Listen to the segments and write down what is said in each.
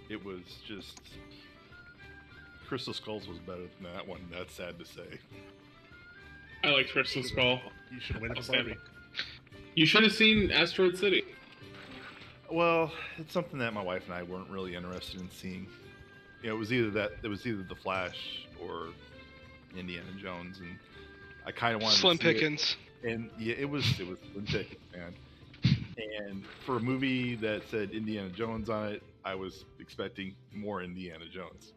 it was just Crystal Skulls was better than that one. That's sad to say. I like Crystal Skull. You should win it for Barbie. You should have seen Asteroid City. Well, it's something that my wife and I weren't really interested in seeing. You know, it was either The Flash or Indiana Jones, and I kind of wanted Slim to see Pickens. it. And yeah, it was Slim Pickens, man. And for a movie that said Indiana Jones on it, I was expecting more Indiana Jones,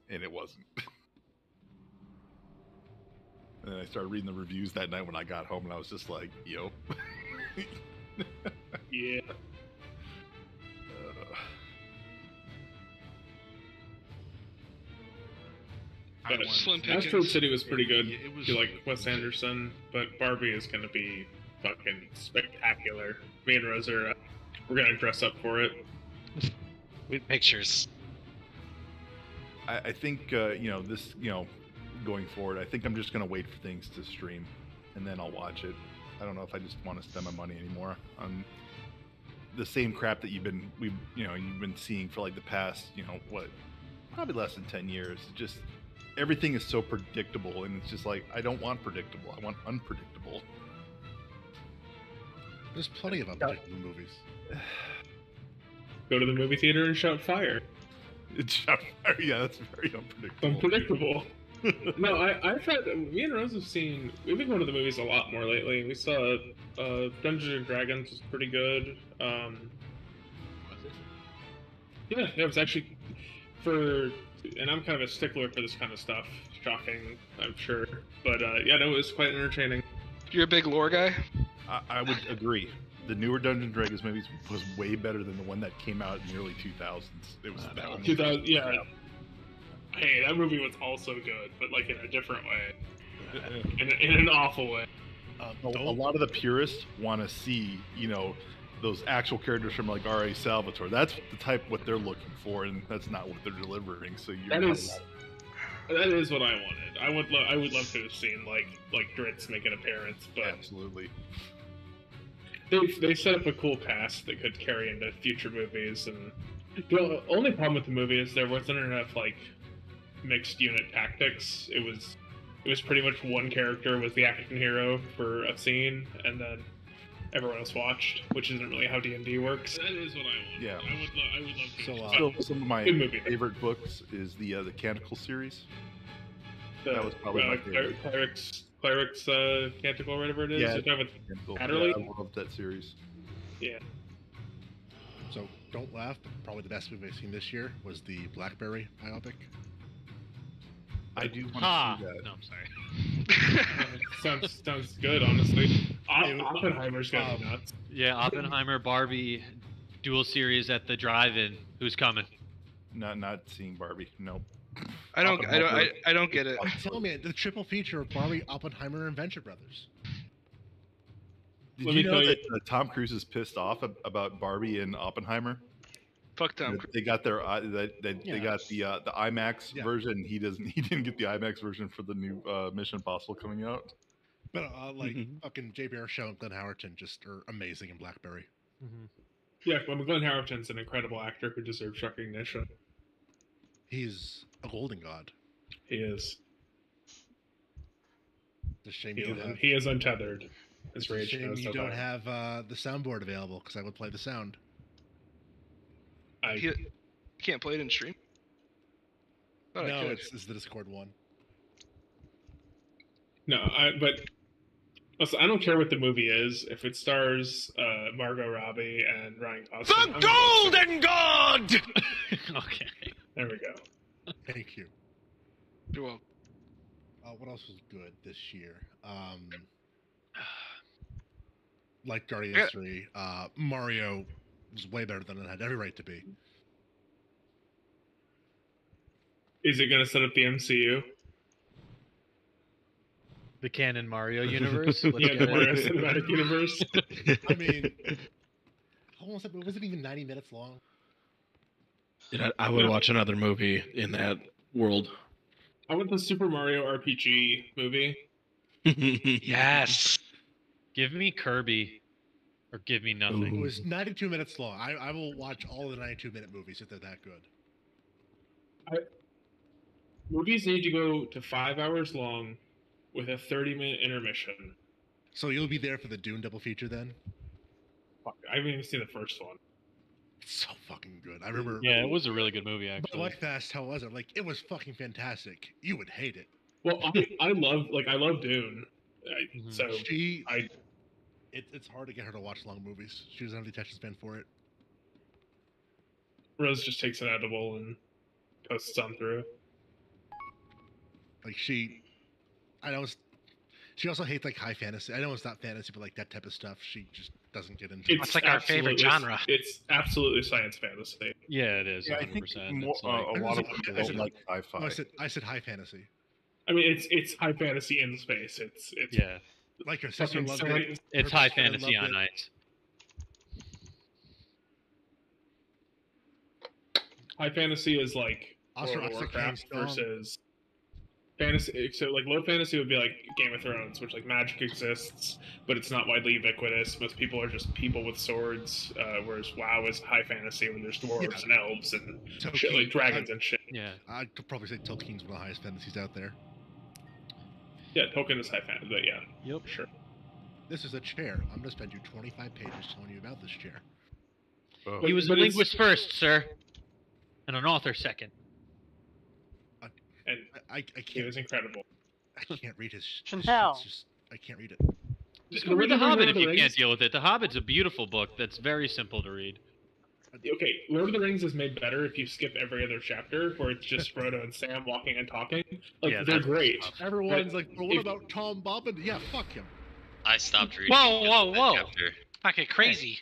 and it wasn't. And then I started reading the reviews that night when I got home, and I was just like, "Yo." Yeah. Slim Pickens. Asteroid City was pretty good. Yeah, it was. You like Wes Anderson, but Barbie is gonna be fucking spectacular. Me and Rose are we're gonna dress up for it. With pictures. I think going forward, I think I'm just gonna wait for things to stream, and then I'll watch it. I don't know if I just want to spend my money anymore on the same crap that you've been seeing for like the past probably less than 10 years. Just everything is so predictable, and it's just like I don't want predictable. I want unpredictable. There's plenty of unpredictable movies. Go to the movie theater and shout fire. Yeah, that's very unpredictable. Unpredictable. No, I've had me and Rose we've been going to the movies a lot more lately. We saw Dungeons and Dragons was pretty good. Yeah, it was actually and I'm kind of a stickler for this kind of stuff. Shocking, I'm sure, but yeah, no, it was quite entertaining. You're a big lore guy? I would agree. The newer Dungeons and Dragons movies was way better than the one that came out in the early 2000s. It was that one. 2000, yeah. Hey, that movie was also good, but like in a different way, in an awful way. A lot of the purists want to see, those actual characters from like R.A. Salvatore. That's the type what they're looking for, and that's not what they're delivering. So that is what I wanted. I would love to have seen like Dritz make an appearance, but absolutely. They set up a cool cast that could carry into future movies, and the only problem with the movie is there wasn't enough like mixed unit tactics. It was pretty much one character was the action hero for a scene, and then everyone else watched, which isn't really how D&D works. That is what I want. Yeah. I would love to. So some of my favorite books is the Canticle series. That was probably my favorite. Cleric's Canticle, whatever it is. Yeah, Adderley? I love that series. Yeah. So don't laugh, but probably the best movie I've seen this year was the Blackberry biopic. I do want to see that. No, I'm sorry. sounds good, honestly. Oppenheimer's gonna be nuts. Yeah, Oppenheimer, Barbie, dual series at the drive-in. Who's coming? Not seeing Barbie. Nope. I don't get it. Tell me the triple feature of Barbie, Oppenheimer, and Venture Brothers. Did you know that Tom Cruise is pissed off about Barbie and Oppenheimer? Fuck Tom. They got their they got the IMAX version. He didn't get the IMAX version for the new Mission Impossible coming out. But fucking Jay Baruchel and Glenn Howerton just are amazing in Blackberry. Mm-hmm. Yeah, well, Glenn Howerton's an incredible actor who deserves recognition. He's a golden god. He is. It's a shame he is untethered. It's a shame you don't have the soundboard available, because I would play the sound. You can't play it in stream? No, it's the Discord one. No, but listen, I don't care what the movie is. If it stars Margot Robbie and Ryan Gosling, the Golden God. Okay. There we go. Thank you. You're welcome. What else was good this year? Like Guardians 3, Mario was way better than it had every right to be. Is it going to set up the MCU? The canon Mario universe? Yeah, the Mario Cinematic Universe. I mean, was it even 90 minutes long? I would watch another movie in that world. I want the Super Mario RPG movie. Yes. Give me Kirby, or give me nothing. It was 92 minutes long. I will watch all of the 92-minute movies if they're that good. Movies need to go to 5 hours long with a 30-minute intermission. So you'll be there for the Dune double feature then? Fuck, I haven't even seen the first one. It's so fucking good. I remember. Yeah, it was a really good movie, But actually. like fast, how was it? Like it was fucking fantastic. You would hate it. Well, I love Dune. Mhm. So It's hard to get her to watch long movies. She doesn't have the attention span for it. Rose just takes an edible and posts on through. Like she also hates like high fantasy. I know it's not fantasy, but like that type of stuff, she just doesn't get into. What's like our favorite absolutely- genre? It's absolutely science fantasy. Yeah, it is. Yeah, I 100%. think more, It's like- a lot of people I said- don't like sci-fi. No, I said high fantasy. I mean, it's high fantasy in space. It's yeah, Like her sister fucking loved science. it. it's Her high best friend fantasy loved on it. ice. High fantasy is like Also, World of also Warcraft King's versus fantasy. So like low fantasy would be like Game of Thrones, which like magic exists, but it's not widely ubiquitous. Most people are just people with swords. Whereas WoW is high fantasy when there's dwarves Yeah. and elves and Tolkien- shit like dragons and shit. Yeah. I'd probably say Tolkien's one of the highest fantasies out there. Yeah, Tolkien is high fantasy, but yeah, Yep. sure. This is a chair. I'm gonna spend you 25 pages telling you about this chair. Oh. He was a But it's- linguist first, sir, and an author second. And I it can't. was incredible. I can't read his. Chantel. It's just I can't read it. Just go read The Hobbit Lord if of you the can't Rings- deal with it. The Hobbit's a beautiful book that's very simple to read. Okay, Lord of the Rings is made better if you skip every other chapter, where it's just Frodo and Sam walking and talking. Like Yeah, they're that's great. tough. Everyone's like, well, what if- about Tom Bobbin? Yeah, fuck him. I stopped reading. Whoa, after whoa, that whoa. chapter. Not get crazy.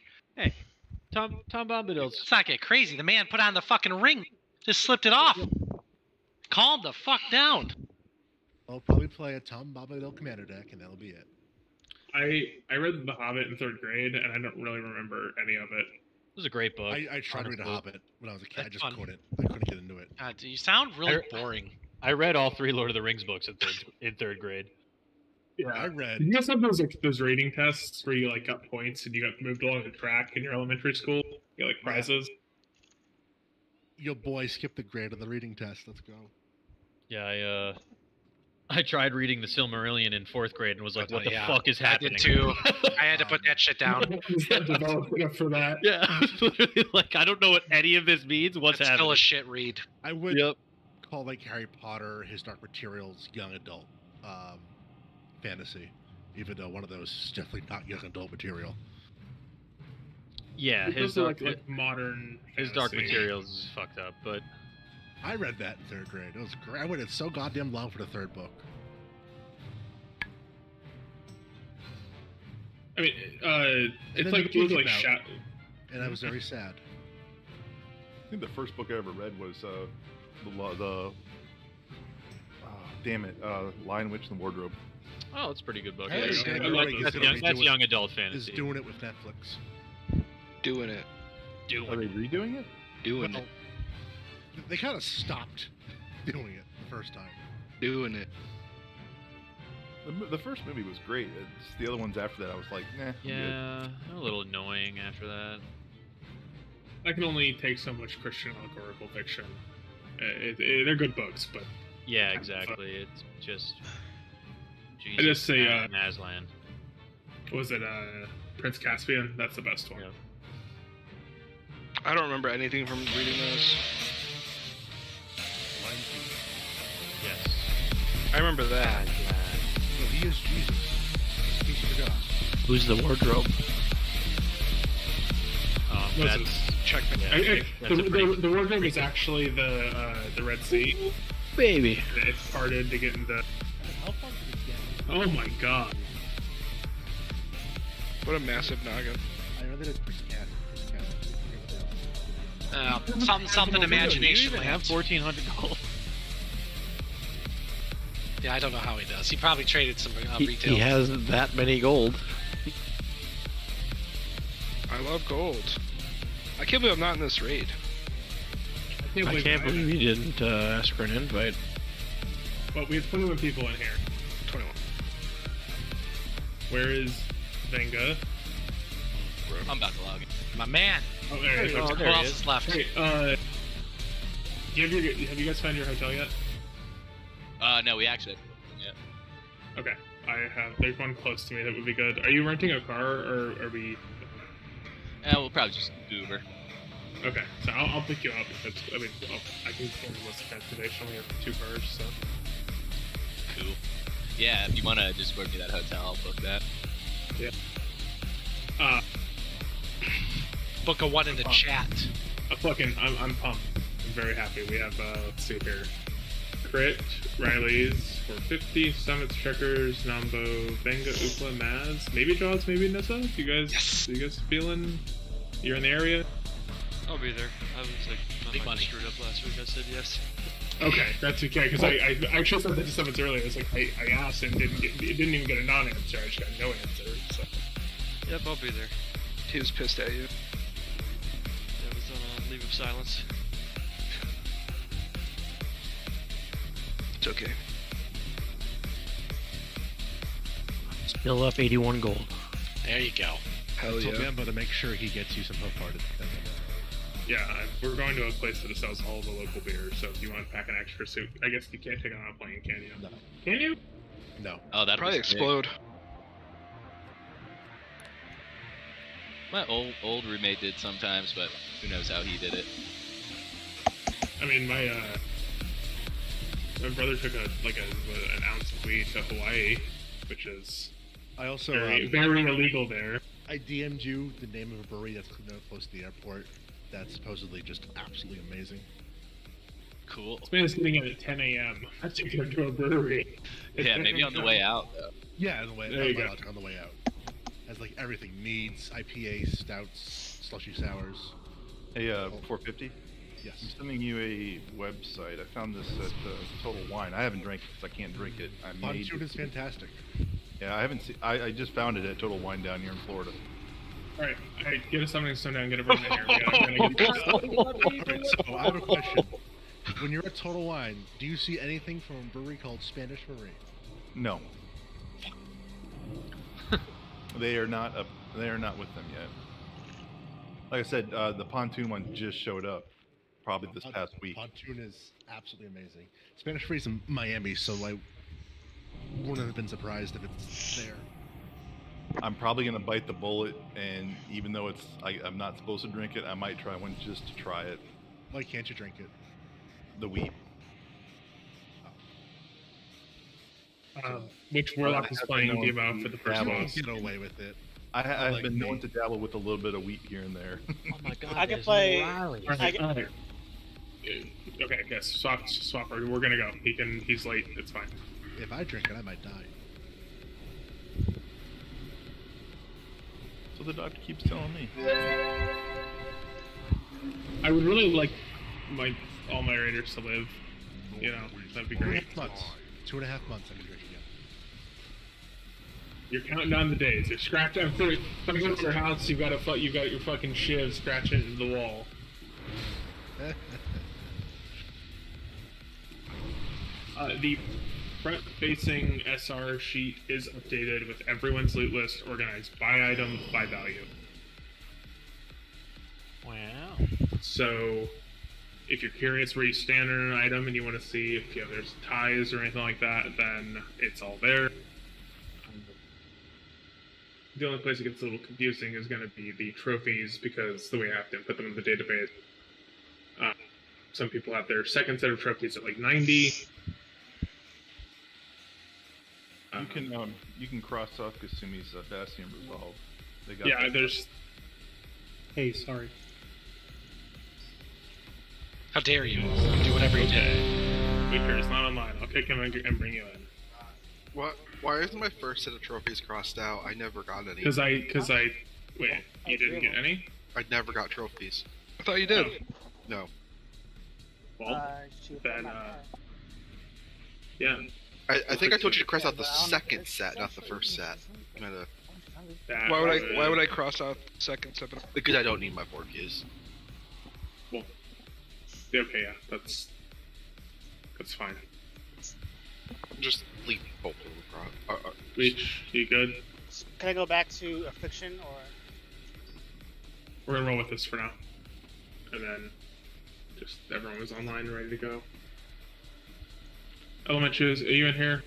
Tom Bombadil's. Let's not get crazy. The man put on the fucking ring. Just slipped it off. Calm the fuck down. I'll probably play a Tom Bombadil commander deck, and that'll be it. I read The Hobbit in 3rd grade, and I don't really remember any of it. It was a great book. I tried to read a honestly. Hobbit when I was a kid. I That's just fun. couldn't. I couldn't get into it. God, you sound really I- boring. I read all 3 Lord of the Rings books in third grade. Yeah. I read. Did you guys have those rating tests where you like got points and you got moved along the track in your elementary school? You got like prizes. Your boy skipped the grade of the reading test. Let's go. Yeah, I tried reading the Silmarillion in 4th grade and was like, Oh, "What the yeah. fuck is I happening?" did too. I had to put that shit down. Is that developed enough for that? Yeah, literally, like I don't know what any of this means. What's It's still happening? a shit read. I would Yep. call like Harry Potter, His Dark Materials, young adult fantasy, even though one of those is definitely not young adult material. Yeah, Those are like modern. his Dark fantasy. Materials is fucked up, but I read that in 3rd grade. It was great. I waited so goddamn long for the 3rd book. I mean, then it's the like movie it was like came out. shot. And I was very sad. I think the first book I ever read was damn it, Lion, Witch, and the Wardrobe. oh, it's a pretty good book. Hey, Yeah, yeah, I like Greg is that's gonna young, redo that's it- young adult Is fantasy. doing it with Netflix. Doing it. Are they redoing it? Doing Well, it. they kind of stopped doing it the first time. Doing it. The first movie was great. It's the other ones after that I was like, nah. I'm good. Yeah, they're a little annoying after that. I can only take so much Christian allegorical fiction. They're good books, but Yeah, exactly. It's just Jesus. I just say, and Aslan. was it Prince Caspian? That's the best one. Yeah. I don't remember anything from reading those. Lion King. Yes. I remember that. No, he is Jesus. He forgot. Who's the wardrobe? No, That's Check the yeah, that's a pretty- The wardrobe is actually the Red Sea. Baby. It's parted to get into. How far did it get? Oh my god! What a massive noggin. I read that it's Chris Cat. Something imagination You even have land. 1,400 gold. Yeah, I don't know how he does. He probably traded some retail. He has that many gold. I love gold. I can't believe I'm not in this raid. I can't believe you didn't ask for an invite. But we have 21 people in here. 21. Where is Venga? I'm about to log in. My man. Oh, there he is. Oh, Who there he else is. is left? Hey, Have you guys found your hotel yet? No, we actually. Yeah. Okay. There's one close to me that would be good. Are you renting a car, or are we? We'll probably just Uber. Okay, so I'll pick you up. I can afford most of transportation. We have 2 cars, so. Cool. Yeah, if you want to Discord me that hotel, I'll book that. Yeah. Book a one in the chat. I'm pumped. I'm very happy. We have, let's see here. Crit, Riley's for 50, Summits, Trekkers, Nambo, Venga, Upla, Maz, maybe Jaws, maybe Nissa. You guys feeling you're in the area? I'll be there. I was like, Big money. screwed up last week. I said yes. Okay, that's okay, because I actually said that to Summits earlier. I was like, I asked and didn't even get a non-answer. I just got no answer, so. Yep, I'll be there. He was pissed at you. That was on a leave of silence. It's okay. Still up 81 gold. There you go. Hell So yeah. Bamba to make sure he gets you some hook card. Yeah, we're going to a place that sells all the local beer, so if you want to pack an extra suit, I guess you can't take it on a plane, can you? No. Can you? No. Oh, that'll Probably be sick. explode. My old roommate did sometimes, but who knows how he did it. I mean, my brother took an ounce of weed to Hawaii, which is I also very illegal there. I DM'd you the name of a brewery that's close to the airport. That's supposedly just absolutely amazing. Cool. This man is getting in at 10 a.m. I have to go to a brewery. Yeah, maybe on the way out though. Yeah, on the way, There you go. on the way out. Has like everything: meads, IPA, stouts, slushy sours. Hey, 450. Yes. I'm sending you a website. I found this at Total Wine. I haven't drank it because I can't drink it. Pontoon is fantastic. Yeah, I haven't seen. I just found it at Total Wine down here in Florida. All right, get us something to slow down, get everyone in here. We're gonna get Alright, so I have a question. When you're at Total Wine, do you see anything from a brewery called Spanish Marie? No. They are not up. They are not with them yet. Like I said, the Pontoon one just showed up, probably this past week. Pontoon is absolutely amazing. Spanish Marie's in Miami, so I wouldn't have been surprised if it's there. I'm probably gonna bite the bullet, and even though I'm not supposed to drink it, I might try one just to try it. Why can't you drink it? The wheat. Which Warlock is playing Demo for the first Dabble. boss. Get away with it. I've like been me. known to dabble with a little bit of wheat here and there. Oh my god. I can there's play- no Riley. Okay, guys, swap. We're gonna go. He's late. It's fine. If I drink it, I might die. So the doctor keeps telling me. I would really like all my raiders to live. You know, that'd be great. 2.5 months. 2.5 months I can drink again. You're counting down the days. You're scratching. If I go to your house, you got your fucking shiv scratching into the wall. The front-facing SR sheet is updated with everyone's loot list organized by item, by value. Wow. So, if you're curious where you stand on an item and you want to see if there's ties or anything like that, then it's all there. The only place it gets a little confusing is going to be the trophies, because the way I have to put them in the database. Some people have their second set of trophies at like 90. You can cross off Kasumi's Bastion Resolve. They got Yeah, that. there's. Hey, sorry. How dare you? Do whatever you did. Val'kyr is not online. I'll kick him and bring you in. What? Why isn't my first set of trophies crossed out? I never got any. Because I. Wait, you didn't get any? I never got trophies. I thought you did. No. Well, then, yeah. I think I told you to cross out the second set, not the first set. That Why would I cross out the second set? Because I don't need my 4 keys. Well, yeah, okay, yeah, that's fine. Just leave both of them. Reach, you good? Can I go back to Affliction, or? We're gonna roll with this for now, and then Just everyone was online, ready to go. Element Shoes, are you in here?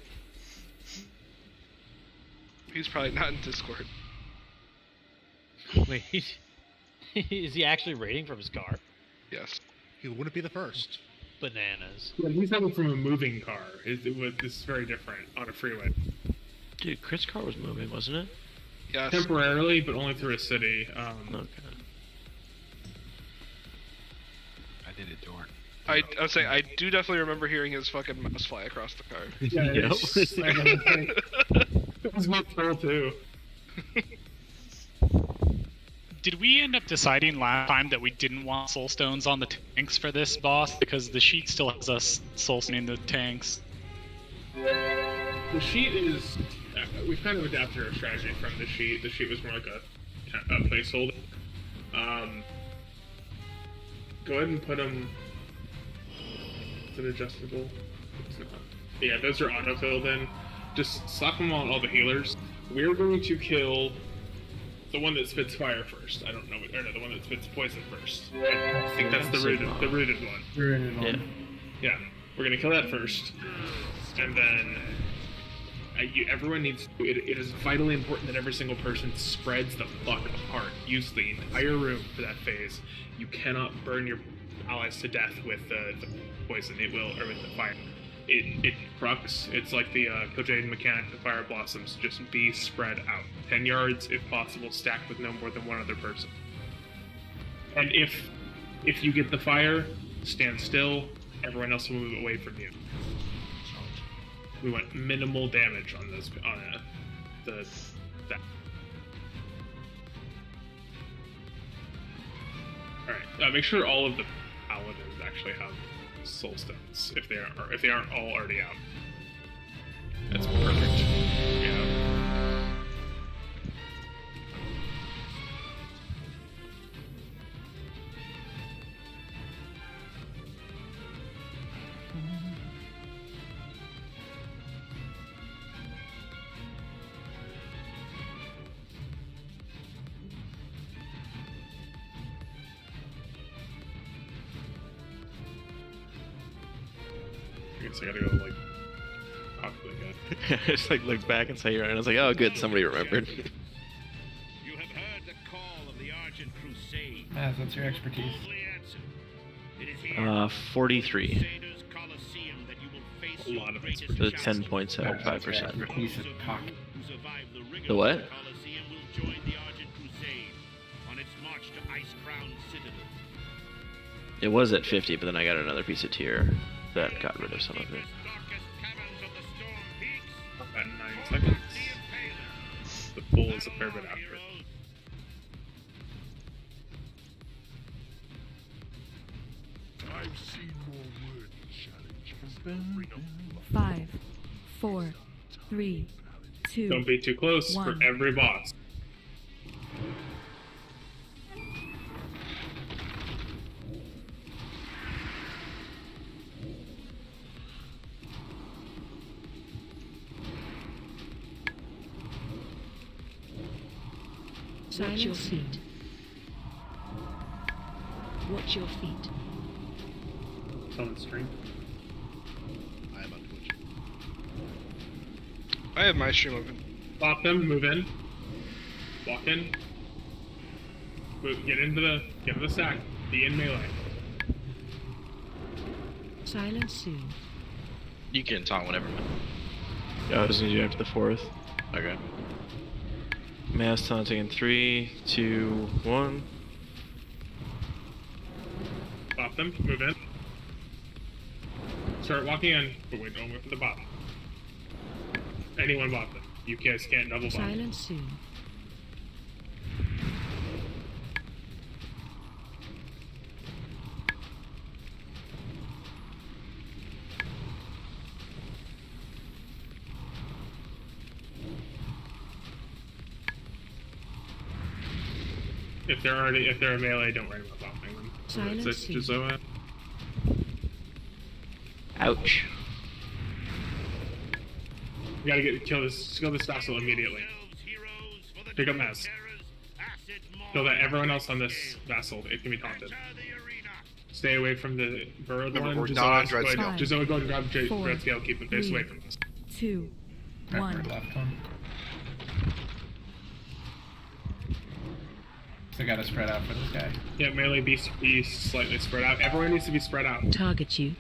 He's probably not in Discord. Wait, is he actually raiding from his car? Yes. He wouldn't be the first. Bananas. Yeah, he's having from a moving car. This is very different on a freeway. Dude, Chris' car was moving, wasn't it? Yes. Temporarily, but only through a city. Okay. I did it, Dorn. I was saying, I do definitely remember hearing his fucking mouse fly across the car. Yeah, Yep. it was my troll too. Did we end up deciding last time that we didn't want soul stones on the tanks for this boss because the sheet still has us soul stoning the tanks? The sheet is. We've kind of adapted our strategy from the sheet. The sheet was more like a placeholder. Go ahead and put them. Is it adjustable? It's not. Yeah, those are auto-filled in. Just slap them on all the healers. We're going to kill the one that spits fire first. I don't know, or no, the one that spits poison first. I think that's the rooted one. Yeah, we're gonna kill that first, and then everyone needs. It is vitally important that every single person spreads the fuck apart. Use the entire room for that phase. You cannot burn your allies to death with the poison. It will, or with the fire. It procs. It's like the Codeindeth mechanic, the fire blossoms. Just be spread out. 10 yards, if possible, stacked with no more than one other person. And if you get the fire, stand still. Everyone else will move away from you. We want minimal damage on those that. All right. Make sure all of the paladins actually have soul stones if they aren't all already out. That's perfect. Yeah. I guess I gotta go like talk to the guy. Just like look back and say you're right. And I was like, oh, good, somebody remembered. You have heard the call of the Argent Crusade. That's your expertise. 43. A lot of it. The 10.75%. Piece of cock. The what? It was at 50, but then I got another piece of tier that got rid of some of it. About 9 seconds. The pull is a fair bit after it. I've seen more worthy challenges. 5, 4, 3, 2. Don't be too close 1. for every boss. Watch your feet. Watch your feet. It's on the stream. I am on Twitch. I have my stream open. Pop them, move in. Walk in. Move, get into the stack. Be in melee. Silence soon. You can talk whenever. Yeah, I was gonna do after the 4th. Okay. Mass taunting in 3, 2, 1. Pop them, move in. Start walking in, but wait, don't wait for the bot. Anyone bot them. You guys can't double bot. Silence soon. If they're a melee, don't worry about bopping them. Silence It's soon. just Ouch. You gotta kill this vassal immediately. Pick up Maz. Kill that everyone else on this vassal. It can be taunted. Stay away from the burrowed Remember, one. we're not on Dread Scale. Giselle, go and grab Four, Dread Scale. Keep them face away 3, from us. 2, 1. Left one. So gotta spread out for this guy. Yeah, melee be slightly spread out. Everyone needs to be spread out. Target you.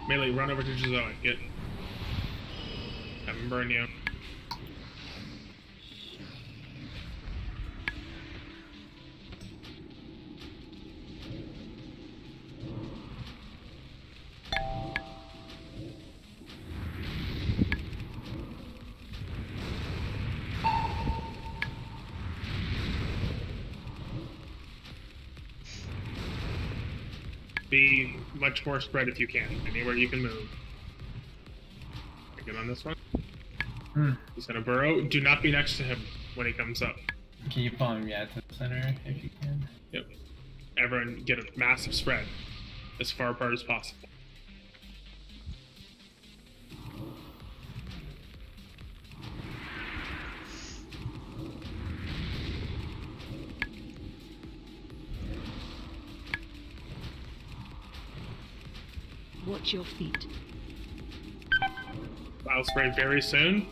Melee, run over to Giselle. Get. Have him burn you. Be much more spread if you can. Anywhere you can move. Get on this one. He's gonna burrow. Do not be next to him when he comes up. Can you pull him, to the center if you can? Yep. Everyone get a massive spread. As far apart as possible. Watch your feet. I'll spray very soon.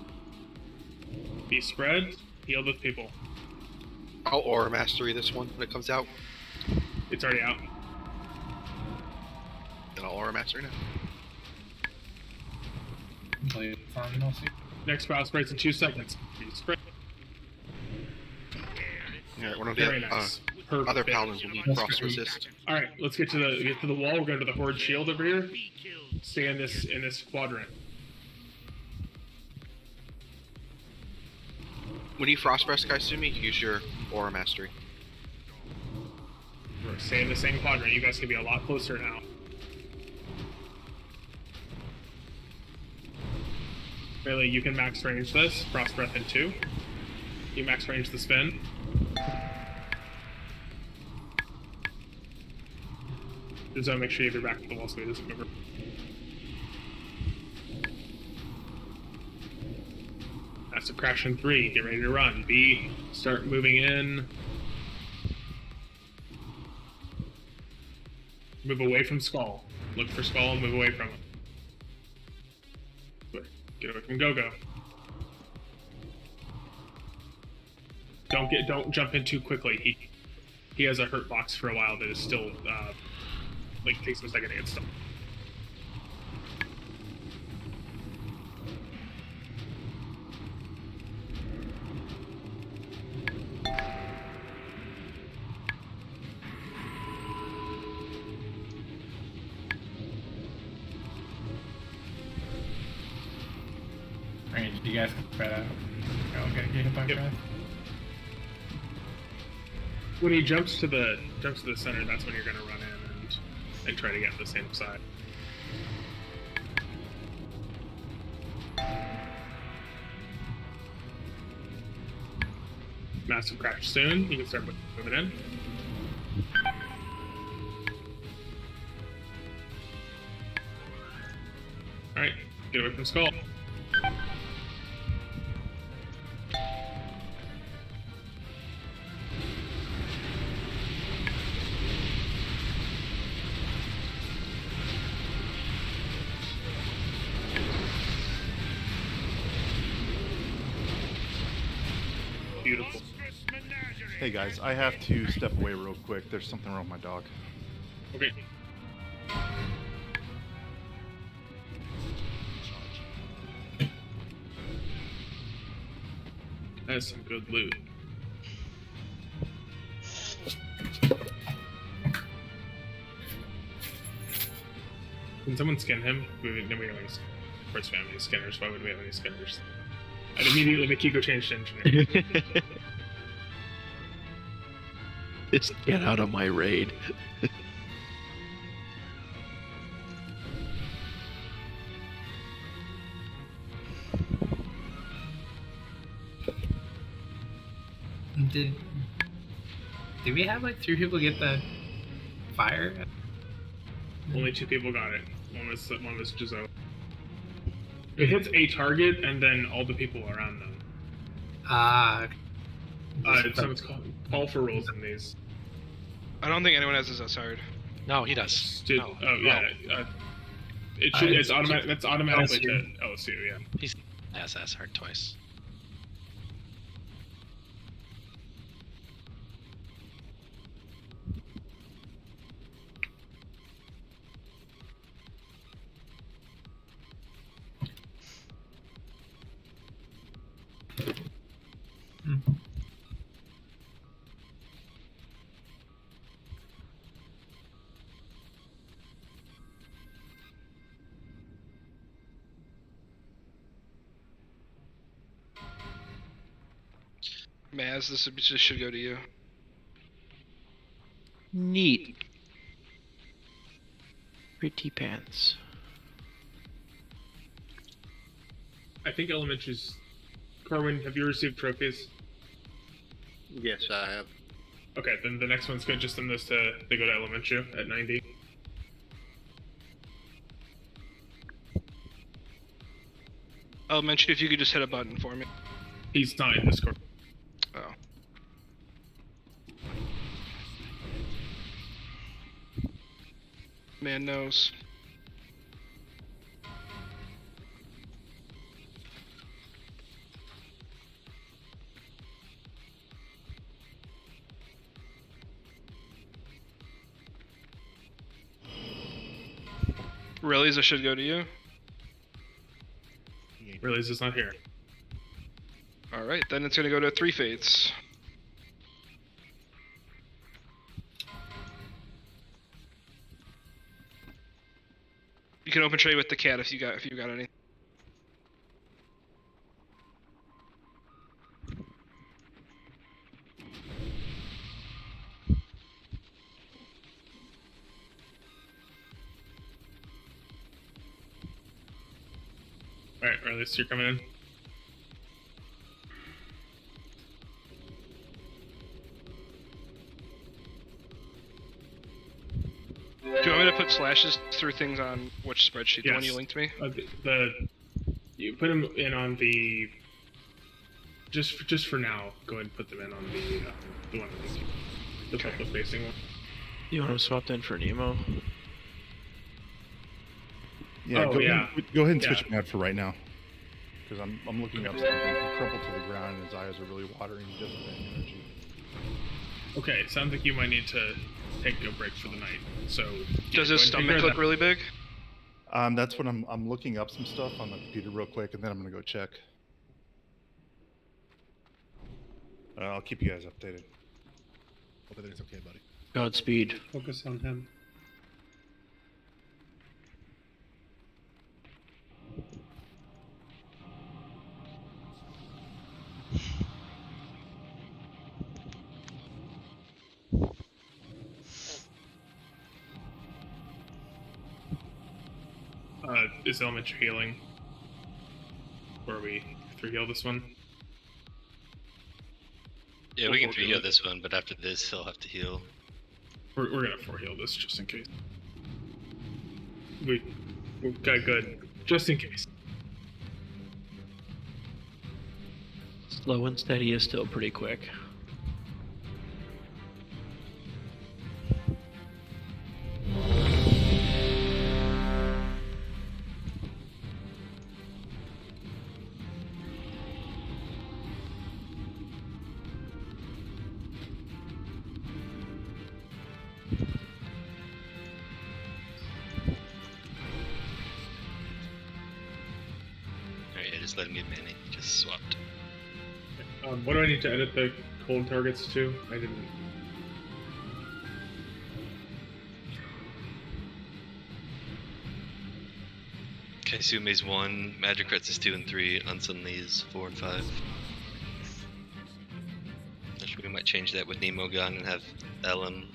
Be spread. Heal the people. I'll Aura Mastery this one when it comes out. It's already out. Then I'll Aura Mastery now. Next spell sprays in 2 seconds. Be spread. Alright, one of Very the nice. other paladins will need frost resist. Alright, let's get to the wall. We're going to the Horde shield over here. Stay in this quadrant. When you frost press guys to me, use your Aura Mastery. We're staying in the same quadrant. You guys can be a lot closer now. Really, you can max range this. Frost breath in 2. You max range the spin. So make sure you have your back to the wall so he doesn't move. That's a crash in 3. Get ready to run. B, start moving in. Move away from Skull. Look for Skull and move away from him. Get away from Go-Go. Don't jump in too quickly. He has a hurt box for a while that is still takes him a second to get stuck. Range, you guys can spread out. Oh, okay, get hit by breath. When he jumps to the center, that's when you're gonna run in and try to get the same side. Massive crash soon. You can start moving in. Alright, get away from Skull. Beautiful. Hey guys, I have to step away real quick. There's something wrong with my dog. Okay. That's some good loot. Can someone skin him? We don't have any first family skinners. Why would we have any skinners? I'd immediately make Kiko change to engineer. Just get out of my raid. Did we have like 3 people get the fire? Only 2 people got it. One was Giselle. It hits a target and then all the people around them. It's It's called call for rules in these. I don't think anyone has this outside. No, he does. No. Oh yeah. It should. It's automatic. That's automatically to LSU. Yeah. He's SS hard twice. Maz, this should go to you. Neat. Pretty pants. I think Elementary's. Corwin, have you received trophies? Yes, I have. Okay, then the next one's good. Just send those to. They go to Elementary at 90. Elementary, if you could just hit a button for me. He's not in Discord. Oh. Man knows. Really's, I should go to you. Really's is not here. Alright, then it's gonna go to 3 Fates. You can open trade with the cat if you got any. Alright, Really's, you're coming in. Do you want me to put slashes through things on which spreadsheet? The one you linked me? You put them in on the. Just for now, go ahead and put them in on the one that the public facing one. You want him swapped in for Nemo? Yeah, Oh, go, yeah. Go ahead and switch me out for right now. Because I'm looking up something. He crumpled to the ground and his eyes are really watering. He doesn't have any energy. Okay, it sounds like you might need to take a break for the night. So does his stomach look really big? That's what I'm looking up some stuff on the computer real quick, and then I'm gonna go check. I'll keep you guys updated. Hope everything's okay, buddy. Godspeed. Focus on him. Is Elementary healing? Or are we 3 heal this one? Yeah, we can 3 heal this one, but after this, he'll have to heal. We're gonna 4 heal this just in case. We got good, just in case. Slow and steady is still pretty quick. Let him get many. Just swapped. What do I need to edit the cold targets to? I didn't. Kaisume's 1, Magic Rets is 2 and 3, Unsunly's 4 and 5. We might change that with Nemo gun and have Ellen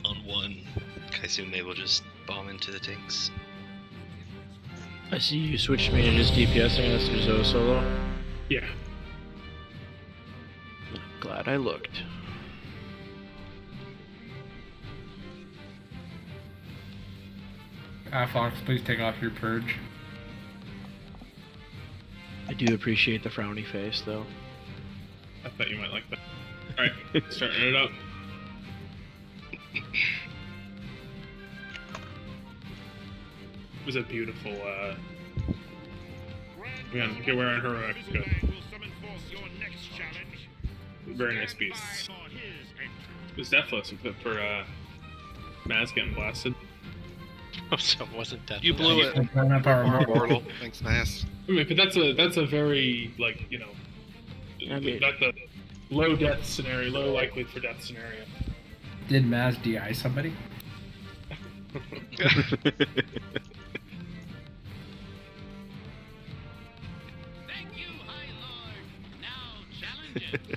on 1. Kaisume will just bomb into the tanks. I see you switched me to just DPSing us through Zoe solo. Yeah. Glad I looked. Fox, please take off your purge. I do appreciate the frowny face, though. I thought you might like that. Alright, starting it up. was a beautiful. Again, get wearing Heroic. Good. Very nice piece. It was deathless for Maz getting blasted. Oh, so it wasn't death. You blew it. Mortal. Thanks, Maz. I mean, but that's a very like that's a low death scenario, low likelihood for death scenario. Did Maz DI somebody?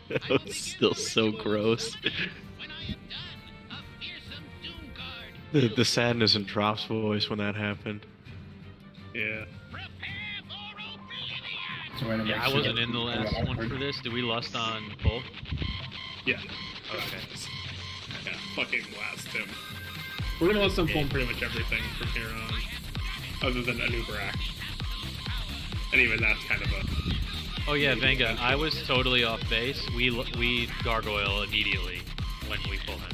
That was still so gross. The sadness in Drop's voice when that happened. Yeah. Yeah, I wasn't in the last one for this. Did we lust on both? Yeah. Okay. Yeah, fucking blast him. We're gonna lust on full pretty much everything from here on, other than Anub'arak. And even that's kind of a. Oh yeah, Venga, I was totally off base. We gargoyle immediately when we pull him.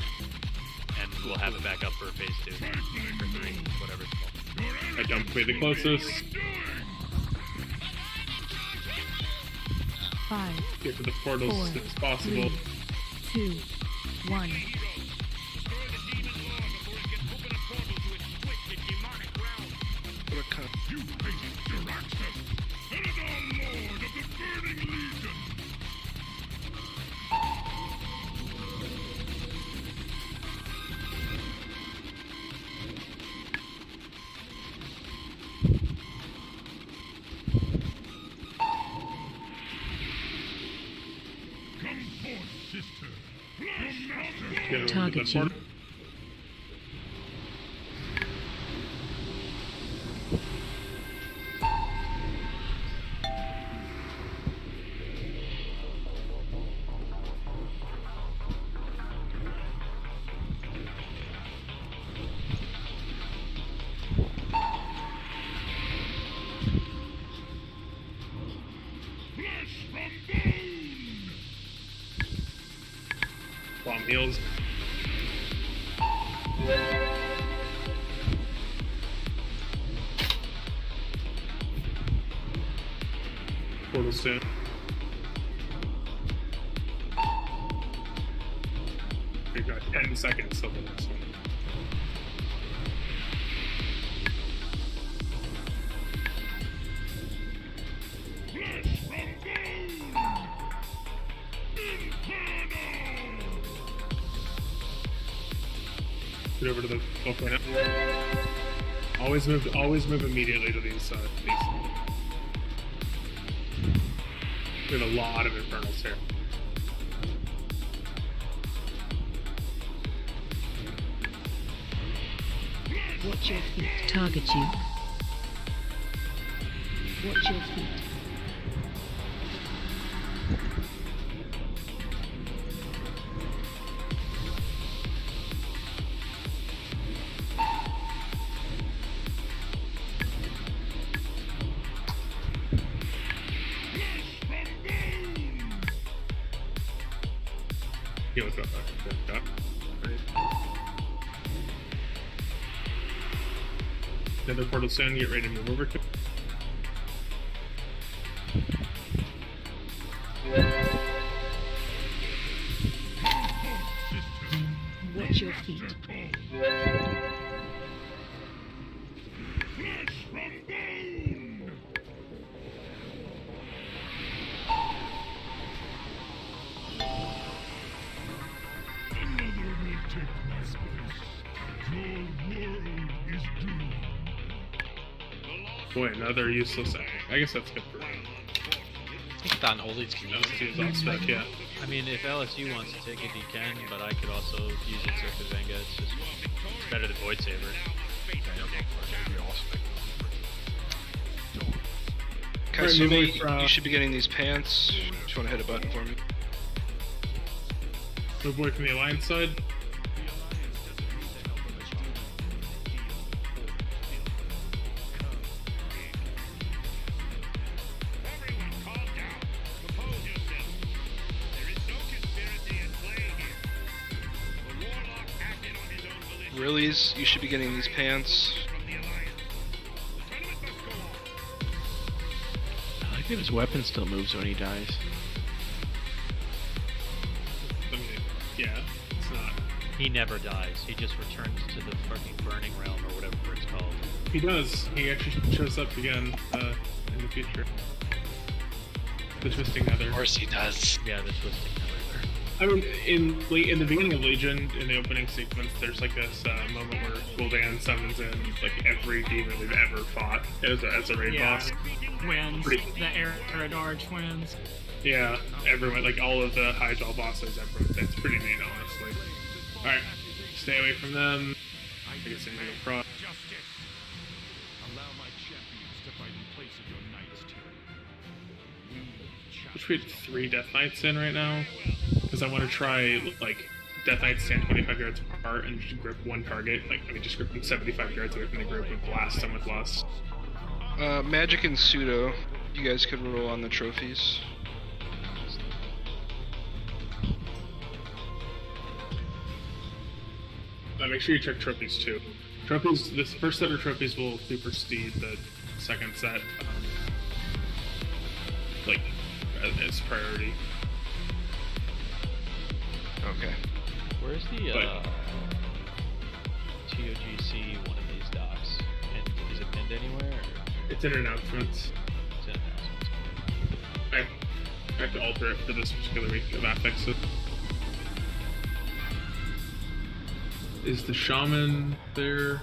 And we'll have it back up for phase 2. Or 3, whatever it's called. I jumped way the closest. 5, Get to the portals 4, as soon as possible. 3, 2, 1. What a cunt. You facing Jaraxxus, Eladon Lord of the Burning Legion. Come forth, sister. Target you. Bomb heals. Portal soon. We got 10 seconds till the next one. Get over to the book right now. Always move immediately to these. We have a lot of infernals here. Watch your feet. Target you. Watch your feet. Heal drop back. Another portal soon. Get ready to move over to. Watch your feet. Boy, another useless. I guess that's good for him. I think Don Olitz can use He's off spec, yeah. I mean, if LSU wants to take it, he can, but I could also use it to Venga. It's better than Void Saber. Kaisumi, you should be getting these pants. Just want to hit a button for me. Move away from the Alliance side. Rillies, you should be getting these pants. think his weapon still moves when he dies. I mean, yeah, it's not. He never dies. He just returns to the fucking burning realm or whatever it's called. He does. He actually shows up again in the future. The Twisting Nether. Of course he does. Yeah, the Twisting Nether. I mean, in the beginning of Legion, in the opening sequence, there's like this moment where Gul'dan summons in like every demon we've ever fought as a raid boss. Twins, the Eridar twins. Yeah, everyone, like all of the Hyjal bosses, everyone. That's pretty neat, honestly. Alright, stay away from them. I guess I'm gonna go cross. Allow my champions to fight in place of your knight's tyranny. Which we have 3 Death Knights in right now. Because I want to try, like, Death Knights stand 25 yards apart and just grip one target. Like, I mean, just grip them 75 yards away from the group and blast them with lust. Magic and Pseudo, you guys could roll on the trophies. Make sure you check trophies too. Trophies, this first set of trophies will supersede the second set, like, as priority. Okay. Where's the ToGC one of these docs? And is it pinned anywhere? Or? It's in announcements. It's in announcements. I have to alter it for this particular week of affixes. Is the shaman there?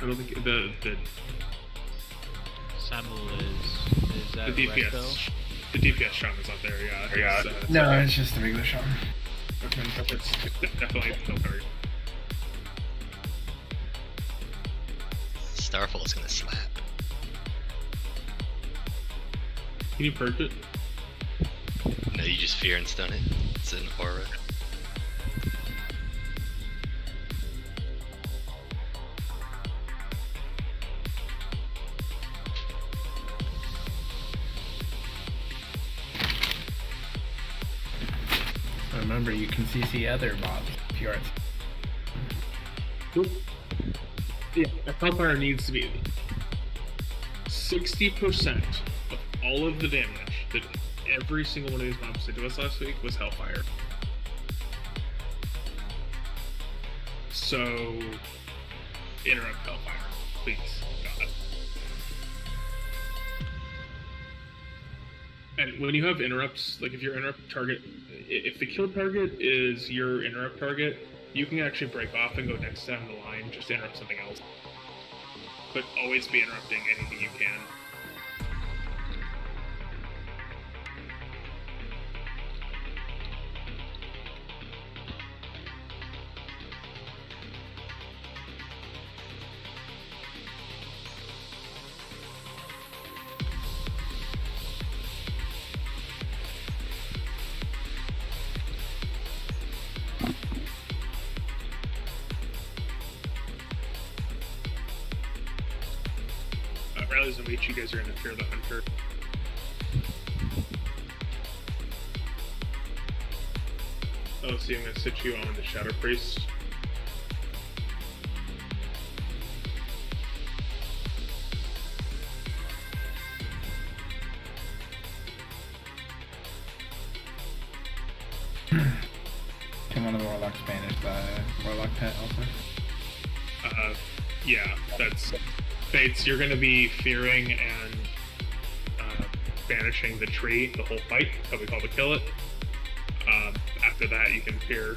I don't think the Samuel is that the DPS. Resto? The DPS shaman's not there. Yeah. No, it's just the regular shaman. It's definitely still hard. Starfall's gonna slap. Can you purge it? No, you just fear and stun it. It's an aura. Remember, you can CC other mobs if you aren't. Yeah, a Val'kyr needs to be 60% of all of the damage that every single one of these mobs did to us last week was Hellfire. So, interrupt Hellfire, please, God. And when you have interrupts, like if your interrupt target, if the kill target is your interrupt target, you can actually break off and go next down the line, just to interrupt something else. But always be interrupting anything you can. Rallies and Reach, you guys are gonna fear the Hunter. Oh, so I'm gonna sit you on the Shadow Priest. Can one of the Warlocks banish the Warlock pet also? Yeah, that's Fates. You're gonna be fearing and banishing the tree the whole fight, so we call to kill it. After that, you can fear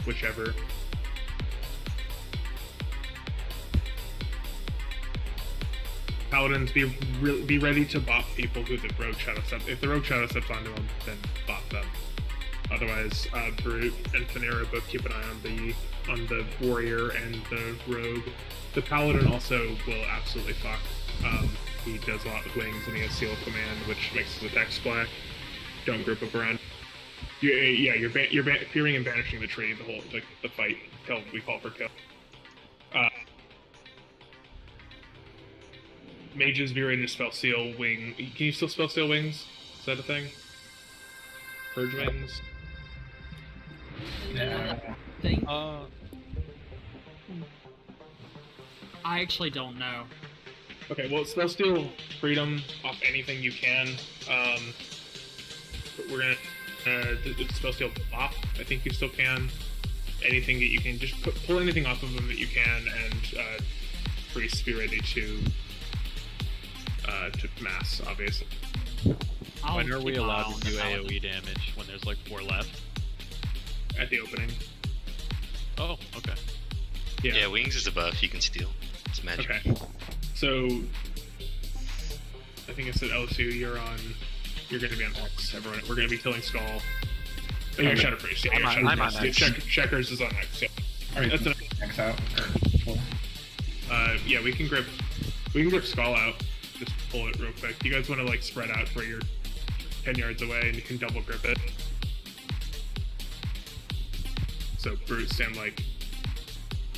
whichever. Paladins, be ready to bop people who the Rogue Shadow Step. If the Rogue Shadow Steps onto them, then bop them. Otherwise, Brute and Phaneera both keep an eye on the Warrior and the Rogue. The Paladin also will absolutely fuck. He does a lot with wings and he has Seal Command, which makes his attacks black. Don't group up around. You're fearing and banishing the tree the whole the fight. Kill, we call for kill. Mages be ready to spell Seal Wing. Can you still spell Seal Wings? Is that a thing? Purge Wings? Yeah. I actually don't know. Okay, well, spell steal freedom off anything you can. We're gonna spell steal off. I think you still can. Anything that you can, just pull anything off of them that you can, and priest be ready to mass, obviously. When are we allowed to do AoE damage when there's like 4 left? At the opening. Oh, okay. Yeah, wings is a buff. You can steal. It's magic. Okay. So, I think I said LSU. You're going to be on X. Everyone, we're going to be killing Skull. Oh, you're Shadow Priest. Yeah, I'm on X. Checkers is on X. Yeah. All right, that's enough. X out. Yeah, we can grip Skull out. Just pull it real quick. You guys want to like spread out where you're 10 yards away, and you can double grip it. So Brute stand like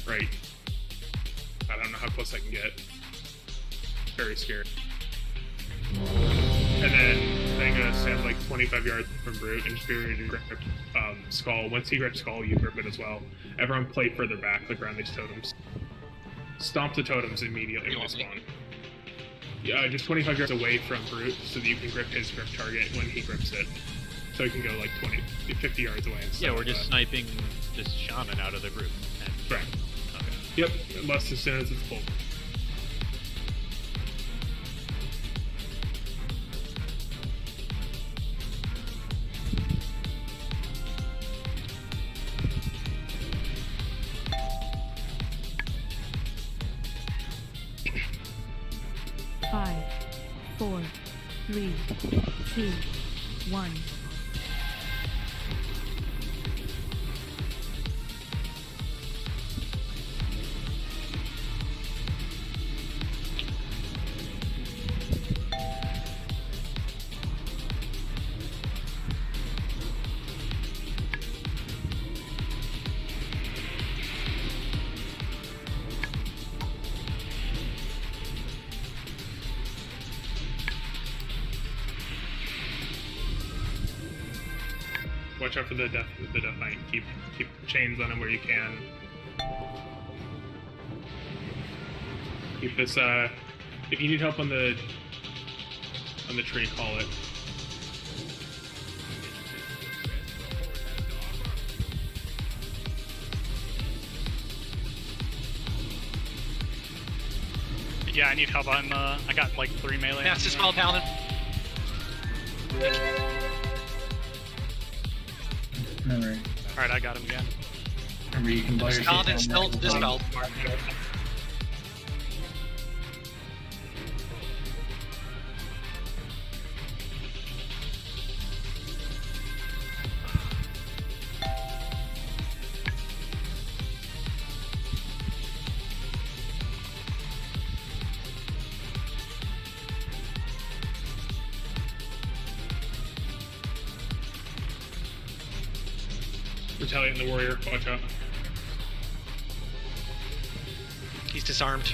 right. I don't know how close I can get. Very scared. And then I'm gonna stand like 25 yards from Brute and just be ready to grip Skull. Once he grips Skull, you grip it as well. Everyone play further back, like around these totems. Stomp the totems immediately when they spawn. Just 25 yards away from Brute so that you can grip his grip target when he grips it. So he can go like 50 yards away. Yeah, we're just sniping this shaman out of the group. Right. Okay. Yep, unless as soon as it's pulled. Five, 4, 3, 2, 1. Watch out for the death knight. Keep chains on him where you can. Keep this. If you need help on the tree, call it. Yeah, I need help on. I got like 3 melee. That's just called Paladin. Alright, I got him again. Remember, you can blow your Paladin still dispelled. Retaliate the warrior. Watch out. He's disarmed.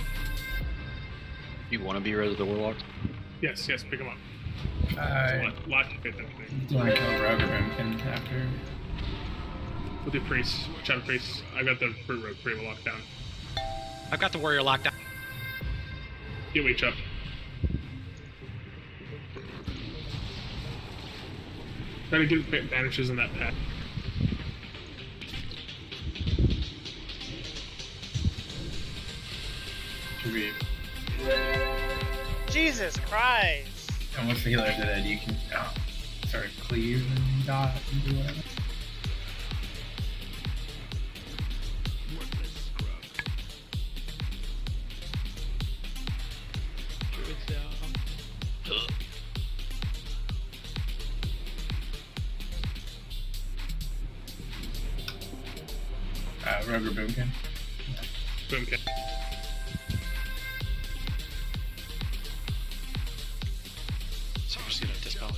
You want to be rid of the warlock? Yes, pick him up. Lot to fit that thing. Do you want to kill Rogue or Boomkin after? We'll do priest. Shadow priest. I got the rogue pretty well locked down. I've got the warrior locked down. Get Leech up. Try to get banishes in that pet. Jesus Christ! And once the healers are dead, you can sort of cleave and dot and do whatever. Rogue or Boomkin? Boomkin. So I'm just gonna dispel it.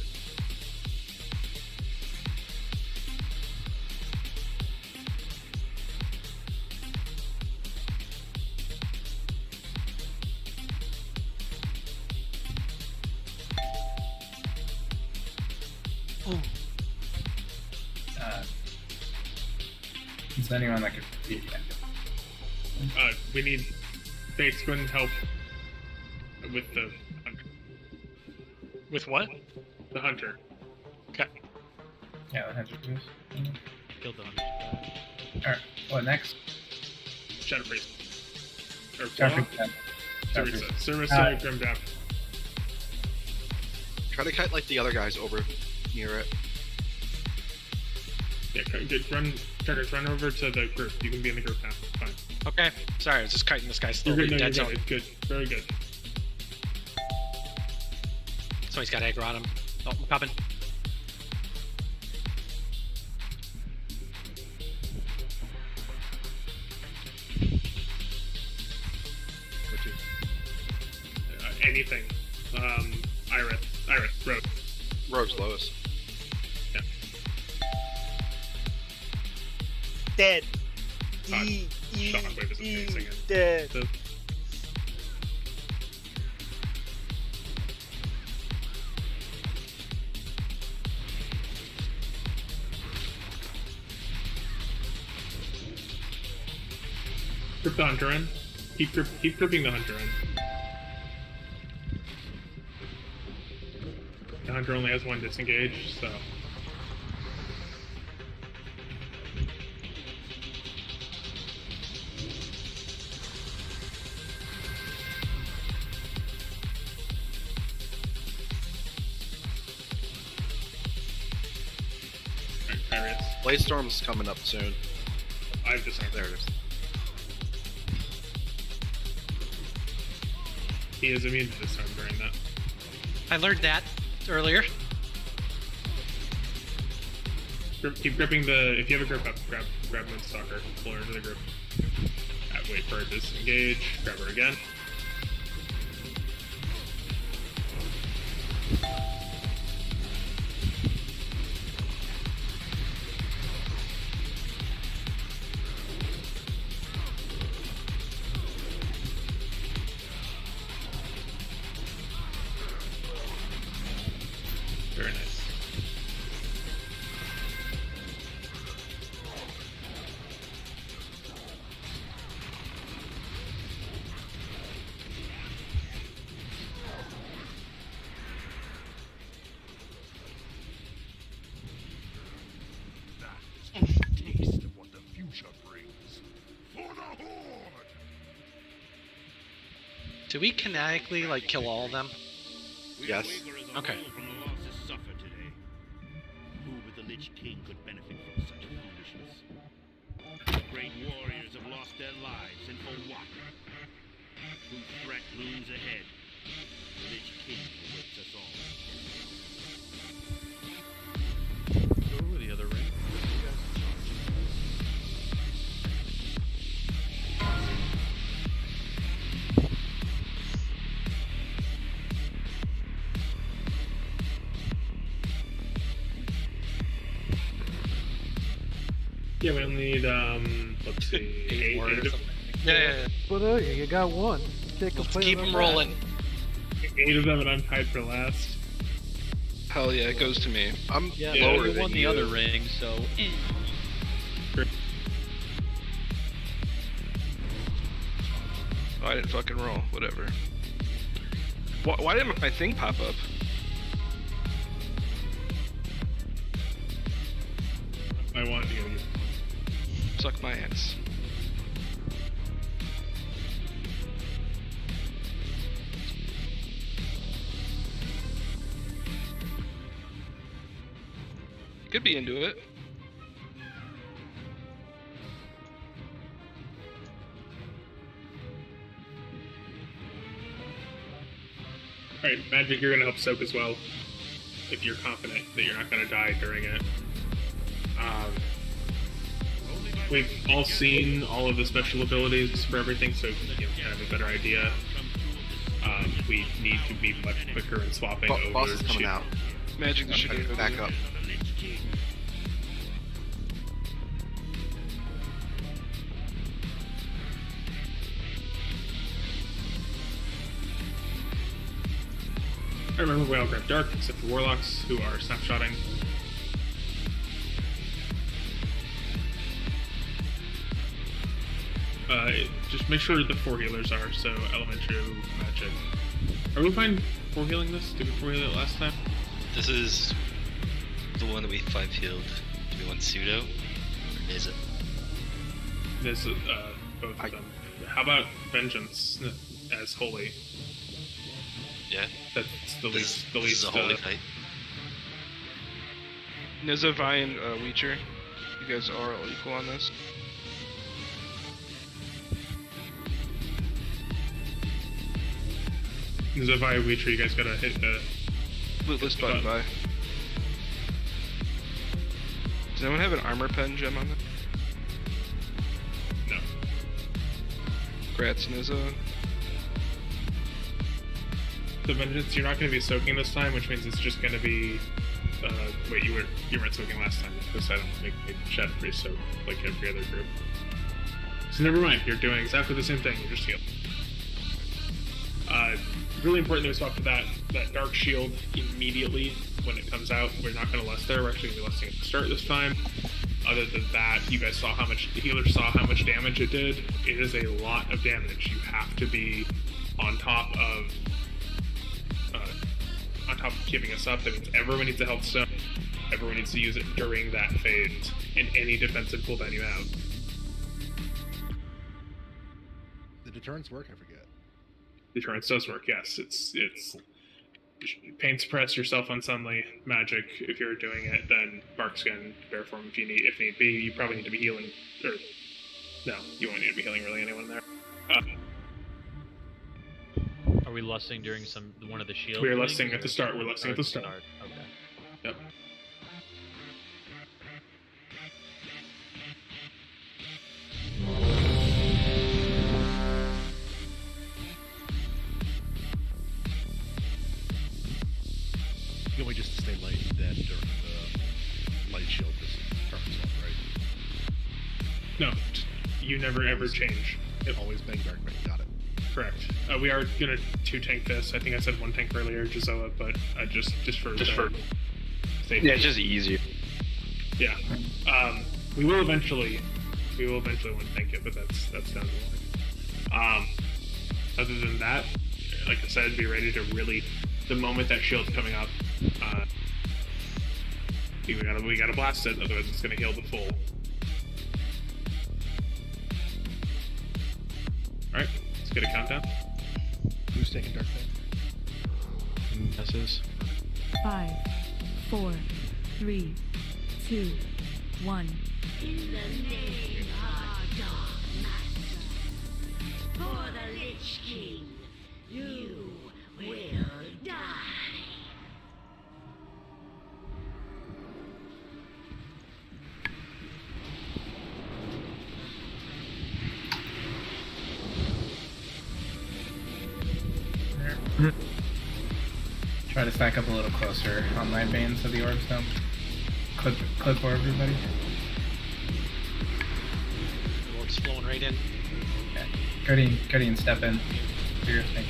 Is there anyone that could... Yeah. We need Fates. Go ahead and help with the hunter. With what? The hunter. Okay. Yeah, the hunter please. Killed the hunter. Alright, what next? Shadow Priest. Or Shadow Warlock? Priest. Sarissa, Grim Death. Try to kite like the other guys over near it. Yeah, Chargers, run over to the group. You can be in the group now. Fine. Okay. Sorry, I was just kiting this guy You're slowly. good, no, Dead you're zone. good. Good. Very good. Somebody's got aggro on him. Oh, I'm coming. Anything. Iris, Rogue. Rogue's lowest. Yeah. Dead. Shockwave is amazing. Dead. Grip the hunter in. Keep gripping the hunter in. The hunter only has one disengage, so. Alright, Blade Storm's coming up soon. I've just there it is. He is immune to this storm during that. I learned that earlier. Keep gripping the. If you have a grip up, grab Moonstalker, pull her into the group. Wait for her to disengage. Grab her again. Very nice. Taste of what the future brings. For the Horde! Do we kinetically, like, kill all of them? Yes. Okay. Who but the Lich King could benefit from such foolishness? Great warriors have lost their lives, and for what? True threat looms ahead. The Lich King awaits us all. Go over the other ring. Yeah, we only need let's see, eight more or of- something. Yeah. But you got one. Can't Let's complain keep about them that. rolling. 8 of them, and I'm tied for last. Hell yeah, it goes to me. I'm Yeah, lower you than won the you. other ring, so. Oh, I didn't fucking roll. Whatever. Why didn't my thing pop up? I wanted to go you. Suck my ass. Could be into it. Alright, Magic, you're gonna help soak as well. If you're confident that you're not gonna die during it. We've all seen all of the special abilities for everything, so you kind of have a better idea. We need to be much quicker in swapping over Boss is coming to- out. Magic should Back up. I remember we all grab Dark, except for Warlocks, who are snapshotting. Just make sure the 4 healers are, so Elementary, Magic, Are we fine for healing this? Did we for heal it last time? This is the one that we 5 healed. Do we want pseudo? Or is it? This is both of them. How about vengeance as holy? Yeah. That's the least. The This least. is a holy fight. Nizavai and Weecher, you guys are all equal on this. Zavai, Weecher, you guys gotta hit the Lootless button by. Does anyone have an armor pen gem on them? No. Grats, Niza. The vengeance, you're not going to be soaking this time, which means it's just going to be. Wait, you weren't soaking last time because I don't make Shadow Free soak like every other group. So never mind. You're doing exactly the same thing. You're just healed. Really important that we swap to that dark shield immediately when it comes out. We're not going to lust there. We're actually going to be lusting at the start this time. Other than that, you guys saw how much the healer saw how much damage it did. It is a lot of damage. You have to be on top of keeping us up. That means everyone needs a health stone. Everyone needs to use it during that phase in any defensive cooldown you have. The deterrence work? I forget. Deterrence does work, yes. It's pain suppress yourself on Sunlight magic. If you're doing it, then Bark Skin, Bear Form if need be. You probably need to be healing. Or no, you won't need to be healing really anyone there. Are we lusting during one of the shields? We are lusting at the start. We're lusting at the start. Okay. Yep. Can we just stay light then during the light shield just turns off, right? No, you never ever change. Always bang dark bang, got it. Correct. We are gonna 2-tank this. I think I said 1 tank earlier, Jazoa, but just for safety. Yeah, it's just easier. Yeah. We will eventually 1-tank it, but that's down the line. Other than that, like I said, be ready to really, the moment that shield's coming up, we gotta blast it, otherwise it's gonna heal the full. Alright, let's get a countdown. Who's taking dark bang? Messes. 5, 4, 3, 2, 1. In the name of our Dark Master, for the Lich King, you will die. Try to stack up a little closer on my bane so the orbs don't clip for everybody. The orb's flowing right in. Okay. Guardian, step in. Do your thing.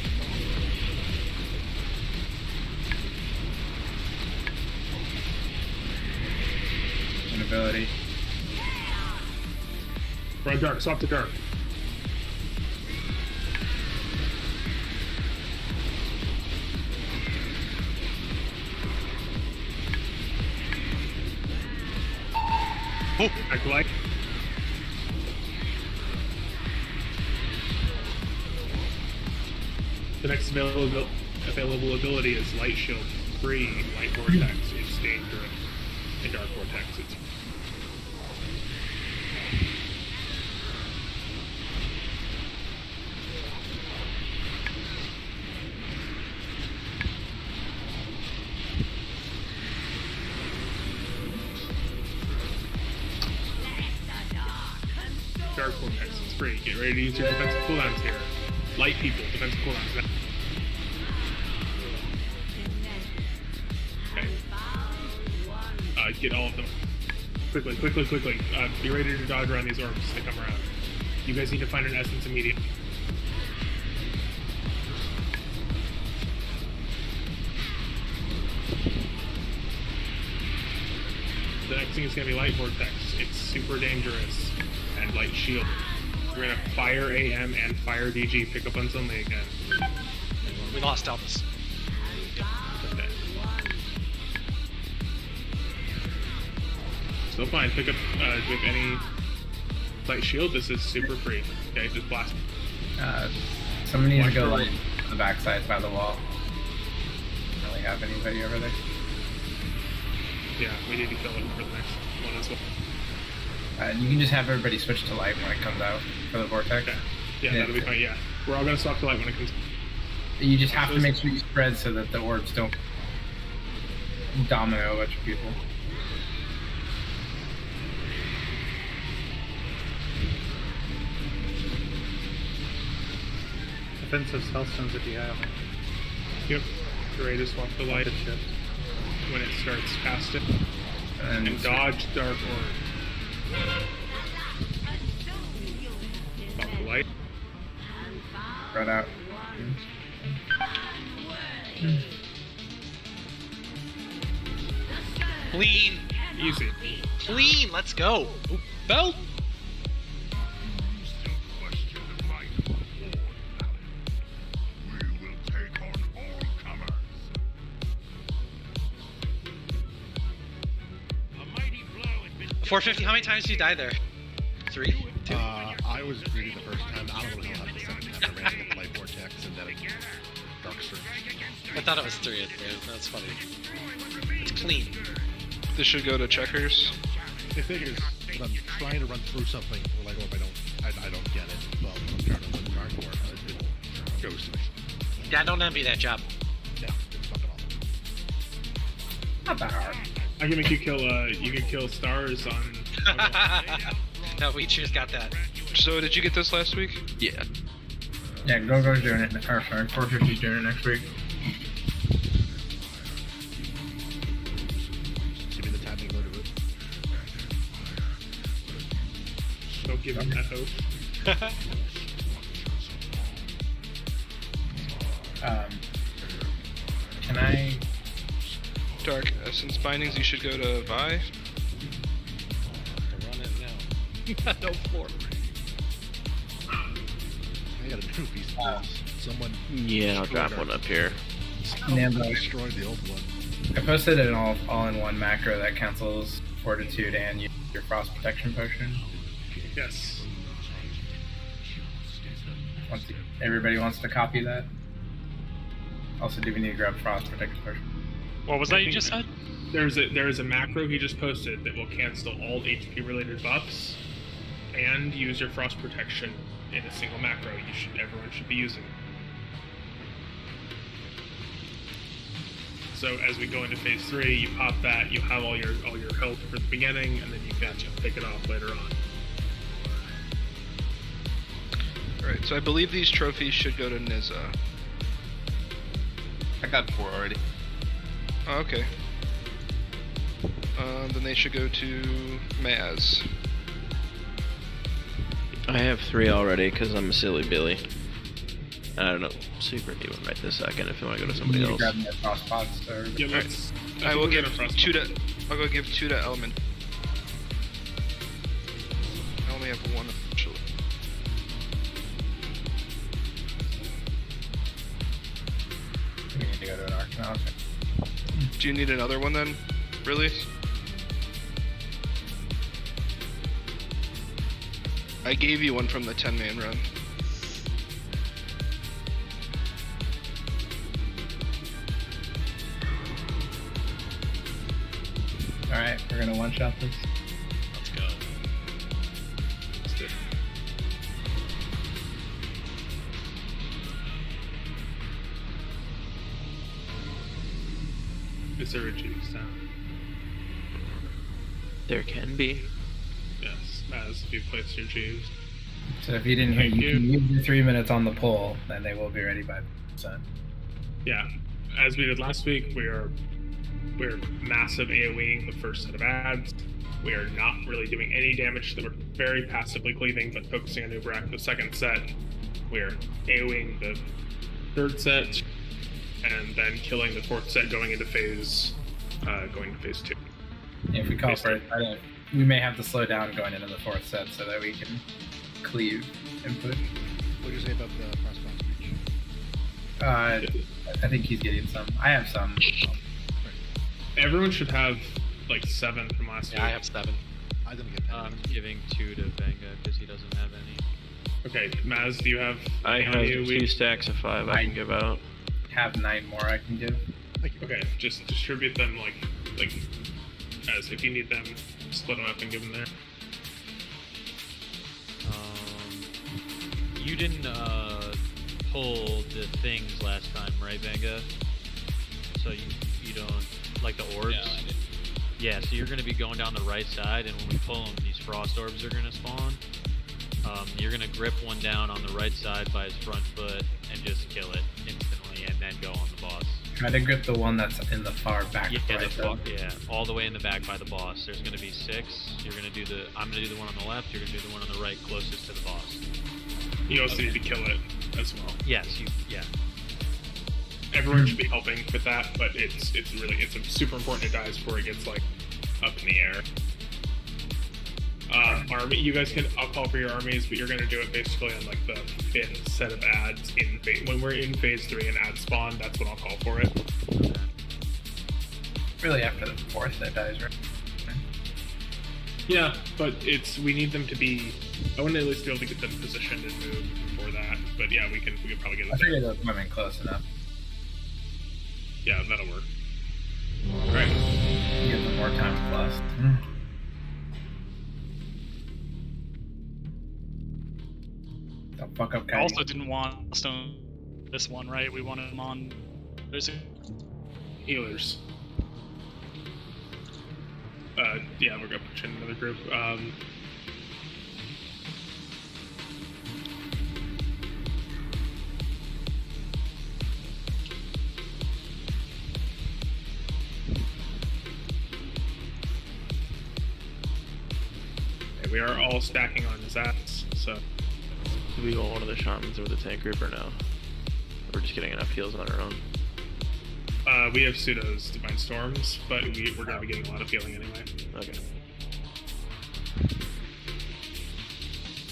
Ability. Run dark, swap to dark. Oh, act like. The next available ability is Light Shield 3, Light Vortex. It's dangerous. And Dark Vortex, it's Dark Vortex, it's free. Get ready to use your defensive cooldowns here. Light people, defensive cooldowns now. Okay. Get all of them. Quickly. Be ready to dodge around these orbs as they come around. You guys need to find an essence immediately. The next thing is going to be Light Vortex. It's super dangerous. And Light Shield. We're going to Fire AM and Fire DG pick up on Sunlight again. We lost Elvis. Okay. Still fine. Pick up. Do you have any light shield? This is super free. Okay, just blast. Someone needs to go like on the backside by the wall. Don't really have anybody over there. Yeah, we need to kill it for the next one as well. You can just have everybody switch to light when it comes out for the vortex. Okay. Yeah, that'll be fine. Yeah, we're all gonna swap to light when it comes. You just have to make sure you spread so that the orbs don't domino a bunch of people. Defensive spellstones if you have it. Yep. You're ready to swap the light when it starts past it. And dodge dark orb. Swap the light. Spread out. Clean. Easy. Clean. Let's go. Ooh, belt. $450. How many times did you die there? 3? 2? I was greedy the first time. I don't know how the second time. I ran into the light vortex and then dark surge. I thought it was 3 at the end. That's funny. It's clean. This should go to checkers. The thing is, when I'm trying to run through something, or like, I don't get it. Well, when I'm trying to run the dark war, it goes to me. Yeah, I don't envy that job. Yeah, it's fucking awful. Not that hard. I can make you kill. You can kill stars on. No, we just got that. So, did you get this last week? Yeah. Yeah, Go-Go's doing it. Or sorry, 450's doing it next week. Give me the timing to do it. Don't give him that hope. Can I? Dark Essence Bindings, you should go to Vi. Run it now. No floor. I got a new piece of this. Someone. Yeah, I'll drop one up here. Nambo. Destroyed the old one. I posted an all-in-one macro that cancels Fortitude and your Frost Protection Potion. Yes. Everybody wants to copy that. Also, do we need to grab Frost Protection Potion? What was that you just said? There is a macro he just posted that will cancel all HP related buffs and use your frost protection in a single macro. Everyone should be using it. So as we go into phase 3, you pop that, you have all your health for the beginning, and then you can take it off later on. Alright, so I believe these trophies should go to Nizza. I got 4 already. Oh, okay. Then they should go to Maz. I have 3 already because I'm a silly Billy. I don't know. Super need one right this second if you want to go to somebody else. Grab the frost pots or... Yeah, Alright. I will give 2 to... I'll go give 2 to Element. I only have 1 officially. We need to go to an arc now. Do you need another one then? Really? I gave you one from the 10-man run. Alright, we're gonna one-shot this. Let's go. Let's do it. Is there a juice down? There can be. Yes, as if you place your G's. So if you didn't hear, you can use your 3 minutes on the poll, then they will be ready by the Yeah, as we did last week, we're massive AoEing the first set of ads. We are not really doing any damage to them. We're very passively cleaving, but focusing on Anub'arak the second set. We're AoEing the third set, and then killing the fourth set going into phase 2. If we call for it, we may have to slow down going into the fourth set so that we can cleave and push. What do you say about the crossbow speech? I think he's getting some. I have some. Everyone should have like 7 from last week. I have 7. I'm gonna get 10. I'm giving 2 to Venga because he doesn't have any. Okay, Maz, do you have? I have 2 stacks of 5 I can give out. Have 9 more I can give. Okay, just distribute them like as if you need them, split them up and give them there. You didn't pull the things last time, right, Venga? So you don't like the orbs? Yeah, I did. Yeah, so you're going to be going down the right side, and when we pull them, these frost orbs are going to spawn. You're going to grip one down on the right side by his front foot and just kill it instantly, and then go on the boss. Try to grip the one that's in the far back. Yeah, all the way in the back by the boss. There's going to be 6. You're going to do I'm going to do the one on the left. You're going to do the one on the right, closest to the boss. You also need to kill it as well. Yes, yeah. Everyone should be helping with that, but it's super important it dies before it gets like up in the air. Army, you guys can. I'll call for your armies, but you're gonna do it basically on like the 5th set of ads in when we're in phase 3 and ad spawn. That's when I'll call for it. Really, after the 4th that dies, right? Yeah, but we need them to be. I want to at least be able to get them positioned and moved before that. But yeah, we can probably get it. I figured those women close enough. Yeah, that'll work. All right. Give them more time plus. Don't fuck up. I also didn't want stone this one, right? We wanted them on. There's healers. Yeah, we're gonna push in another group. Okay, we are all stacking on Zats, so. Do we go one of the shamans or the tank group or no? We're just getting enough heals on our own. We have pseudos, Divine Storms, but we're going to be getting a lot of healing anyway. Okay.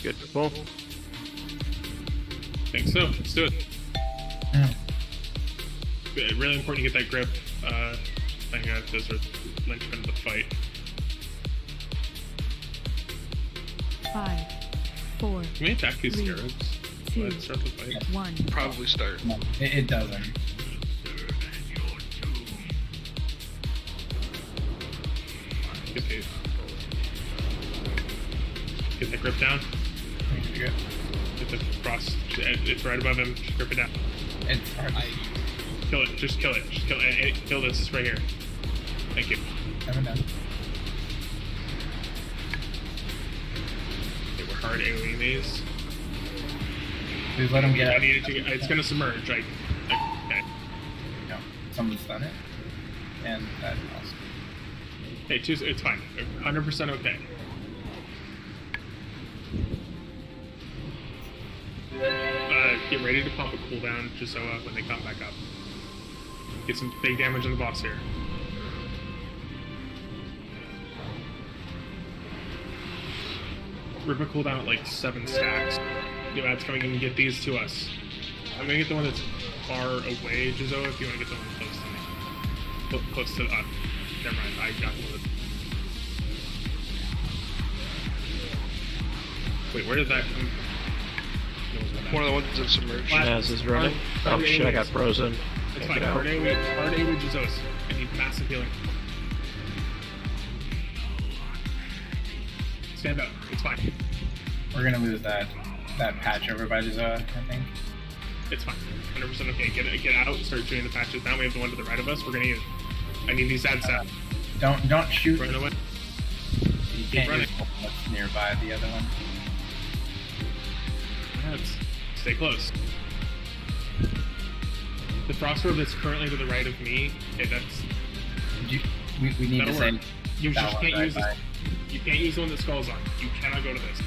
Good. Cool. Think so. Let's do it. Really important to get that grip. I think those are linchpin of the fight. 5, 4. Can we attack these 3, scarabs? 2, Let's start the fight. 1. Probably start. No, it doesn't. Get the grip down. Get the frost. It's right above him. Just grip it down. It's hard. Kill it. Just kill it. Just kill it. Kill this right here. Thank you. Coming down. Okay, we're hard AoEing these. Please let him get out. It's gonna submerge. Okay. No, someone's done it. And that also. Hey, it's fine. 100% okay. Get ready to pop a cooldown just so when they come back up. Get some big damage on the boss here. Rip a cooldown at like 7 stacks. New ads coming in and get these to us. I'm gonna get the one that's far away, Jizo, if you want to get the one close to me. Close to us. Never mind, I got one of the... Wait, where did that come? One of the ones that submerged. Naz is running. Oh shit, I got frozen. It's fine. Hard AoE Jizos. I need massive healing. Stand up. It's fine. We're gonna lose that patch over by Jizoa, I think. It's fine. 100% okay. Get out. Start shooting the patches. Now we have the one to the right of us. We're gonna use. I need these ads out. Don't shoot. Run away. You can't use what's nearby the other one. Stay close. The frost orb that's currently to the right of me. Okay, that's. We need to say. You just can't use this. You can't use the one that Skull's on. You cannot go to this.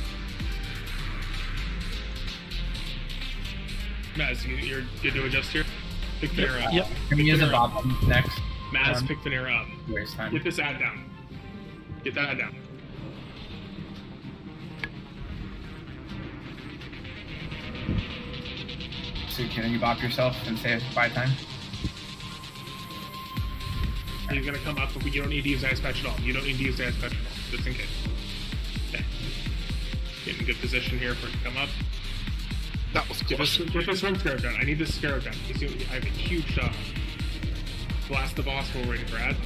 Maz, you're good to adjust here? Pick Vanera up. Yep. Can we use a Bob next? Maz, pick Vanera up. Waste time. Get this ad down. Get that ad down. So can you bop yourself and save buy time? He's gonna come up, but you don't need to use Ice Patch at all. You don't need to use Ice Patch at all, just in case. Okay. Get in good position here for it to come up. That was close. Get this one Scarab Gun. I need this Scarab Gun. I have a huge shot. Blast the boss while we're waiting for Ad.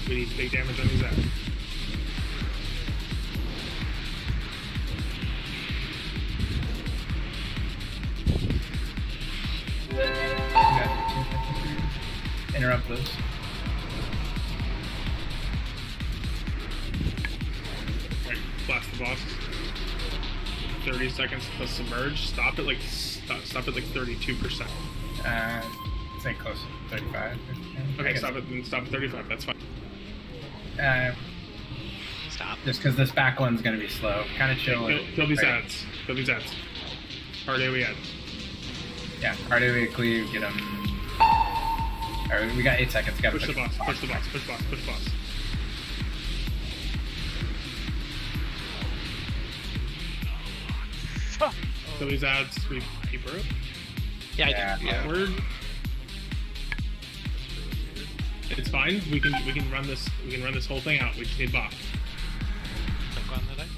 We need to take damage on these Ads. Interrupt those. Right, blast the boss. 30 seconds plus submerge. Stop at like 32%. Say close to 35. Okay, stop at 35. That's fine. Stop. Just because this back one's gonna be slow. Kind of chill. Kill these ads. Kill these ads. Hard AoE ad. Yeah, hard AoE cleave, get him. Alright, we got 8 seconds. Gotta Push the boss. Push the boss. Push the boss. Push the boss. Kill these ads. We broke. Yeah, I do. Upward. It's fine. We can run this. We can run this whole thing out. We just need bop. Click on the dice.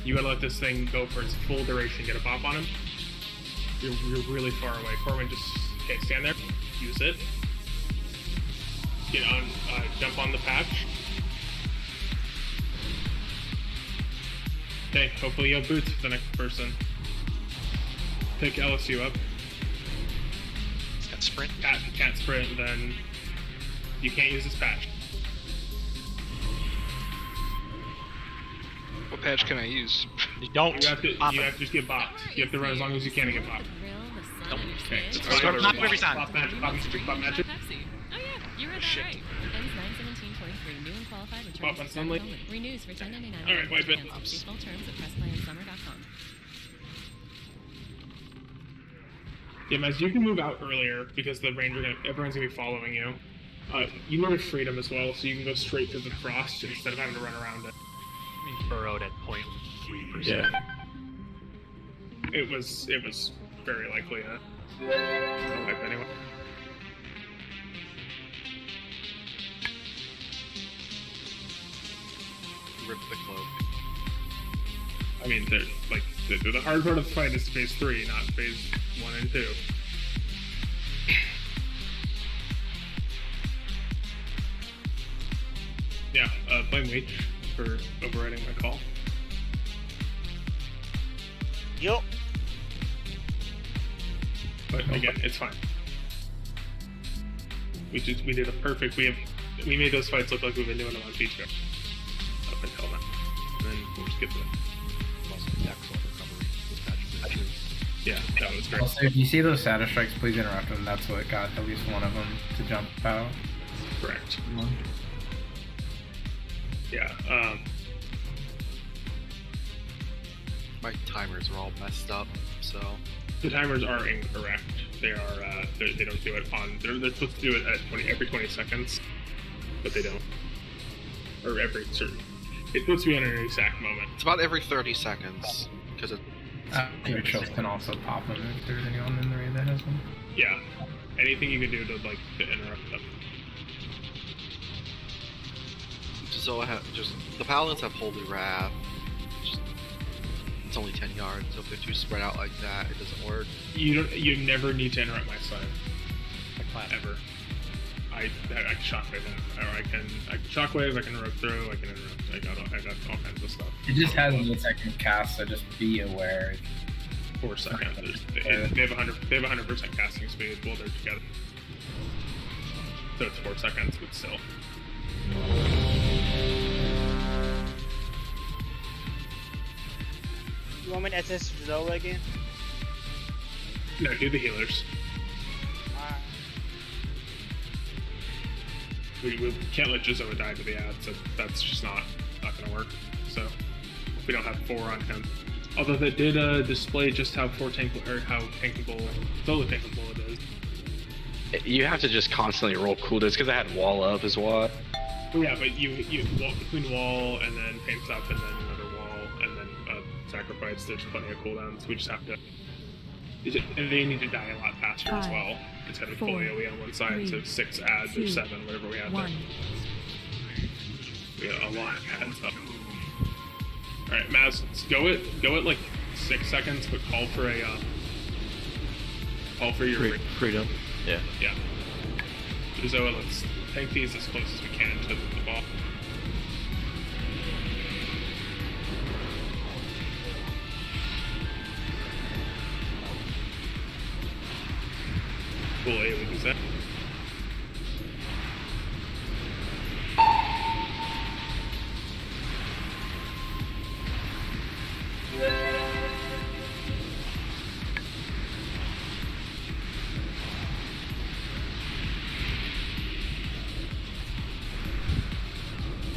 You gotta let this thing go for its full duration. Get a bop on him. You're really far away. Corwin, just stand there. Use it. Get on. Jump on the patch. Okay. Hopefully you have boots for the next person. Pick LSU up. It's got sprint. Can't sprint, then you can't use this patch. What patch can I use? You don't. You have to just get bopped. You have to run as long as you can to get bopped. Okay. Not every time. Bop magic. Bop magic. Oh yeah, you read that right. Ends 9/17/23. New and qualified returns Bop on sunlight. Renews for $10.99. All right, wipe it. See full terms at pressplanSummer.com. Yeah, Maz, you can move out earlier because the ranger everyone's gonna be following you. You need a freedom as well, so you can go straight to the frost instead of having to run around it. Burrowed at 0.3%. Yeah. It was very likely a wipe anyway. Rip the cloak. I mean, the hard part of the fight is phase 3, not phase 1 and 2. Yeah, blame Leech for overriding my call. Yup. But again, it's fine. We did a perfect. We made those fights look like we've been doing them on Feature up until now. And then we'll just get to it. Yeah, that was great. Also, if you see those Satyr Strikes, please interrupt them. That's what got at least one of them to jump out. Correct. Yeah. My timers are all messed up, so. The timers are incorrect. They are. They don't do it on. They're supposed to do it at every 20 seconds, but they don't. Or every certain. It's supposed to be on an exact moment. It's about every 30 seconds, because it. Neutrals can also pop them if there's anyone in the raid that has them. Yeah. Anything you can do to interrupt them. So the paladins have Holy Wrath. It's only 10 yards, so if they're too spread out like that, it doesn't work. You never need to interrupt my side. Ever. I can shockwave them, or I can shockwave, I can rope through, I can interrupt. I got all kinds of stuff. It just has a second cast, so just be aware. 4 seconds. They have 100% casting speed while they're together. So it's 4 seconds, but still. You want me to SS Zola again? No, do the healers. We can't let Jizoa die to the ad, so that's just not gonna work. So we don't have 4 on him. Although that did display just how solo tankable it is. You have to just constantly roll cooldowns because I had wall up as well. Well, yeah, but you walk between wall and then paints up and then another wall and then sacrifice. There's plenty of cooldowns. We just have to. And they need to die a lot faster as well. It's got to be full AoE on one side, so 6 adds or 7, whatever we have there. We got a lot of adds up. Alright, Maz, go it like 6 seconds, but call for your freedom. Yeah. Yeah. Zoa, let's tank these as close as we can to the ball. Full AoE consent.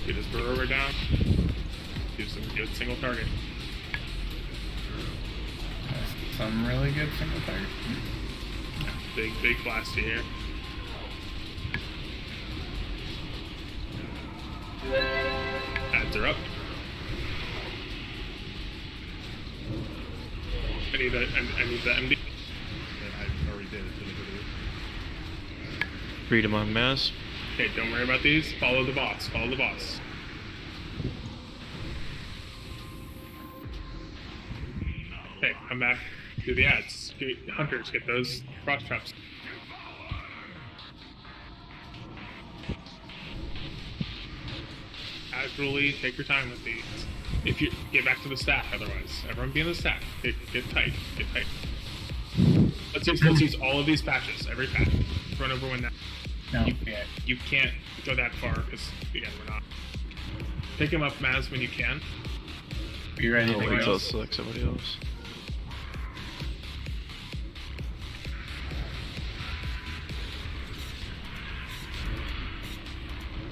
Get his burrower down. Do some good single target. Some really good single target. Big blasty here. Ads are up. I need the MD. I already did it. Freedom on mass. Okay, don't worry about these. Follow the boss. Follow the boss. Okay, come back. Do the ads. Hunters, get those frost traps. Casually, take your time with these. If you get back to the stack, otherwise, everyone be in the stack. Get tight. Get tight. Let's use all of these patches. Every patch. Run over one now. No. You can't go that far because again we're not. Pick him up, Maz, when you can. Are you ready? Wait till select somebody else.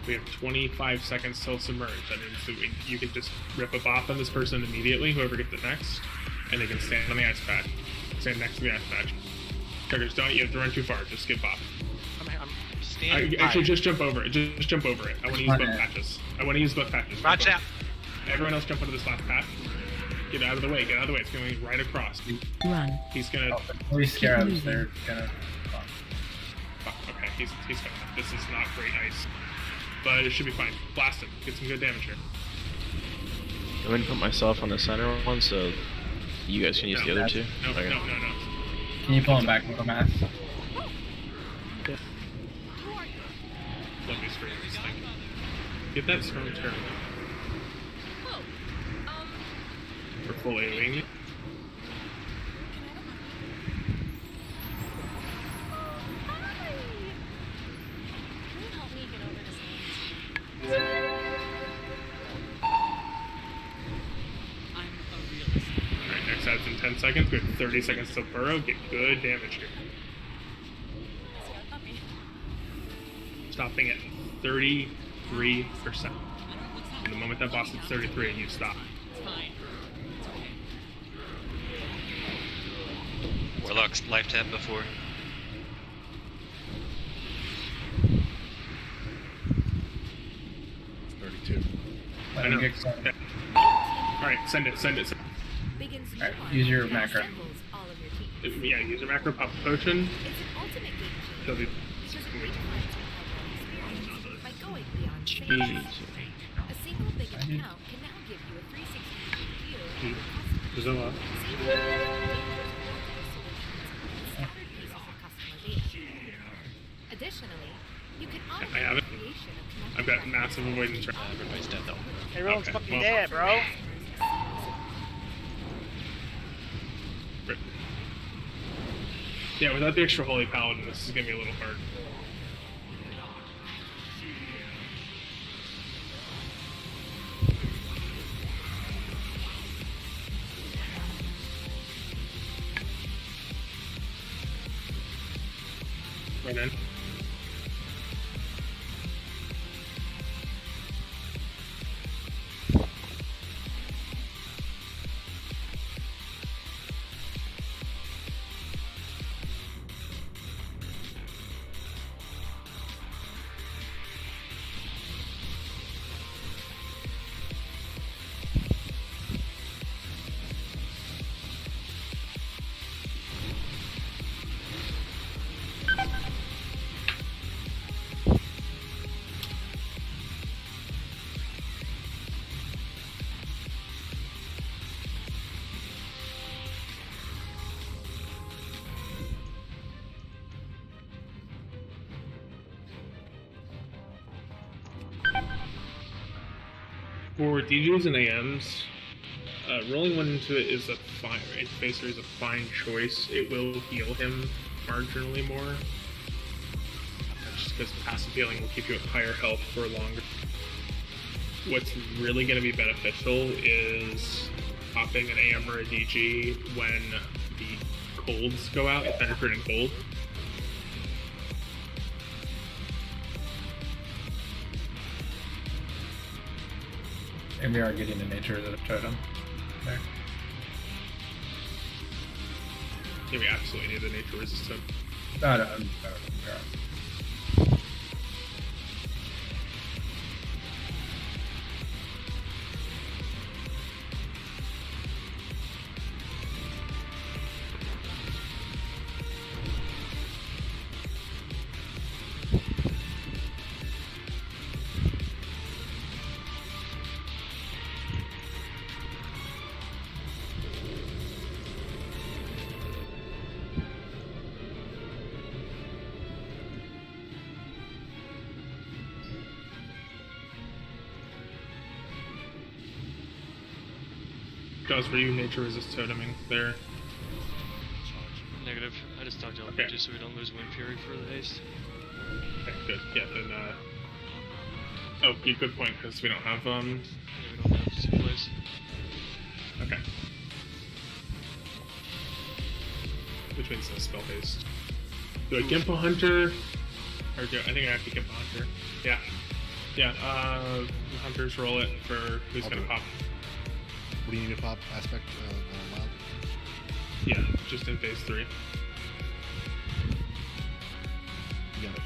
We have 25 seconds till submerge. That means you can just rip a bop on this person immediately, whoever gets it next, and they can stand on the ice patch. Stand next to the ice patch. Triggers, don't you have to run too far, just get bop. I'm standing. Actually, just jump over it. Just jump over it. I want to use both patches. Watch out. Everyone else jump into this last patch. Get out of the way. Get out of the way. It's going right across. Run. He's gonna. Three scarabs. They're gonna. Fuck. Okay. He's gonna. This is not great ice, but it should be fine. Blast him. Get some good damage here. I'm gonna put myself on the center one, so you guys can use the other two. No. Okay. No. Can you pull him back with a mass? Yeah. Let me spray this thing. Get that storm turret. For full AoE. Alright, next ad's in 10 seconds. We have 30 seconds till burrow. Get good damage here. Stopping at 33%. And the moment that boss hits 33, you stop. Warlock's life tap before. Let him get started. Alright, send it. Alright, use your macro. Yeah, use your macro, pop a potion. Kill the... Zoa. Additionally, you can I have it. I've got massive avoidance. Everybody's dead though. Everyone's fucking dead, bro. Yeah, without the extra Holy Paladin, this is gonna be a little hard. Run in. For DGs and AMs, rolling one into it is a fine. Facer is a fine choice. It will heal him marginally more. Just because passive healing will keep you at higher health for longer. What's really going to be beneficial is popping an AM or a DG when the colds go out, penetrating cold. And we are getting the nature of the totem there. Yeah, we absolutely need the nature resistant. No. Jaws, were you nature resist toteming there? Negative. I just talked to him just so we don't lose Wind Fury for the haste. Okay, good. Yeah, then, oh, good point, because we don't have, Yeah, we don't have supplies. Okay. Which means no spell haste. Do I Gimp a Hunter? Or do I think I have to Gimp a Hunter. Yeah. Yeah, Hunters roll it for who's gonna pop. What do you need to pop? Aspect wild? Yeah, just in phase 3. You got it.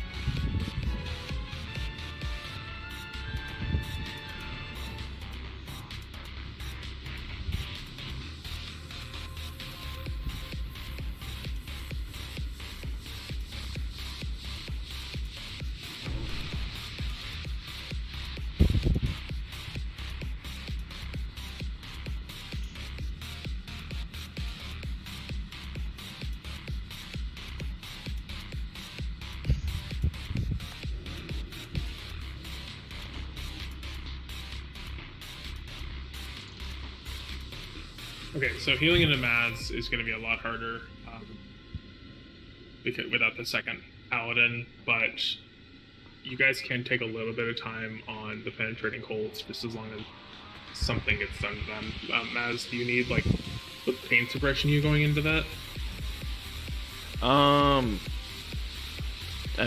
Okay, so healing into Mads is going to be a lot harder because without the second Paladin, but you guys can take a little bit of time on the penetrating colds just as long as something gets done to them. Mads, do you need like pain suppression you going into that? I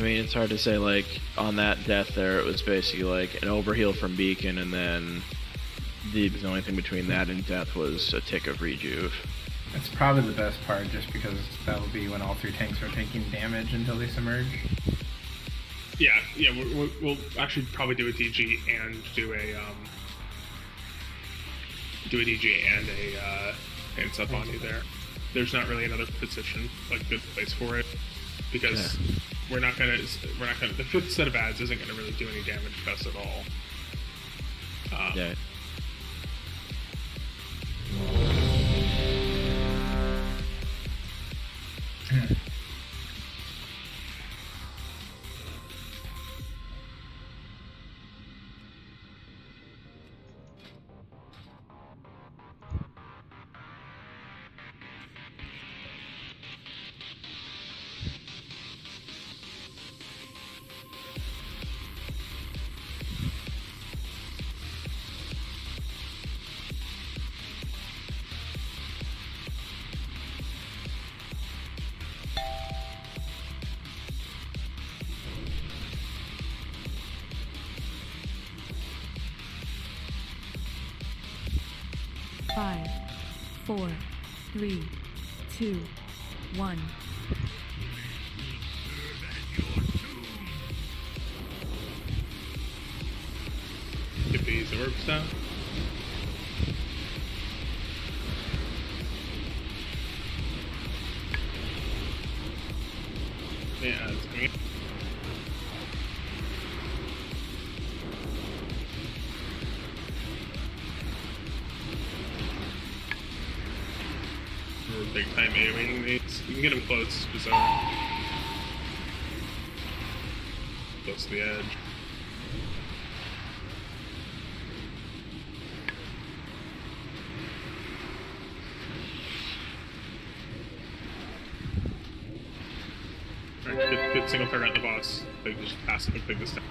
mean, it's hard to say. Like on that death there, it was basically like an overheal from Beacon, and then the only thing between that and death was a tick of rejuve. It's probably the best part, just because that will be when all 3 tanks are taking damage until they submerge. Yeah, we'll actually probably do a DG and do a pain sub on you there. There's not really another position, like good place for it, because we're not gonna. The 5th set of ads isn't gonna really do any damage to us at all. Yeah. Five, 4, 3, 2, 1. Get these orbs down. Yeah, it's coming. We're big time AoEing these. You can get them close to zone. Close to the edge. single target on the boss. They just passive and pick this down.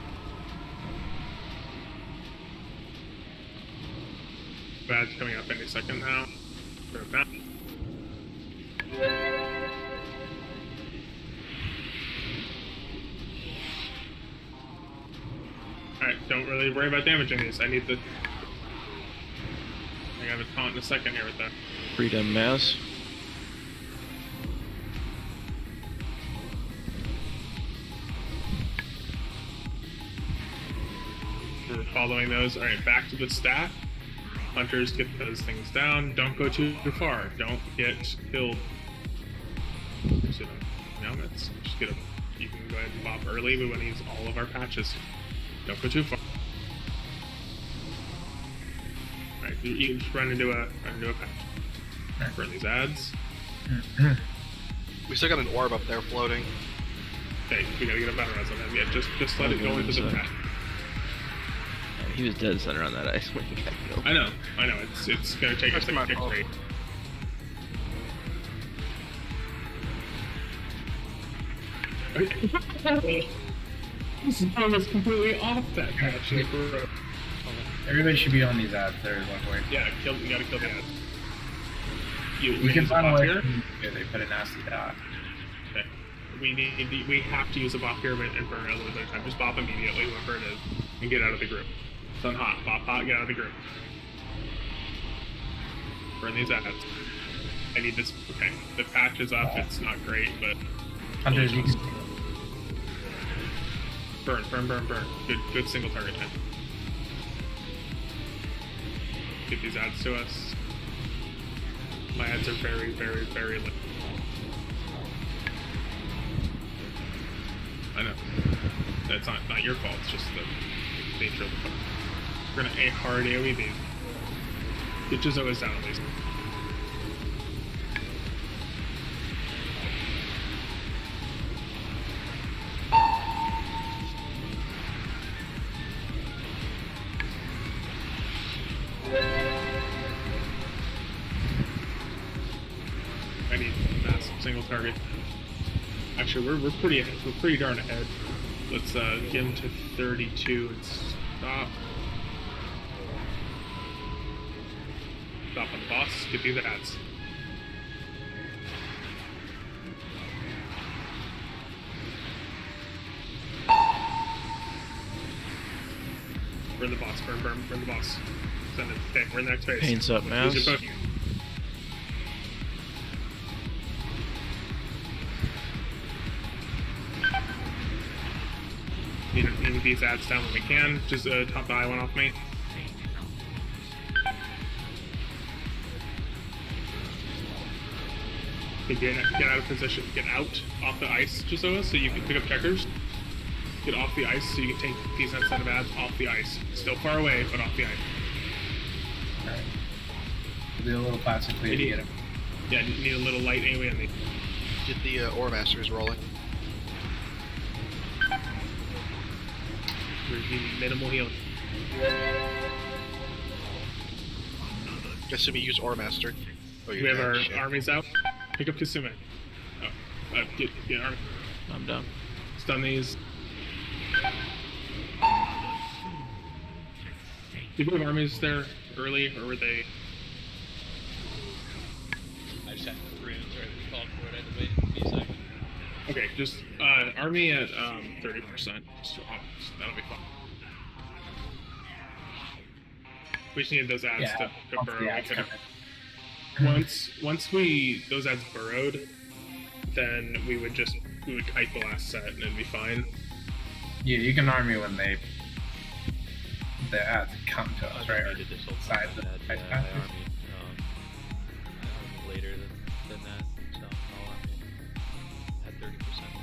Bad's coming up any second now. Throw it back. Alright, don't really worry about damaging these. I need the... I have a taunt in a second here with that. Freedom mass. We're following those. Alright, back to the stack. Hunters, get those things down. Don't go too far. Don't get killed. Just get a... You can go ahead and pop early. We want to use all of our patches. Don't go too far. Alright, you can just run into a patch. Alright, burn these ads. We still got an orb up there floating. Okay, we gotta get a better res on them. Yeah, just let it go into the patch. He was dead center on that ice when he got killed. I know. It's gonna take us a kick rate. This is almost completely off that patch. Everybody should be on these ads. There is one way. Yeah, you gotta kill the ads. We can find a way. Yeah, they put a nasty dot. Okay. We have to use a Val'kyr and burn a little bit of time. Just bop immediately, whoever it is, and get out of the group. Sun hot, bop hot, get out of the group. Burn these ads. I need this. Okay, the patch is up. It's not great, but Hunters, you can burn. Good single target time. Get these ads to us. My ads are very, very, very low. I know. That's not your fault. It's just the nature of the fight. We're gonna A hard AoE these. Get Jaraxxus down at least. I need massive single target. Actually, we're pretty darn ahead. Let's get him to 32 and stop. Stop on the boss. Get these ads. Burn the boss. Burn the boss. Send it. Okay, we're in the next phase. Paints up, mouse. Use your book. Need these ads down when we can. Just top the eye one off me. Okay, get out of position. Get out off the ice, Jaraxxus, so you can pick up checkers. Get off the ice so you can take these instead of ads off the ice. Still far away, but off the ice. Alright. Do a little classically to get him. Yeah, need a little light AoE on the... Get the Ore Masters rolling. We're needing minimal healing. Guess we use Ore Master. Oh, We have our armies out. Pick up Kasume. Oh, get army. I'm done. Stun these. Did we have armies there early, or were they? I just had runes right when you called for it. I had to wait a few seconds. Okay, just army at 30%. So, that'll be fun. We just needed those ads to burrow. Once those ads burrowed, then we would kite the last set and it'd be fine. Yeah, you can army when the ads come to us, right? Or side the ice I army later than that, so I'll army at 30% this time.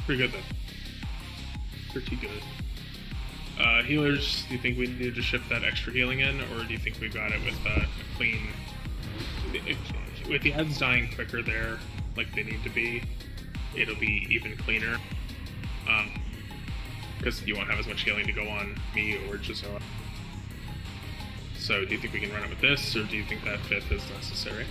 Pretty good though. Pretty good. Healers, do you think we need to shift that extra healing in, or do you think we got it with a clean... With the ads dying quicker there, like they need to be, it'll be even cleaner. because you won't have as much healing to go on me or Jizoa. So do you think we can run it with this, or do you think that 5th is necessary?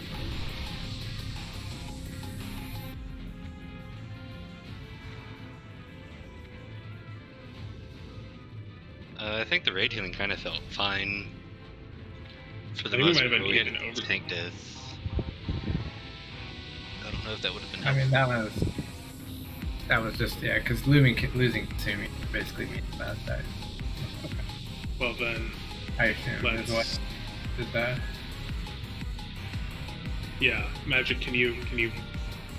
I think the raid healing kind of felt fine for the I think we most might have part. been We had even over. tank death. I don't know if that would have been I mean, helpful. that was just, yeah, because losing Kasumi basically means that died. Well then, I assume is what let's. did that. Yeah, Magic. Can you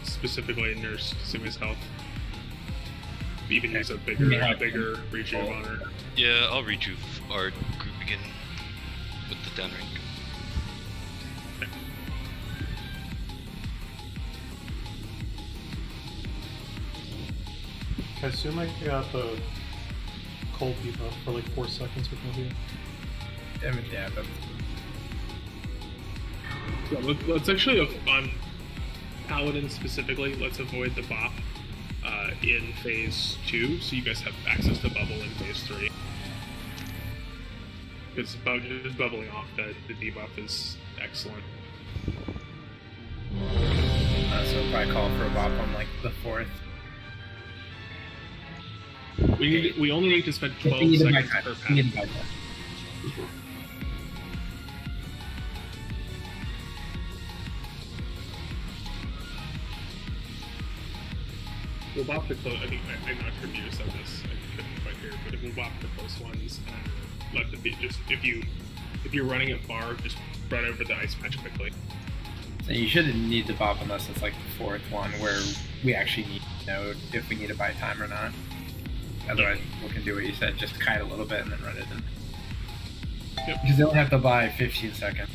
specifically nurse Kasumi's health? Even use a bigger rejuve on her. Yeah, I'll rejuve our group again with the down rank. Kasumi got the cold debuff for like 4 seconds with no heal. I mean, yeah, but Yeah, let's actually on Paladin specifically. Let's avoid the bop in phase 2, so you guys have access to bubble in phase 3. Because just bubbling off the debuff is excellent. so we'll probably call for a bop on like the 4th. We only need to spend We 12 need to seconds buy per time. We need to path. buy time. We'll bop the close. I think I'm not sure if you just said this. I couldn't quite hear, but we'll bop the close ones and let the just if you're running a bar, just run over the ice patch quickly. So you shouldn't need to bop unless it's like the 4th one where we actually need to know if we need to buy time or not. Otherwise, we can do what you said, just kite a little bit and then run it in. Yep. Because they'll have to buy 15 seconds.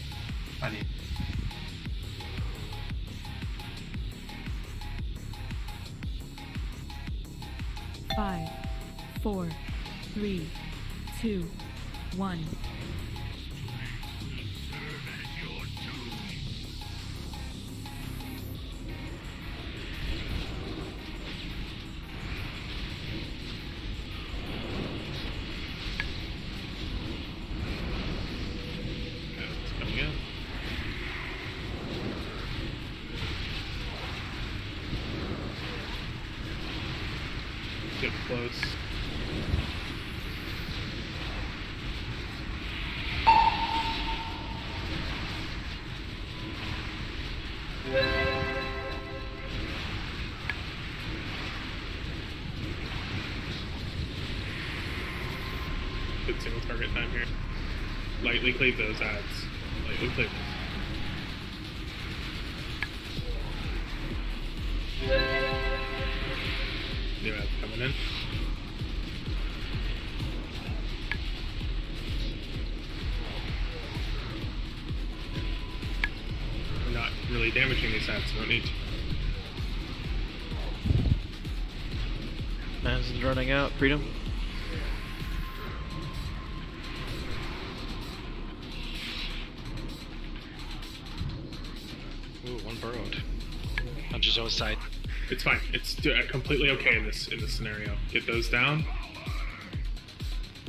I need. Five, 4, 3, 2, 1. It's coming in. Get close. Good single target time here. Lightly cleave those ads. Lightly cleave them. New ads coming in. We're not really damaging these ads, so we don't need to. Man's running out. Freedom. Ooh, one burrowed. On Jizoa's side. It's fine. It's completely okay in this scenario. Get those down.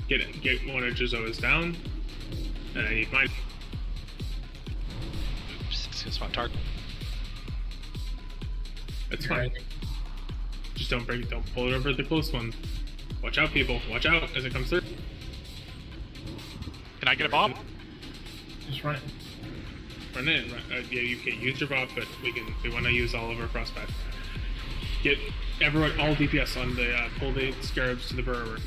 Get one of Jizoa's down. And I need mine. Oops, it's gonna spot target. It's fine. Just don't pull it over the close one. Watch out, people. Watch out as it comes through. Can I get a bob? Just run it. Run in. Yeah, you can use your buff, but we want to use all of our frostbite. Get everyone, all DPS on the pull the scarabs to the burrower.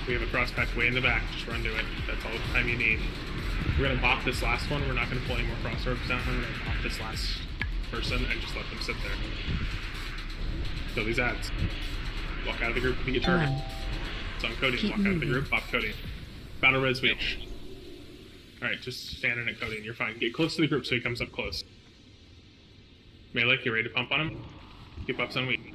We have a cross pack way in the back. Just run to it. That's all the time you need. We're gonna bop this last one. We're not gonna pull any more cross orbs down. We're gonna bop this last person and just let them sit there. Kill these ads. Walk out of the group and get target. It's on Codeine. Walk out of the group, pop Codeine. Battle res reach. Alright, just stand in at Codeine. You're fine. Get close to the group so he comes up close. Melee, you ready to pump on him? Get buffs on weak.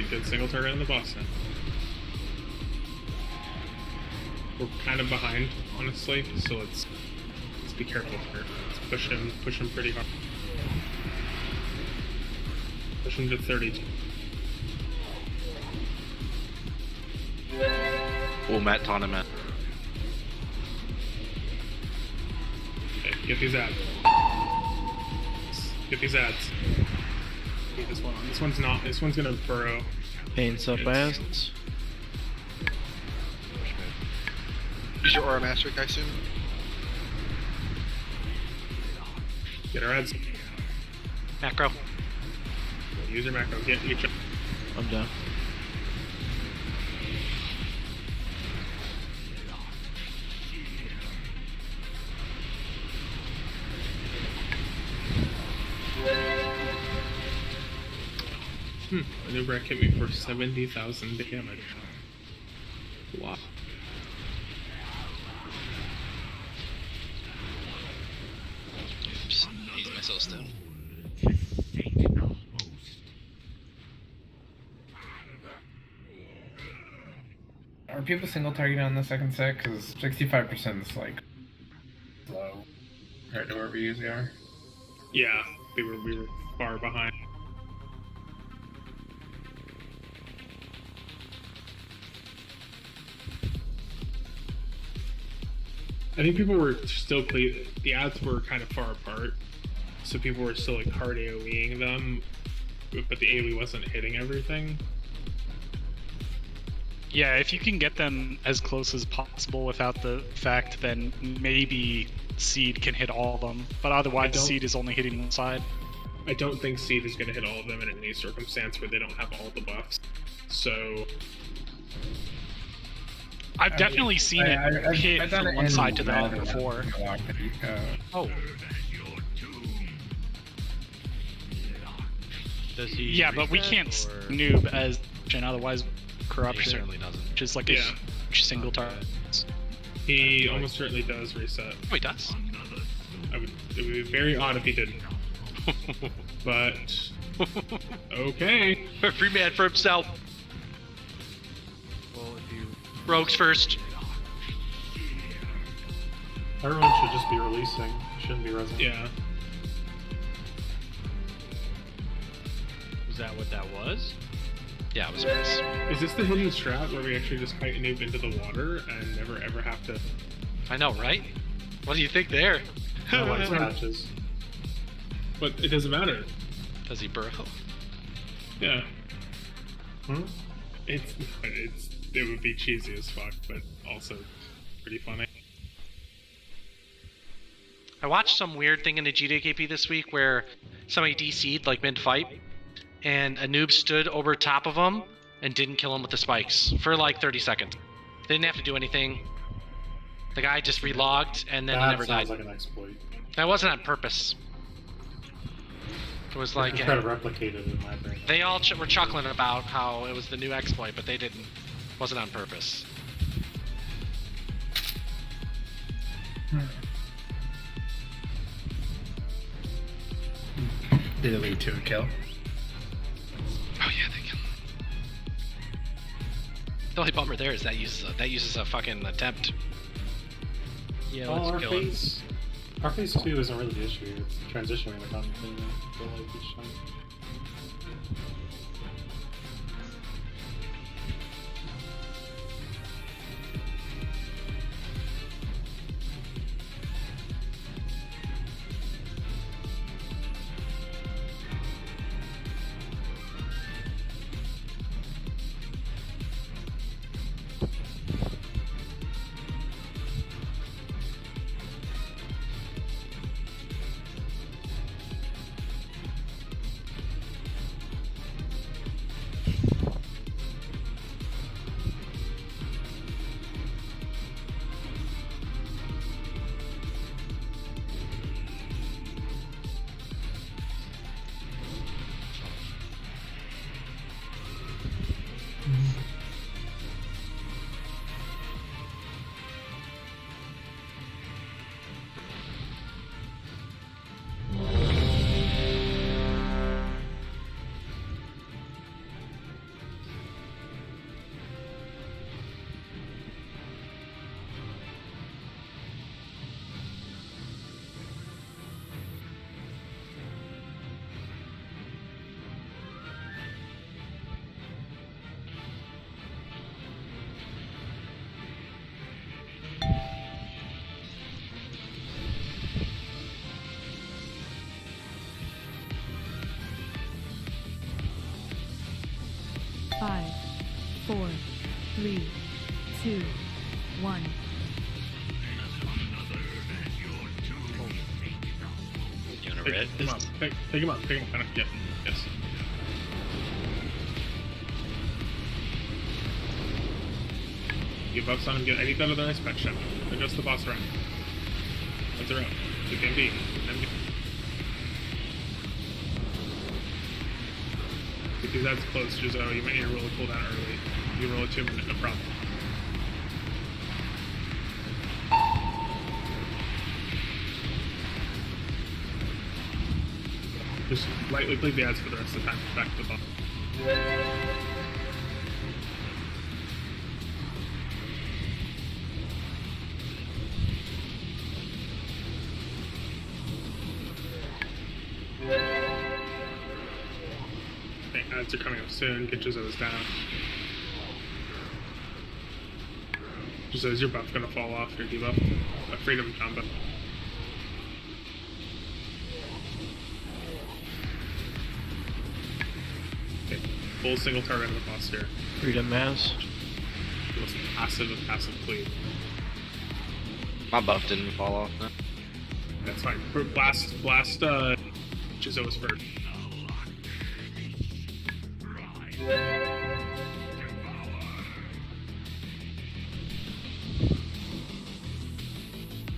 Good single target on the boss now. We're kind of behind, honestly, so let's be careful here. Let's push him pretty hard. Push him to 32. Oh, Matt tournament. Okay, get these ads. Get these ads. Get this one on. This one's not. This one's gonna burrow. Pain so fast. Use your Aura Master, I assume? Get our ads. Macro. Use your macro. Get each. I'm down. Anub'arak hit me for 70,000 damage. Wow. Oops, use my soulstone. Are people single targeting on the second set? Because 65% is like low compared to where we usually are. Yeah, we were far behind. I think people were still the ads were kind of far apart, so people were still like hard AoEing them, but the AoE wasn't hitting everything. Yeah, if you can get them as close as possible without the fact, then maybe Seed can hit all of them. But otherwise, Seed is only hitting one side. I don't think Seed is going to hit all of them in any circumstance where they don't have all the buffs. So I've definitely seen it hit from one side to the other before. Oh. Does he? Yeah, but we can't noob as otherwise corruption. He certainly doesn't. Which is like a single target. He almost certainly does reset. Oh, he does. It would be very odd if he didn't. But okay. Free man for himself. Well, if you Rogues first. Everyone should just be releasing. Shouldn't be resing. Yeah. Was that what that was? Yeah, it was nice. Is this the hidden strat where we actually just kite noob into the water and never ever have to? I know, right? What do you think there? Patches. But it doesn't matter. Does he burrow? Yeah. It would be cheesy as fuck, but also pretty funny. I watched some weird thing in the GDKP this week where somebody DC'd like mid-fight, and a noob stood over top of him and didn't kill him with the spikes for like 30 seconds. They didn't have to do anything. The guy just relogged and then he never died. That sounds like an exploit. That wasn't on purpose. It was like try to replicate it in my brain. They all were chuckling about how it was the new exploit, but they didn't. It wasn't on purpose. Did it lead to a kill? Oh yeah, they killed him. The only bummer there is that uses a fucking attempt. Yeah, let's kill him. Our phase 2 isn't really the issue. It's transitioning the content thing. I feel like each time. 4, 3, 2, 1. You want a red? Pick him up. Pick him up. Yeah. Yes. Get buffs on him. Get any better than inspection. Adjust the boss around. That's around. Pick MD. Because that's close, Jizo. You might need to roll a cooldown early. You can roll a 2 minute, no problem. Just lightly play the ads for the rest of the time. Back to the boss. Ads are coming up soon. Get Jizo's down. Jizo's your buff gonna fall off your debuff. A freedom combo. Okay. Full single target on the boss here. Freedom mass. Most passive of passive cleave. My buff didn't fall off, no. That's fine. Blast Jizo's first.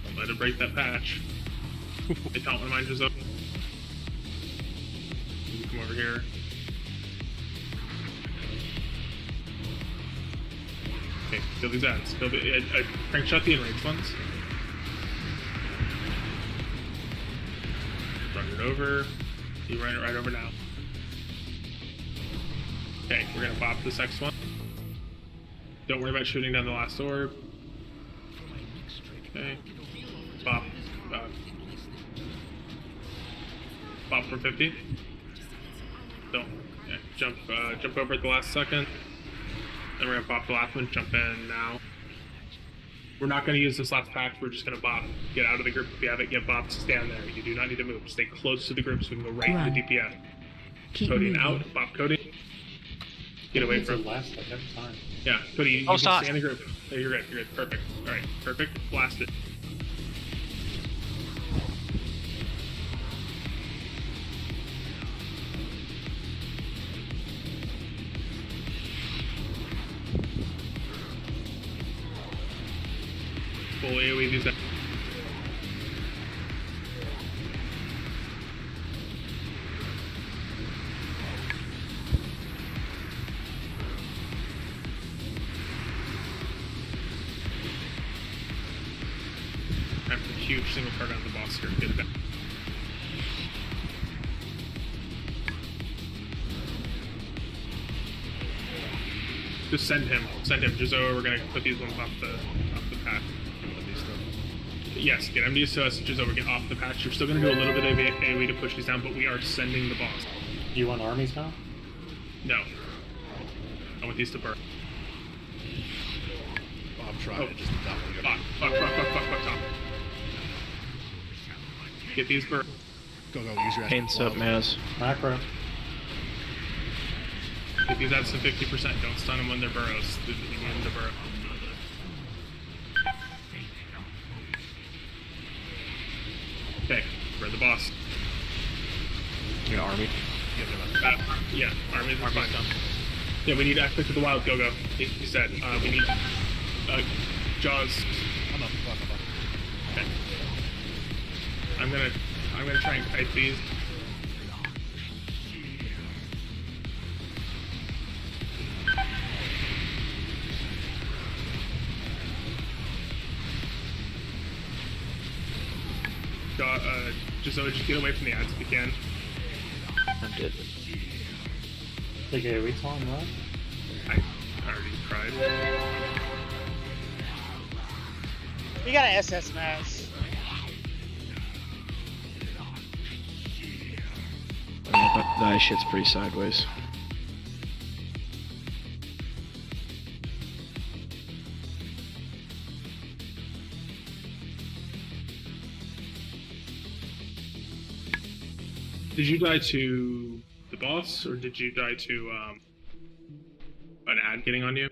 Don't let it break that patch. They don't want to mind Jizo. You come over here. Okay, kill these ads. Crank shot the enraged ones. Run it over. You run it right over now. Okay, we're gonna bop this next one. Don't worry about shooting down the last orb. Okay. Bop. Bop for 50. Don't. Okay. Jump over at the last second. Then we're gonna bop the last one. Jump in now. We're not gonna use this last pack. We're just gonna bop. Get out of the group if you have it. Get bopped. Stand there. You do not need to move. Stay close to the group so we can go right into the DPS. Codeine out. Bop Codeine. Get away from. Last like every time. Yeah, Cody, you can stay in the group. Oh, you're good. You're good. Perfect. All right. Perfect. Blast it. Full AoE these. Huge single target on the boss here. Get it down. Just send him. Send him. Jizo, we're gonna put these ones off the patch. Yes, get MDs to us. Jizo, we're getting off the patch. You're still gonna do a little bit of AoE to push these down, but we are sending the boss. You want armies now? No. I want these to burn. Oh, I'm trying to just not want to go. Fuck, Tom. Get these burn. Go, use your Pain sub mass. Macro. Get these ads to 50%. Don't stun them when they're burrows. You need them to burrow. Okay, we're the boss. Your army. Yeah, army is fine. Yeah, we need aspect of the wild. Go. He said we need Jaws. I'm up. Okay. I'm gonna try and kite these. Just get away from the ads if you can. I'm dead. Take a recon, right? I already tried. You got an SS mass. That shit's pretty sideways. Did you die to the boss, or did you die to an ad getting on you?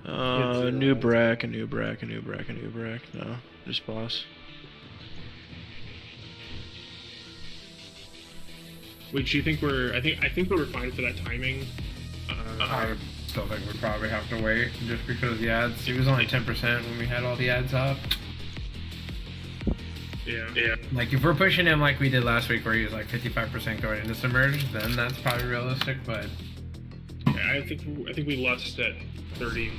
Anub'arak. No, just boss. Which you think we're? I think we were fine for that timing. I still think we'd probably have to wait just because of the ads. He was only 10% when we had all the ads up. Yeah. Like if we're pushing him like we did last week, where he was like 55% going into submerge, then that's probably realistic. But yeah, I think we lost at 33%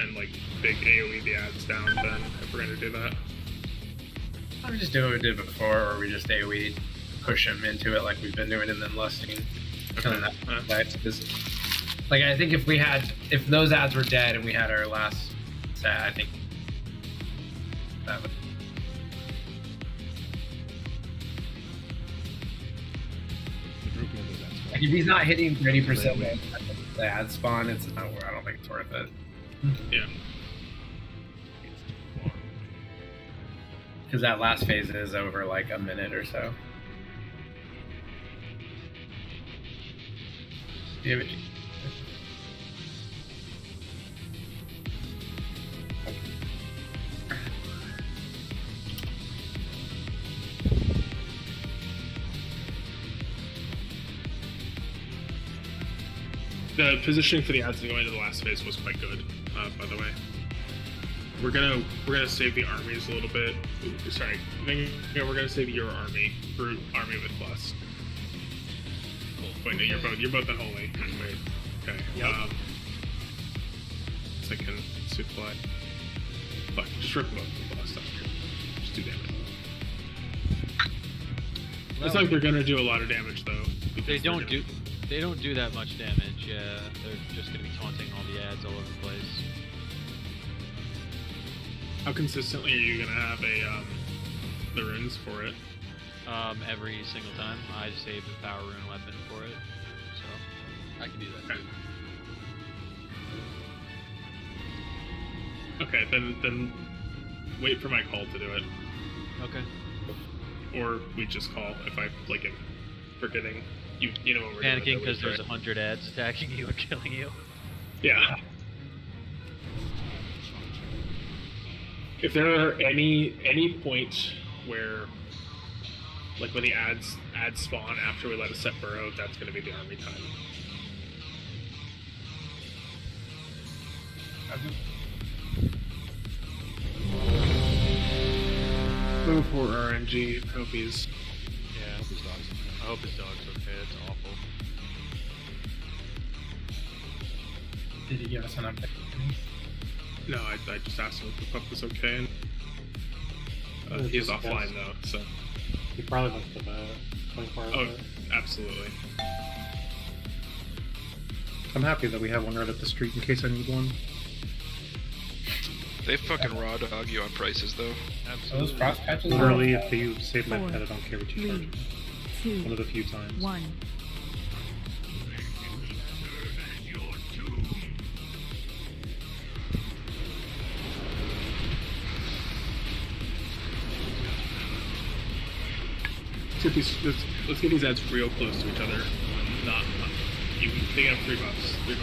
and like big AOE the ads down. Then if we're gonna do that, I would just do what we did before, or we just AOE push him into it like we've been doing, and then lusting. Okay. Like I think if those ads were dead and we had our last set, I think that would. Like if he's not hitting 30% the ad spawn, it's not. I don't think it's worth it. Yeah. Because that last phase is over like a minute or so. Give it. The positioning for the ads going into the last phase was quite good, by the way. We're gonna save the armies a little bit. Ooh, sorry, we're gonna save your army for army with plus. Wait, no, you're both unholy. Wait, okay. Yep. Second supply. Fuck, just rip them up the plus stuff. Just do damage. It's like they're gonna do a lot of damage though. They don't do that much damage. Yeah, they're just gonna be taunting all the ads all over the place. How consistently are you gonna have the runes for it? Every single time. I save the power rune weapon for it, so I can do that. Okay, then wait for my call to do it. Okay. Or we just call if I like am forgetting. You know what we're doing. Panicking because there's 100 ads attacking you and killing you. Yeah. If there are any points where, like when the ads spawn after we let a set burrow, that's going to be the army time. Move for RNG. Hope he's. Yeah. I hope his dog's okay. It's awful. Did he give us an update? No, I just asked him if the pup was okay. And, he's offline though, so. He probably went to the 24 hours. Oh, absolutely. I'm happy that we have one right up the street in case I need one. They fucking raw dog you on prices though. Those cross patches. Literally, if you save my 4, pet, I don't care what you charge me. 2, One of the few times. 1. Let's get these ads real close to each other. Not you can take out $3. $3.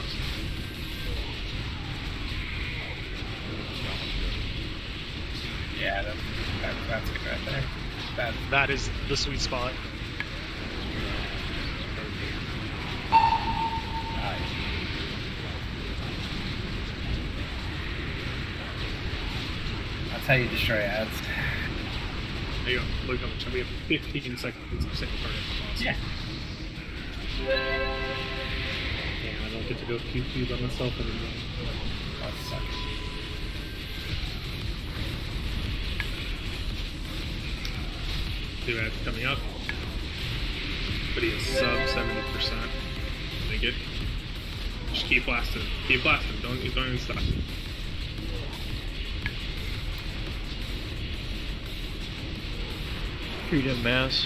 Yeah, that's it right there. That is the sweet spot. That's how you destroy ads. There you go. Look how much. We have 15 seconds of second target. Awesome. Yeah. Damn, I don't get to go QQ by myself anymore. That sucks. Two ads coming up. But he is sub 70%. Make it. Just keep blasting. Keep blasting. Don't even stop. Freedom mass.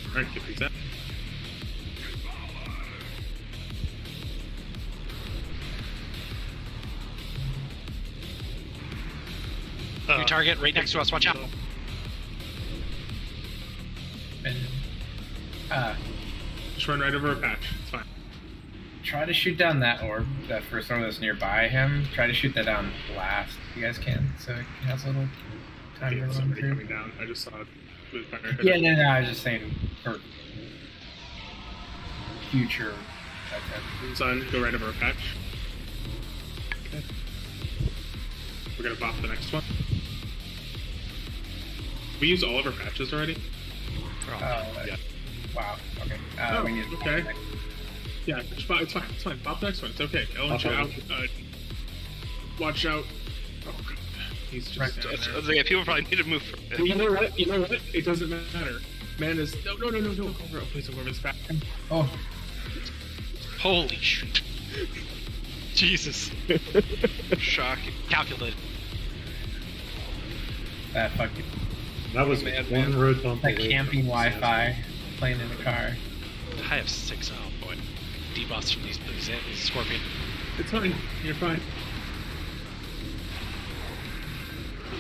Alright, get these out. target right next to us. Watch out. Just run right over a patch. It's fine. Try to shoot down that orb, that first orb that's nearby him. Try to shoot that down last. If you guys can, so it has a little time to It's run already through. coming down. I just saw it. Yeah, no, I was just saying for future. Sun, go right over a patch. Okay. We're gonna pop the next one. We used all of our patches already. Yeah. Wow. Okay. We need to okay. Yeah, it's fine. It's fine. It's fine. Pop the next one. It's okay. Ellen, out. Watch out. Oh god. He's just down there. Yeah, people probably need to move from it. Well, you know what? You know what? It doesn't matter. Man is no. Go over. Oh, please don't go over this back. Oh. Holy shit. Jesus. Shocking. Calculated. That fucking. That was one road bump. That camping Wi-Fi playing in the car. I have 6. Oh boy. Debuffs from these Scorpion. It's fine. You're fine.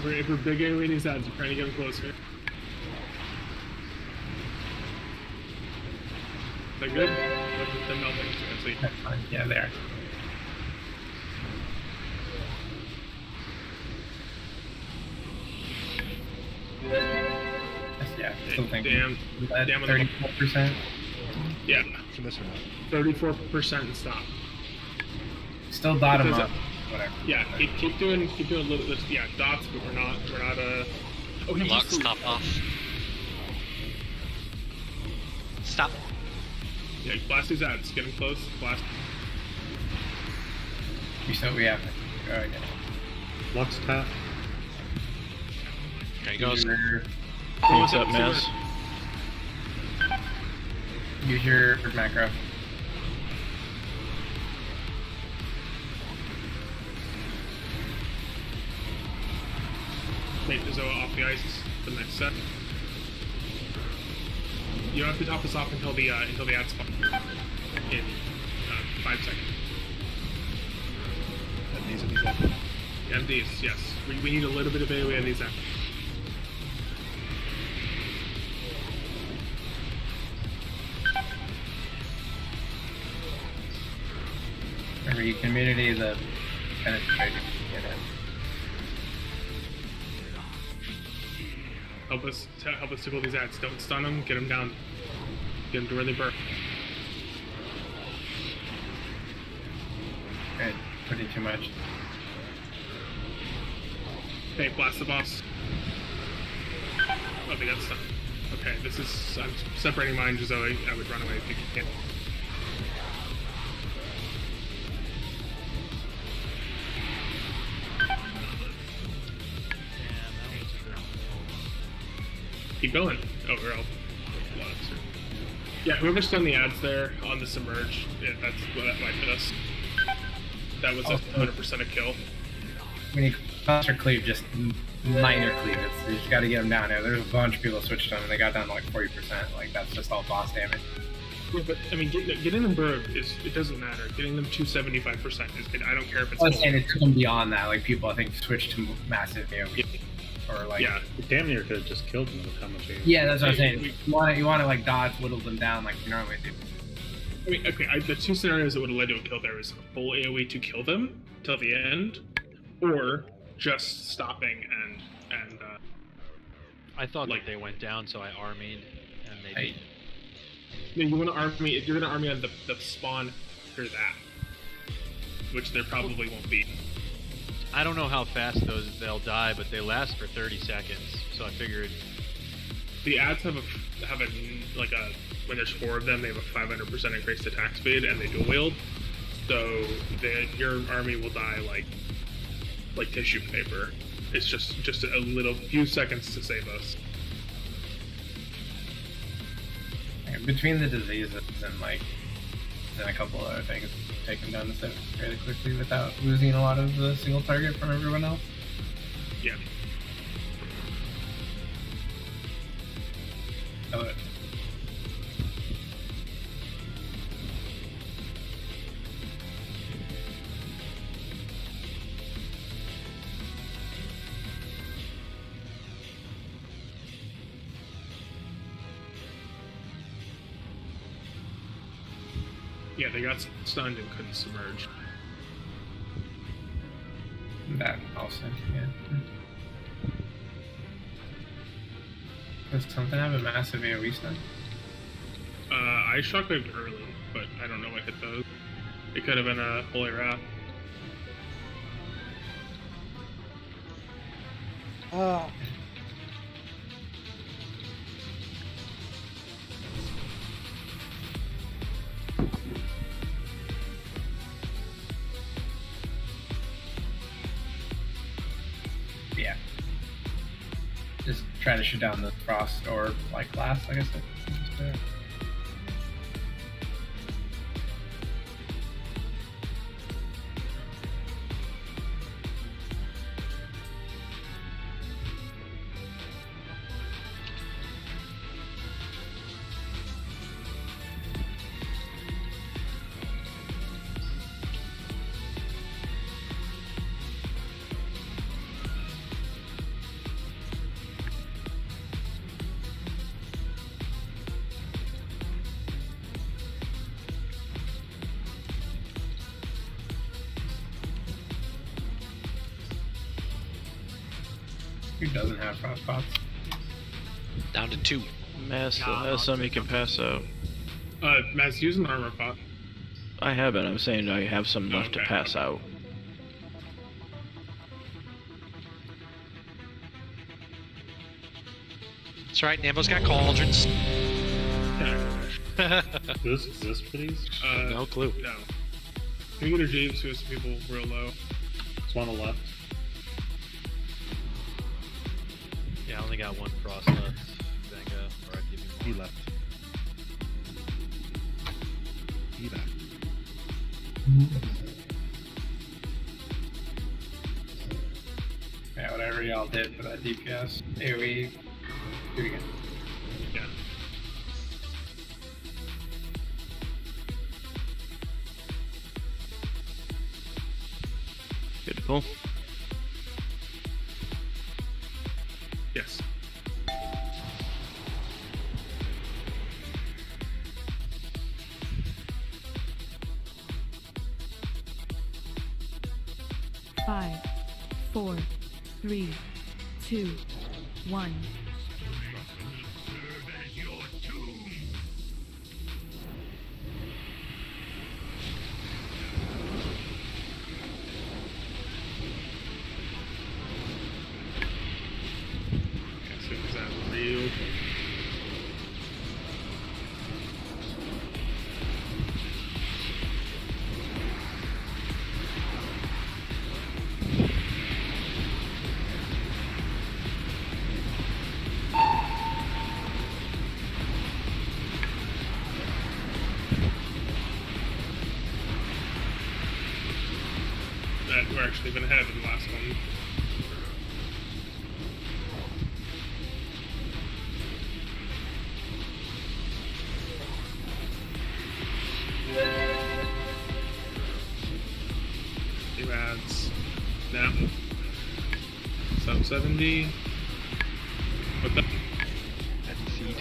If we're big AoE in these ads, we're trying to get them closer. Is that good? They're melting. See. That's fine. Yeah, there. Yeah, still thinking. Damn. 34%. Yeah. For this or not? 34% and stop. Still dot him Because, up. Whatever. Yeah, keep doing a little bit. Yeah, dots, but we're not. Oh, he Lock, stop off. Stop. Yeah, blast these ads. Get him close. Blast. We still we have. Oh, yeah. Lux tap. There he goes. What's up, Maz? Use your macro. Take the Zoa off the ice. The next set. You don't have to top this off until the ad spawn in 5 seconds. MDs, yes. We need a little bit of AoE on these ends. Remember, you community the penetration. Get it. Help us tickle these ads. Don't stun them. Get them down. Get them to where they burn. Good. Putting too much. Okay, blast the boss. Oh, they got stunned. Okay, this is. I'm separating mine, Zoe. I would run away if you can. Keep going. Oh, we're all lost. Yeah, whoever's done the ads there on the submerge, yeah, that's what that might hit us. That was a 100% a kill. When you cluster cleave, just minor cleave. You just got to get them down there. There's a bunch of people that switched them and they got down to like 40%. Like that's just all boss damage. Yeah, but I mean, getting them burb is it doesn't matter. Getting them to 75% is. I don't care if it's. I was saying it took them beyond that. Like people, I think, switched to massive AoE. Yeah. Or like. Yeah. Damn near could have just killed them with how much AoE. Yeah, that's what I'm saying. You want to like dodge, whittle them down like you normally do. I mean, okay. The two scenarios that would have led to a kill there is a full AoE to kill them till the end, or just stopping and. I thought like they went down, so I armied, and they didn't. No, you want to army. You're going to army on the spawn after that, which there probably won't be. I don't know how fast they'll die, but they last for 30 seconds. So I figured the ads have a when there's 4 of them, they have a 500% increased attack speed, and they dual wield. So your army will die like tissue paper. It's just a little few seconds to save us. Between the diseases and a couple other things, take them down the set fairly quickly without losing a lot of the single target from everyone else. Yeah. Oh, Yeah, they got stunned and couldn't submerge. That also, yeah. Does something have a massive AoE stun? I shockwaved early, but I don't know what hit those. It could have been a Holy Wrath. Oh. Yeah. Just try to shoot down the frost or like glass, like I said. Just, Who doesn't have frost pots? Down to 2. Mass still has some he can pass out. Matt's using armor pot. I haven't. I'm saying I have some left to pass out. That's right, Nambo's got cauldrons. Does this exist for these? No clue. No. Can we get a Jeeves who has people real low? There's one on the left. Yeah, I only got one frost left. Venga, or I'd give you He one. left. He left. Yeah, whatever y'all did for that DPS. AoE, do it again. Yeah. Good to pull. Yes. Five, 4, 3, 2, 1. So is that real? We're actually been ahead in the last one. Two ads. Now. Sub 70. What the? Heavy seed.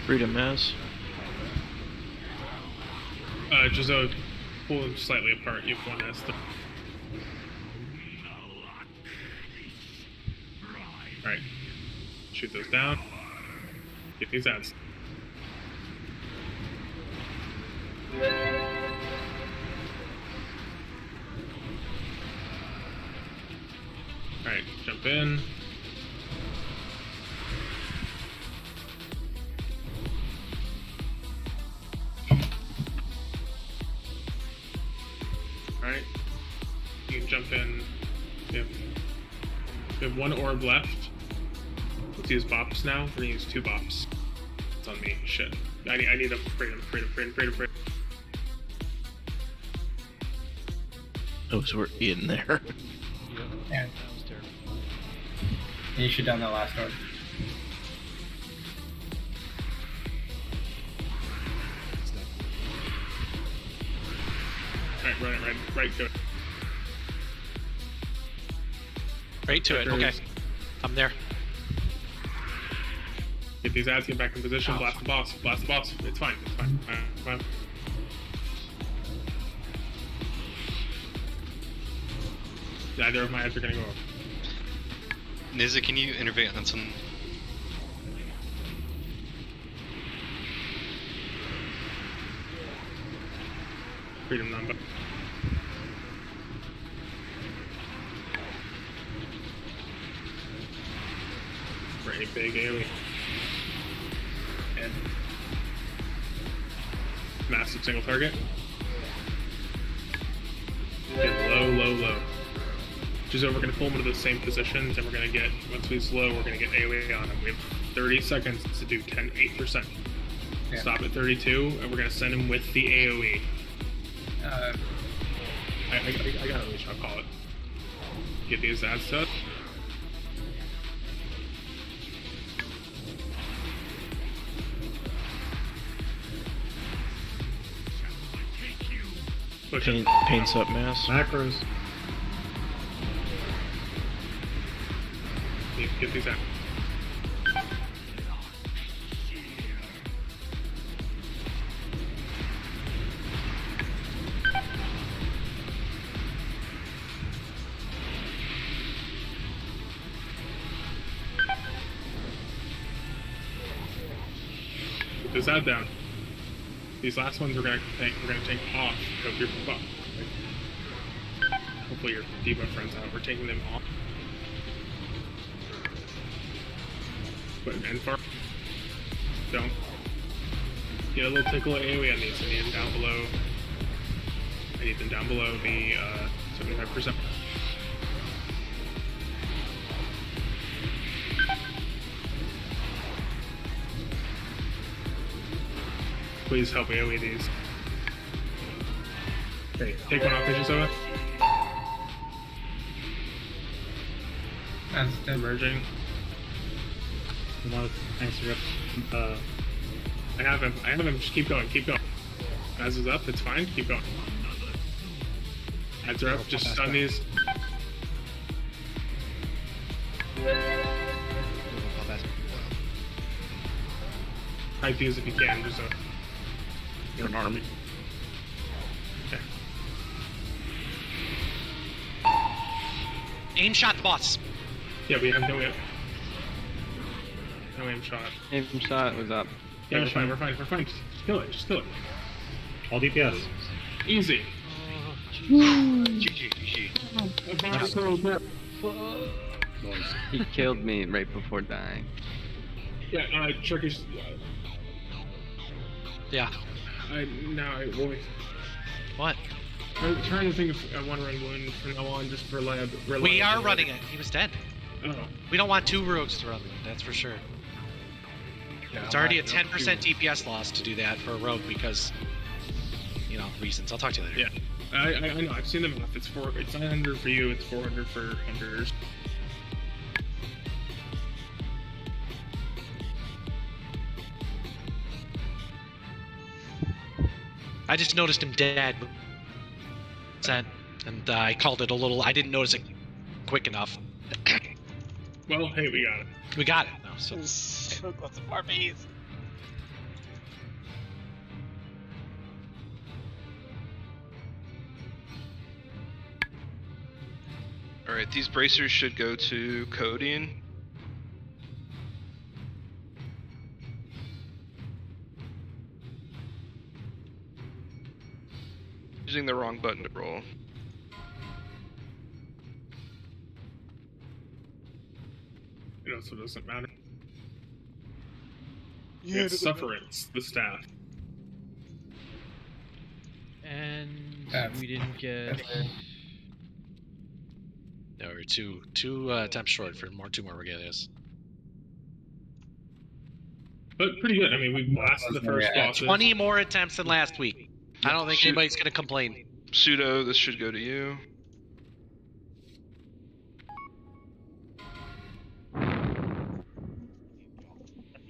Freedom mass. Just pull them slightly apart. You have one S. Alright. Shoot those down. Get these ads. Alright, jump in. Alright. You can jump in. We have one orb left. Let's use bops now. We're gonna use 2 bops. It's on me. Shit. I need a freedom. Those were in there. Yeah. And you shoot down that last orb. Alright, right, go. Right to it. Okay. I'm there. Get these ads, get back in position, blast the boss, blast the boss. It's fine, it's fine. Fine. Neither of my ads are gonna go up. Niza, can you intervene on some? Freedom number. Very big AoE. And massive single target. Get low. Which is over, we're gonna pull them into the same positions, and we're gonna get, once he's low, we're gonna get AoE on him. We have 30 seconds to do 8%. Yeah. Stop at 32, and we're gonna send him with the AoE. I got a leash, I'll call it. Get these ads to it. Paints up mass. Macros. Get these out. Put this ad down. These last ones we're gonna take off. Hope your buff. Hopefully your debuff friends out. We're taking them off. But and far. Don't. Get a little tickle of AoE on these. I need them down below. I need them down below the 75%. Please help AoE these. Okay, take one off, Mishisova. That's emerging. Thanks for I have him. Just keep going. As is up, it's fine. Keep going. Ads are up. Just stun these. Hide these if you can. Just You're an army. Okay. Aim shot the boss. Yeah, we have no aim. No aim shot. Aim shot was up. Yeah, we're fine. Just kill it. All DPS. Easy. GG. He killed me right before dying. Yeah, Turkish. Yeah. What? I'm trying to think if I want to run one from now on, just for lab. We are running it. He was dead. Oh. We don't want 2 rogues to run it, that's for sure. Yeah, It's already a 10% DPS loss to do that for a rogue because, reasons. I'll talk to you later. Yeah. I know. I've seen them enough. It's 900 for you. It's 400 for hunters. I just noticed him dead. And I called it a little. I didn't notice it quick enough. Well, hey, we got it. We got it now. So. Lots of RPs. Alright, these bracers should go to Codeindeth. Using the wrong button to roll. It also doesn't matter. Yeah, it's Sufferance, the staff. And we didn't get. No, we're two attempts short for 2 more regalias. But pretty good. I mean, we blasted the first bosses. 20 more attempts than last week. I don't think anybody's gonna complain. Pseudo, this should go to you.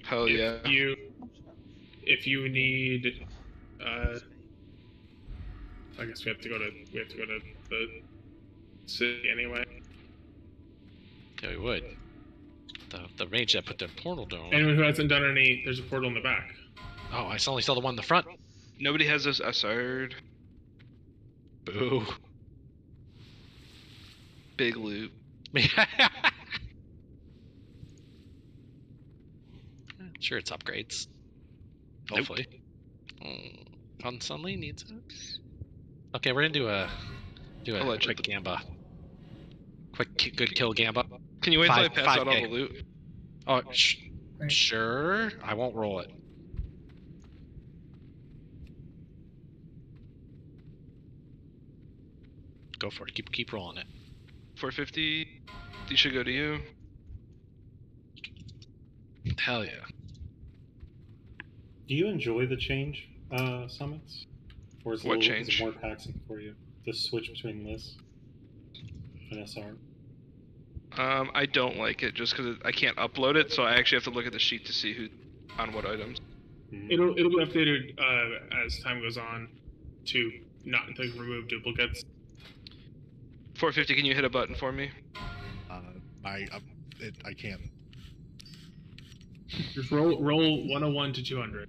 Hell yeah. If you need, I guess we have to go to the city anyway. Yeah, we would. The range that put the portal down. Anyone who hasn't done any, there's a portal in the back. Oh, I only saw the one in the front. Nobody has this SR'd. Boo. Big loot. Sure, it's upgrades. Nope. Hopefully. Fun Sunly needs it. Okay, we're gonna do a quick gamba. Quick good kill gamba. Can you wait until I pass out all the loot? Oh, sure. I won't roll it. Go for it. Keep rolling it. 450. These should go to you. Hell yeah. Do you enjoy the change summits? Or is What is change? it more taxing for you? The switch between lists and SR? I don't like it just because I can't upload it, so I actually have to look at the sheet to see who on what items. It'll be updated as time goes on to remove duplicates. 450. Can you hit a button for me? I can't. Just roll 101 to 200.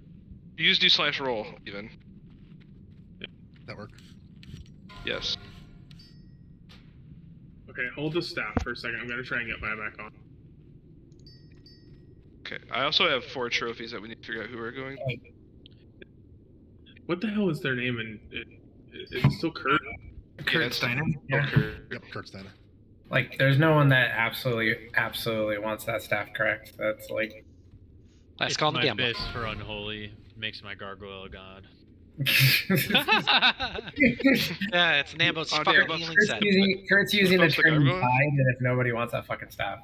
You just do /roll even. That work? Yes. Okay, hold the staff for a second. I'm gonna try and get mine back on. Okay. I also have 4 trophies that we need to figure out who we're going. What the hell is their name? And it's still Kurt. Kurt Steiner. Yeah. Yep, Kurt Steiner. Like, there's no one that absolutely wants that staff, correct? That's like. Let's call my the gamba. base for unholy makes my gargoyle a god. Yeah, it's Nambo's fucking healing set. Kurt's using the Above the trim gargoyle? side, and if nobody wants that fucking staff.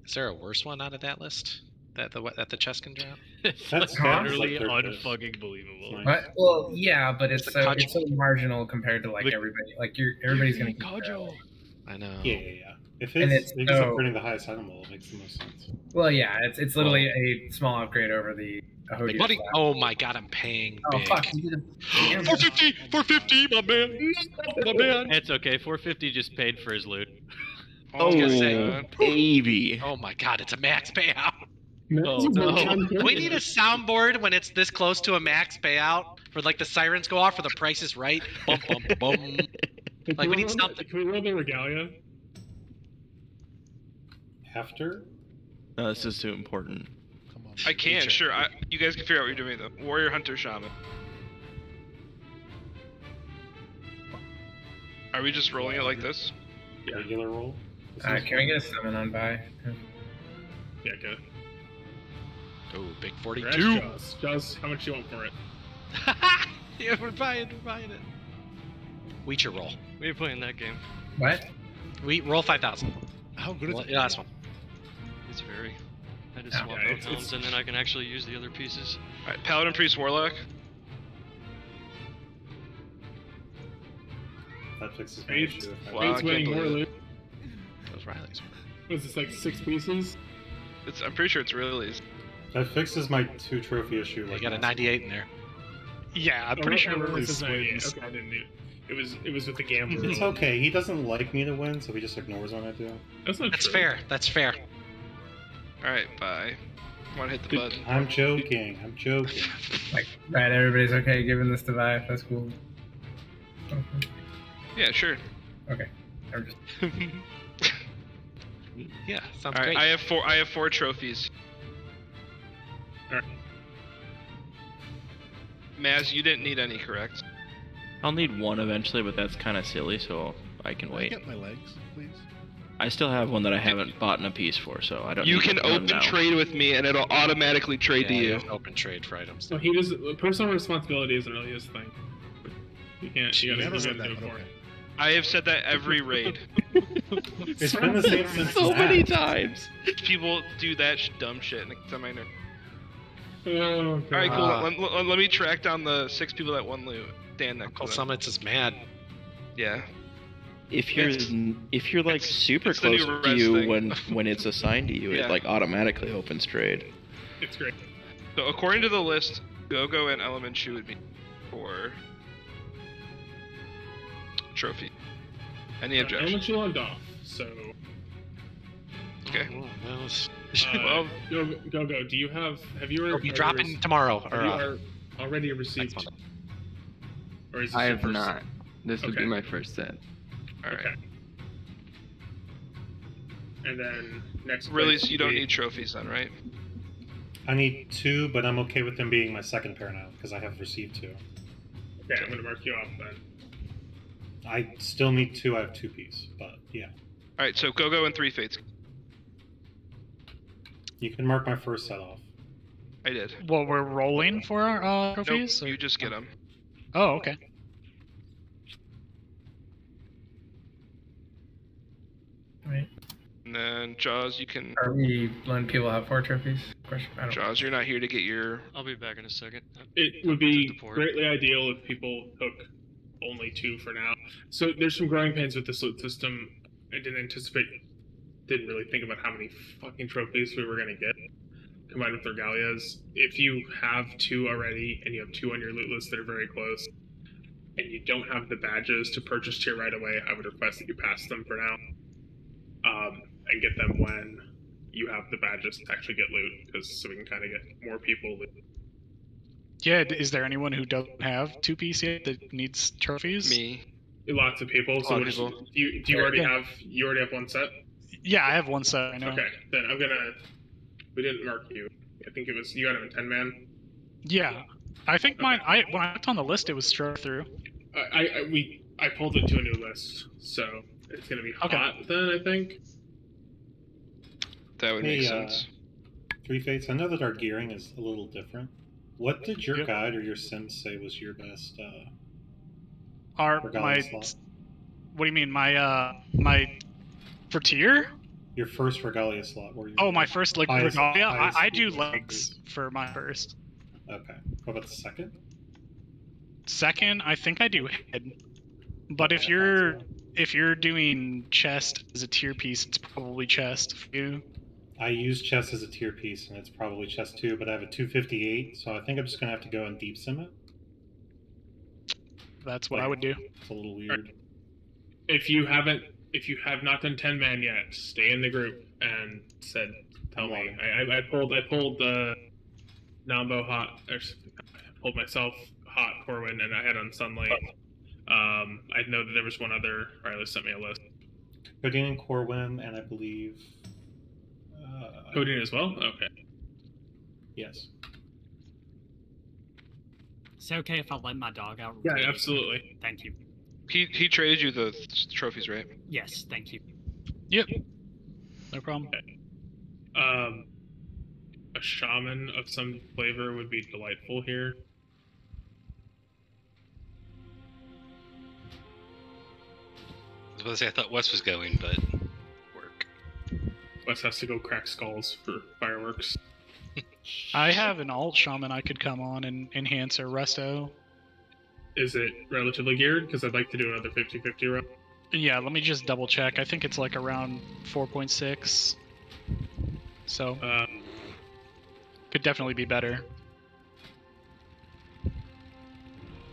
Is there a worse one out of that list that the chest can drop? That's utterly like unfucking believable. But, well, yeah, but it's so Cudgel. it's so marginal compared to like everybody. Like everybody's gonna. Cudgel. I know. Yeah. If And it's it's so- upgrading the highest item level, it makes the most sense. Well, yeah, it's literally a small upgrade over the Ahodia Buddy, staff. oh my god, I'm paying Oh big. fuck! You did a 450, my man. My man. It's okay. 450 just paid for his loot. I was gonna say, baby. oh my god, it's a max payout. Oh no. We need a soundboard when it's this close to a max payout for like the sirens go off for the price is right. Bum bum bum. Like we need something. Can we roll the regalia? After? No, this is too important. I can, sure. You guys can figure out what you're doing though. Warrior, Hunter, Shaman. Are we just rolling it like this? Regular roll? Can we get a summon on by? Yeah, good. Oh, big 42. Congrats, Jaws, how much you want for it? Yeah, we're buying it. Weecher roll. We ain't playing that game. What? We roll 5,000. How good is Well, it? yeah, last one. It's very. I just swap Yeah, out helms and then I can actually use the other pieces. Alright, Paladin, Priest, Warlock. That fixes my Eight. issue. Wow, I Eight's can't winning more believe loot. Those Riley's. Was this like 6 pieces? I'm pretty sure it's Riley's. That fixes my 2 trophy issue. You Like got a last 98 in there. Yeah, I'm Oh, pretty sure this Lily's is 98. wins. Okay, I didn't know. It was with the gambler. It's okay. He doesn't like me to win, so he just ignores when I do. That's not That's true. fair. That's fair. Alright, bye. Wanna hit the button? I'm joking. Like, right? Everybody's okay giving this to Vi. That's cool. Yeah, sure. Okay. I'm just. Yeah, sounds Alright, great. I have 4 trophies. Alright. Maz, you didn't need any, correct? I'll need one eventually, but that's kind of silly, so I can Can I wait. get my legs, please? I still have one that I haven't bought in a piece for, so I don't. You need can one open now. trade with me and it'll automatically trade to you. Open trade for items. So he does. Personal responsibility isn't really his thing. You can't. You gotta Never do said that, it but for okay. it. I have said that every raid. It's been the same since so many that. times. People do that dumb shit and it's on my nerve. Oh, God. Alright, cool. Let me track down the 6 people that won loot. Stand next to Uncle them. Summits is mad. Yeah. If you're like super it's the close new to res you thing. when it's assigned to you, Yeah. it like automatically opens trade. It's great. So according to the list, Gogo and Element Shoe would be 4. trophy. Any I objection? want you logged off, so. Okay. Well, go. Do you have you? It'll be dropping tomorrow. Have you already received? Or is this I your have first not. This would be Okay. my first set. All right. Okay. And then next. Really, place so you don't would be- need trophies then, right? I need 2, but I'm okay with them being my second pair now because I have received 2. Okay, I'm gonna mark you off then. I still need 2. I have 2 piece, but yeah. All right, so go and 3 fates. You can mark my first set off. I did. Well, we're rolling for our trophies? Nope, you just get them. Oh, okay. Right. And then Jaws, you can. Are we letting people have 4 trophies? Question. I don't. Jaws, you're not here to get your. I'll be back in a second. It would be greatly ideal if people took only 2 for now. So there's some growing pains with this loot system. I didn't really think about how many fucking trophies we were gonna get combined with regalias. If you have 2 already and you have 2 on your loot list that are very close, and you don't have the badges to purchase tier right away, I would request that you pass them for now, and get them when you have the badges to actually get loot, because so we can kind of get more people loot. Yeah, is there anyone who doesn't have 2-piece yet that needs trophies? Me. Lots of people. So Lot of what people. do you already have? You already have 1 set. Yeah, I have 1 set. I know. Okay, then I'm gonna. We didn't mark you. I think it was you got him in 10-man. Yeah, I think mine. When I looked on the list, it was straight through. I pulled it to a new list, so it's gonna be hot then. I think. That would make Hey, sense. 3 fates. I know that our gearing is a little different. What did your guide or your sim say was your best? Regalia slot? What do you mean? My for tier? Your first regalia slot. Where you? Oh, my first highest- regalia. highest I do gear. legs for my first. Okay. What about the second? Second, I think I do head. But if you're doing chest as a tier piece, it's probably chest for you. I use chest as a tier piece, and it's probably chest 2, but I have a 258, so I think I'm just gonna have to go and deep sim it. That's what I would do. It's a little weird. If you have not done 10-man yet, stay in the group and tell me. I pulled Nambo hot, or pulled myself hot Corwin, and I had on Sunlight. I know that there was one other. Riley sent me a list. Codeine and Corwin, and I believe. Codeine as well. Okay. Yes. Is it okay if I let my dog out? Yeah, absolutely. Thank you. He traded you the trophies, right? Yes, thank you. Yep. No problem. Okay. A shaman of some flavor would be delightful here. I was about to say I thought Wes was going, but Wes has to go crack skulls for fireworks. I have an alt shaman I could come on and enhance or resto. Is it relatively geared? Because I'd like to do another 50-50 run. Yeah, let me just double check. I think it's like around 4.6. So could definitely be better.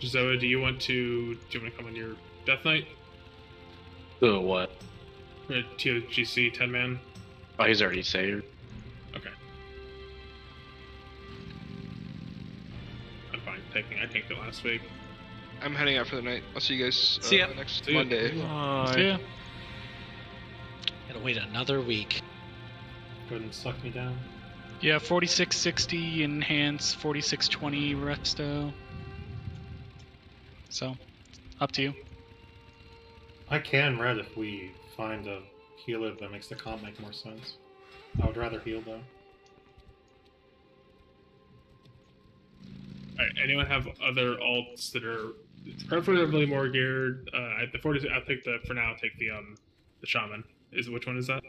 Zoa, do you want to come on your Death Knight? The what? ToGC 10-man? Oh, he's already saved. Okay. I'm fine taking. I tanked it last week. I'm heading out for the night. I'll see you guys See ya. next See ya. Monday. See ya. Gotta wait another week. Go ahead and suck me down. Yeah, 4660 enhance, 4620 resto. So, up to you. I can red if we find a healer that makes the comp make more sense. I would rather heal though. Alright, anyone have other alts that are preferably more geared? At the 40, I'll take I'll take the shaman. Which one is that?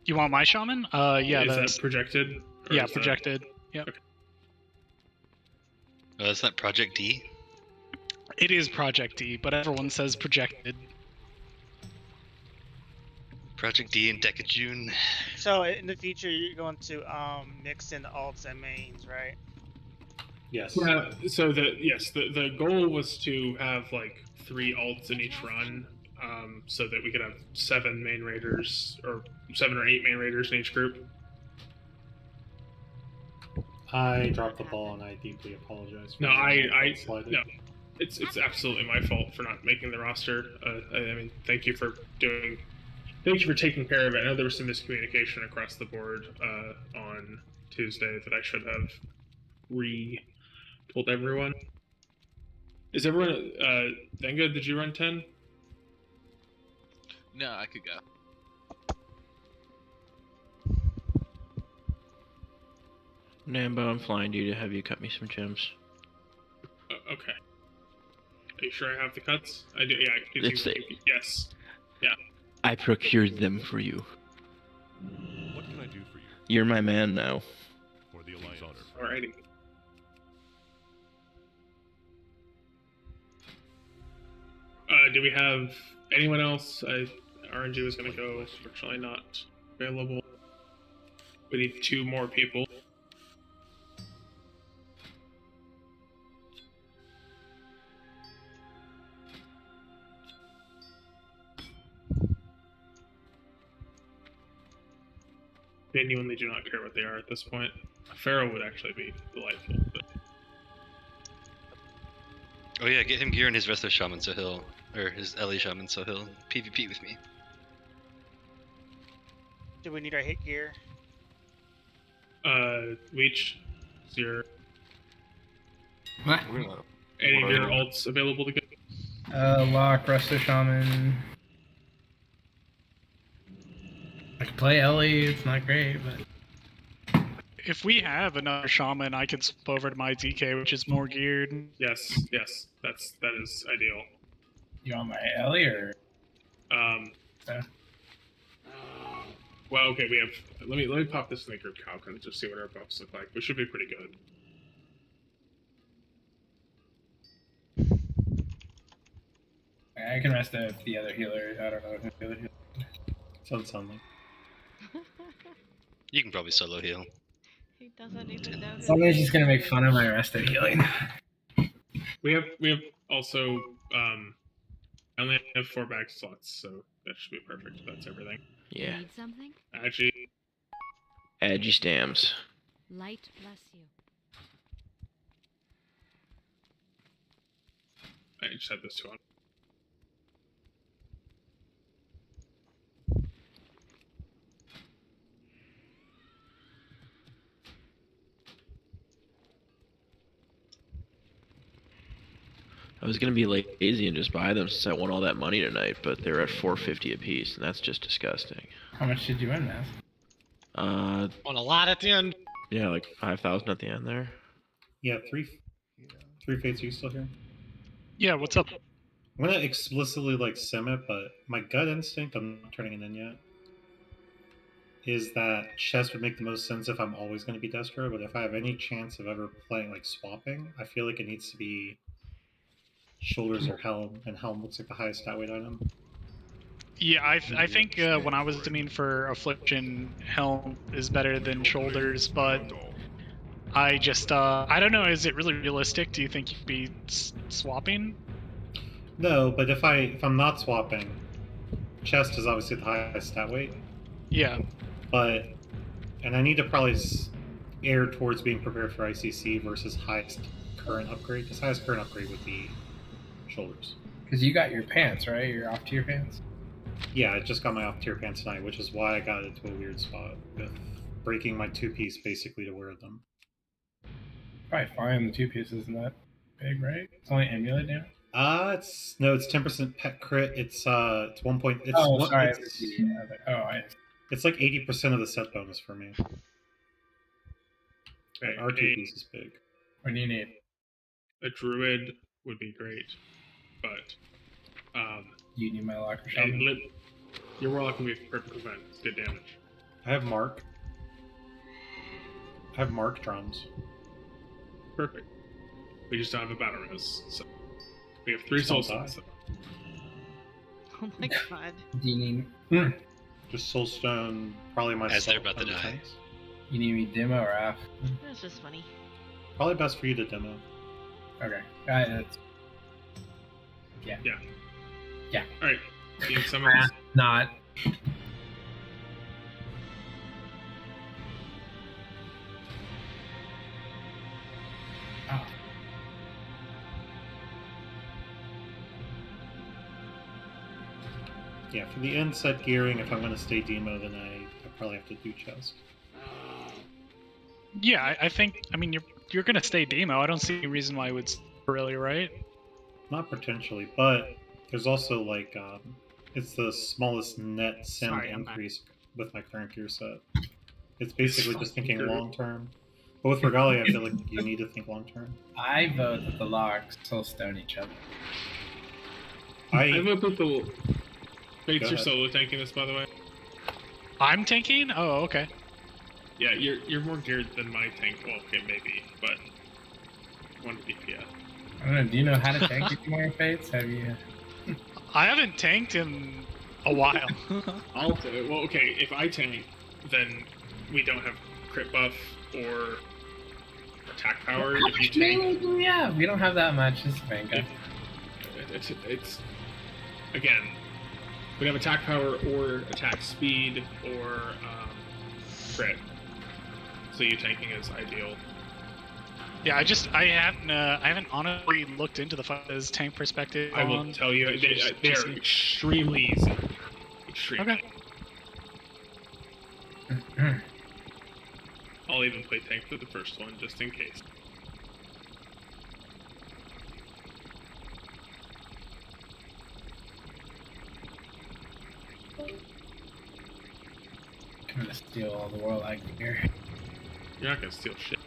You want my shaman? Yeah, is that's that projected? Or yeah, is that- projected. Yep. Okay. oh, that's not Project D. It is Project D, but everyone says projected. Project D and Decajune. So in the future, you're going to mix in alts and mains, right? Yes. Yeah. So the goal was to have like 3 alts in each run, so that we could have 7 main raiders or 7 or 8 main raiders in each group. I dropped the ball, and I deeply apologize. For No, that slided. no, it's absolutely my fault for not making the roster. I mean, thank you for taking care of it. I know there was some miscommunication across the board on Tuesday that I should have told everyone. Is everyone Venga, did you run 10? No, I could go. Nambo, I'm flying you to have you cut me some gems. Okay. Are you sure I have the cuts? I do. Yeah. Yes. Yeah. I procured them for you. What can I do for you? You're my man now. For the Alliance honor. Alrighty. Do we have anyone else? RNG was going to go. Fortunately, not available. We need 2 more people. Genuinely do not care what they are at this point. A Pharaoh would actually be delightful. But... Oh yeah, get him gear and his Resto Shaman so he'll, or his Ellie Shaman so he'll PvP with me. Do we need our hit gear? Leech, is your... What? Any of your alts available to get? Lock, Resto Shaman. I can play Ellie, it's not great, but... If we have another shaman, I can swap over to my DK, which is more geared. Yes, that is ideal. You want my Ellie, or...? Well, okay, we have... Let me pop this in the group calc and just see what our buffs look like. We should be pretty good. I can rest the other healer. I don't know who the other healer is. Sounds something. You can probably solo heal. He doesn't even know. Somebody's just gonna make fun of my resto healing. We have also I only have 4 bag slots, so that should be perfect. That's everything. Yeah. Need something? Actually, Edgy stamps. Light bless you. I just had this 2 on. I was gonna be lazy and just buy them since I won all that money tonight, but they're at $4.50 a piece, and that's just disgusting. How much did you win, Mass? On a lot at the end. Yeah, like 5,000 at the end there. Yeah, three fates. Are you still here? Yeah, what's up? I'm gonna explicitly sim it, but my gut instinct, I'm not turning it in yet, is that chess would make the most sense if I'm always going to be Destro, but if I have any chance of ever playing swapping, I feel like it needs to be shoulders or helm, and helm looks like the highest stat weight item. Yeah, I think when I was doing for Affliction, helm is better than shoulders, but I just I don't know. Is it really realistic? Do you think you'd be swapping? No, but if I'm not swapping, chest is obviously the highest stat weight. Yeah. And I need to probably err towards being prepared for ICC versus highest current upgrade, because highest current upgrade would be shoulders. Because you got your pants, right? Your off-tier pants? Yeah, I just got my off-tier pants tonight, which is why I got into a weird spot with breaking my 2-piece basically to wear them. Probably fine, the 2-piece isn't that big, right? It's only amulet damage? It's 10% pet crit. It's 1 point. It's sorry. It's like 80% of the set bonus for me. Okay, our 2-piece is big. What do you need? A druid would be great, but you need my locker shaman. Your warlock can be perfect prevent. It's good damage. I have mark drums. Perfect. We just don't have a battle res, so we have 3 soul stones. Oh my god. Do you need just soulstone? Probably my. As they're about to die. You need me demo or AF? That's just funny. Probably best for you to demo. Okay. Yeah. Yeah. Yeah. All right. Being summons. Not. Oh. Yeah, for the end set gearing, if I'm going to stay demo, then I probably have to do chest. Yeah, I think. I mean, you're gonna stay demo. I don't see any reason why it would really, right? Not potentially, but there's also like it's the smallest net sim Sorry, I'm increase with my current gear set. It's basically just thinking Good. long term. But with Regalia, I feel like you need to think long term. I vote that the logs still stone each other. I vote that the Fates Go are ahead. solo tanking this, by the way. I'm tanking. Oh, okay. Yeah, you're more geared than my tank. Well, okay, maybe, but 1 DPS. I don't know. Do you know how to tank anymore, Fates? Have you? I haven't tanked in a while. Well, okay, if I tank, then we don't have crit buff or attack power. How If you much melee tank, do we have? We don't have that much. This is Vanguard. it's again, we have attack power or attack speed or crit. So you tanking is ideal. Yeah, I haven't honestly looked into the fighters tank perspective. I will tell you, they are extremely easy. Extremely. Okay. I'll even play tank for the first one, just in case. I'm gonna steal all the warlock gear. You're not gonna steal shit.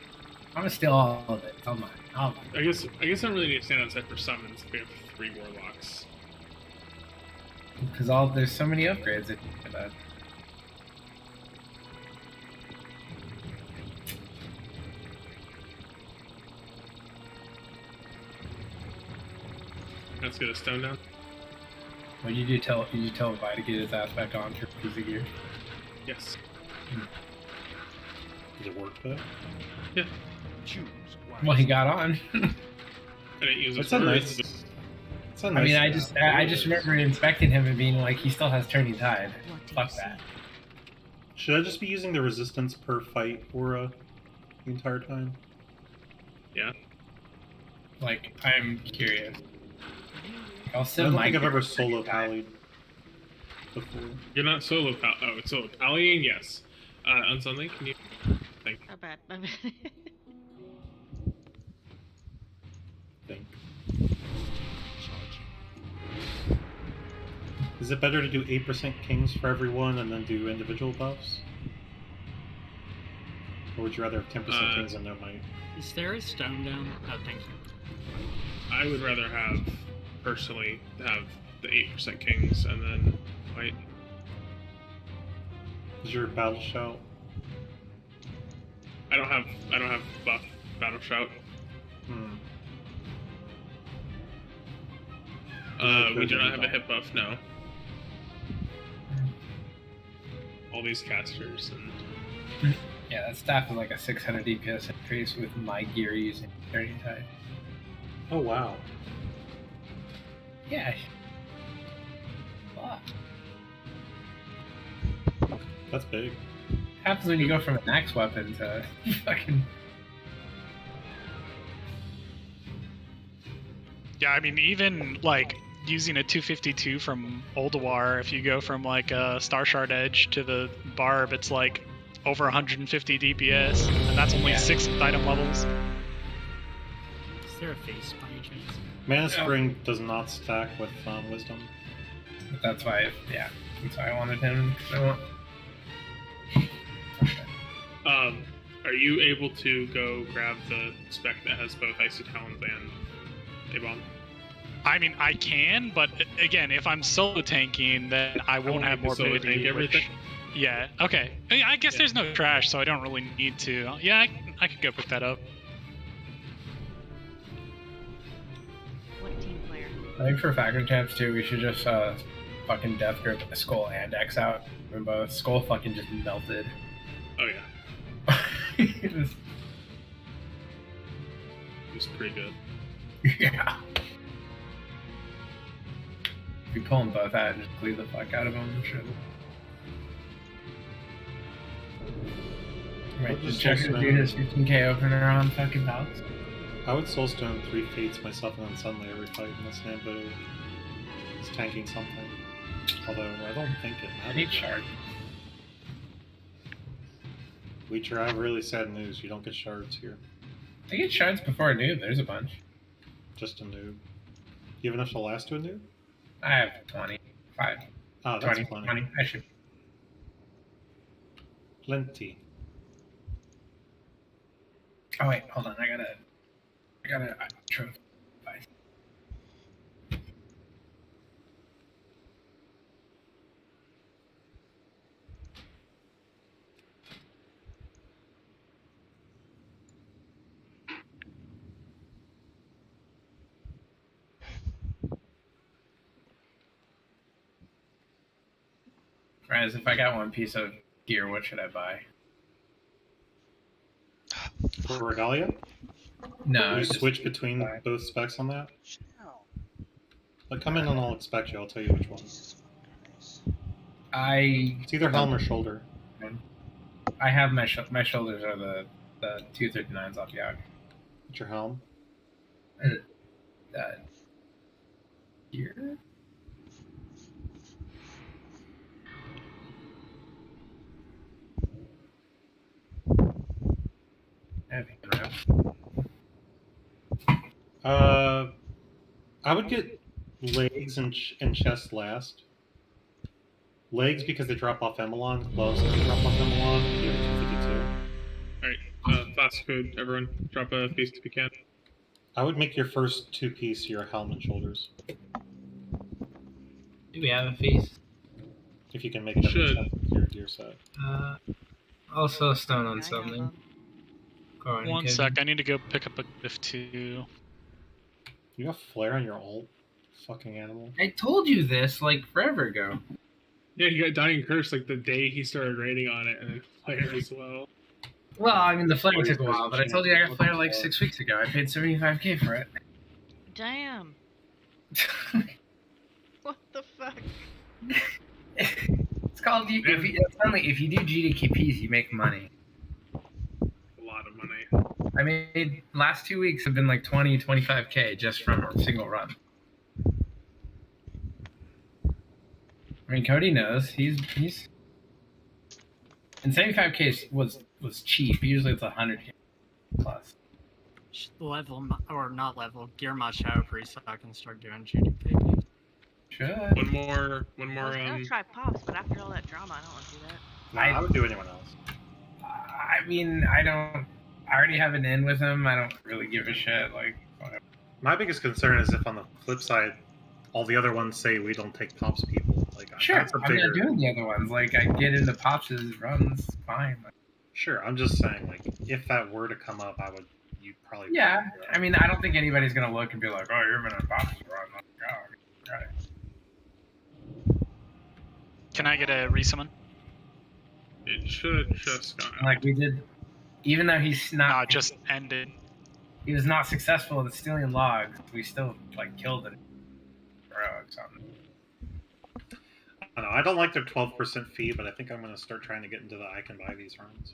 I'm gonna steal all of it. All mine. All mine. I guess I don't really need to stand outside for summons if we have 3 warlocks. Because there's so many upgrades that you can add. Let's get a stone down. What did you tell Vi to get his ass back on for piece of gear? Yes. Does it work though? Yeah. Well, he got on. I didn't use it It's a for nice. it. It's a I nice. mean, I just remember inspecting him and being like, he still has turning tide. Fuck that. Should I just be using the resistance per fight aura the entire time? Yeah. Like, I'm curious. I'll I send don't my think I've gear ever for solo turning tide. pallied before. You're not solo it's solo pallying, yes. Unsuddenly, can you think? My bad. My bad. Think. Is it better to do 8% kings for everyone and then do individual buffs? Or would you rather have 10% kings and no might? Is there a stone down? Oh, thank you. I would rather personally have the 8% kings and then might. Is your battle shout? I don't have buff battle shout. We do not have a hit buff, no. All these casters and Yeah, that staff is like a 600 DPS increase with my gear using turning tide. Oh wow. Yeah. Fuck. That's big. Happens when you go from an axe weapon to fucking. Yeah, I mean, even like using a 252 from Ulduar, if you go from like a Star Shard Edge to the Barb, it's like over 150 DPS, and that's only 6 item levels. Is there a face by any chance? Mana Spring does not stack with Wisdom. But that's why, that's why I wanted him. Are you able to go grab the spec that has both Icy Talons and A-Bomb? I mean, I can, but again, if I'm solo tanking, then I won't have need to solo morbidity. tank everything? Yeah, okay. I guess there's no trash, so I don't really need to. Yeah, I could go pick that up. What team player? I think for Factor Champs too, we should just fucking Death Grip Skull and X out. And both Skull fucking just melted. Oh yeah. pretty good. Yeah. If you pull them both out and just cleave the fuck out of them, sure. Right, just check to do his 15k opener on fucking Valks. I would Soulstone 3 Fates myself and then suddenly every fight unless Nambo is tanking something. Although I don't think it matters. I need shard. Leecher, I have really sad news. You don't get shards here. I get shards before a noob, there's a bunch. Just a noob. You have enough to last to a noob? I have 25. Oh, that's plenty. 20. I should. Plenty. Oh wait, hold on. I gotta trophy. Raz, if I got one piece of gear, what should I buy? For Regalia? No. You switch between both specs on that? Like, come in and I'll expect you. I'll tell you which one. It's either helm or shoulder. I have my shoulders are the 239s off Yag. What's your helm? Here? I would get legs and chest last. Legs because they drop off Emelon. Gloves because they drop off Emelon. You have 252. Alright, fast code, everyone. Drop a piece if you can. I would make your first 2-piece your helm and shoulders. Do we have a feast? If you can make it up your gear set. Also stone on something. One sec, I need to go pick up a gift too. You got flare on your ult? Fucking animal. I told you this like forever ago. Yeah, he got Dying Curse like the day he started raiding on it, and then flare as well. Well, I mean, the flare took a while, but I told you I got flare like 6 weeks ago. I paid 75k for it. Damn. What the fuck? It's called if you do GDKPs, you make money. A lot of money. I mean, last 2 weeks have been like 20, 25k just from a single run. I mean, Cody knows he's and 75k was cheap. Usually it's 100k plus. Level or not level gear my shadow priest so I can start doing GDP. Should. One more. I was gonna try pops, but after all that drama, I don't want to do that. No, I would do anyone else. I mean, I already have an in with him. I don't really give a shit. Like, whatever. My biggest concern is if on the flip side, all the other ones say we don't take pops people. Like, sure, that's a bigger... I'm not doing the other ones. Like, I get into pops' runs, fine. Sure, I'm just saying, like, if that were to come up, you'd probably... Yeah, I mean, I don't think anybody's gonna look and be like, oh, you're in a pops run. Like, oh, right. Can I get a resummon? It should have just gone out. Like we did, even though he's not... No, just ended. He was not successful at stealing logs. We still, like, killed it. Or something. I don't know, I don't like their 12% fee, but I think I'm going to start trying to get into the I can buy these runs.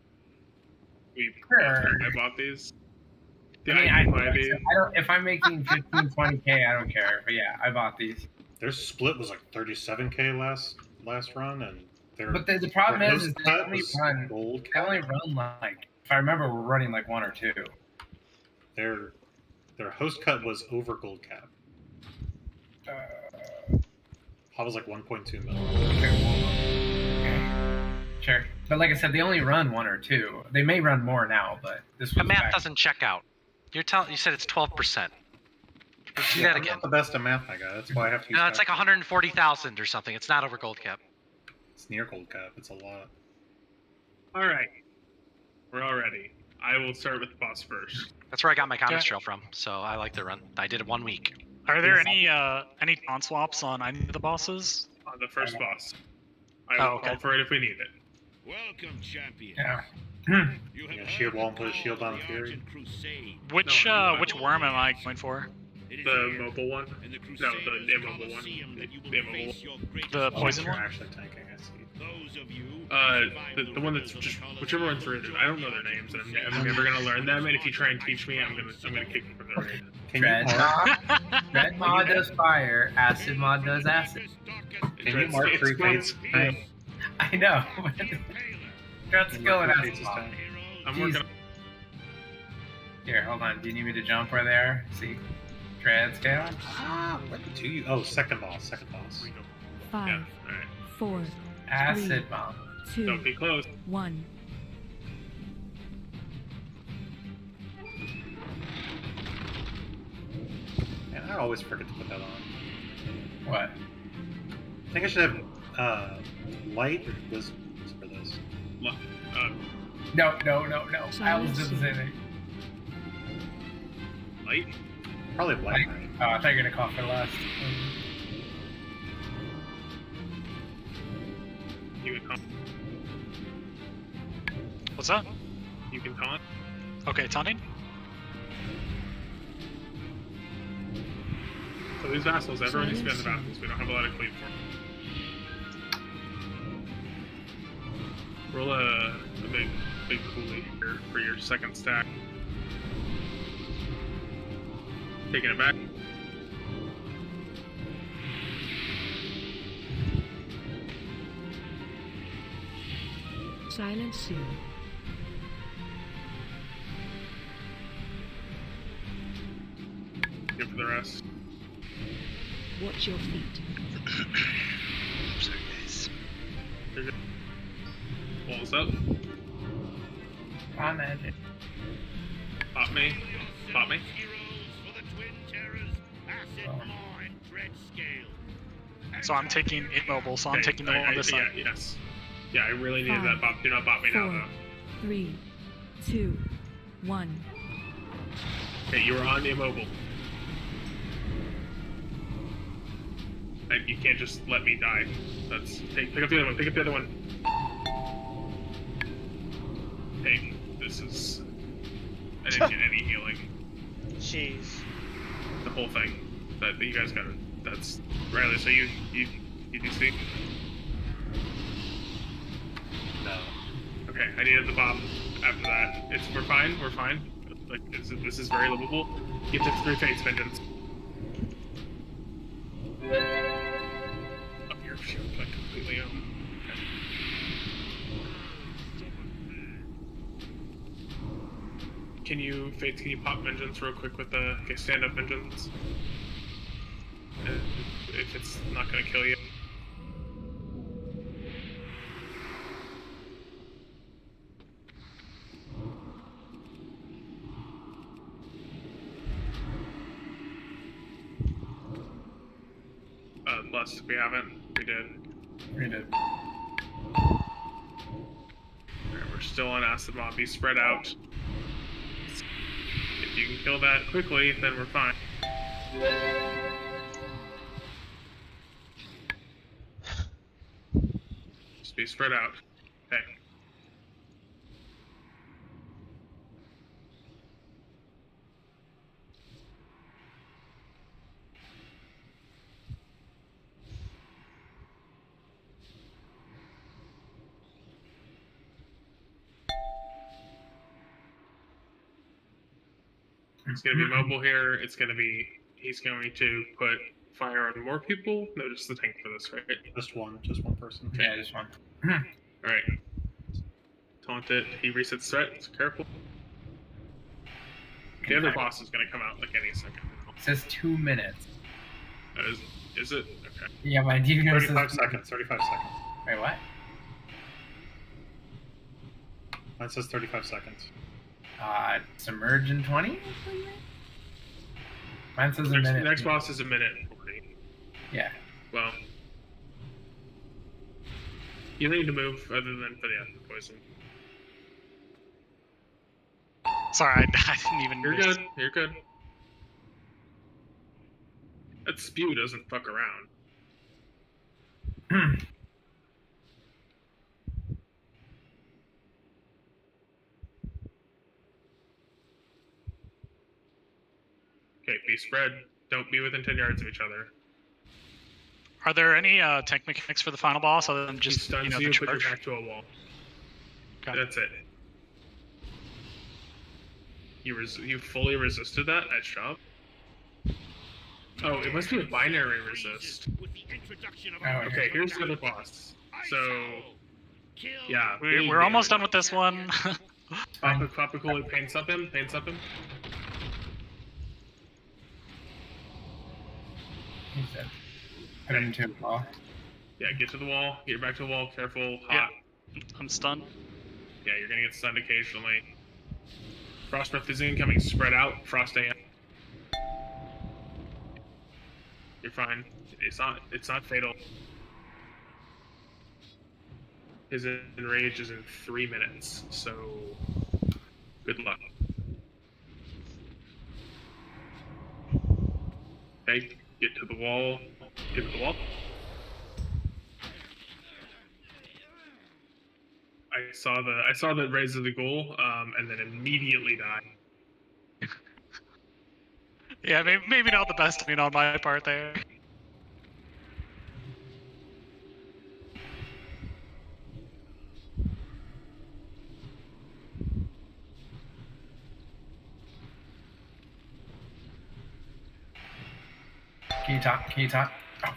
I bought these. I mean, I don't, if I'm making 15, 20k, I don't care. But yeah, I bought these. Their split was like 37k last run, and but the problem is they only run like, if I remember, we're running like 1 or 2. Their host cut was over gold cap. I was like 1.2 million. Okay. Sure. But like I said, they only run 1 or 2. They may run more now, but this was the math doesn't check out. You said it's 12%. Do that again. I'm not the best at math, my guy. That's why I have to use No, it's like 140,000 or something. It's not over gold cap. It's near gold cap. It's a lot. All right. We're all ready. I will start with the boss first. That's where I got my common trail from, so I like the run. I did it 1 week. Are there any taunt swaps on any of the bosses? On the first boss. I will call for it if we need it. Welcome, champion. Yeah. You have shield wall and put a shield on Fury. Which worm am I going for? The mobile one? No, the immobile one. The immobile one. The poison you're one? actually tanking, I see. The one that's just whichever one's rooted. I don't know their names, and I'm never gonna learn them. And if you try and teach me, I'm gonna kick you from the raid. Red mod does fire, acid mod does acid. Can you mark 3 fates? I know. Let's go with acid mod. I'm working. Here, hold on. Do you need me to jump where they are? See, Dread scale. What do you? Oh, second boss. 5, 4, Acid bomb. 2, Don't be close. 1. Man, I always forget to put that on. What? I think I should have light or wisdom for this. No. I was doing the same thing. Light? Probably light. Oh, I thought you were gonna call for last. You can taunt. What's up? You can taunt. Okay, taunting. So these vassals, everyone needs to be on the vassals. We don't have a lot of clean for. Roll a big coolie here for your second stack. Taking it back. Silent Seal. Here for the rest. Watch your feet. Sorry, guys. You're good. Walls up. On magic. Pop me. Pop me. So I'm taking immobile, so I'm taking the one on this side. Yes. Yeah, I really needed that pop. Do not pop me now, though. 3, 2, 1. Okay, you were on immobile. And you can't just let me die. Pick up the other one. Pick up the other one. Hey, this is. I didn't get any healing. Jeez. The whole thing. That you guys got. That's Riley. So you DC? No. Okay, I needed the bomb after that. We're fine. Like this is very livable. You took 3 fates vengeance. Oh, your shield went completely out. Can you pop vengeance real quick with the stand up vengeance? If it's not gonna kill you. Plus, we haven't. We did. Alright, we're still on acid mob. Be spread out. If you can kill that quickly, then we're fine. Just be spread out. Okay. It's going to be mobile here. He's going to put fire on more people. No, just the tank for this, right? Just one person. Okay. Yeah, just one. Alright. Taunt it. He resets threat, so careful. The other boss is going to come out like any second now. It says 2 minutes. Is it? Okay. Yeah, my DVR 35 seconds. 35 seconds. Wait, what? Mine says 35 seconds. Submerge in 20? Mine says a minute. The next boss is a minute and 40. Yeah. Well, you don't need to move other than for the acid poison. Sorry, I didn't even. You're good. You're good. That spew doesn't fuck around. Okay, be spread. Don't be within 10 yards of each other. Are there any tech mechanics for the final boss other than He just stuns the you, put your charge? back to a wall. Okay. That's it. You fully resisted that? Nice job. Oh, it must be a binary resist. Okay, here's the other boss. So, yeah. We're almost done with this one. Tropical paints up him. He's dead. Put him into a wall. Yeah, get to the wall. Get back to the wall. Careful. Hot. Yeah. I'm stunned. Yeah, you're gonna get stunned occasionally. Frost breath is incoming. Spread out. Frost AM. You're fine. It's not fatal. His enrage is in 3 minutes, so good luck. Okay, get to the wall. Get to the wall. I saw the raise of the ghoul, and then immediately died. Yeah, maybe not the best on my part there. Can you talk? Oh.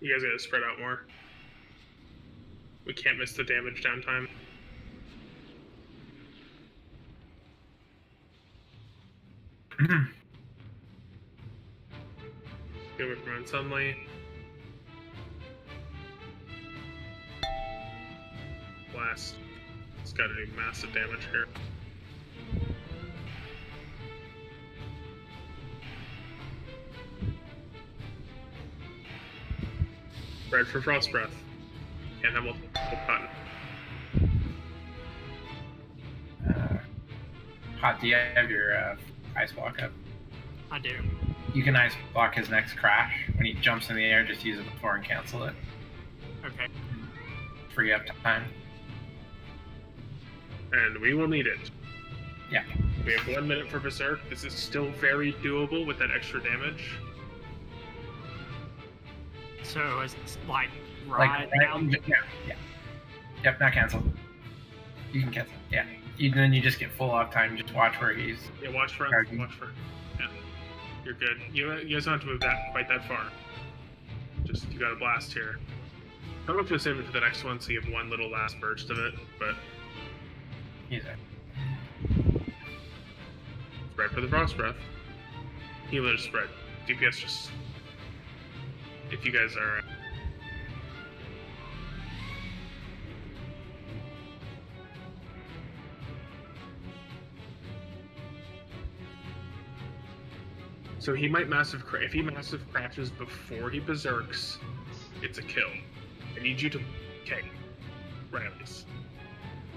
You guys gotta spread out more. We can't miss the damage downtime. Get away from sunlight. Blast. It's gotta do massive damage here. Red for Frost Breath. Can't have multiple cotton. Hot, do you have your ice block up? I do. You can ice block his next crash. When he jumps in the air, just use it before and cancel it. Okay. Free up time. And we will need it. Yeah. We have 1 minute for Berserk. This is still very doable with that extra damage. So it's like right now? Yeah. Yep, not cancel. You can cancel. Yeah. Then you just get full off time. Just watch where he's. Yeah, watch for. Yeah, you're good. You guys don't have to move quite that far. Just you got a blast here. I'm going to save it for the next one, so you have one little last burst of it. But he's there. Spread for the Frost Breath. Healers spread. DPS just. If you guys are. So he might if he massive crashes before he berserks, it's a kill. I need you to, okay, Riley's.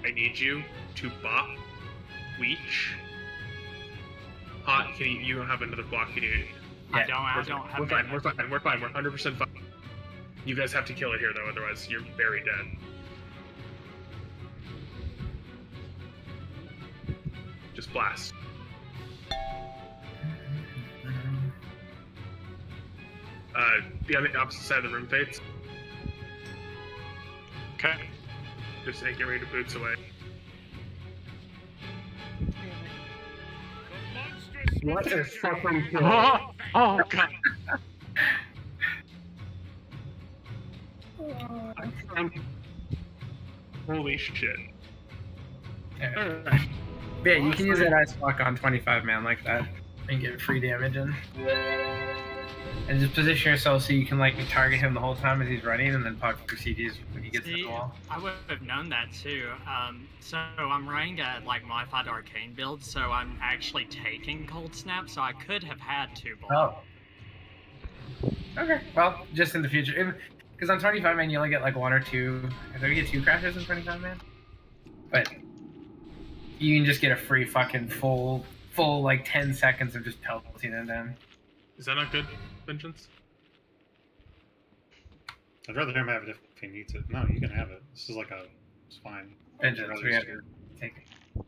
I need you to bop, leech. Hot, you don't have another block, can you? I don't have. We're fine, we're 100% fine. You guys have to kill it here though, otherwise you're very dead. Just blast. Be on the opposite side of the room, Fates. Okay. Just get ready to boots away. What a fucking kill. Oh god. Holy shit. Yeah, you can use that ice block on 25-man like that and get free damage in. And just position yourself so you can like target him the whole time as he's running, and then pop your CDs when he gets to the wall. I would have known that too. So I'm running a modified arcane build, so I'm actually taking cold snap. So I could have had 2 balls. Oh. Okay. Well, just in the future, Because on 25-man, you only get like 1 or 2. I think you get 2 crashes in 25-man. But you can just get a free fucking full like 10 seconds of just pelting it in. Is that not good, Vengeance? I'd rather him have it if he needs it. No, you can have it. This is like a... It's fine. Vengeance, we have to take it.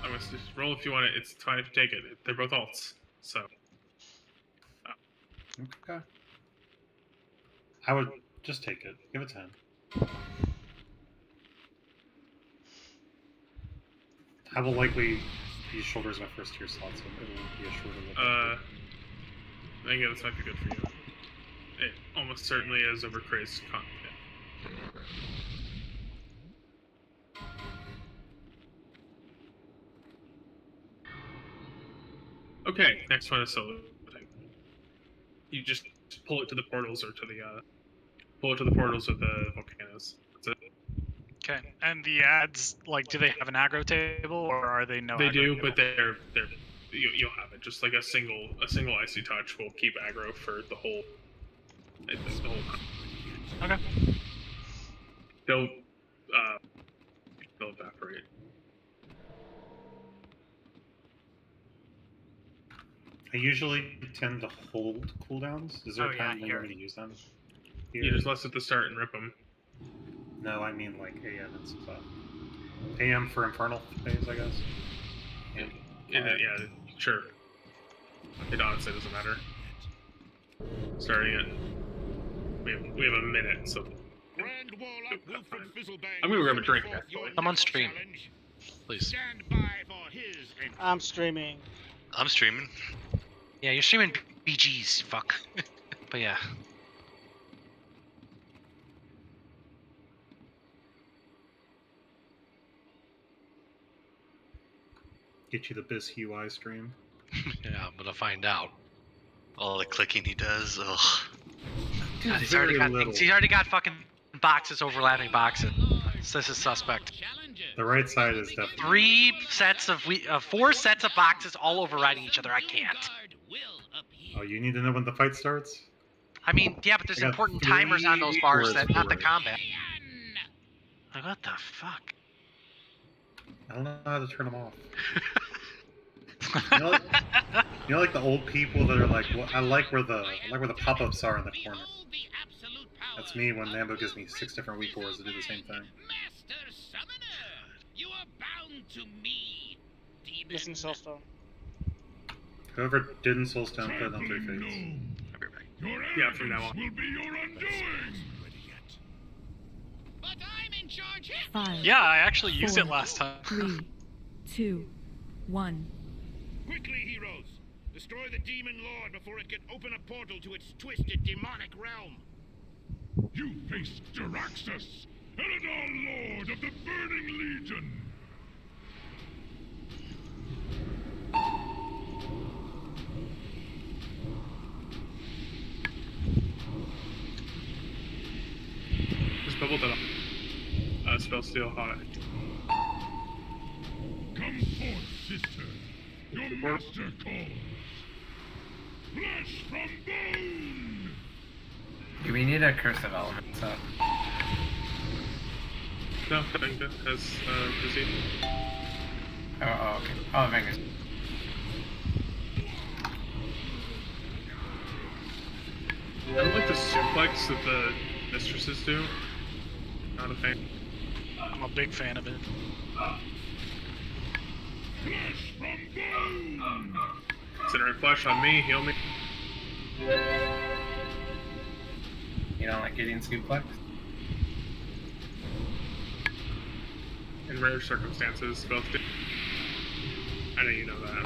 I must just roll if you want it. It's fine if you take it. They're both alts, so... Okay. I would just take it. Give it 10. I will likely use shoulders in my first tier slot, so it'll be a shorter look. I think this might be good for you. It almost certainly is over Craze content. Okay, next one is solo. You just pull it to the portals or to the pull it to the portals of the volcanoes. That's it. Okay, and the ads, like, do they have an aggro table or are they no? They aggro do, table? but you'll have it. Just like a single icy touch will keep aggro for the whole. I think the whole time. Okay. They'll evaporate. I usually tend to hold cooldowns. Is there a time when to use them? You just list at the start and rip them. No, I mean like AM and stuff. AM for Infernal phase, I guess. Yeah, sure. It honestly doesn't matter. Starting it. We have a minute, so. I'm gonna grab a drink, actually. I'm on stream. Please. I'm streaming. I'm streaming. Yeah, you're streaming BGs, fuck. But yeah. Get you the BIS UI stream. Yeah, I'm gonna find out. All the clicking he does, ugh. God, he's already got fucking boxes overlapping boxes. So this is suspect. The right side is definitely... 4 sets of boxes all overriding each other. I can't. Oh, you need to know when the fight starts? I mean, yeah, but there's important timers on those bars that not the combat. Like, what the fuck? I don't know how to turn them off. you know, like the old people that are like, well, I like where the pop-ups are in the corner. That's me when Nambo gives me 6 different weak cores to do the same thing. Missing Soulstone. Whoever didn't Soulstone, put it on 3 fates. Yeah, from now on. 5. Yeah, I actually used it last time. 3, 2, 1. Quickly, heroes! Destroy the Demon Lord before it can open a portal to its twisted demonic realm! You face Jaraxxus, Eladar Lord of the Burning Legion! Just bubble that up. Spell steal hot. Come forth, sister. Your master calls. Flesh from bone! Do we need a curse of elements up? No, Venga has proceed. Oh, okay. Oh, Venga's. I don't like the suplex that the mistresses do. Not a fan. I'm a big fan of it. Flesh from bone! Considering flesh on me, heal me. You don't like getting suplex? In rare circumstances, both do. I know you know that.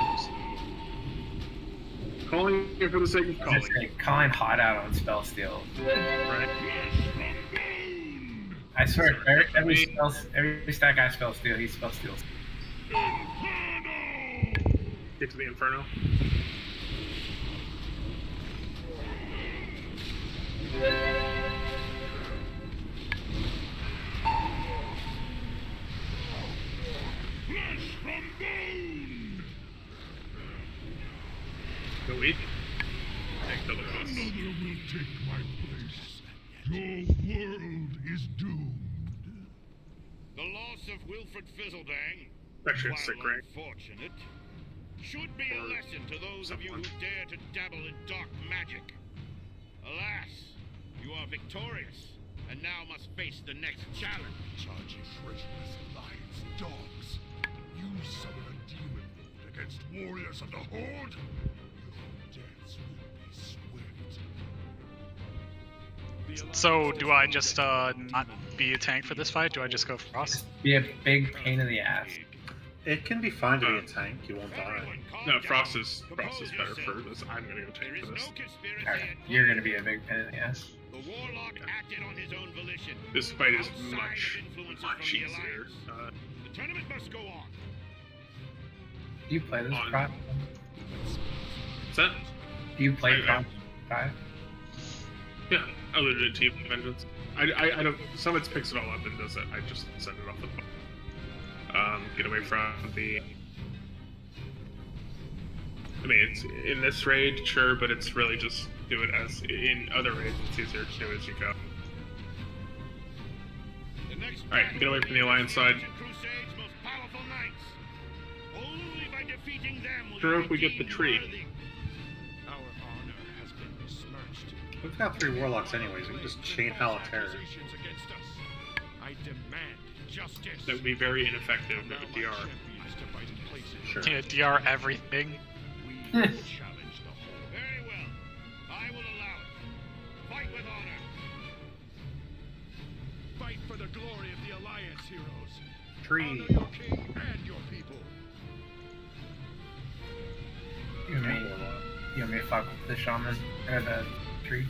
Calling you for the sake of calling. Calling hot out on spell steal. Right. I swear, every stack I spell steal, he spell steals. Get to the Inferno. Flesh from bone! Go eat. Take the loss. Another will take my place. The loss of Wilfred Fizzledang, Actually, while it's sick, right? unfortunate, should be a lesson to those of you who dare to dabble in dark magic. Alas, you are victorious, and now must face the next challenge. Charging treacherous alliance dogs. You summon a demon lord against warriors of the Horde? Your deaths will be swift. So, do I just not be a tank for this fight? Do I just go Frost? Be a big pain in the ass. It can be fine to be a tank. You won't die. No, Frost is better for this. I'm gonna go tank for this. Alright, you're gonna be a big pain in the ass. The warlock acted on his own volition. This fight is much easier. The tournament must go on. Do you play this prop? What's that? Do you play prop 5? Yeah, I looted it Team Vengeance. I don't. Summits picks it all up and does it. I just send it off the phone. Get away from the. I mean, it's in this raid, sure, but it's really just do it as in other raids. It's easier to do as you go. All right, get away from the alliance side. Sure, if we get the tree. We've got 3 warlocks anyways. We can just chain Hall of Terror. I demand justice. That would be very ineffective with DR. Sure. Yeah, DR everything. Very well. I will allow it. Fight with honor. Fight for the glory of the Alliance heroes. Tree. Honor your king and your people. You want me to fuck with the shaman or the tree?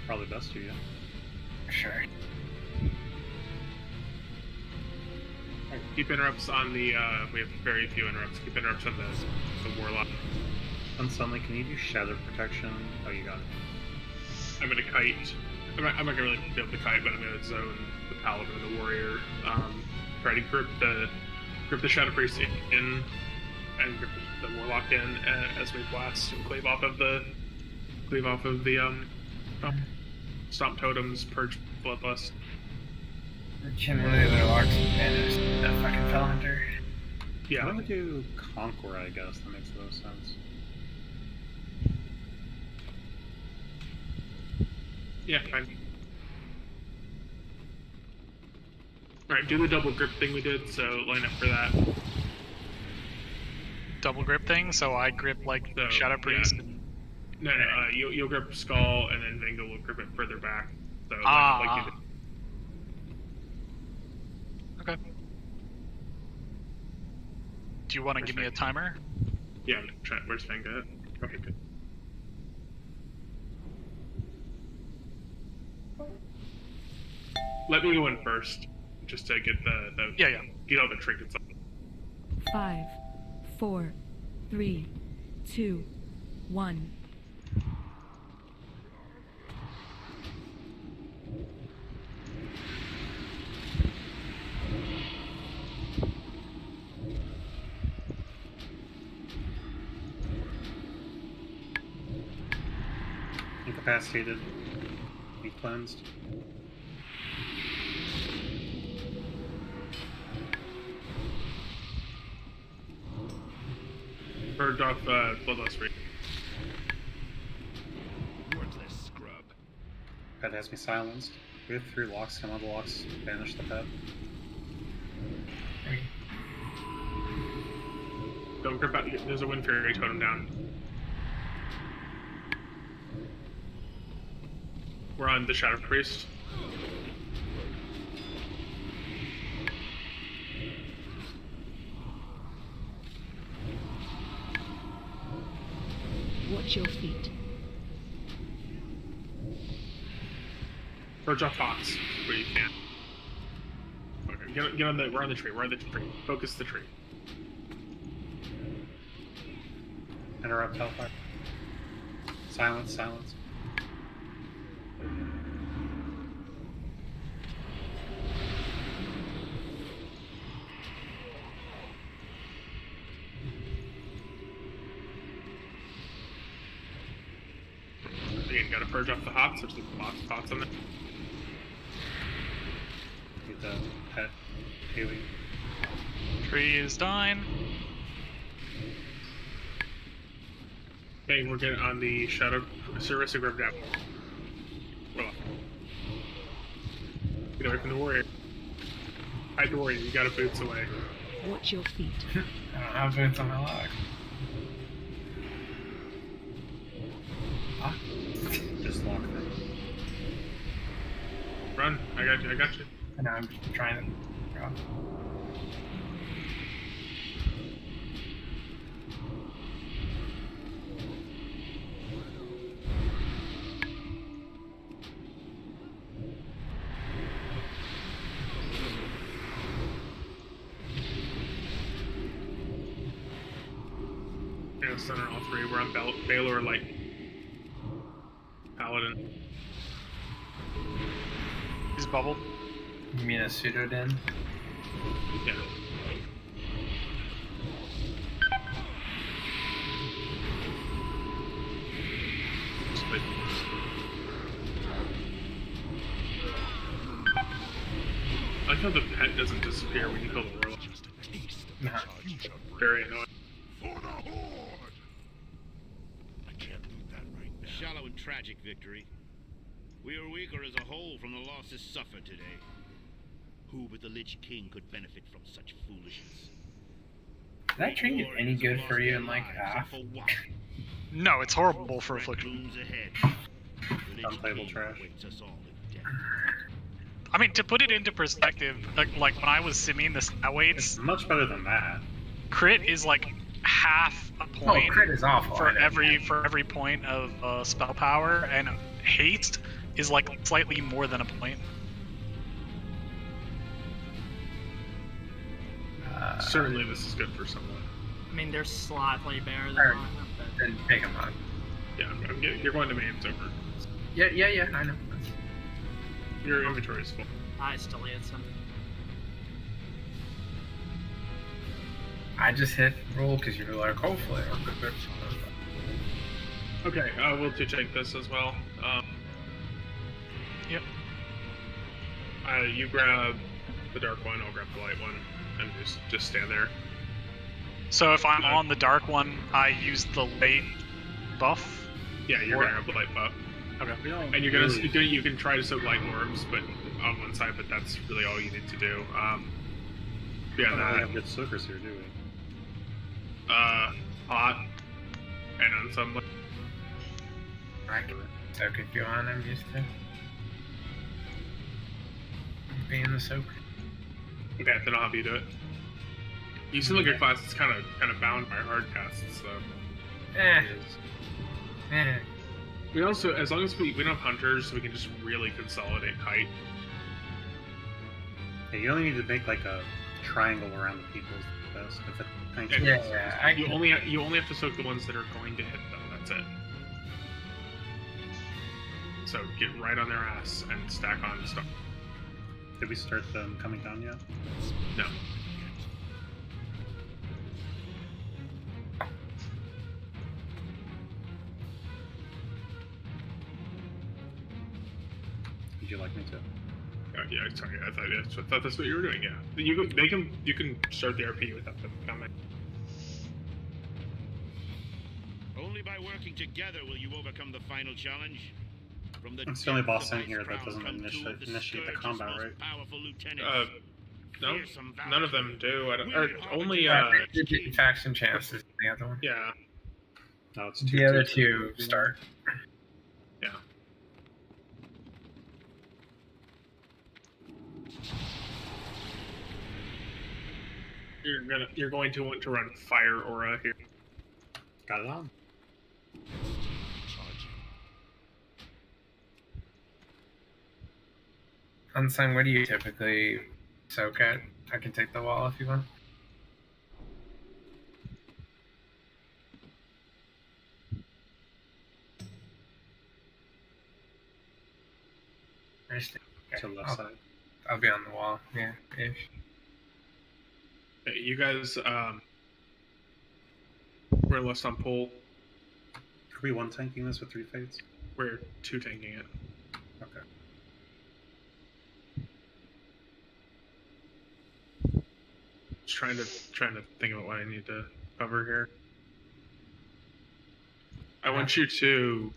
Probably best to, yeah. Sure. Keep interrupts on the. We have very few interrupts. Keep interrupts on the warlock. Unsuddenly, can you do shadow protection? Oh, you got it. I'm gonna kite. I'm not gonna really be able to kite, but I'm gonna zone the paladin and the warrior. Try to grip the shadow priest in, and grip the warlock in as we blast and cleave off of the stomp totems, purge bloodlust. Generally, the warlocks banish the fucking fell hunter. Yeah. I'm gonna do Conqueror, I guess. That makes the most sense. Yeah, fine. Alright, do the double grip thing we did, so line up for that. Double grip thing, so I grip like the Shadow Priest. Yeah. No, you'll grip Skull, and then Venga will grip it further back. So line up like you did. Okay. Do you want to give me a timer? Yeah, where's Venga at? Okay, good. Let me go in first, just to get the get all the trinkets on. 5, 4, 3, 2, 1. Incapacitated. Be cleansed. Purge off bloodlust rate. Worthless scrub. Pet has me silenced. We have 3 locks. Come on, the locks. Banish the pet. Don't grip out. There's a Wind Fury totem down. We're on the Shadow Priest. Watch your feet. Purge off Fox where you can. Okay, get on the. We're on the tree. We're on the tree. Focus the tree. Interrupt Hellfire. Silence, silence. Again, gotta purge off the hots. There's some pots on there. Get the pet alien. Tree is dying. Okay, we're getting on the Shadow Service of Gravdap. Well, get away from the warrior. Hide the warrior, you got a boots away. Watch your feet. I don't have boots on my log. Ah. Just lock them. Run, I got you. I know, I'm trying to drop. Yeah, center all three. We're on Val'kyr, like Paladin. He's bubbled. You mean a pseudo-den? Yeah. Split. I like how the pet doesn't disappear when you kill the warlock. Nah. Very annoying. For the Horde! I can't do that right now. Shallow and tragic victory. We are weaker as a whole from the losses suffered today. Who but the Lich King could benefit from such foolishness? Did that train get any good for you in like half? No, it's horrible for Affliction. Unplayable trash. I mean, to put it into perspective, like when I was simming the stat weights, much better than that. Crit is like half a point crit is awful, for every point of spell power, and haste is like slightly more than a point. Certainly, this is good for someone. I mean, they're slightly better than Alright. mine, but Then take them on. Yeah, you're going to mains over. Yeah, I know. Your inventory is full. I still had some. I just hit roll because you were like, hopefully. Okay, we'll take this as well. Yep. You grab the dark one, I'll grab the light one, and just stand there. So if I'm on the dark one, I use the late buff. Yeah, you're gonna grab the light buff. Okay. And you can try to soak light worms, but on one side, but that's really all you need to do. Beyond We that, have good soakers here, do we? hot and unsunlit. I can soak if you want. I'm used to being the soaker. Okay, then I'll have you do it. You seem like your class is kind of bound by hard casts, so. We also, as long as we don't have hunters, we can just really consolidate height. Yeah, you only need to make like a triangle around the people's best. If it You only have to soak the ones that are going to hit them. That's it. So get right on their ass and stack on stuff. Did we start them coming down yet? No. Would you like me to? Yeah, sorry. I thought that's what you were doing. Yeah, you can start the RP without them coming. Only by working together will you overcome the final challenge. From the It's the only boss in here that doesn't initiate the combat, right? No, none of them do. I don't, or only faction chances. The other one. Yeah. No, it's the other two start. Yeah. You're going to want to run Fire Aura here. Got it on. Unsung, what do you typically soak at? I can take the wall if you want. To the left side. I'll be on the wall. Yeah, ish. Hey, you guys, we're less on pull. Are we one tanking this with 3 fates? We're 2 tanking it. Okay. Just trying to think about what I need to cover here. I want you to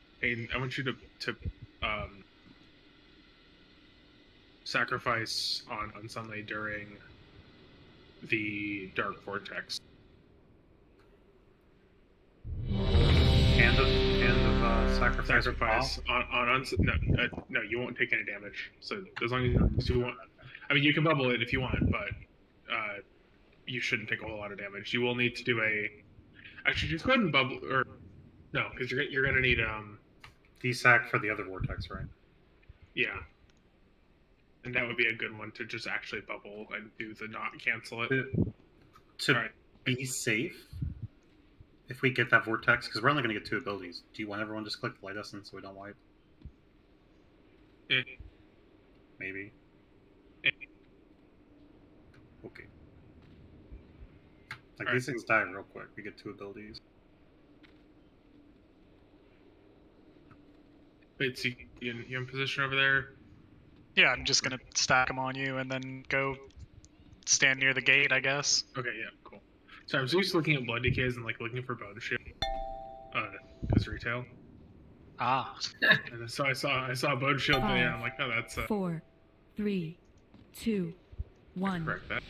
sacrifice on sunlight during the dark vortex. Hand of sacrifice no, you won't take any damage. So as long as you want, I mean, you can bubble it if you want, but you shouldn't take a whole lot of damage. You will need to do actually just go ahead and bubble, or no, because you're gonna need desac for the other vortex, right? Yeah. And that would be a good one to just actually bubble and do the not cancel it. To be safe, if we get that vortex, because we're only going to get 2 abilities, do you want everyone just click the light essence so we don't wipe? Maybe. Okay. Like, these things die real quick. We get 2 abilities. Wait, so you in position over there? Yeah, I'm just gonna stack them on you and then go stand near the gate, I guess. Okay, yeah, cool. So I was just looking at blood decays and like looking for bone shield, because retail. Ah. And so I saw bone shield there, and I'm like, oh, that's 4, 3, 2, 1. Correct that.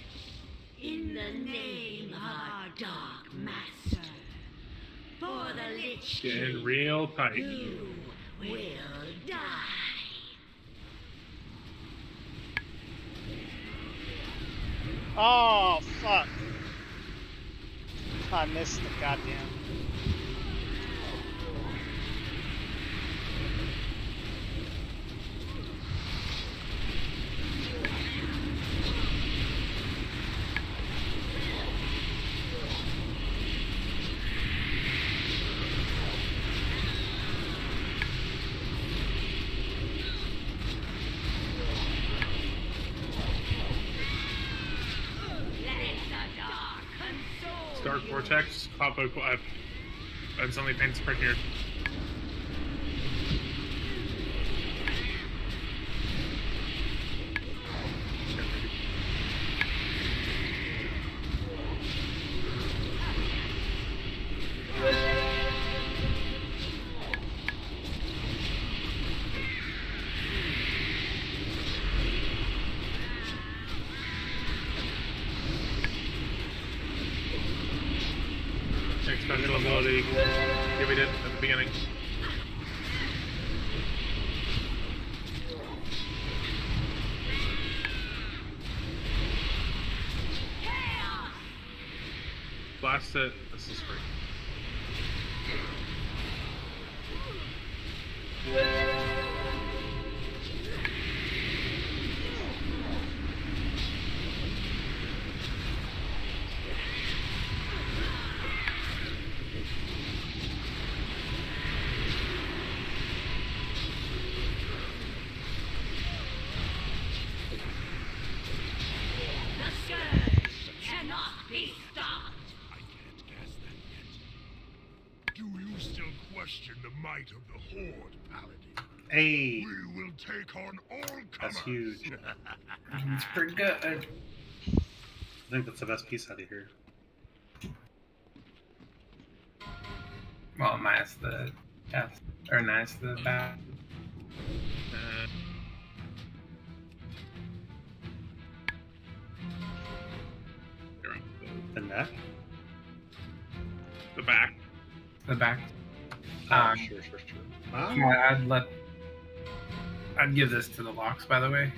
In the name of our dark master, for the lich Getting real tight. you will die. Oh, fuck. I missed the goddamn. Dark vortex, pop a and suddenly paints right here. Special ability. Yeah, we did at the beginning. Blast it. This is free. Question the might of the Horde, Paladin. Hey. We will take on all comers. That's huge. It's pretty good. I think that's the best piece out of here. Well, minus the death, or minus the back. The neck? The back. The back. Sure. Yeah, I'd give this to the locks, by the way.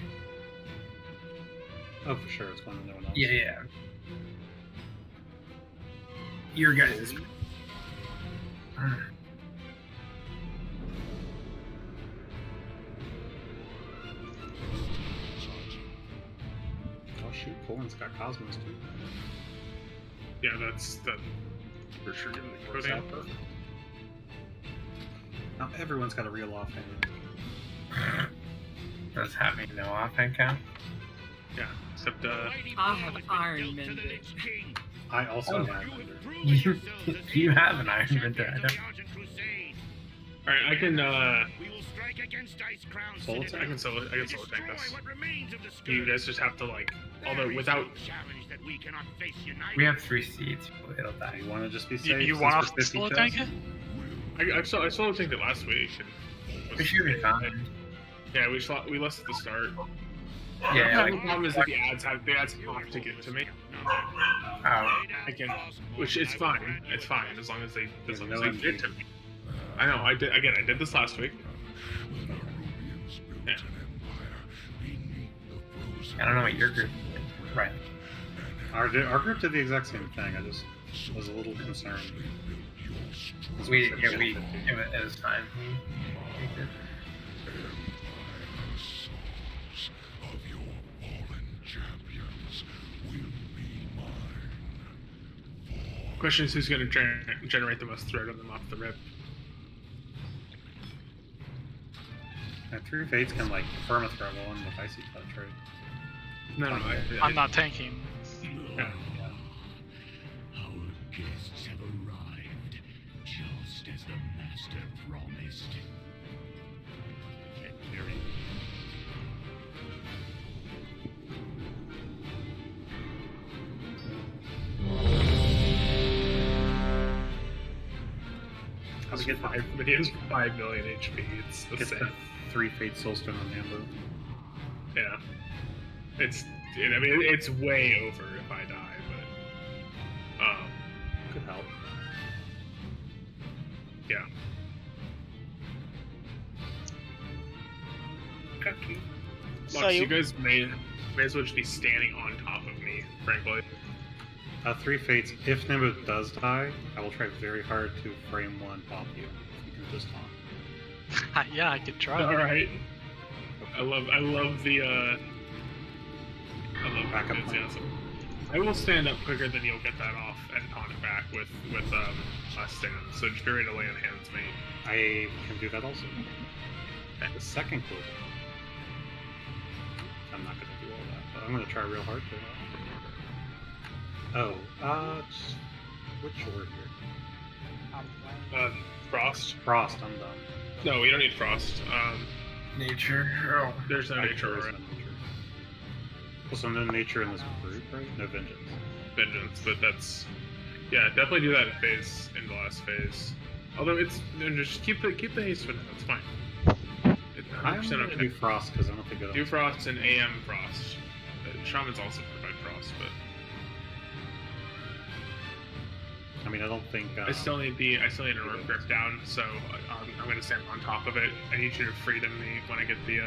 Oh, for sure, it's going to no one else. Yeah. Your guys. Oh shoot, Poland's got Cosmos too. Yeah, that's for sure gonna be Works out perfect. Now everyone's got a real offhand. Does having no offhand count? Yeah, except I have Iron Mender. I also have Iron Mender. You have an Iron Mender. I don't. Alright, I can We will strike against Ice Crown solo Citadel. I can solo tank Destroy this. what remains of the scourge. You guys just have to like, although There is without no challenge that we cannot face united. We have 3 seeds. It'll die. You want to just be You, safe? you since want we're to 50 solo kills? tank it? I solo tanked it last week. And We should be fine. yeah, we lost at the start. Yeah, The problem is that the ads have to get to me. Oh. I can, which is fine. It's fine as long as they get to me. I know. I did this last week. Yeah. I don't know what your group did. Right. Our group did the exact same thing. I just was a little concerned. It was fine. We did. Question is who's going to generate the most threat of them off the rip. And 3 Fates can like perma-threat one with Icy Touch, right? No, I'm not tanking. Yeah. Our guests have arrived, just as the Master promised. How to get 5 million HP. It's the Get same. the 3 Fate Soulstone on Nambu. Yeah. I mean, it's way over if I die, but could help. Yeah. So Lux, you guys may as well just be standing on top of me, frankly. 3 Fates. If Nimbus does die, I will try very hard to frame 1 pop you. If you can just taunt. Yeah, I could try. All right. I love the backup enthusiasm. I will stand up quicker than you'll get that off and taunt it back with a stand. So just be ready to land hands me. I can do that also. And the second clue. I'm not gonna do all that, but I'm gonna try real hard to. Oh, which word here? Frost. Frost, I'm done. No, we don't need frost. Nature. Oh. There's no nature. There is no nature. Also, no nature in this group, right? No vengeance. Vengeance, but that's yeah, definitely do that in the last phase. Although just keep the haste for now. It's fine. It's 100% I'm gonna okay. do frost because I don't think it'll. Do frost and AM frost. Shamans also provide frost, but I mean, I don't think. I still need an orb grip down, so I'm gonna stand on top of it. I need you to freedom me when I get the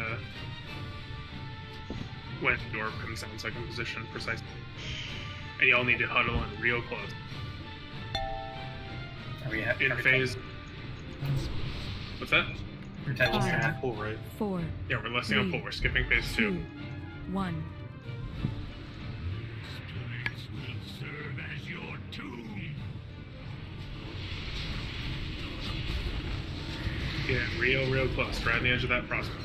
when the orb comes down, so I can position precisely. And y'all need to huddle in real close. In phase. What's that? We're touching Five, pull, right? 4, Yeah, we're listing on pull. We're skipping phase 2. 1. Serve as your tomb. Get in real close, right on the edge of that prospect.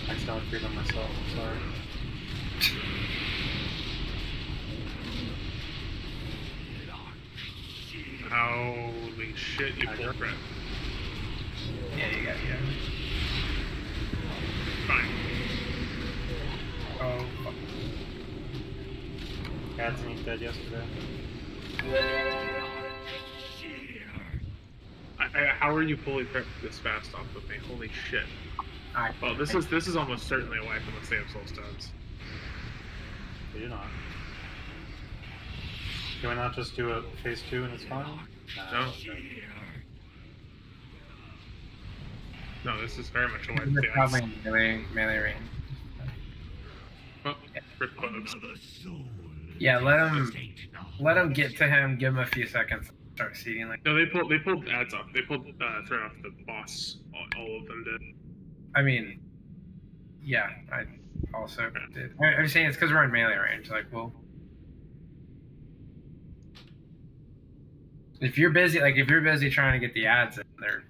I accidentally freedom myself. I'm sorry. Holy shit, you pulled crap. Yeah, you got it. Fine. Oh, fuck. Cats ain't dead yesterday. How are you fully prepped this fast off of me? Holy shit. Well, this is almost certainly a wipe unless they have soul stones. They do not. Can we not just do a phase 2 and it's fine? No. No, this is very much a wipe. This is The probably ice. melee range. Oh, rip close. Yeah, let him get to him. Give him a few seconds. Start seeding like. No, they pulled ads off. They pulled threat off the boss. All of them did. I mean, yeah, I also did. I'm saying it's because we're in melee range. Like, well, if you're busy trying to get the ads in there,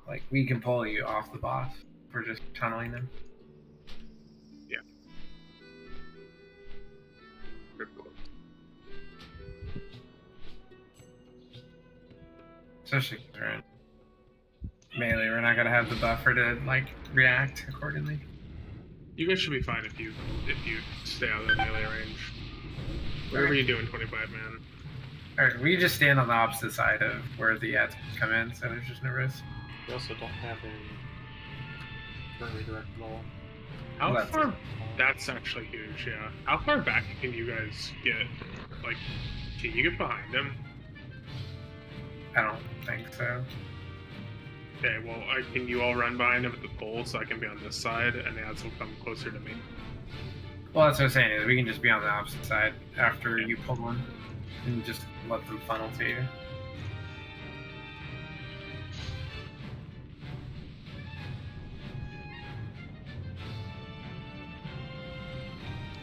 like we can pull you off the boss for just tunneling them. Yeah. Rip close. especially if we're in melee. We're not gonna have the buffer to like react accordingly. You guys should be fine if you stay out of the melee range. Whatever you do in 25 man. Alright, we just stand on the opposite side of where the ads come in, so there's just no risk. We also don't have a turn redirect at all. How far? That's actually huge. Yeah. How far back can you guys get? Like, can you get behind him? I don't think so. Okay. Well, can you all run behind him at the pole so I can be on this side, and the ads will come closer to me. Well, that's what I'm saying, is we can just be on the opposite side after you pull one, and just let them funnel to you.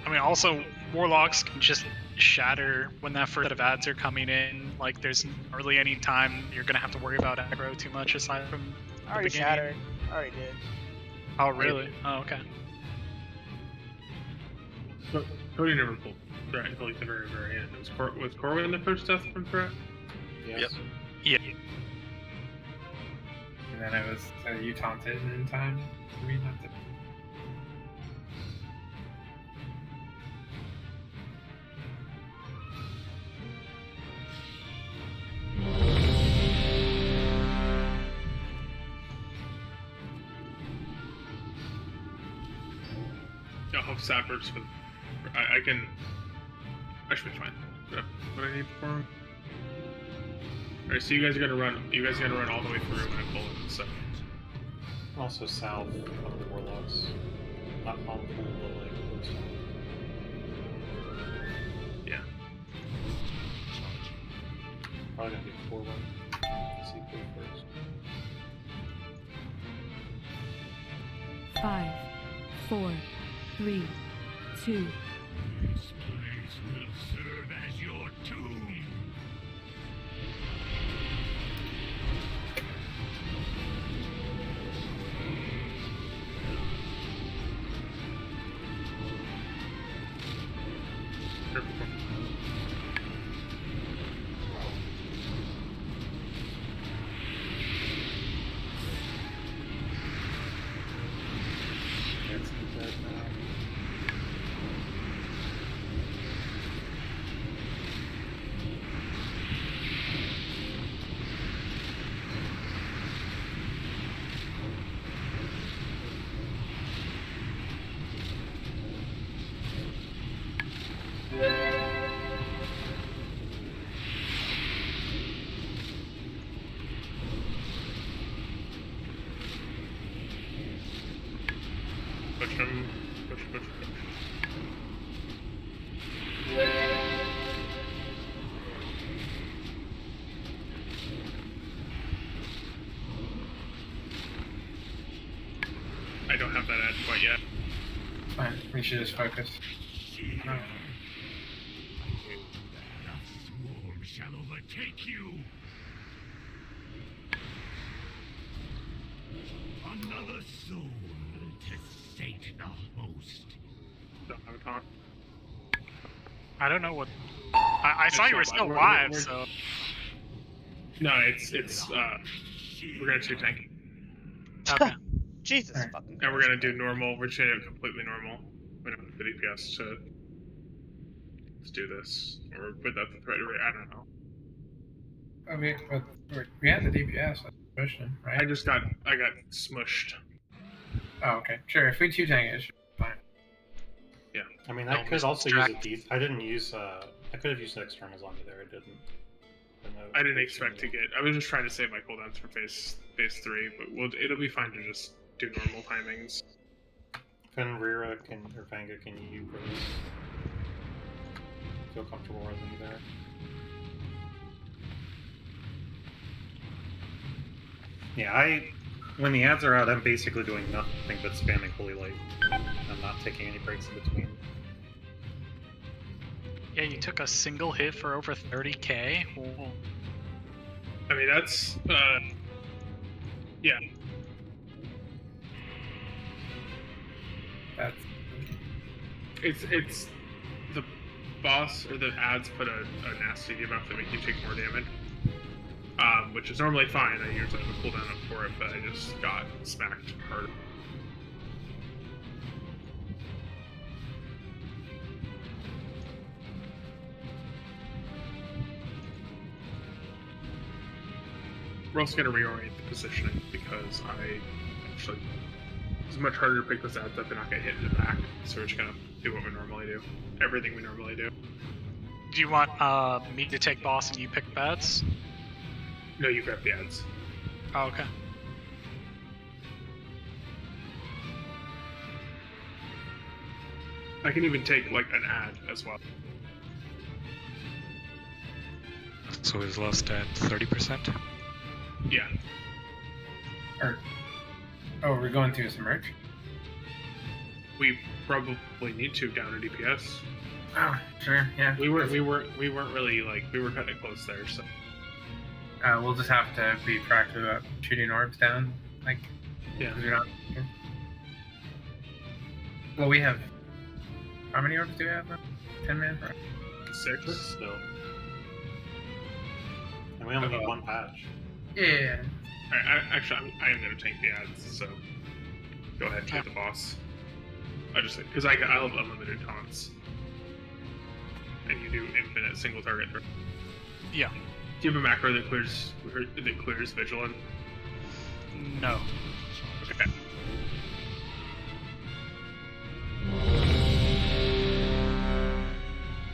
I mean, also, warlocks can just shatter when that first set of ads are coming in. Like, there's not really any time you're gonna have to worry about aggro too much aside from the Already beginning. shattered. Already did. Oh, really? Oh, okay. Cody never pulled threat until like the very, very end. Was Corwin the first death from threat? Yes. Yeah. And then it was you taunted in time for me not to. I'll have sappers for. I should be fine. What I need for him. Alright, so you guys are gonna run. You guys are gonna run all the way through when I pull it. So. Also south of the warlocks. Not on pool, but like close to. Yeah. Probably gonna do 4-1. See who first. 5, 4, 3, 2. This place will serve as your tomb. That's dead now. Push him. Push. I don't have that ad quite yet. Fine, we should just focus. No. The swarm shall overtake you. Another soul to sate the host. Don't have a talk. I don't know what. I saw you were still live, so. No, it's we're gonna do tank. Okay. Jesus fucking. And we're gonna do normal. We're just gonna do completely normal. We don't have the DPS to. Let's do this, or put that the right rate. I don't know. I mean, but we had the DPS. That's the question, right? I got smushed. Oh, okay. Sure. If we two tank it, it should be fine. Yeah. I mean, I could also use a def. I didn't use. I could have used externals on you there. I didn't. I didn't expect to get. I was just trying to save my cooldowns for phase 3, but it'll be fine to just do normal timings. Fenrira or Vanga, can you really feel comfortable running there? Yeah, when the ads are out, I'm basically doing nothing but spamming Holy Light. I'm not taking any breaks in between. Yeah, you took a single hit for over 30k. Ooh. I mean, that's yeah. That's. It's the boss or the ads put a nasty debuff that make you take more damage. which is normally fine. I usually have a cooldown up for it, but I just got smacked hard. We're also going to reorient the positioning because it's much harder to pick those ads up and not get hit in the back. So we're just going to do what we normally do. Everything we normally do. Do you want me to take boss and you pick bats? No, you grab the ads. Oh, okay. I can even take like an ad as well. So he's lost at 30%? Yeah. We're going through some merch? We probably need to down a DPS. Oh, sure, yeah. We weren't really like, we were cutting it close there, so. We'll just have to be proactive about shooting orbs down, like, yeah. We're not. Well, we have. How many orbs do we have? 10 man for 6 still. And we only need one patch. Yeah. Alright, actually, I am going to tank the ads, so go ahead and get the boss. I just because I have unlimited taunts, and you do infinite single target. Yeah. Do you have a macro that clears Vigilant? No. Okay.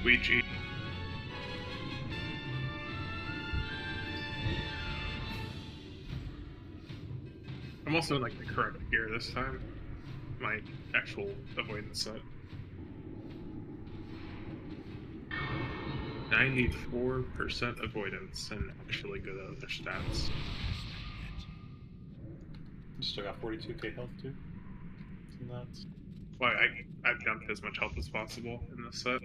Ouija. I'm also in like the correct gear this time. My actual avoidance set. 94% avoidance and actually good at other stats. You still got 42k health too? It's nuts. Well, I've dumped as much health as possible in this set.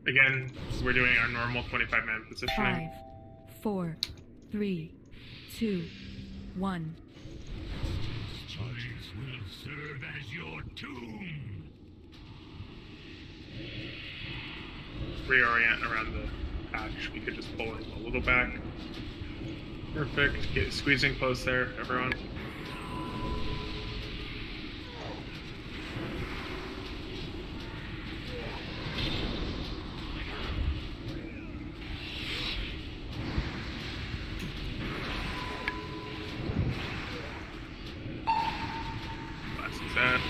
Again, we're doing our normal 25-man positioning. 5, 4, 3, 2, 1. This will serve as your tomb. Reorient around the patch. We could just pull it a little back. Perfect. Get squeezing close there, everyone. That.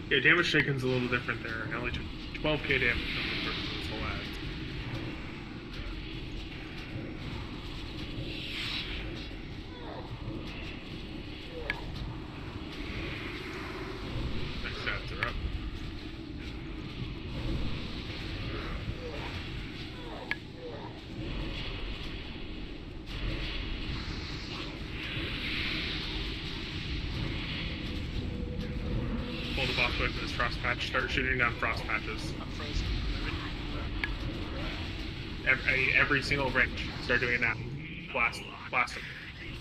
Yeah, damage taken's a little different there. I only took 12k damage from the first full ads. Next stats are up. Pull the boss away from this frost patch, start shooting down frost patches. I'm frozen. Every single range, start doing it now. Blast them.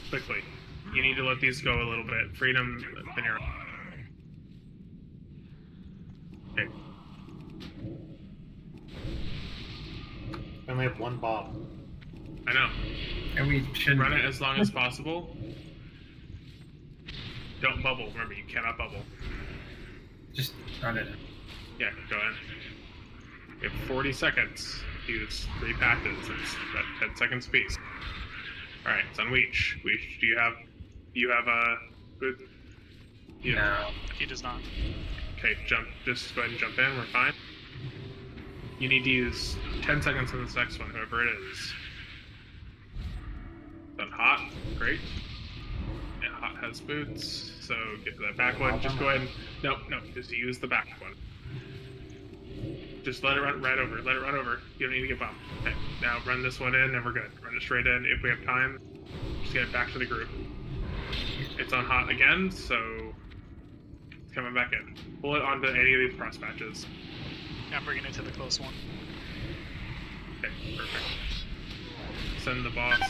Quickly. You need to let these go a little bit. Freedom, the arrow. Okay. I only have one bob. I know. And we should run it as long as possible. Don't bubble. Remember, you cannot bubble. Just run it. Yeah, go ahead. You have 40 seconds. Use 3 patches. It's that 10 seconds piece. Alright, it's on Weech. Weech, do you have a good... No, he does not. Okay, just go ahead and jump in, we're fine. You need to use 10 seconds on this next one, whoever it is. Done hot, great. And hot has boots, so get to that back one. Just go ahead and... No, just use the back one. Just let it run right over. Let it run over. You don't need to get bumped. Okay, now run this one in and we're good. Run it straight in. If we have time, just get it back to the group. It's on hot again, so it's coming back in. Pull it onto any of these cross patches. I'm bringing it to the close one. Okay, perfect. Send the boss.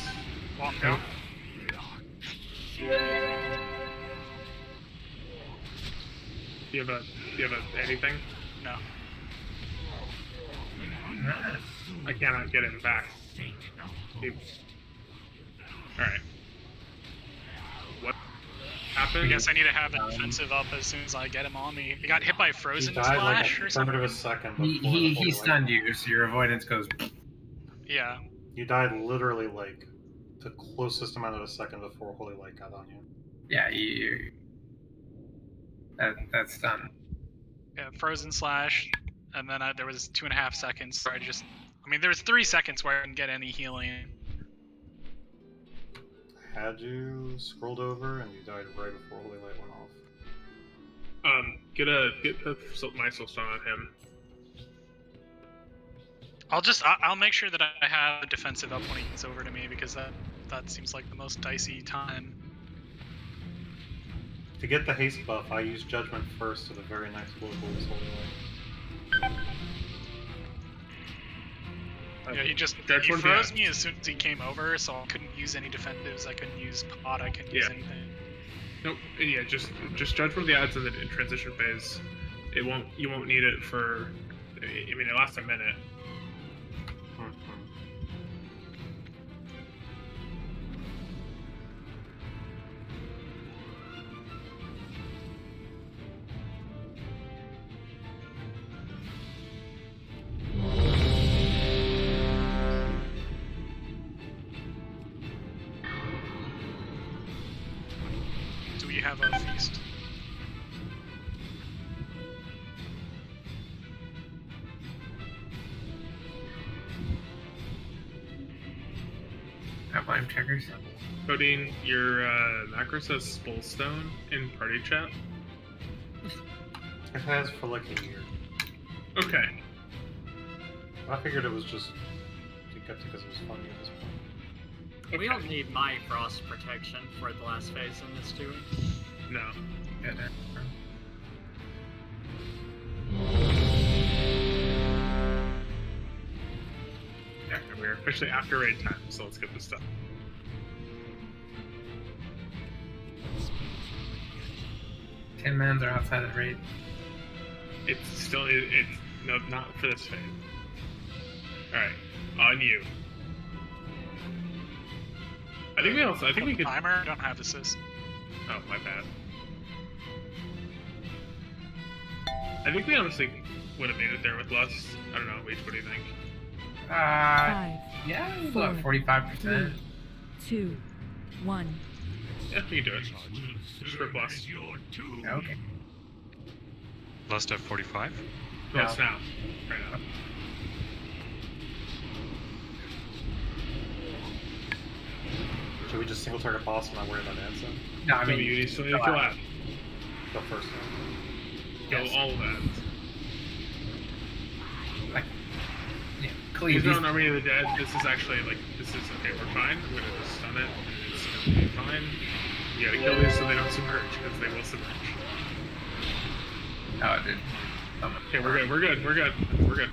Walk out. Do you have anything? No. I cannot get him back. Alright. What happened? I guess I need to have a defensive up as soon as I get him on me. He got hit by Frozen He died Slash like or something? a second He stunned you, so your avoidance goes. Yeah. You died literally like the closest amount of a second before Holy Light got on you. Yeah, that's done. Yeah, Frozen Slash, and then there was 2.5 seconds where there was 3 seconds where I didn't get any healing. Had you scrolled over and you died right before Holy Light went off. Get my soul stone on him. I'll make sure that I have a defensive up when he gets over to me, because that seems like the most dicey time. To get the haste buff, I use Judgment first to the very next blow of Holy Light. Yeah, he froze me as soon as he came over, so I couldn't use any defensives, I couldn't use pot, I couldn't use anything. Nope. Yeah, just judge from the odds in the transition phase. You won't need it for. I mean, it lasts a minute. Have a feast. Outline checkers. Codeine, your macro says Spellstone in party chat. It has for like a year. Okay. I figured it was just to get because it was funny at this point. Okay. We don't need my frost protection for the last phase in this, do we? No. Yeah, Yeah, we're officially after raid time, so let's get this done. Ten mans are outside of raid. It's no, not for this phase. Alright, on you. I think we could. Timer? I don't have assist. Oh, my bad. I think we honestly would have made it there with less. I don't know, Wage, what do you think? Yeah, it was about 45%. 2, 1. Yeah, we can do it. Just for plus. Okay. Last at 45? No, it's now. Right now. Should we just single target boss and not worry about Ansa? No, I mean, you still need to kill that. Go first. Kill all of that. Cleave. He's not an Army of the Dead. This is actually like, this is okay, we're fine. I'm gonna just stun it. It's gonna be fine. You gotta kill these so they don't submerge, because they will submerge. Oh, it did. Okay, we're good, we're good, we're good, we're good.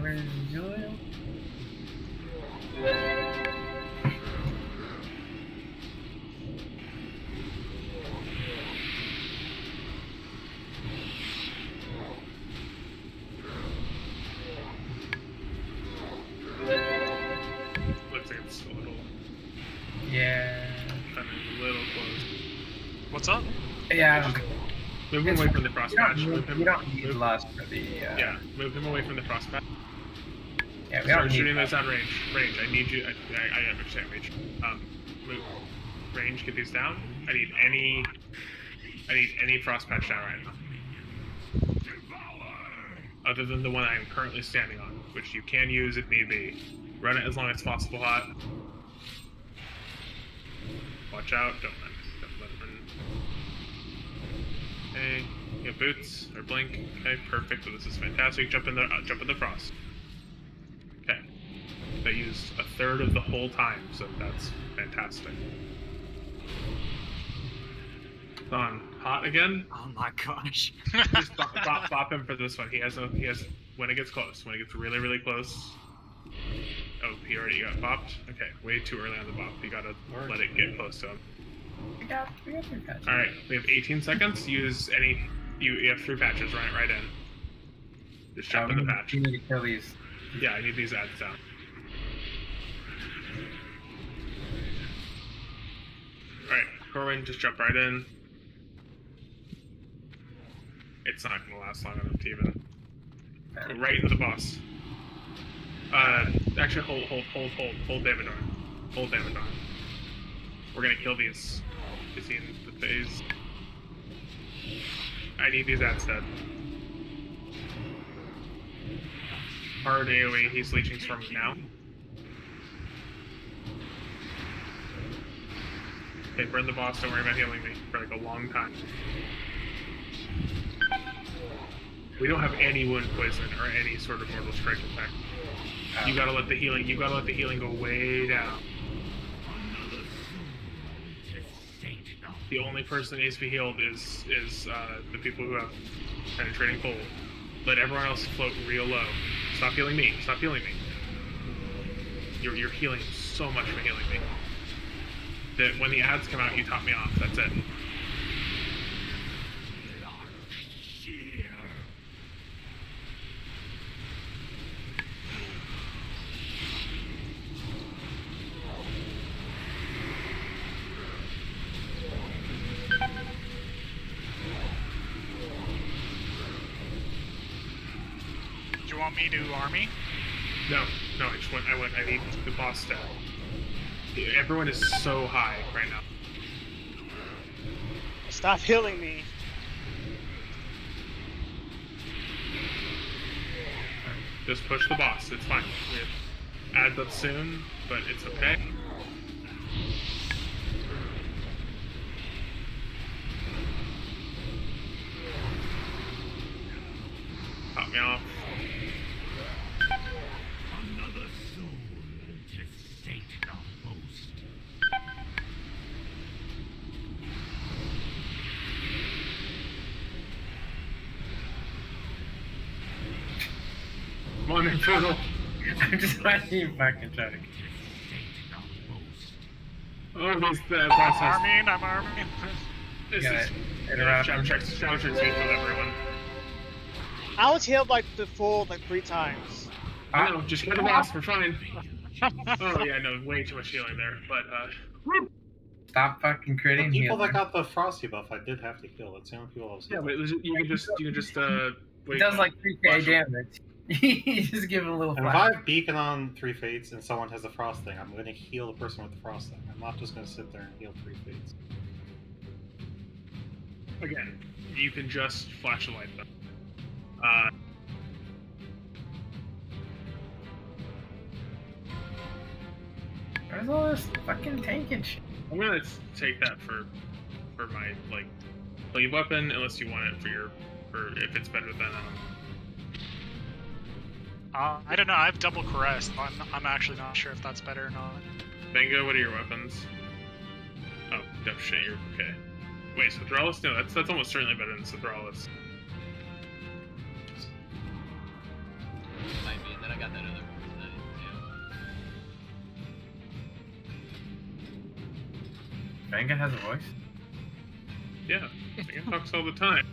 Where's Julio? Looks like it's a little. Yeah. A little close. What's up? Yeah, I don't think. Move him away from the frost patch. You don't need lust for the. Yeah, move him away from the frost patch. Yeah, we Start don't shooting need those out range. Range. I need you. I understand range. Move. Range. Get these down. I need any frost patch down right now. Other than the one I am currently standing on, which you can use if need be. Run it as long as possible hot. Watch out. Don't let it run. Okay. You have boots or blink. Okay, perfect. So this is fantastic. Jump in the frost. Okay. They used a third of the whole time, so that's fantastic. on hot again. Oh my gosh. Just bop him for this one. He has when it gets close. When it gets really, really close. Oh, he already got bopped? Okay, way too early on the bop. You gotta let it get close to him. We got 3 patches. Alright, we have 18 seconds. Use any... You have 3 patches, run it right in. Just jump in the patch. You need to kill these. Yeah, I need these ads down. Alright, Corwin, just jump right in. It's not gonna last long enough to even... Go right into the boss. Actually, hold damage on. Hold damage on. We're gonna kill these. You see the phase. I need these ads dead. Hard AoE, he's leeching from now. Okay, burn the boss, don't worry about healing me for like a long time. We don't have any wound poison or any sort of mortal strike effect. You gotta let the healing go way down. The only person that needs to be healed is the people who have penetrating cold. Let everyone else float real low. Stop healing me. Stop healing me. You're healing so much for healing me. That when the ads come out, you top me off. That's it. Do you want me to army? No, I need the boss stat. Everyone is so high right now. Stop healing me. Just push the boss, it's fine. We have ads up soon, but it's okay. Pop me off. Another soul to sate the host. Come on, Infernal. I'm just watching you fucking try to. Oh, he's the process. I'm arming. This Yeah, is Jaraxxus with everyone. I was healed like the full like 3 times. I know, just kill the boss, we're fine. Oh yeah, no, way too much healing there, but Stop fucking critting. The people that got the frosty buff, I did have to kill. That's the only people I was. Yeah, but you can just wait. It does like 3k damage. You just give it a little And if flash. I have beacon on 3 fates and someone has the frost thing, I'm going to heal the person with the frost thing. I'm not just going to sit there and heal 3 fates. Again, you can just flash a light them. Where's all this fucking tanking shit? I'm gonna take that for my like cleave weapon, unless you want it for if it's better than I don't know. I have double caress. I'm actually not sure if that's better or not. Benga, what are your weapons? Oh, shit, you're okay. Wait, Sothralis? No, that's almost certainly better than Sothralis. Might be, and then I got that other one. Benga has a voice? Yeah, Benga talks all the time.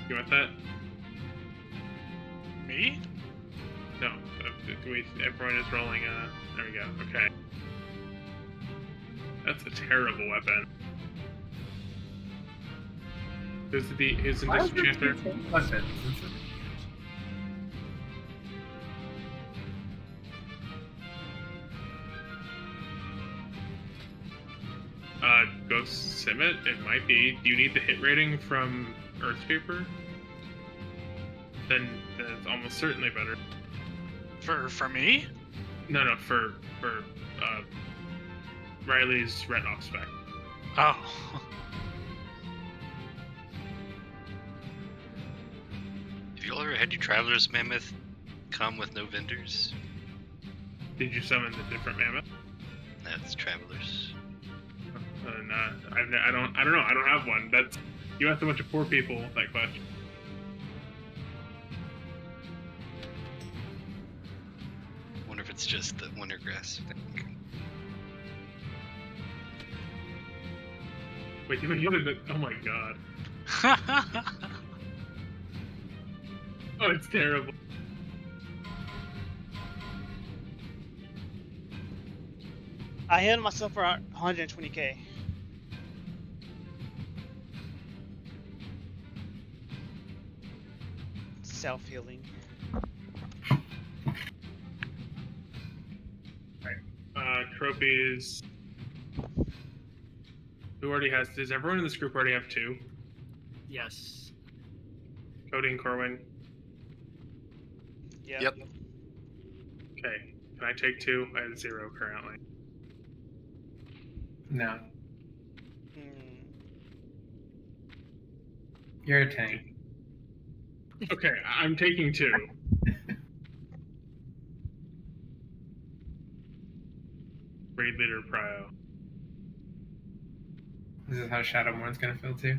You want that? Me? No. Everyone is rolling. There we go. Okay. That's a terrible weapon. Who's the disenchanter? Ghost Simmet? It might be. Do you need the hit rating from Earthscaper? Then it's almost certainly better. For me? No, for Riley's Retinoff spec. Oh. y'all ever had your Traveler's Mammoth come with no vendors? Did you summon the different mammoth? That's Travelers. No, I don't know. I don't have one. That's you asked a bunch of poor people that question. Wonder if it's just the Wintergrass thing. Wait, you did oh my god. Oh, it's terrible. I healed myself for 120k. Self-healing. Trophies. Who already has? Does everyone in this group already have 2? Yes. Cody and Corwin. Yep. Okay. Can I take 2? I have 0 currently. No. You're a tank. Okay, I'm taking 2. Raid leader Prio. This is how Shadowmourn's gonna feel too.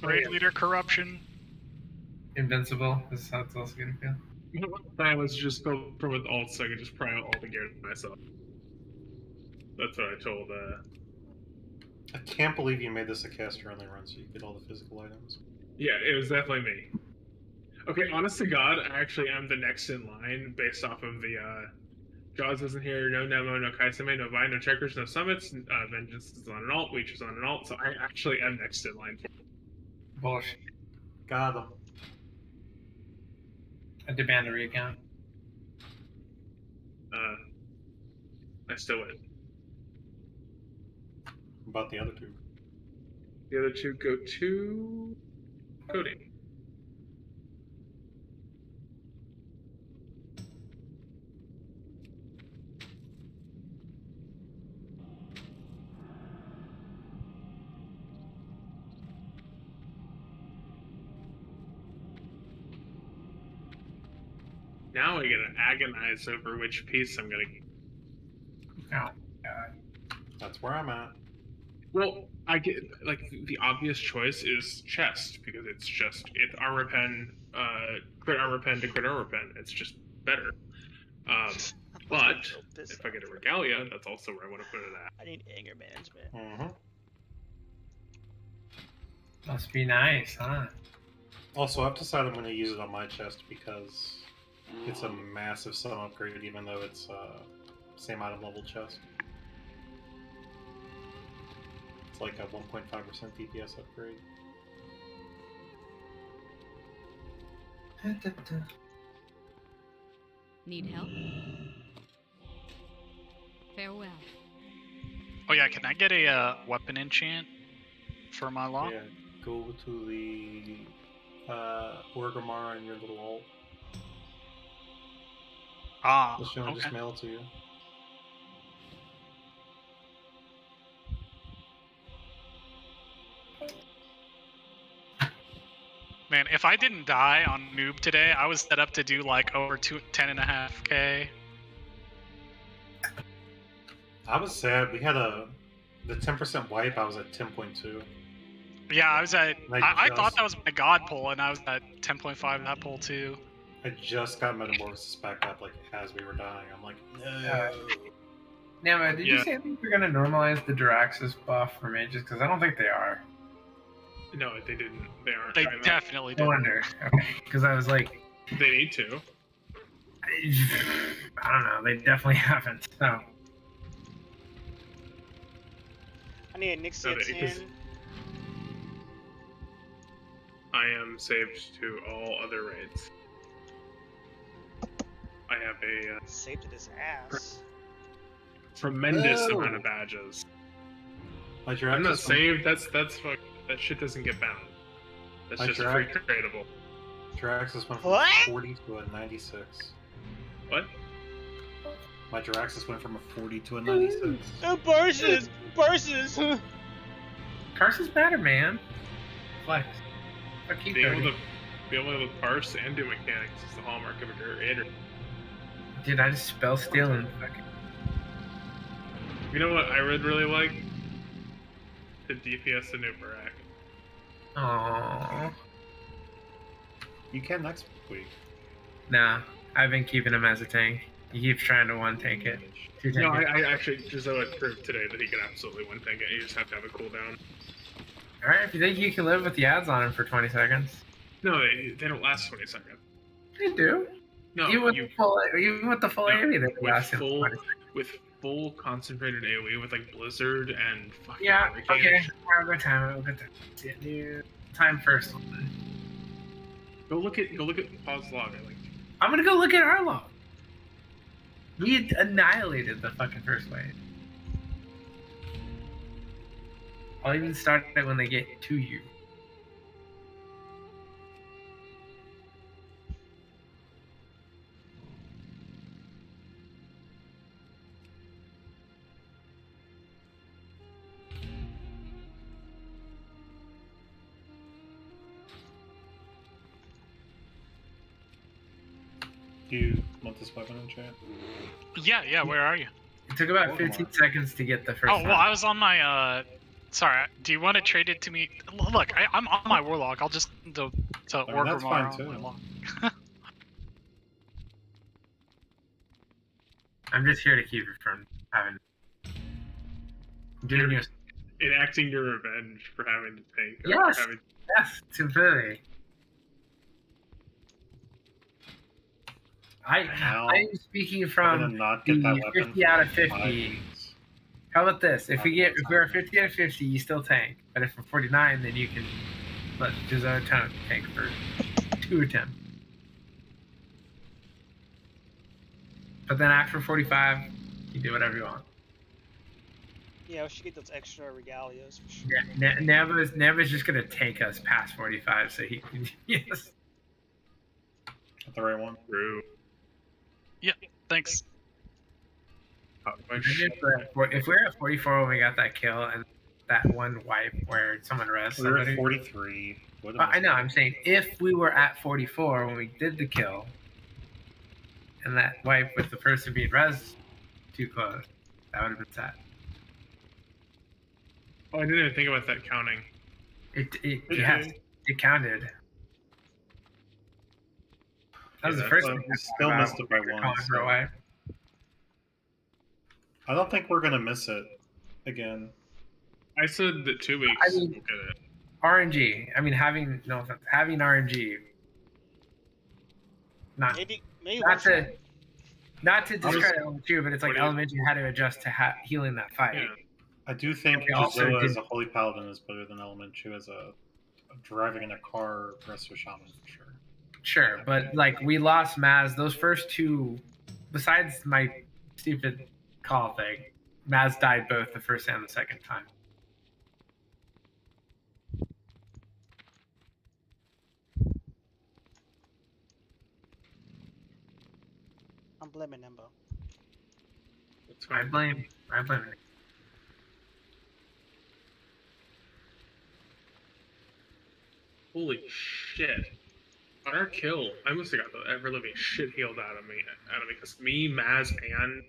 Raid leader corruption. Invincible. This is how it's also gonna feel. I was just go from with alt so I could just Prio all the gear myself. That's what I told I can't believe you made this a caster only run so you get all the physical items. Yeah, it was definitely me. Okay, honest to God, I actually am the next in line based off of the Jaws isn't here, no Nemo, no Kaisame, no Vi, no Checkers, no Summits, Vengeance is on an alt, Leech is on an alt, so I actually am next in line. Bullshit. Got him. I demand a recount. I still win. About the other 2. The other 2 go to Cody. Now I gotta agonize over which piece I'm gonna get. Oh, God. That's where I'm at. Well, I get, like, the obvious choice is chest, because it's armor pen, crit armor pen to crit armor pen. It's just better. But, if I get a regalia, that's also where I want to put it at. I need anger management. Mm-hmm. Must be nice, huh? Also, I've decided I'm going to use it on my chest because it's a massive sum upgrade, even though it's same item level chest. It's like a 1.5% DPS upgrade. Need help? Farewell. Oh yeah, can I get a weapon enchant for my lock? Yeah, go to the Orgrimmar and your little alt. Ah, Just mail it to you. Man, if I didn't die on Noob today, I was set up to do like over 10.5k. I was sad. We had the 10% wipe. I was at 10.2. Yeah, I was at. I just- thought that was my god pull, and I was at 10.5 that pull too. I just got Metamorphosis back up like as we were dying. I'm like, no. Nama, did you say that we're gonna normalize the Jaraxxus buff for mages? Because I don't think they are. No, they didn't. They aren't. They trying that. definitely I did. wonder. Okay, because I was like, They need to. I don't know. They definitely haven't. So. I need a Nixie at 10. I am saved to all other raids. I have a saved to this ass. tremendous amount of badges. I'm not saved. That's fuck. That shit doesn't get bound. That's just free tradable. Jaraxxus went from What? 40 to a 96. What? My Jaraxxus went from a 40 to a 96. Bursts! Carson's better, man. Flex. But keep Being able going. to Being able to parse and do mechanics is the hallmark of a creator. Dude, I just spell steal and fucking. You know what I would really like? To DPS Anub'arak. Aww. You can next week. Nah, I've been keeping him as a tank. He keeps trying to one tank it. No, I actually, Jizoa proved today that he can absolutely one tank it. You just have to have a cooldown. Alright, if you think you can live with the ads on him for 20 seconds. No, they don't last 20 seconds. They do. No, even with the full AoE, they last with full concentrated AoE with like Blizzard and fucking. Yeah. Hurricane. Okay. I'll go time. I'll go time. Time first. Go look at Paw's log. I like. I'm gonna go look at our log. We had annihilated the fucking first wave. I'll even start it when they get to you. Do you want this weapon in chat? Yeah, where are you? It took about 15 seconds to get the first Oh, well, I was on my, sorry, do you want to trade it to me? Look, I'm on my Warlock. I'll just, to orc that's Ramar fine, on my too. log. I'm just here to keep it from having... Doing your... Enacting your revenge for having to tank. Yes! Having... Yes, completely. I'm speaking from the 50 out of 50. How about this? If we're 50 out of 50, you still tank. But if we're 49, then you can let Jizoa tank for 2 attempts. But then after 45, you do whatever you want. Yeah, we should get those extra regalias. For sure. Yeah, Neva's just gonna take us past 45, so he can. Yes. Got the right one. True. Yeah, thanks. If we're at 44 when we got that kill and that one wipe where someone rests We were somebody. at 43. I know, I'm saying if we were at 44 when we did the kill and that wipe with the person being res too close, that would have been sad. Oh, I didn't even think about that counting. It counted. That was the first thing. Still missed it by one. So. I don't think we're gonna miss it again. I said that 2 weeks. I mean, RNG. I mean, having RNG. Not to discredit Element 2, but it's like Element 2 had to adjust to healing that fight. Yeah. I do think Jizoa as a Holy Paladin is better than Element 2 as a driving in a car Resto Shaman for sure. Sure, but like we lost Maz. Those first 2, besides my stupid call thing, Maz died both the first and the second time. I'm blaming Nimbo. I blame it. Holy shit. On our kill, I must have got the ever-living shit healed out of me, because me, Maz, and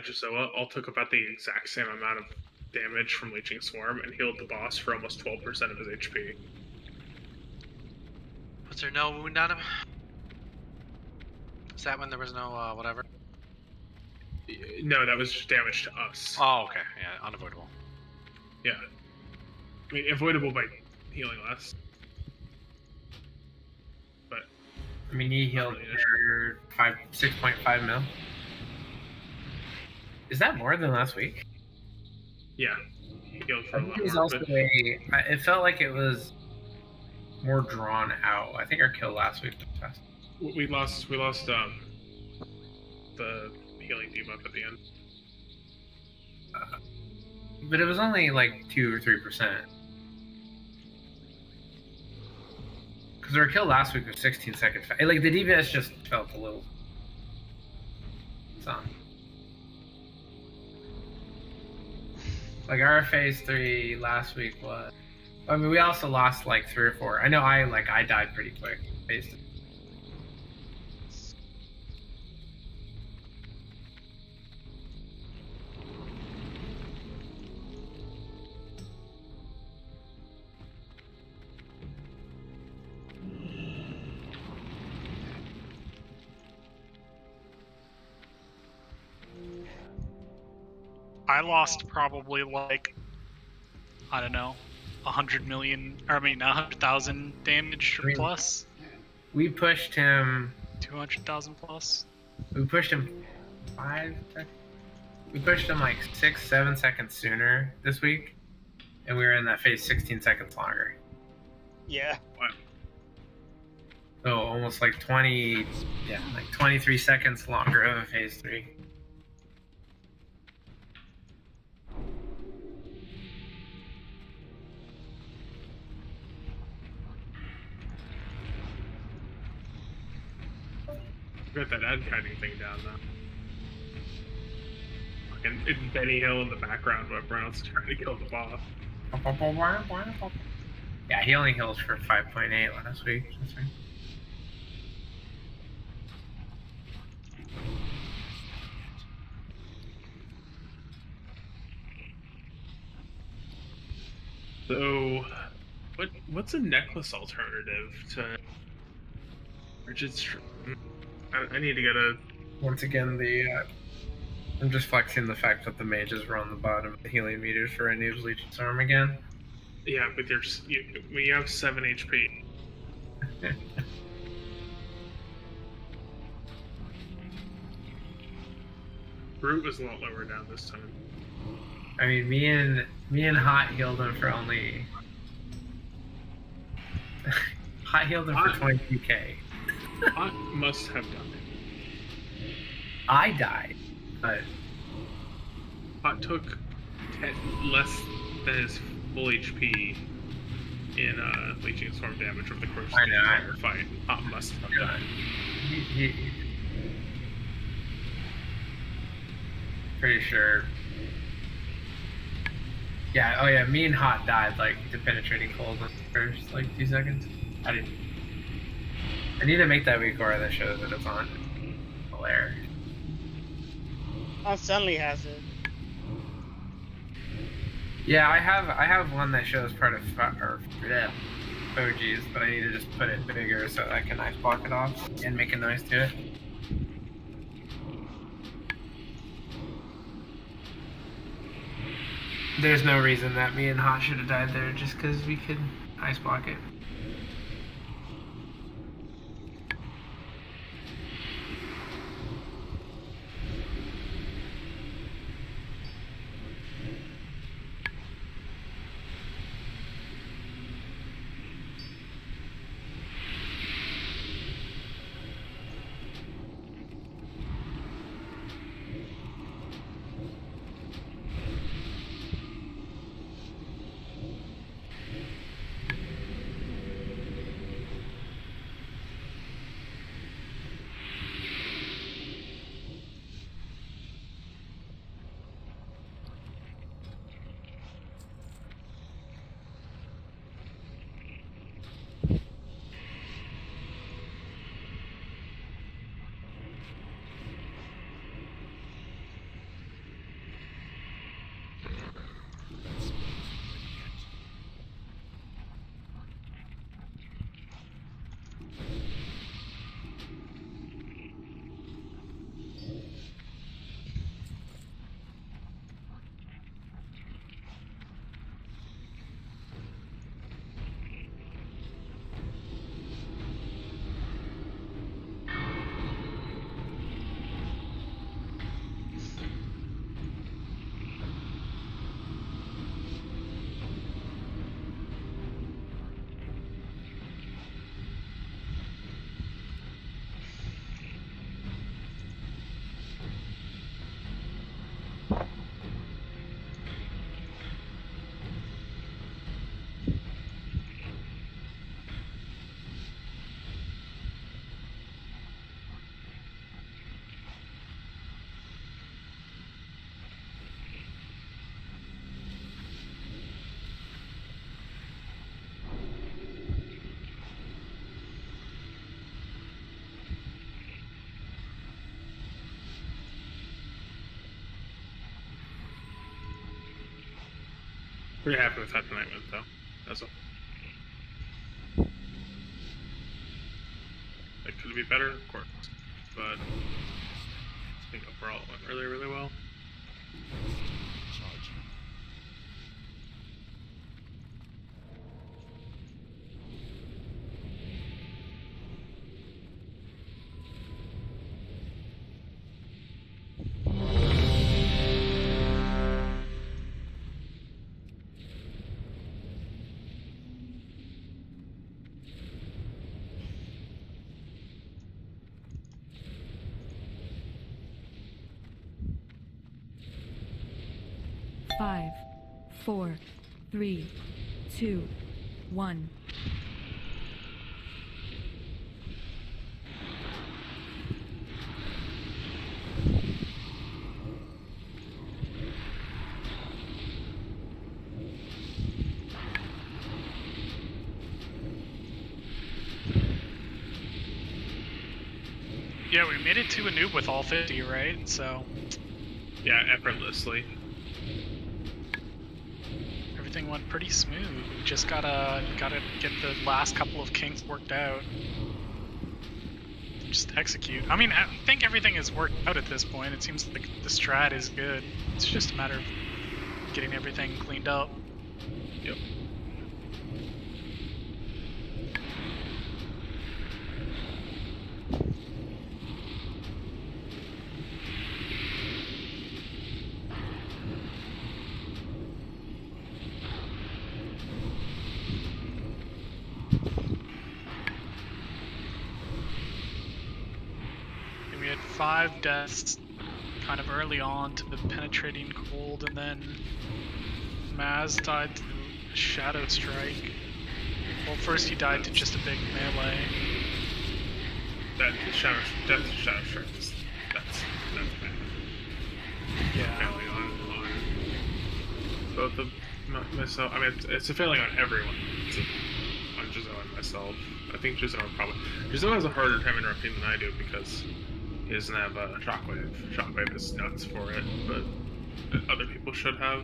Jizoa all took about the exact same amount of damage from Leeching Swarm and healed the boss for almost 12% of his HP. Was there no wound on him? Is that when there was no, whatever? No, that was just damage to us. Oh, okay. Yeah, unavoidable. Yeah. I mean, avoidable by healing less. But... I mean, he healed 6.5 mil. Is that more than last week? Yeah. He healed for a lot It was more. also it felt like it was more drawn out. I think our kill last week was fast. We lost the healing debuff at the end. But it was only like 2 or 3%. Because our kill last week was 16 seconds. Like the DPS just felt a little. Some. Like our phase 3 last week was I mean, we also lost like 3 or 4. I know I died pretty quick. Based. I lost probably like, I don't know, 100,000 damage or plus. We pushed him 200,000 plus. We pushed him 5 seconds. We pushed him like 6-7 seconds sooner this week, and we were in that phase 16 seconds longer. Yeah. So almost like 23 seconds longer of a phase 3. Got that ad kiting thing down now. Fucking it's Benny Hill in the background while Brown's trying to kill the boss. Yeah, he only heals for 5.8 last week. That's right. So, what's a necklace alternative to Rigid? I need to get a. Once again, I'm just flexing the fact that the mages were on the bottom of the healing meters for Anub's Legion Storm again. Yeah, but we have 7 HP. Brute was a lot lower down this time. I mean, me and Hot healed him for only. Hot healed him for 22k. Hot must have done it. I died, but Hot took less than his full HP in Leeching Storm damage over the course of the entire fight. Hot must have done it. Pretty sure. Yeah, oh yeah, me and Hot died like to penetrating cold in the first like 2 seconds. I need to make that record that shows that it's on Val'kyr. Oh, Sunny has it. Yeah, I have one that shows part of OGs, but I need to just put it bigger so I can ice block it off and make a noise to it. There's no reason that me and Hot should have died there just because we could ice block it. Pretty happy with how tonight went, though. That's all. It could be better, of course, but I think overall it went really, really well. Five, 4, 3, 2, 1. Yeah, we made it to Anub with all 50, right? So. Yeah, effortlessly. Everything went pretty smooth. We just gotta get the last couple of kinks worked out. Just execute. I mean, I think everything is worked out at this point. It seems like the strat is good. It's just a matter of getting everything cleaned up. Yep. We had 5 deaths kind of early on to the penetrating cold, and then Maz died to Shadow Strike. Well, first he died to just a big melee. Death to Shadow Strike is that's bad. Yeah. Failing on both of myself. I mean, it's a failing on everyone. It's on Giselle and myself. I think Giselle has a harder time interrupting than I do because he doesn't have a shockwave. Shockwave is nuts for it, but other people should have.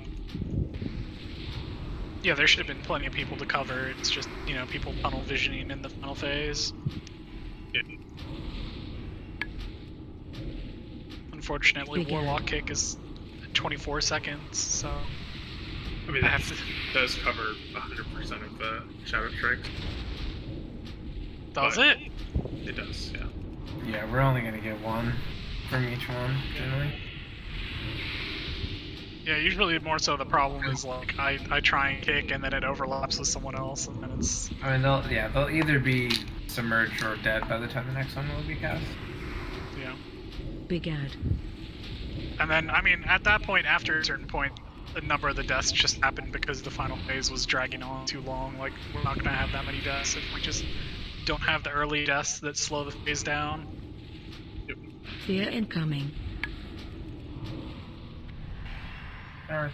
Yeah, there should have been plenty of people to cover. It's just, you know, people tunnel visioning in the final phase. Yeah. Unfortunately, Warlock Kick is 24 seconds, so. I mean, it does cover 100% of the Shadow Strike. Does it? It does, yeah. Yeah, we're only gonna get 1 from each one, generally. Yeah, usually more so the problem is like I try and kick and then it overlaps with someone else and then it's. I mean, they'll either be submerged or dead by the time the next one will be cast. Yeah. Big ad. And then, I mean, at that point, after a certain point, a number of the deaths just happened because the final phase was dragging on too long. Like, we're not gonna have that many deaths if we just don't have the early deaths that slow the phase down. Yep. Fear incoming. Alright.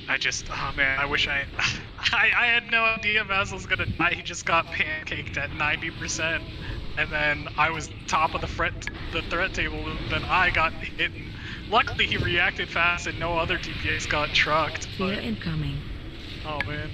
Oh man, I wish I had no idea Maz was gonna die. He just got pancaked at 90%, and then I was top of the threat table, and then I got hit. And luckily he reacted fast, and no other DPS got trucked. Fear incoming. Oh man.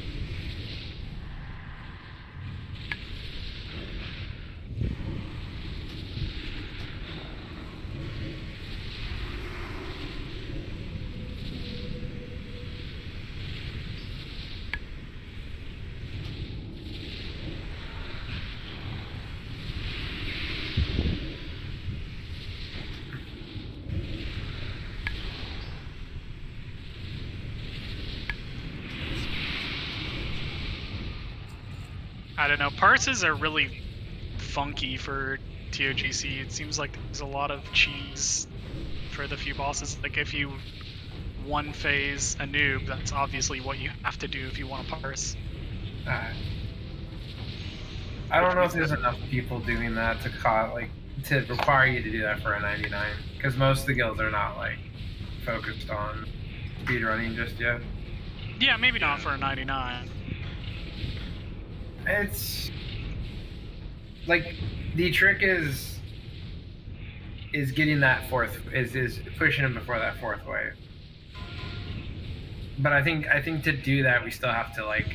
I don't know, parses are really funky for ToGC. It seems like there's a lot of cheese for the few bosses. Like if you one phase a noob, that's obviously what you have to do if you want to parse. I don't know if there's enough people doing that to require you to do that for a 99, because most of the guilds are not like focused on speedrunning just yet. Yeah, maybe not for a 99. It's like the trick is getting that is pushing him before that 4th wave. But I think to do that, we still have to like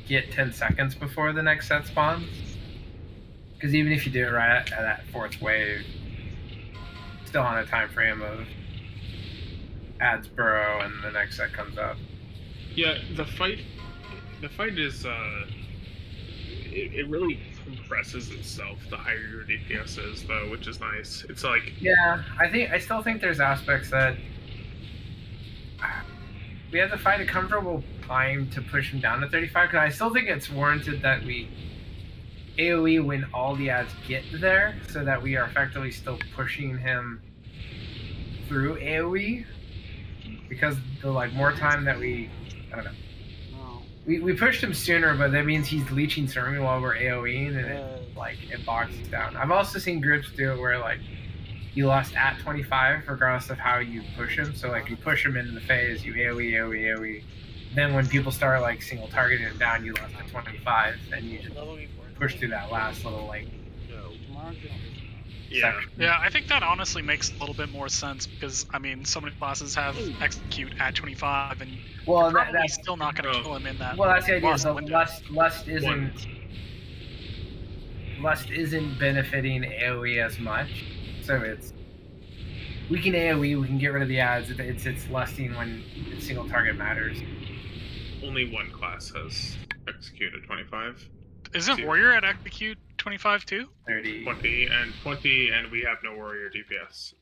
get 10 seconds before the next set spawns. Because even if you do it right at that fourth wave, still on a time frame of adds burrow and the next set comes up. Yeah, the fight is it really compresses itself the higher your DPS is, though, which is nice. It's like, yeah, I still think there's aspects that we have to find a comfortable time to push him down to 35, because I still think it's warranted that we AoE when all the ads get there, so that we are effectively still pushing him through AoE, because the like more time that I don't know. We pushed him sooner, but that means he's leeching Sermon while we're AoEing, and it bogs us down. I've also seen groups do it where like you lost at 25 regardless of how you push him. So like you push him into the phase, you AoE. Then when people start like single targeting him down, you lost at 25, and you just push through that last little like. Yeah. Yeah, I think that honestly makes a little bit more sense because I mean, so many classes have execute at 25, and you're probably still not going to kill him in that. Well, that's the idea. So window. lust isn't benefiting AoE as much. So we can AoE, we can get rid of the ads. It's lusting when single target matters. Only one class has executed 25. Isn't warrior at execute 25 too? 30. 20, and we have no warrior DPS.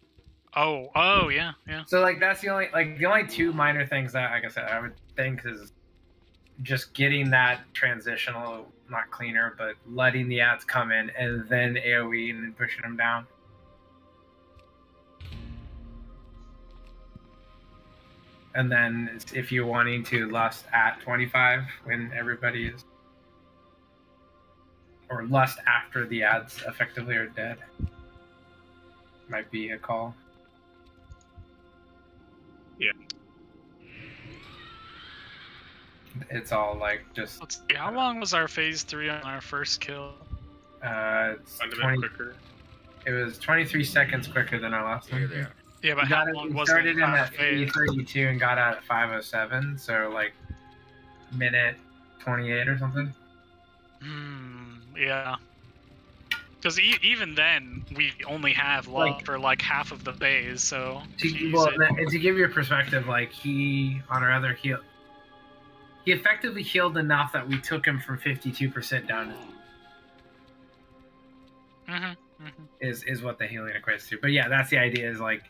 Oh, yeah. So like that's the only two minor things that, like I said, I would think is just getting that transitional, not cleaner, but letting the ads come in and then AoE and then pushing them down. And then if you're wanting to lust at 25 when everybody is, or lust after the ads effectively are dead, might be a call. Yeah. It's all like just. Let's see, how long was our phase 3 on our first kill? It's 20, quicker. It was 23 seconds quicker than our last one. Yeah, but how long was it? We started in at 3:32 and got out at 5:07, so like minute 28 or something. Yeah. Because even then, we only have luck for like half of the phase, so. And to give you a perspective, like he on our other heal, he effectively healed enough that we took him from 52% down. Is what the healing equates to. But yeah, that's the idea. Is like,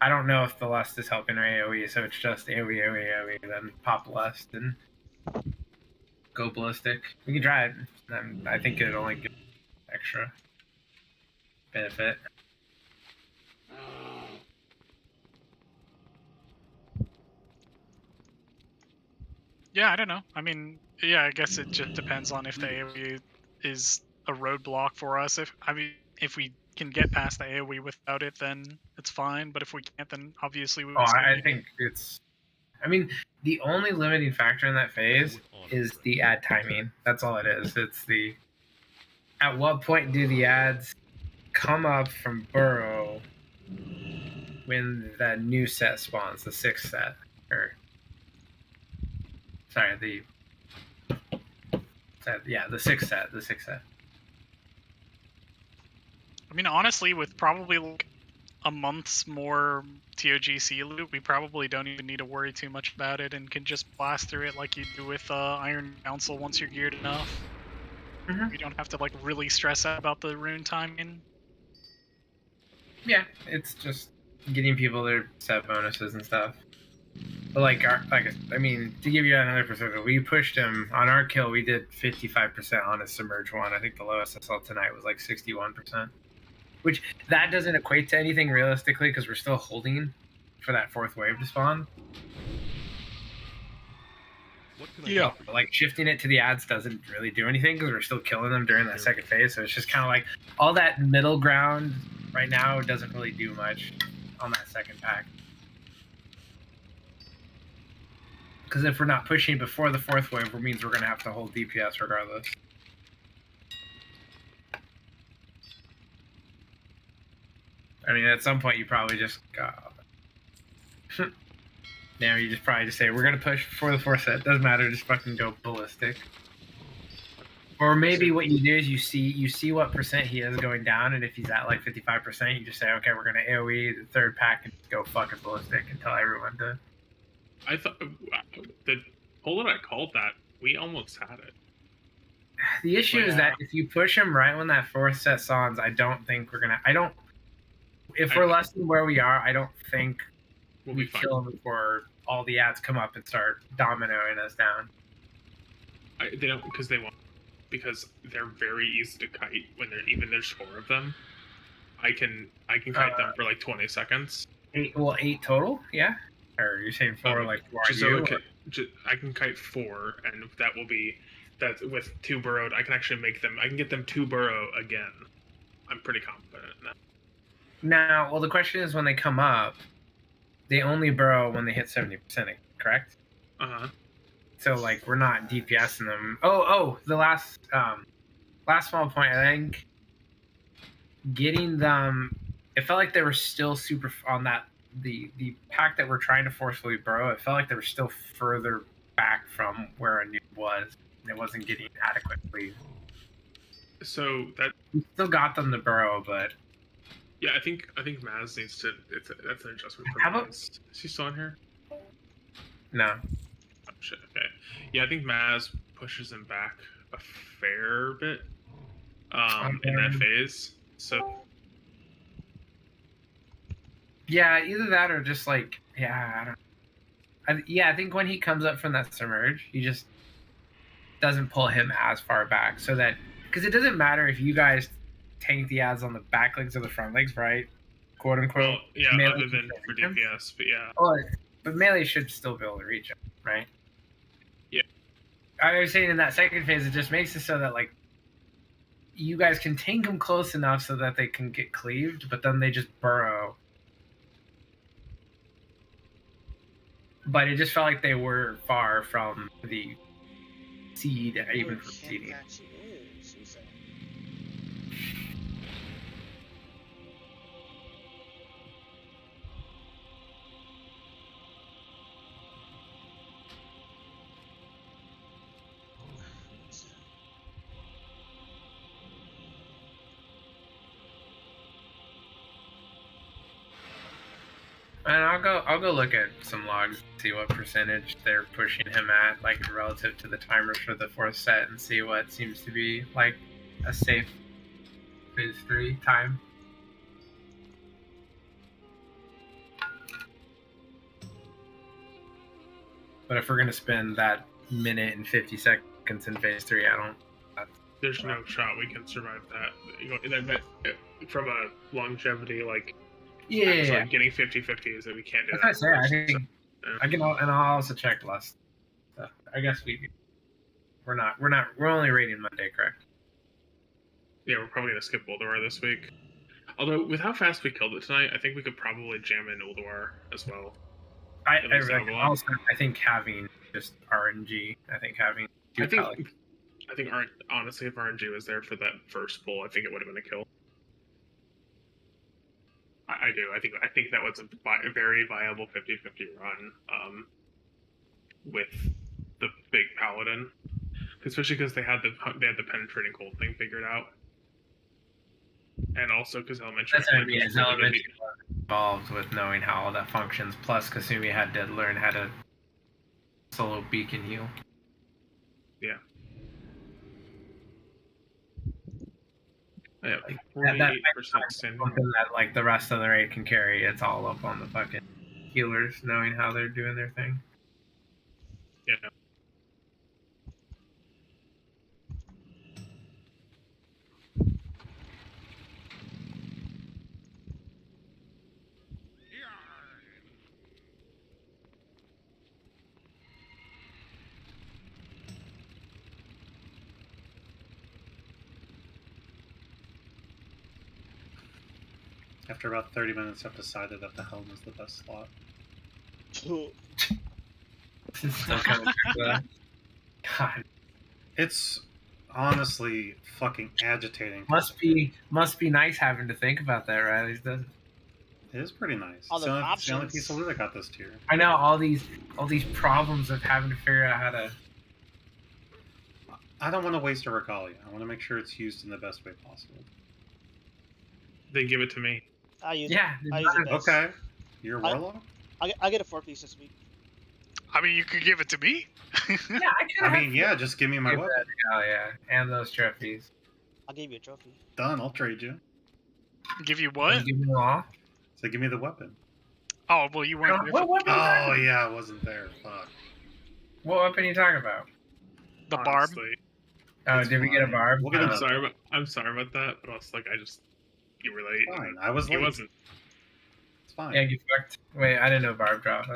I don't know if the lust is helping our AoE, so it's just AoE, then pop lust and go ballistic. We can try it. I think it'd only give extra benefit. Yeah, I don't know. I mean, yeah, I guess it just depends on if the AoE is a roadblock for us. If we can get past the AoE without it, then it's fine. But if we can't, then obviously we. I think it's. I mean, the only limiting factor in that phase is the ad timing. That's all it is. It's the. At what point do the ads come up from burrow when that new set spawns, the 6th set, or sorry, the 6th set, the 6th set. I mean, honestly, with probably like a month's more ToGC loot, we probably don't even need to worry too much about it and can just blast through it like you do with Iron Council once you're geared enough. You don't have to like really stress out about the rune timing. Yeah, it's just getting people their set bonuses and stuff. But I mean, to give you another perspective, we pushed him on our kill. We did 55% on his submerge one. I think the lowest I saw tonight was like 61%. Which that doesn't equate to anything realistically because we're still holding for that 4th wave to spawn. Yeah, like shifting it to the ads doesn't really do anything because we're still killing them during that 2nd phase. So it's just kind of like all that middle ground right now doesn't really do much on that 2nd pack. Because if we're not pushing before the 4th wave, it means we're going to have to hold DPS regardless. I mean, at some point you probably just Yeah, you just probably just say, we're going to push before the 4th set. Doesn't matter, just fucking go ballistic. Or maybe what you do is you see what percent he is going down, and if he's at like 55%, you just say, okay, we're going to AoE the 3rd pack and just go fucking ballistic and tell everyone to. I thought the hole that I called that, we almost had it. The issue is that if you push him right when that 4th set spawns, I don't think we're going to. If we're less than where we are, I don't think we kill him before all the ads come up and start dominoing us down. They don't, because they won't. Because they're very easy to kite when there's 4 of them. I can kite them for like 20 seconds. 8 total, yeah. Or you're saying 4 like 4 I can kite 4, and that will be with 2 burrowed. I can actually make them. I can get them 2 burrow again. I'm pretty confident in that. Now, well, the question is when they come up, they only burrow when they hit 70%, correct? So, like, we're not DPSing them. The last small point, I think getting them, it felt like they were still super on that, the pack that we're trying to forcefully burrow, it felt like they were still further back from where a noob was. And it wasn't getting adequately. So that... We still got them to burrow, but... Yeah, I think Maz needs to... That's an adjustment for Maz. Is he still in here? No. Oh, shit, okay. Yeah, I think Maz pushes him back a fair bit in that phase. So... Yeah, either that or just like... Yeah, I think when he comes up from that submerge, he just doesn't pull him as far back. So that... Because it doesn't matter if you guys tank the ads on the back legs or the front legs, right? Quote unquote. Well, yeah, melee other than for DPS, but yeah. But melee should still be able to reach him, right? Yeah. I was saying in that second phase, it just makes it so that, like, you guys can tank them close enough so that they can get cleaved, but then they just burrow. But it just felt like they were far from the seed, even from seeding. And I'll go look at some logs, see what percentage they're pushing him at, like relative to the timers for the 4th set, and see what seems to be like a safe phase 3 time. But if we're gonna spend that minute and 50 seconds in phase 3, I don't. There's no shot we can survive that. You know, that from a longevity, like. Yeah, like getting 50-50 is that we can't do that. That's what I say. I think I can, and I'll also check last. I guess we're only rating Monday, correct? Yeah, we're probably gonna skip Ulduar this week. Although with how fast we killed it tonight, I think we could probably jam in Ulduar as well. I think having just RNG. I think honestly, if RNG was there for that first pull, I think it would have been a kill. I do. I think that was a very viable 50-50 run with the big paladin, especially because they had the penetrating cold thing figured out, and also because elementary. That's what I mean. Is elementary involved with knowing how all that functions. Plus, Kasumi had to learn how to solo beacon heal. Yeah. Yeah, like 48% standing. Something that like the rest of the raid can carry. It's all up on the fucking healers knowing how they're doing their thing. Yeah. After about 30 minutes, I've decided that the helm is the best slot. God. It's honestly fucking agitating. Must be nice having to think about that, Riley. It is pretty nice. All It's the the only options. piece of loot that got this tier. I know all these problems of having to figure out how to. I don't want to waste a regalia. I want to make sure it's used in the best way possible. Then give it to me. I use Yeah, it. I use it best. Okay. You're a warlock? I get a 4-piece this week. I mean, you could give it to me. Yeah, I mean, yeah, just give me my weapon. Oh yeah, and those trophies. I'll give you a trophy. Done. I'll trade you. Give you what? Give me them all. So give me the weapon. Oh well, you weren't. What weapon? Oh yeah, I wasn't there. Fuck. What weapon are you talking about? The barb. Oh, did we get a barb? We'll get a I'm sorry about that, but I was like, you were late. Fine. I was He late. wasn't. It's fine. Yeah, you fucked. Wait, I didn't know barb drop.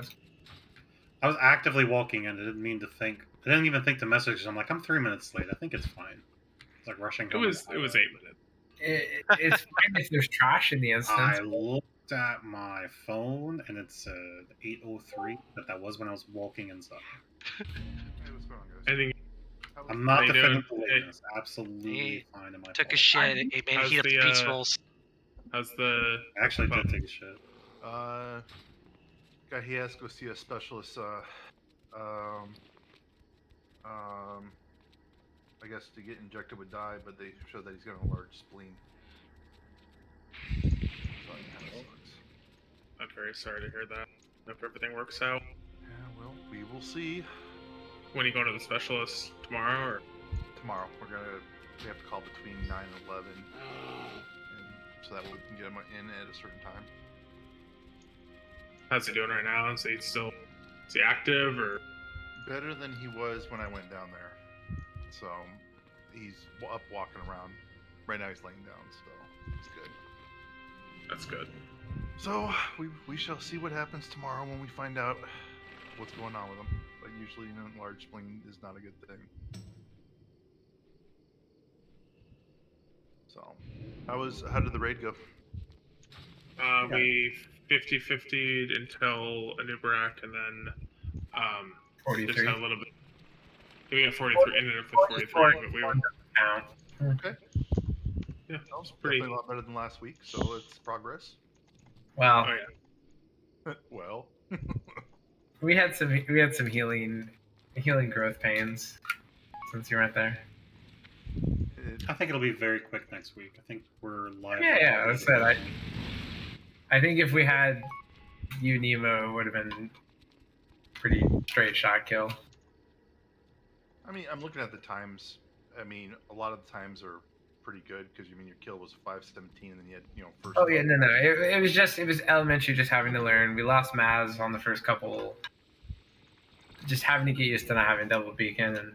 I was actively walking and I didn't mean to think. I didn't even think to message. I'm like, I'm 3 minutes late. I think it's fine. It's like rushing. It was 8 minutes. It's fine if there's trash in the instance. I looked at my phone and it said 8:03, but that was when I was walking inside. I think I'm not How you defending doing? the lateness. Absolutely fine in my Took a fault. shit. It made How's heat up the the, pizza uh, rolls. How's the? I actually did take a shit. Guy, he has to go see a specialist. I guess to get injected with dye, but they showed that he's got a large spleen. So that kind of sucks. I'm very sorry to hear that. Hope everything works out. Yeah, well, we will see. When you go to the specialist tomorrow, or Tomorrow, we have to call between 9 and 11, and so that we can get him in at a certain time. how's he doing right now? Is he active or? Better than he was when I went down there. So he's up walking around. Right now he's laying down, so it's good. That's good. So we shall see what happens tomorrow when we find out what's going on with him. But usually, large spleen is not a good thing. So, how did the raid go? We 50-50'd until Anub'arak, and then 43. just had a little bit. We got 43. Ended up with 43, but we were. Okay. Yeah, That was pretty. definitely a lot better than last week, so it's progress. Wow. Oh yeah. Well, We had some healing growth pains since you weren't there. I think it'll be very quick next week. I think we're live. Yeah, that's it. I think if we had you, Nemo, it would have been pretty straight shot kill. I mean, I'm looking at the times. I mean, a lot of the times are pretty good because your kill was 5:17, and then you had first. Oh yeah, no. It was elementary, just having to learn. We lost Maz on the first couple. Just having to get used to not having double beacon, and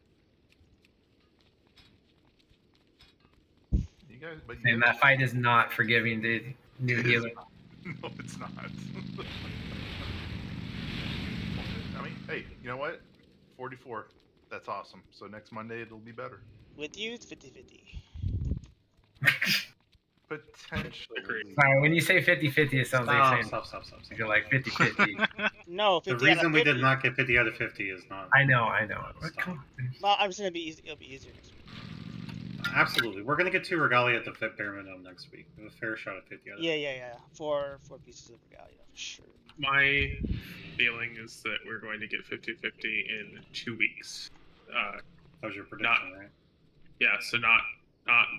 You guys, but you and guys, that fight is not forgiving to new It is healer. no, it's not. I mean, hey, you know what? 44. That's awesome. So next Monday it'll be better. With you, it's 50-50. Potentially. Sorry, when you say 50-50, it sounds like you're saying Stop. you're like 50-50. No, The 50 out of reason we 50. did not get 50 out of 50 is not. I know. Well, I'm just gonna be easy. It'll be easier. Absolutely. We're going to get 2 regalia at the fit bare minimum next week. We have a fair shot at 50 out of 50. Yeah. Four pieces of regalia for sure. My feeling is that we're going to get 50-50 in 2 weeks. That was your prediction, right? Yeah, so not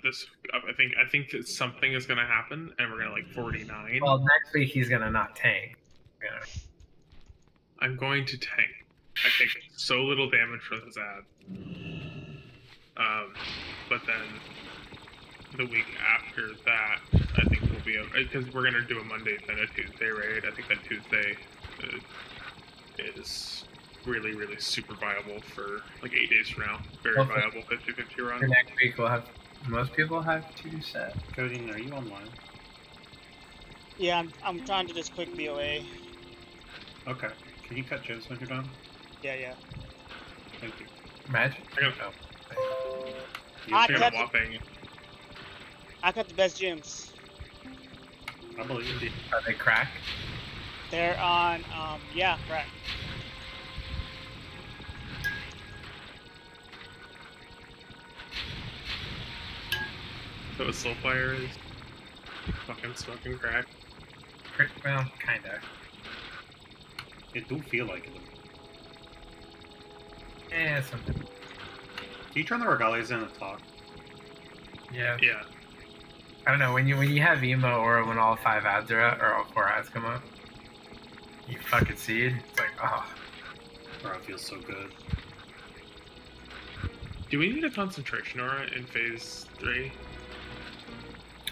this. I think that something is going to happen, and we're going to 49. Well, next week he's gonna not tank. Yeah. I'm going to tank. I take so little damage from his ad. But then the week after that, I think we'll be because we're gonna do a Monday then a Tuesday raid. I think that Tuesday is really super viable for 8 days from now. Very Okay. viable 50-50 For run. next week we'll have most people have 2 set. Cody, are you online? Yeah, I'm trying to just quick BOA. Okay. Can you cut Joe's when you're done? Yeah. Thank you. Magic? I You cut got whopping. I got the best gyms. I believe you. Are they crack? They're on yeah, crack. So what Soulfire is fucking smoking crack. Well, kinda. It do feel like it. Yeah, something. Do you turn the regalias in and talk? Yeah. Yeah. I don't know, when you have emo or when all 5 ads are out, or all 4 ads come up, you fucking see it, it's like, oh. Bro, it feels so good. Do we need a concentration aura in phase 3?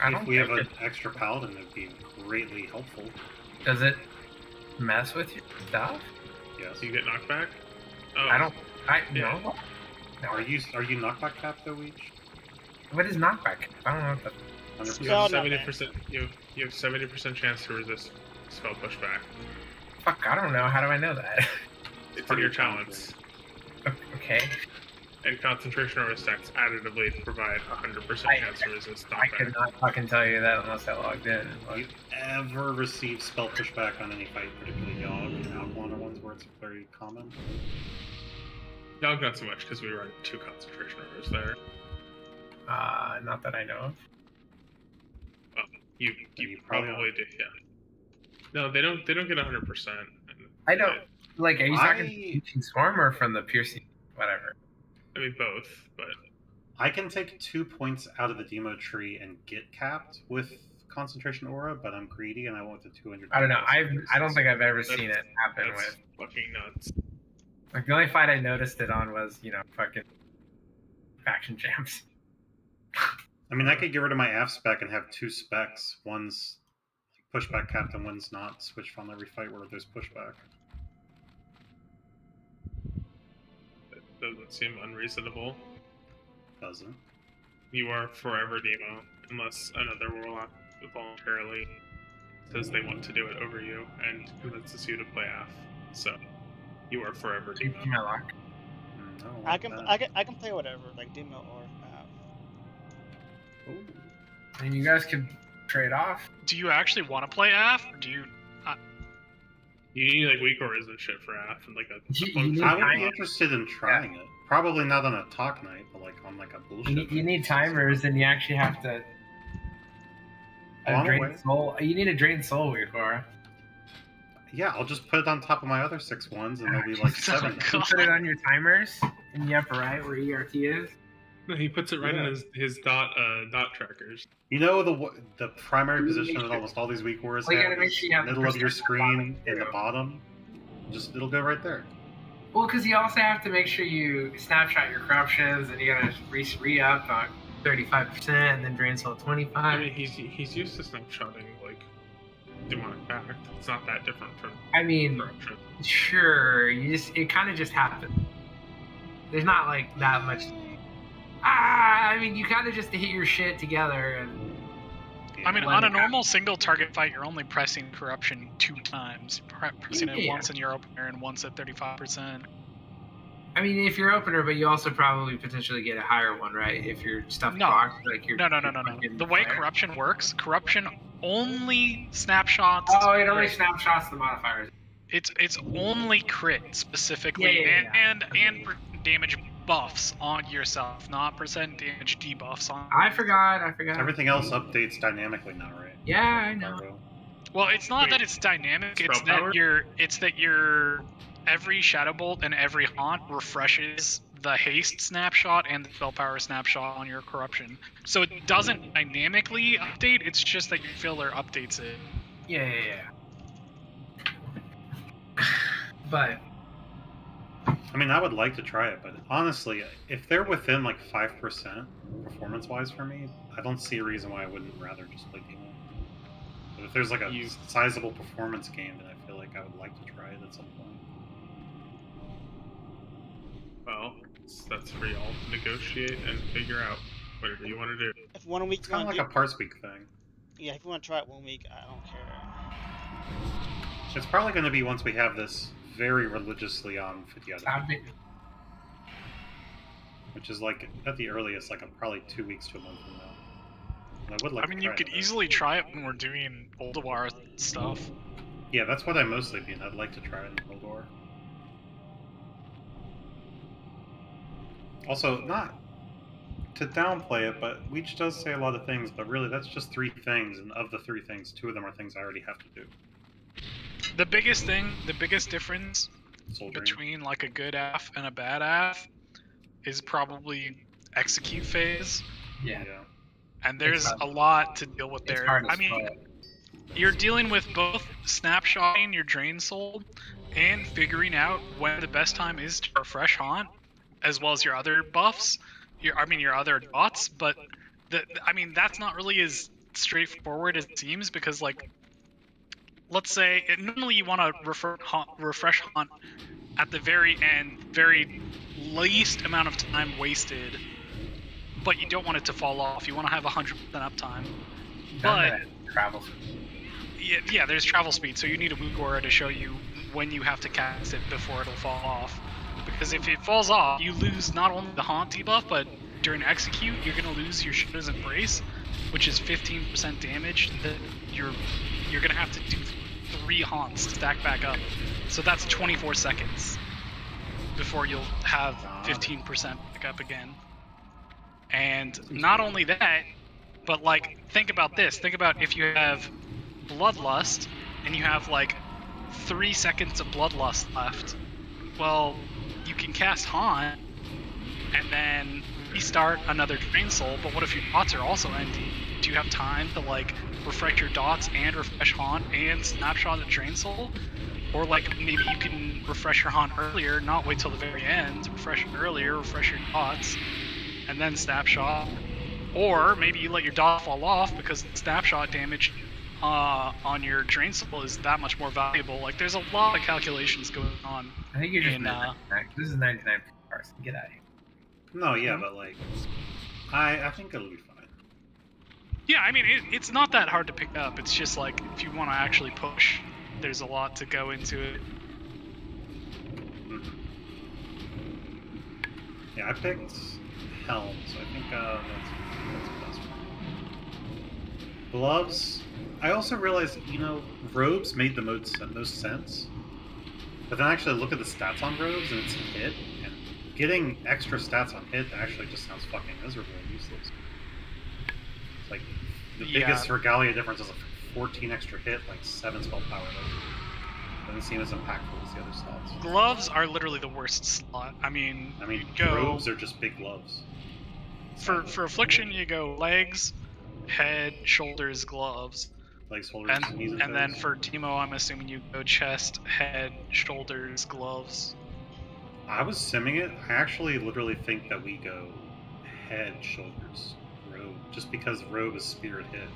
If we have an extra paladin, it'd be greatly helpful. Does it mess with your stuff? Yes. You get knocked back? Oh. No. Are you knockback capped though, Weech? What is knockback cap? I don't know what that. You have 70%. You have 70% chance to resist spell pushback. Fuck, I don't know. How do I know that? It's in your talents. Okay. And concentration aura stacks additively provide 100% chance to resist knockback. I could not fucking tell you that unless I logged in. Have you ever received spell pushback on any fight, particularly Yogg and Alkalon are ones where it's very common? Yogg not so much because we run 2 concentration auras there. Not that I know of. Well, you probably do, yeah. No, they don't get 100%. I don't. Like, are you talking Piercing Swarm or from the Piercing whatever? I mean both, but I can take 2 points out of the demo tree and get capped with concentration aura, but I'm greedy and I want the 200. I don't know. I don't think I've ever seen it happen with. Fucking nuts. Like the only fight I noticed it on was fucking faction jams. I mean, I could get rid of my AF spec and have 2 specs. One's pushback capped and one's not. Switch on every fight where there's pushback. That doesn't seem unreasonable. Doesn't. You are forever demo, unless another warlock voluntarily says they want to do it over you and convinces you to play AF. So, you are forever demo. My lock. I can play whatever, like demo or And you guys can trade off. Do you actually want to play AF, or do you? You need like weak auras and shit for AF and like a. I would be interested in trying it. Probably not on a talk night, but like on like a bullshit. You need timers, and you actually have to. Drain soul. You need a drain soul weird aura. Yeah, I'll just put it on top of my other 6 ones, and there'll be like 7. You put it on your timers in the upper right where ERT is. No, he puts it right in his dot trackers. You know the primary position of almost all these weak auras Well, you gotta make sure you have the middle of your percent screen in the bottom. Just it'll go right there. Well, because you also have to make sure you snapshot your corruptions, and you gotta re-up on 35%, and then drain soul 25. I mean, he's used to snapshotting like demonic pact. It's not that different from. I mean, corruption. Sure. It kind of just happened. There's not like that much. I mean, you kind of just hit your shit together and. I mean, on a normal single target fight, you're only pressing corruption 2 times. You're pressing it once in your opener and once at 35%. I mean, if you're opener, but you also probably potentially get a higher one, right? If you're stuff blocked, like you're. No. The way corruption works, corruption only snapshots. Oh, it only snapshots the modifiers. It's only crit specifically, and damage buffs on yourself, not percent damage debuffs on. I forgot. Everything else updates dynamically now, right? Yeah, I know. Well, it's not that it's dynamic. It's that your every Shadow Bolt and every Haunt refreshes the haste snapshot and the spell power snapshot on your corruption. So it doesn't dynamically update. It's just that your filler updates it. Yeah. But. I mean, I would like to try it, but honestly, if they're within like 5% performance-wise for me, I don't see a reason why I wouldn't rather just play Demo. But if there's like a sizable performance gain, then I feel like I would like to try it at some point. Well, that's for y'all to negotiate and figure out whatever you want to do. If 1 week, it's kind of like a parts week thing. Yeah, if you want to try it 1 week, I don't care. It's probably going to be once we have this very religiously on 50 out of 50. Which is like, at the earliest, like probably 2 weeks to a month from now. And I would like I mean, you could easily try it when we're doing ulduar stuff. Yeah, that's what I mostly mean. I'd like to try it in ulduar. Also, to downplay it, but Leech does say a lot of things, but really that's just 3 things, and of the 3 things, 2 of them are things I already have to do. The biggest difference between like a good AF and a bad AF is probably execute phase. Yeah. And there's a lot to deal with there. I mean, you're dealing with both snapshotting your drain soul and figuring out when the best time is to refresh haunt, as well as your other buffs, your other dots. But that's not really as straightforward as it seems, because like, let's say normally you want to refresh haunt at the very end, very least amount of time wasted, but you don't want it to fall off. You want to have 100% uptime. But travel. Yeah, there's travel speed, so you need a Woogora to show you when you have to cast it before it'll fall off. Because if it falls off, you lose not only the haunt debuff, but during execute, you're gonna lose your Shadow's Embrace, which is 15% damage that you're gonna have to do 3 haunts stack back up. So that's 24 seconds before you'll have 15% back up again. And not only that, but like, think about this. Think about if you have Bloodlust and you have like 3 seconds of Bloodlust left. Well, you can cast Haunt and then restart another Drain Soul, but what if your dots are also empty? Do you have time to like refresh your dots and refresh Haunt and snapshot a Drain Soul? Or like maybe you can refresh your Haunt earlier, not wait till the very end, refresh it earlier, refresh your dots, and then snapshot. Or maybe you let your dot fall off because the snapshot damage on your Drain Soul is that much more valuable. Like, there's a lot of calculations going on. I think you're just this is 99 cars. Get out of here. No, yeah, but like, I think it'll be fine. Yeah, I mean, it's not that hard to pick up. It's just like, if you want to actually push, there's a lot to go into it. Yeah, I picked Helm, so I think that's the best one. Gloves. I also realized, robes made the most sense. But then actually look at the stats on robes, and it's hit, and getting extra stats on hit actually just sounds fucking miserable and useless. It's like, the biggest Regalia difference is a 14 extra hit, like 7 spell power. Doesn't seem as impactful as the other slots. Gloves are literally the worst slot. I mean, robes are just big gloves. For Affliction, you go legs, head, shoulders, gloves. Legs, shoulders, knees, and then for Demo, I'm assuming you go chest, head, shoulders, gloves. I was simming it. I actually literally think that we go head, shoulders, robe, just because robe is spirit hit.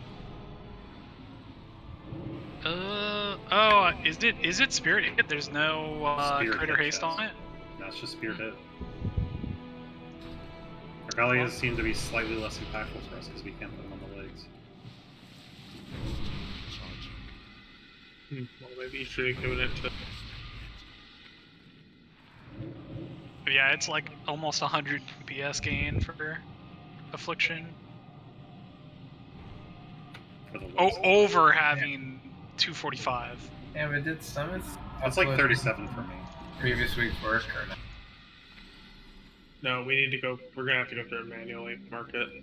Is it spirit hit? There's no critter haste on it? No, it's just spirit hit. Regalias seem to be slightly less impactful for us because we can't put them on the legs. Well, maybe you should have given it to... Yeah, it's like almost 100 DPS gain for Affliction. For the over having 245. Yeah, but did summons... That's like 37 for me. Previous week's work or not? No, we need to go... We're gonna have to go through it manually, mark it.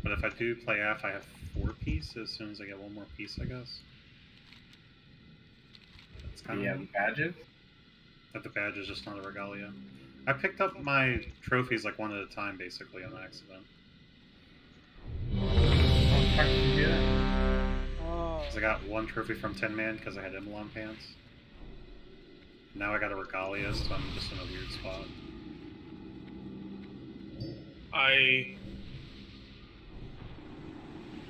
But if I do play AF, I have 4 pieces as soon as I get 1 more piece, I guess. That's kind of... Yeah, the badges? But the badge is just not a Regalia. I picked up my trophies like 1 at a time, basically, on accident. How the fuck did you do that? Because I got 1 trophy from 10-man because I had Emblem pants. Now I got a Regalia, so I'm just in a weird spot. I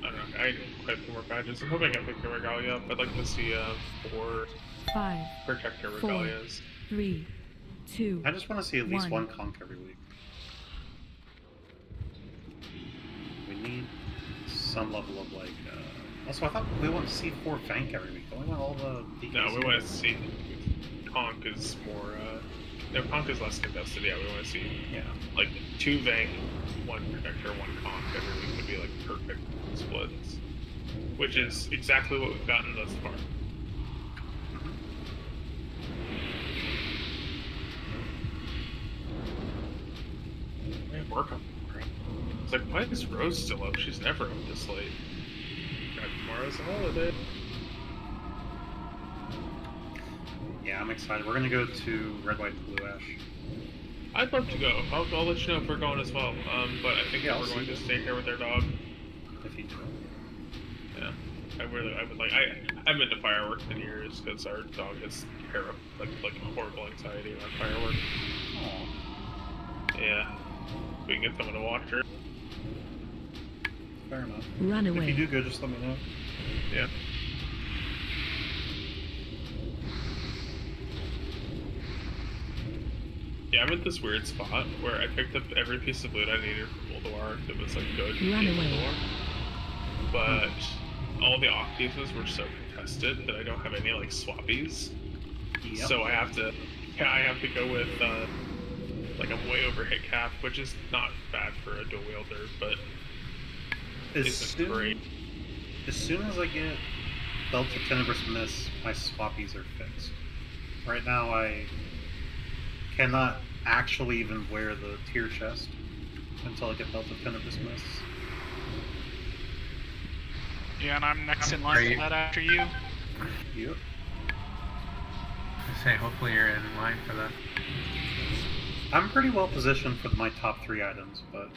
don't know, I quite a few more badges. I'm hoping I can pick the Regalia up. I'd like to see 4 5, Protector 4, Regalias. 3, 2. I just want to see at least 1 conch every week. We need some level of like. Also, I thought we want to see 4 Vank every week. Don't we want all the? No, we want to see conch is more. No, conch is less contested. Yeah, we want to see like 2 Vank, 1 Protector, 1 conch every week would be like perfect splits, which is exactly what we've gotten thus far. work on tomorrow. It's like, why is Rose still up? She's never up this late. God, tomorrow's a holiday. Yeah, I'm excited. We're gonna go to Red, White, Blue Ash. I'd love to go. I'll let you know if we're going as well. But I think Yeah, that we're going to stay here with our dog. If you do. Yeah. I would like. I've been to fireworks in years because our dog has like horrible anxiety around fireworks. Aww. Yeah. We can get someone to watch her. Fair enough. Run away. If you do go, just let me know. Yeah. Yeah, I'm at this weird spot where I picked up every piece of loot I needed from ulduar that was like good Run in away. ulduar. But all the off pieces were so contested that I don't have any like swappies. Yep. So I have to go with like I'm way over hit cap, which is not bad for a dual wielder, but isn't great. As soon as I get Belt of Tenebrous Mist, my swappies are fixed. Right now I cannot actually even wear the tier chest until I get Belt of Tenebrous Mist. Yeah, and I'm next in line for that after you. Yep. I say, hopefully you're in line for that. I'm pretty well positioned for my top 3 items, but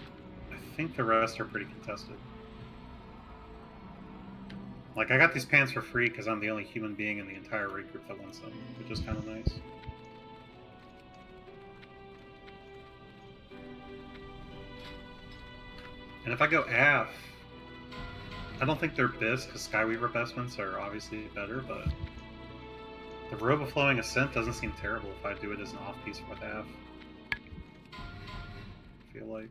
I think the rest are pretty contested. Like, I got these pants for free because I'm the only human being in the entire raid group that wants them, which is kind of nice. And if I go AF, I don't think they're BIS because Skyweaver vestments are obviously better, but the Robe of Flowing Ascent doesn't seem terrible if I do it as an off piece with AF. I feel like.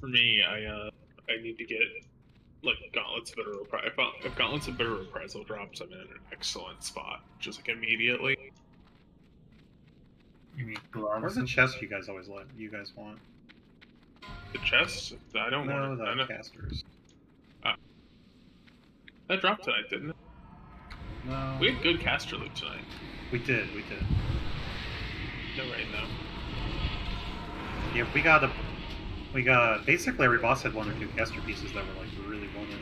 For me, I need to get like Gauntlets of Bitter Reprisal. If Gauntlets of Bitter Reprisal drops, I'm in an excellent spot, just like immediately. You mean gloves? Where's the chest you guys always want? The chest? I don't know. want The casters. That dropped tonight, didn't it? No. We had good caster loot tonight. We did. No right now. Yeah, we got basically every boss had 1 or 2 caster pieces that were like really wanted.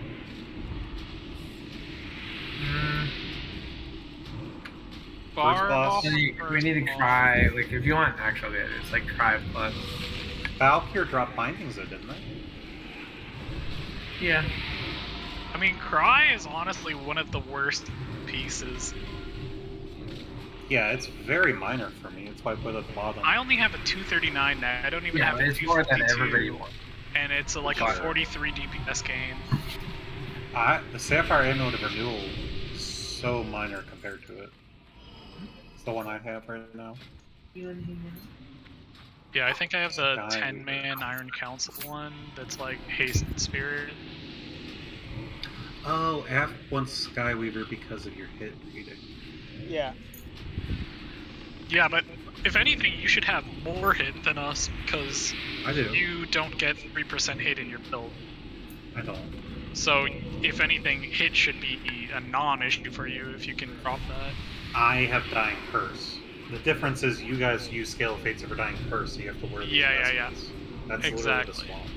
First boss. We need to cry. Like, if you want actually, it's like cry plus. Val'kyr dropped bindings though, didn't they? Yeah. I mean, Cry is honestly one of the worst pieces. Yeah, it's very minor for me. It's why I put it at the bottom. I only have a 239 net. I don't even have a it's more than 252. everybody wants. And it's like a 43 DPS game. The Sapphire Amulet of Renewal is so minor compared to it. It's the one I have right now. Yeah, I think I have the 10-man Iron Council one that's like Haste and Spirit. Oh, AF wants Skyweaver because of your hit reading. Yeah. Yeah, but if anything, you should have more hit than us because I do. You don't get 3% hit in your build. I don't. So, if anything, hit should be a non-issue for you if you can drop that. I have Dying Curse. The difference is you guys use Scale of Fates over Dying Curse, so you have to wear these vestments. That's exactly. literally the swamp.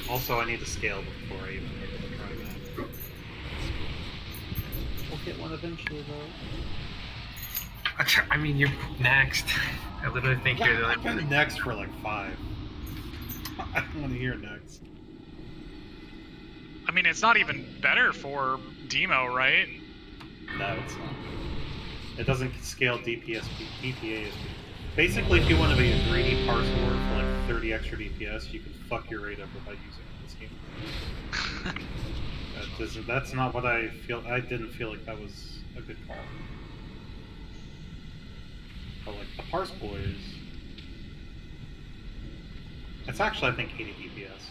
Also, I need to scale before I even able to try that. We'll get one eventually, though. I mean, you're next. I literally think you're the only one. Next for like 5. I don't want to hear next. I mean, it's not even better for Demo, right? No, it's not. It doesn't scale DPS, DPA. Basically, if you want to be a greedy parse war for like 30 extra DPS, you can fuck your raid up by using this game. That's not what I feel. I didn't feel like that was a good call. But like the parse boys, it's actually I think 80 DPS.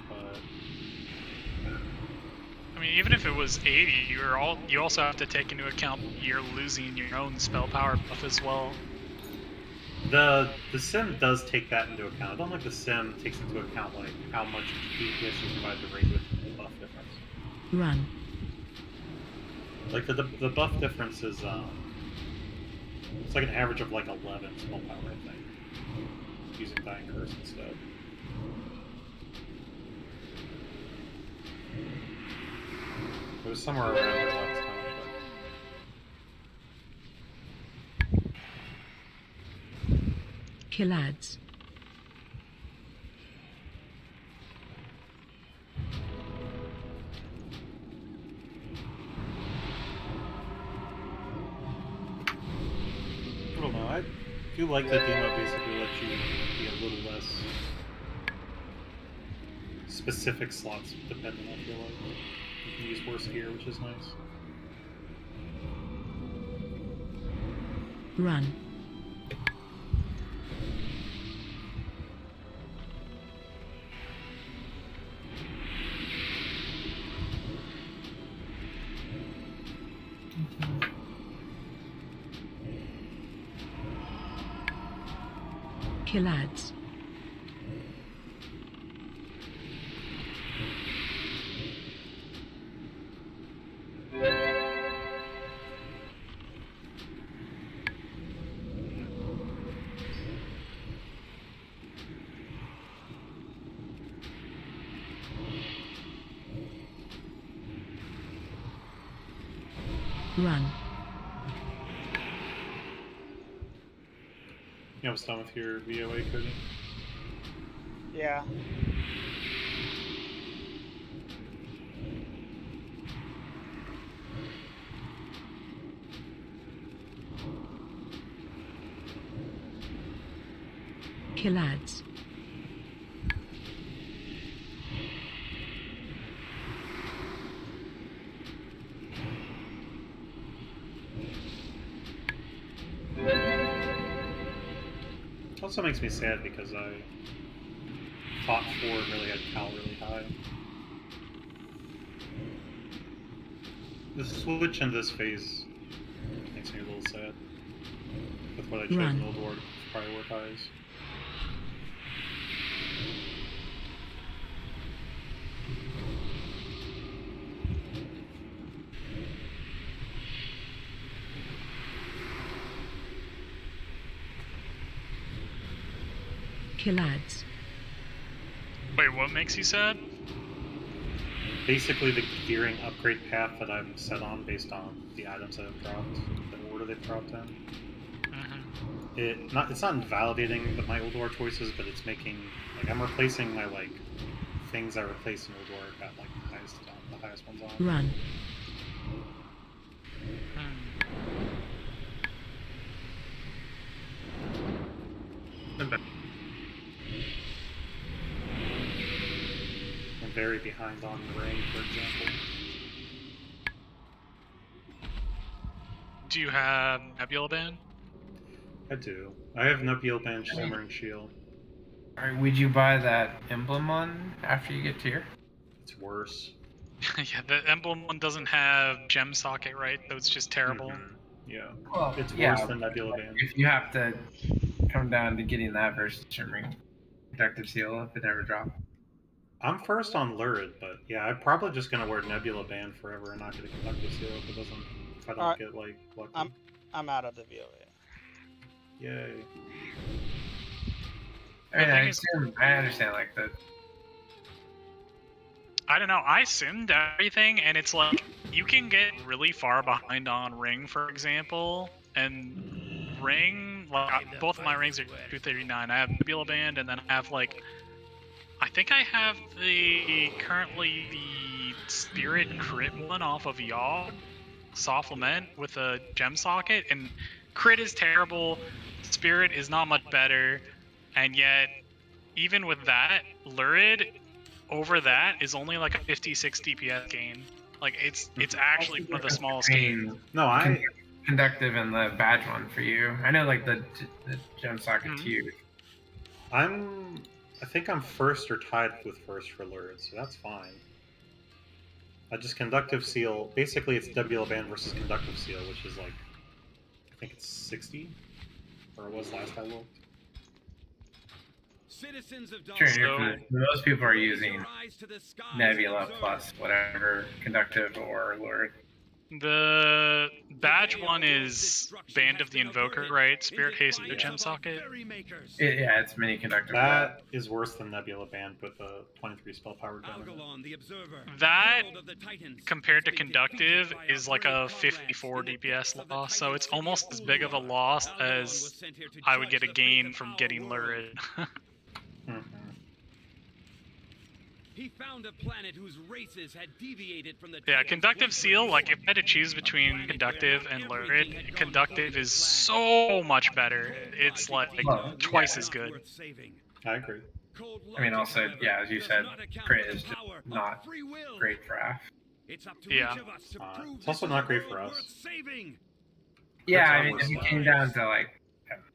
But I mean, even if it was 80, you also have to take into account you're losing your own spell power buff as well. The sim does take that into account. I don't think the sim takes into account like how much DPS you provide the raid with the buff difference. Run. Like the buff difference is It's like an average of like 11 small power, I think. Using Dying Curse instead. It was somewhere around there last time. Kill ads. I don't know. I do like that demo basically lets you be a little less specific slots dependent, I feel like. You can use worse gear, which is nice. Run. Kill ads. Run. You almost done with your VOA, Cody? Yeah. Kill ads. Also makes me sad because I fought 4 and really had Cal really high. The switch in this phase makes me a little sad with what I chose in ulduar to prioritize. Kill ads. Wait, what makes you sad? Basically the gearing upgrade path that I'm set on based on the items that have dropped, the order they've dropped in. It's not invalidating my ulduar choices, but it's making, like, I'm replacing my, like, things I replaced in ulduar at, like, the highest ones on. Run. I'm very behind on Ring, for example. Do you have Nebula Band? I do. I have Nebula Band, Shimmering Shield. Alright, would you buy that emblem one after you get tier? It's worse. Yeah, the emblem one doesn't have gem socket, right? So it's just terrible. Yeah. Well, It's yeah, worse than Nebula Band. if you have to come down to getting that versus Shimmering Protective Seal if it ever dropped. I'm first on Lurid, but yeah, I'm probably just gonna wear Nebula Band forever and not get a Conductive Seal if it doesn't, if I don't get, like, lucky. I'm out of the VOA. Yay. I mean, I understand, like, the... I don't know, I simmed everything, and it's like, you can get really far behind on Ring, for example, and Ring, like, both of my rings are 239. I have Nebula Band, and then I have, like, I think I have currently the Spirit crit one off of Yaw, Soft Lament with a gem socket, and crit is terrible, Spirit is not much better, and yet, even with that, Lurid over that is only like a 56 DPS gain. Like, it's actually one of the smallest gains. No, I... Conductive and the badge one for you. I know, like, the gem socket's huge. I think I'm first or tied with first for Lurid, so that's fine. I just Conductive Seal, basically it's Nebula Band versus Conductive Seal, which is like, I think it's 60? Or it was last I looked. Sure, most people are using Nebula plus whatever, Conductive or Lurid. The badge one is Band of the Invoker, right? Spirit Haste no gem socket. Yeah, it's mini conductor. That is worse than Nebula Band with a 23 spell power gun. That, compared to Conductive, is like a 54 DPS loss, so it's almost as big of a loss as I would get a gain from getting Lurid. He found a planet whose races had deviated from the Yeah, Conductive Seal, like if I had to choose between Conductive and Lurid, Conductive is so much better. It's like twice as good. I agree. I mean, also, yeah, as you said, crit is just not great for Af. Yeah. It's also not great for us. Yeah, I mean, if it came down to like,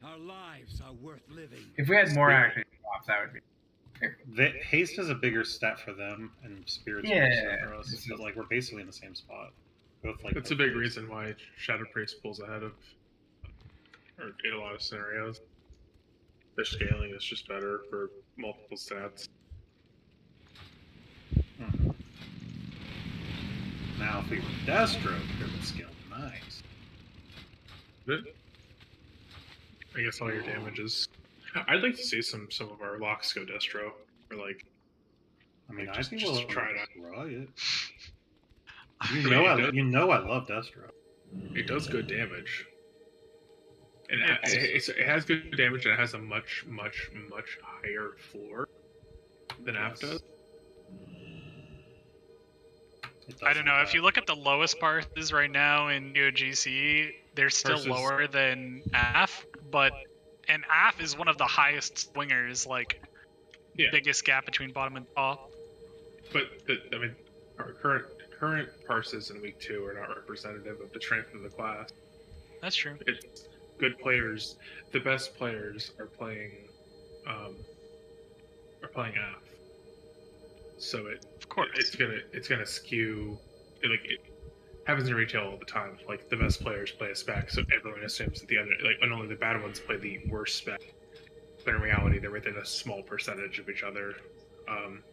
our lives are worth living. if we had more active swaps, that would be. Haste is a bigger stat for them, and Spirit's a bigger stat for us. But like we're basically in the same spot. Both like. That's a big reason why Shadow Priest pulls ahead of, or in a lot of scenarios. Their scaling is just better for multiple stats. Now, if we were Destro, it would scale nice. I guess all your damage is. I'd like to see some of our locks go Destro, or like. I mean, just, I think just we'll try it try it. You know I love Destro. It does good damage. And it has good damage, and it has a much higher floor than Af does. I don't know, if you look at the lowest parses right now in ToGC, they're still lower than Af, and Af is one of the highest swingers, like, biggest gap between bottom and top. But, I mean, our current parses in week 2 are not representative of the strength of the class. That's true. It's good players, the best players are playing Af. So it's gonna skew. It happens in retail all the time. Like the best players play a spec, so everyone assumes that the other, and only the bad ones play the worst spec. But in reality, they're within a small percentage of each other.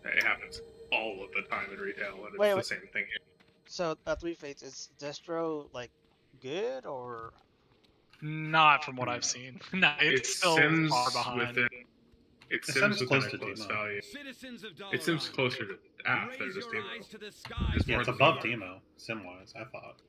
It happens all of the time in retail, and it's the same thing here. So, 3 Fates, is Destro like good or? Not from what I've seen. No, it's still far behind. It sims within a close value. It sims closer to Af than just Demo. It's above Demo, sim-wise, I thought.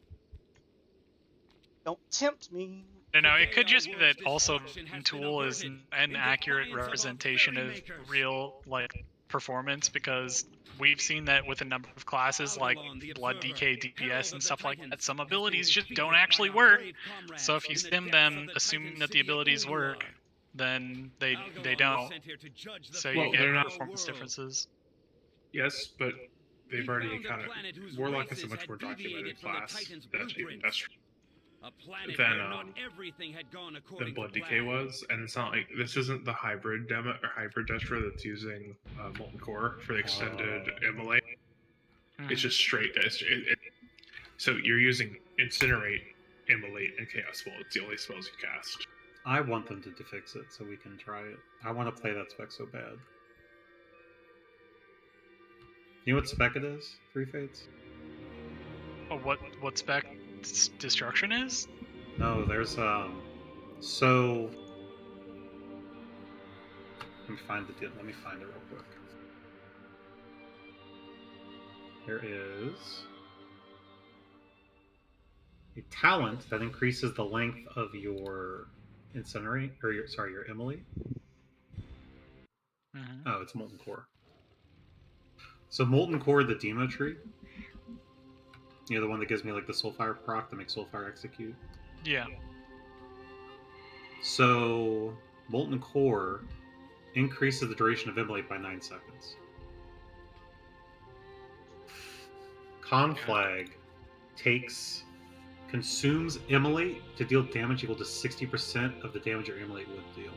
Don't tempt me. No, it could just be that also Tool is an accurate representation of real, like, performance, because we've seen that with a number of classes like Blood DK, DPS, and stuff like that. Some abilities just don't actually work. So if you sim them, assuming that the abilities work, then they don't. So you get performance differences. Yes, but they've already encountered. Warlock is a much more documented class that's even Destro than Blood DK was, and it's not like this isn't the hybrid demo or hybrid Destro that's using Molten Core for the extended Immolate. It's just straight. So you're using Incinerate, Immolate, and Chaos Bolt. It's the only spells you cast. I want them to fix it so we can try it. I want to play that spec so bad. You know what spec it is? 3 Fates? Oh, what spec Destruction is? No, there's so let me find it real quick. There is a talent that increases the length of your Incinerate, or your Immolate. Oh, it's Molten Core. So Molten Core, the Demo tree. You know, the one that gives me like the Soulfire proc that makes Soulfire execute? Yeah. So Molten Core increases the duration of Immolate by 9 seconds. Conflag consumes Immolate to deal damage equal to 60% of the damage your Immolate would deal.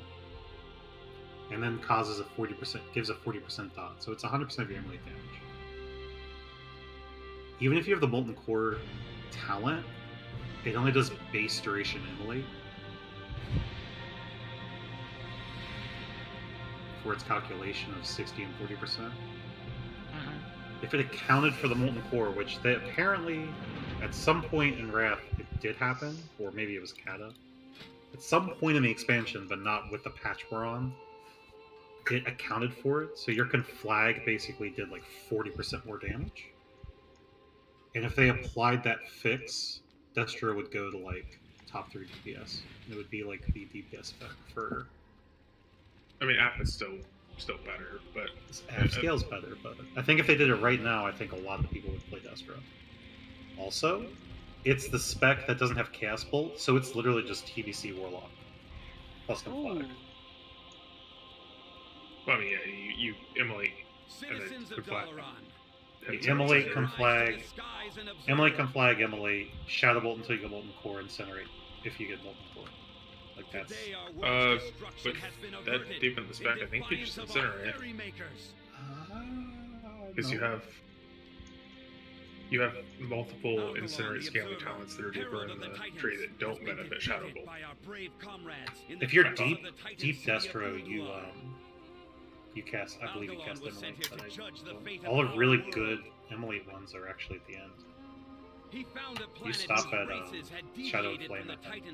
And then gives a 40% dot. So it's 100% of your Immolate damage. Even if you have the Molten Core talent, it only does base duration Immolate for its calculation of 60 and 40%. If it accounted for the Molten Core, which they apparently, at some point in Wrath it did happen, or maybe it was Kata. At some point in the expansion, but not with the patch we're on, it accounted for it. So your conflag basically did like 40% more damage. And if they applied that fix, Destro would go to like top 3 DPS. It would be like the DPS spec for. I mean, app is still better, but App scale's better. But I think if they did it right now, I think a lot of people would play Destro. Also, it's the spec that doesn't have Chaos Bolt, so it's literally just ToGC Warlock plus conflag. Well, I mean, yeah, you immolate and then conflag. Immolate, conflag, immolate, Shadow Bolt until you get Molten Core, Incinerate if you get Molten Core. Like that's. With that deep in the spec, I think you just Incinerate. Because you have multiple Incinerate scaling talents that are deeper in the tree that don't benefit Shadow Bolt. If you're deep Destro, you cast, I believe you cast Immolate, but all the really good Immolate ones are actually at the end. You stop at Shadow Flame, I think.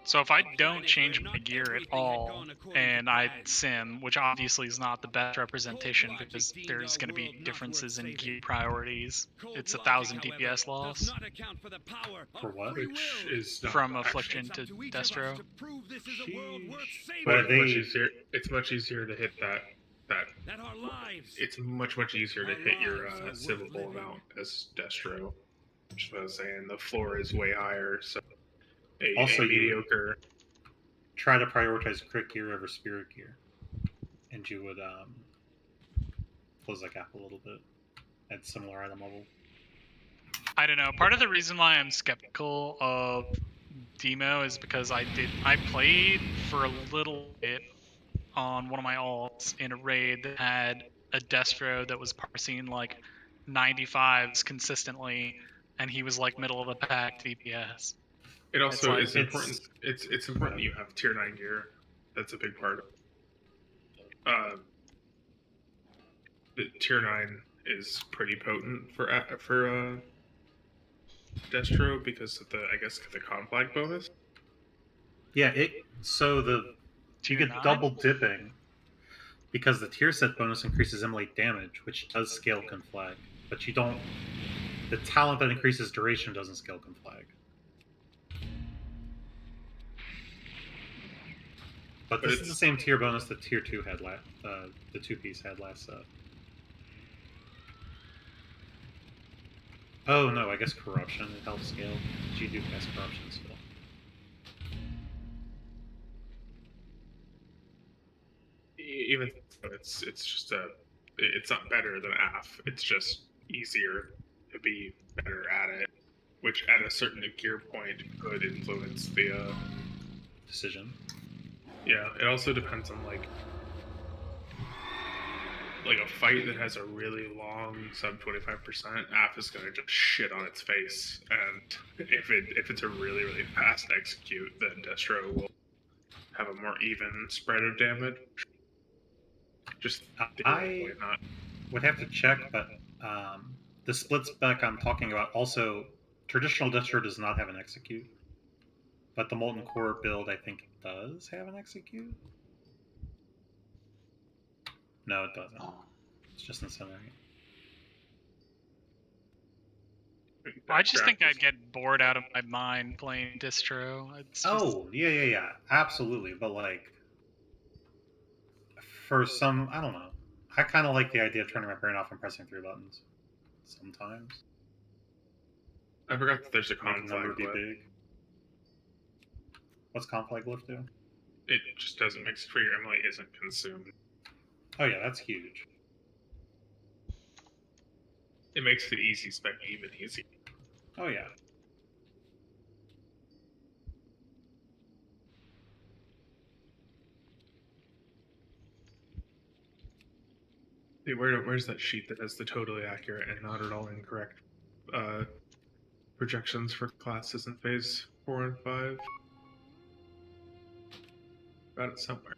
So if I don't change my gear at all, and I sim, which obviously is not the best representation because there's going to be differences in gear priorities, it's 1,000 DPS loss. For what? Which is not from Affliction to Destro. But it's much easier to hit that. It's much easier to hit your sivable amount as Destro. Which is what I was saying. The floor is way higher, so. Also, mediocre. Try to prioritize crit gear over spirit gear, and you would close that gap a little bit at similar item level. I don't know. Part of the reason why I'm skeptical of Demo is because I played for a little bit on one of my alts in a raid that had a Destro that was parsing like 95s consistently, and he was like middle of the pack DPS. It also is important. It's important that you have tier 9 gear. That's a big part. The tier 9 is pretty potent for Destro because of the conflag bonus. Yeah, you get double dipping because the tier set bonus increases immolate damage, which does scale conflag, but you don't. The talent that increases duration doesn't scale conflag. But this is the same tier bonus that tier 2 had the 2-piece had last set. Oh no, I guess corruption it helps scale. You do cast corruption still. Even so, it's not better than AF. It's just easier to be better at it, which at a certain gear point could influence the decision. Yeah, it also depends on like a fight that has a really long sub 25%. AF is gonna just shit on its face, and if it's a really fast execute, then Destro will have a more even spread of damage. Just I would have to check, but the split spec I'm talking about also traditional Destro does not have an execute. But the Molten Core build, I think, does have an execute. No, it doesn't. It's just Incinerate. I just think I'd get bored out of my mind playing Destro. Yeah, absolutely. But like, for some, I don't know. I kind of like the idea of turning my brain off and pressing 3 buttons. Sometimes. I forgot that there's a conflag be big. What's conflag glyph do? It just doesn't make sure your immolate isn't consumed. Oh yeah, that's huge. It makes the easy spec even easier. Oh yeah. Dude, where's that sheet that has the totally accurate and not at all incorrect projections for classes in phase 4 and 5? Got it somewhere.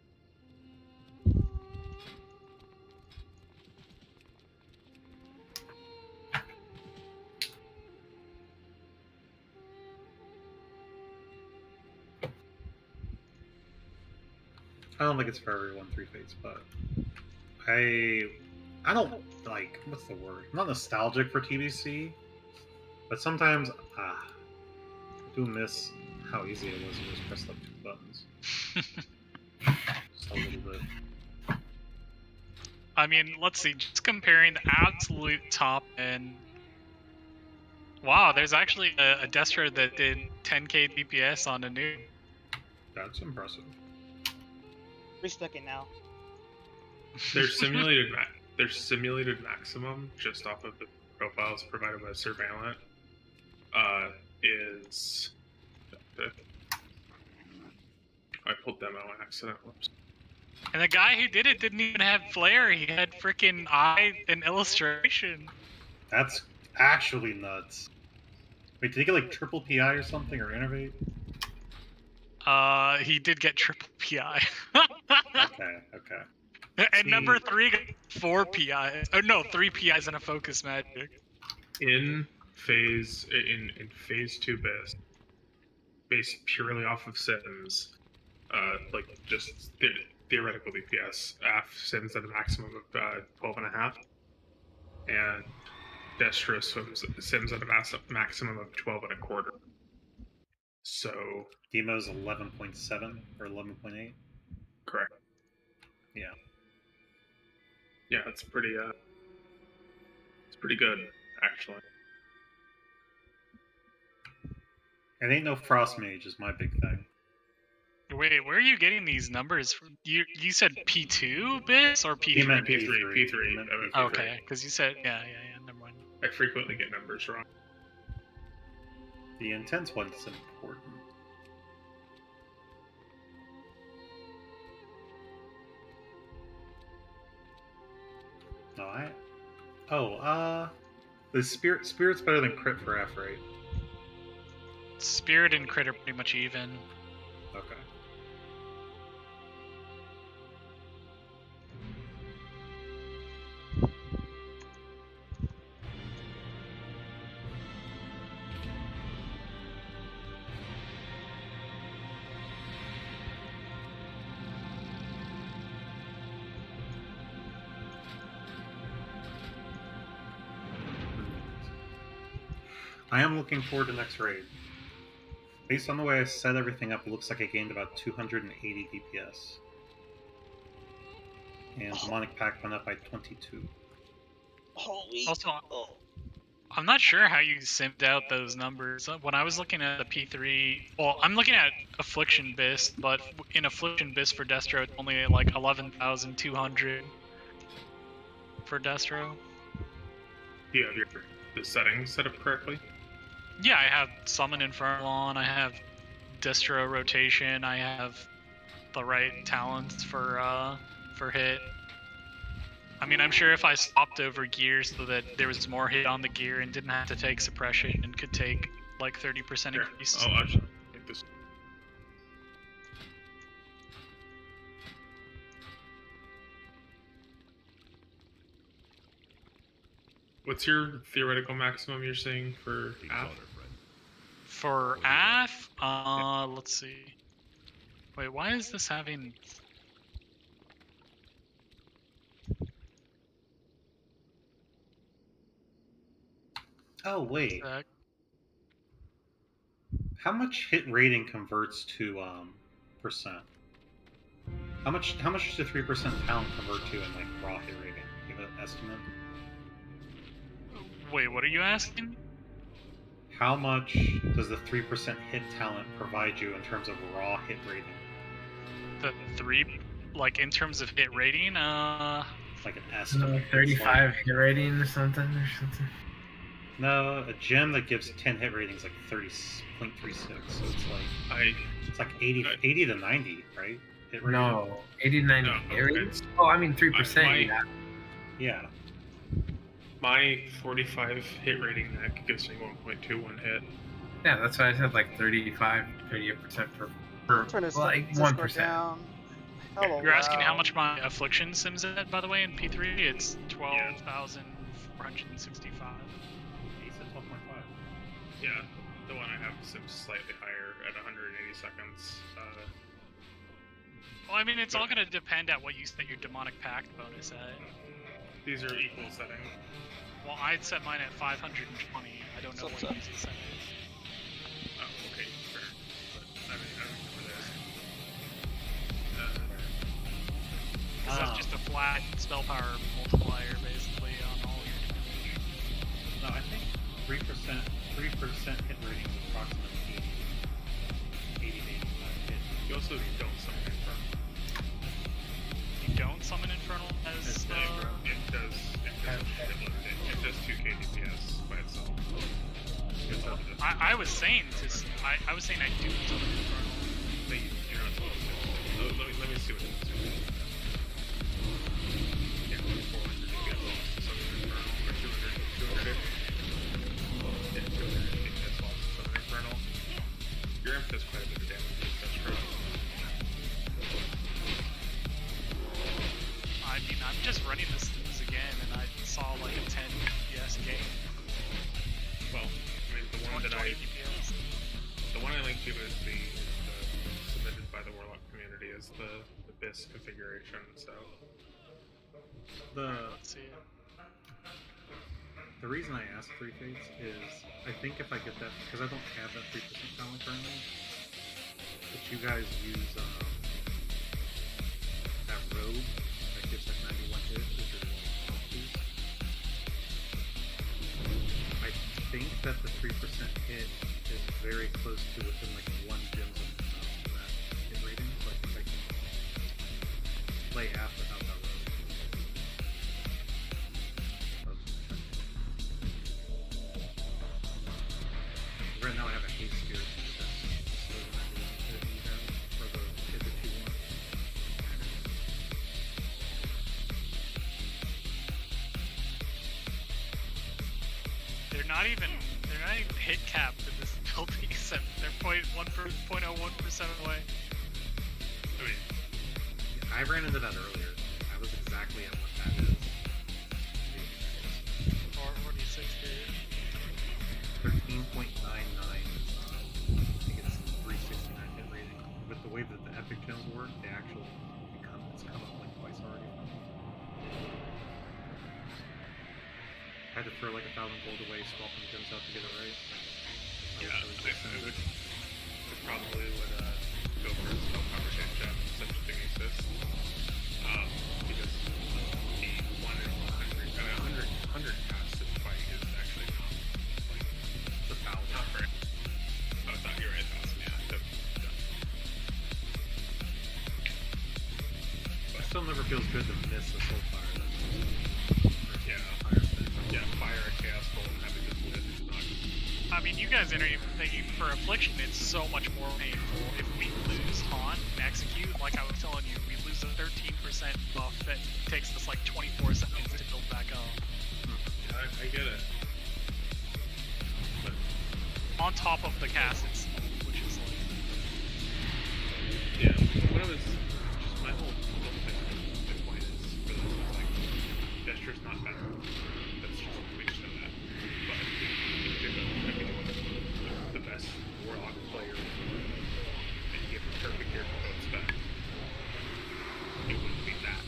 I don't think it's for everyone, Three Fates, but I don't like, what's the word? I'm not nostalgic for TBC, but sometimes I do miss how easy it was to just press like 2 buttons. Just a little bit. I mean, let's see, just comparing the absolute top end. Wow, there's actually a Destro that did 10k DPS on a noob. That's impressive. Restuck it now. Their simulated maximum, just off of the profiles provided by Surveillant, is... I pulled demo on accident. Whoops. And the guy who did it didn't even have flare, he had freaking eye and illustration. That's actually nuts. Wait, did he get like triple PI or something, or innovate? He did get triple PI. Okay. And number 3 got 4 PIs. Oh no, 3 PIs and a focus magic. In phase 2 based purely off of Sims, like just theoretical DPS, Sims at a maximum of 12.5, and Destro Sims at a maximum of 12.25. So Demo's 11.7 or 11.8. Correct. Yeah. Yeah, it's pretty good actually. It ain't no Frost Mage is my big thing. Wait, where are you getting these numbers from? You said P2 bits or P3? He meant P3. Okay, because you said yeah, never mind. I frequently get numbers wrong. The intense one's important. No, the spirit's better than crit for F, right? Spirit and crit are pretty much even. Okay. I am looking forward to next raid. Based on the way I set everything up, it looks like I gained about 280 DPS. And Demonic Pact went up by 22. Also, I'm not sure how you simmed out those numbers. When I was looking at the P3, well, I'm looking at Affliction Bis, but in Affliction Bis for Destro, it's only like 11,200 for Destro. Do you have the settings set up correctly? Yeah, I have Summon Infernal on, I have Destro Rotation, I have the right talents for hit. I mean, I'm sure if I swapped over gears so that there was more hit on the gear and didn't have to take suppression and could take like 30% increase. Oh, actually, take this. What's your theoretical maximum you're saying for AF? For AF? Let's see. Wait, why is this having... Oh, wait. How much hit rating converts to percent? How much does the 3% talent convert to in like raw hit rating? Do you have an estimate? Wait, what are you asking? How much does the 3% hit talent provide you in terms of raw hit rating? The 3, like in terms of hit rating, like an estimate. 35 hit rating or something. No, a gem that gives 10 hit ratings like 30.36, so it's like 80 to 90, right? Hit rating? No, 80 to 90 hit ratings? Oh, I mean 3%. Yeah. My 45 hit rating neck gives me 1.21 hit. Yeah, that's why I said like 38% per like 1%. You're asking how much my Affliction sims at, by the way, in P3? It's 12,465. He said 12.5. Yeah, the one I have sims slightly higher at 180 seconds. Well, I mean, it's all gonna depend at what you set your demonic pact bonus at. These are equal setting. Well, I'd set mine at 520. I don't know what you set it. Oh, okay, fair. But I remember this. Because that's just a flat spell power multiplier, basically, on all your damage. No, I think 3% hit rating is approximately 80 to 85 hit. You also don't summon Infernal. You don't summon Infernal as It does 2k DPS by itself. I was saying I was saying I do summon Infernal. But you're not supposed to. Let me see what it is. Yeah, 400 DPS lost to summon Infernal, or 200 hit. Yeah, 200 DPS lost to summon Infernal. Your imp does quite a bit of damage to Destro. I mean, I'm just running this again, and I saw like a 10 DPS game. Well, I mean, the one that I linked to is the submitted by the Warlock community is the BIS configuration. So Let's see it. The reason I asked 3 fates is I think if I get that, because I don't have that 3% talent currently, but you guys use that robe that gives like 91 hit, which is one piece. I think that the 3% hit is very close to within like 1 gem's of that hit rating, so I think I can play half without that robe. Right now I have a haste spirit, but that's still not doing it either for the hit that you want. They're not even hit capped in this build except they're 0.01% away. I mean, I ran into that earlier. I was exactly at what that is. 446 hit. 13.99 is, I think it's 369 hit rating. With the way that the epic gems work, they actually it's come up like twice already. I had to throw like 1,000 gold away, swapping the gems out to get it right. yeah, I would probably go for a spell power hit gem since it didn't exist. Because the 1 in 100 cast this fight is actually not like the 1,000. Not very. Oh, I thought you were right, 1,000. Yeah. It still never feels good to miss a soul fire. Yeah, fire a chaos bolt and have it just live is not. I mean, you guys aren't even thinking for Affliction, it's so much more painful if we lose Haunt and Execute. Like I was telling you, we lose a 13% buff that takes us like 24 seconds to build back up. Yeah, I get it. But on top of the cast itself, which is like... yeah, what I was... just my whole point is, for this is like, Gesture's not better. That's just, we just know that. But if you're going to pick the best Warlock player and give him perfect gear for both spec, it wouldn't be that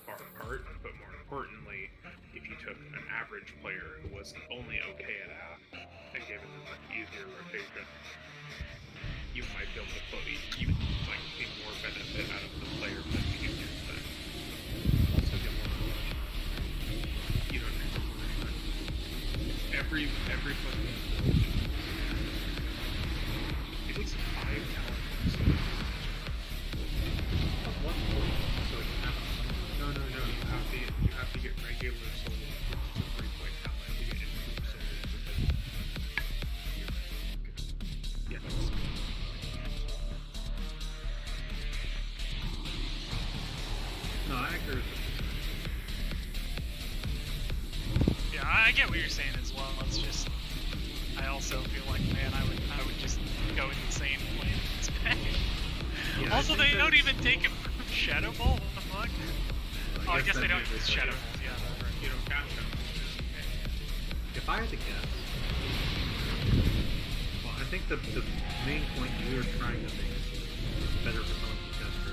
far apart, but more importantly, if you took an average player who was only okay at half and gave him a much easier rotation, you might be able to put you like see more benefit out of the player than you do spec. Also get more you know every fucking it takes 5 talent points. What point? So you have no. You have to get regular soul, which is a 3-point talent to get improved soul. Yeah. No, I agree with you. Yeah, I get what you're saying as well. It's just, I also feel like, man, I would just go insane playing this back. Yeah, also, they don't even take improved Shadow Ball. What the fuck? Oh, I guess they don't use Shadow Balls. Yeah, that's right. You don't cast them. If I had to guess, well, I think the main point you were trying to make is better for someone who Gesture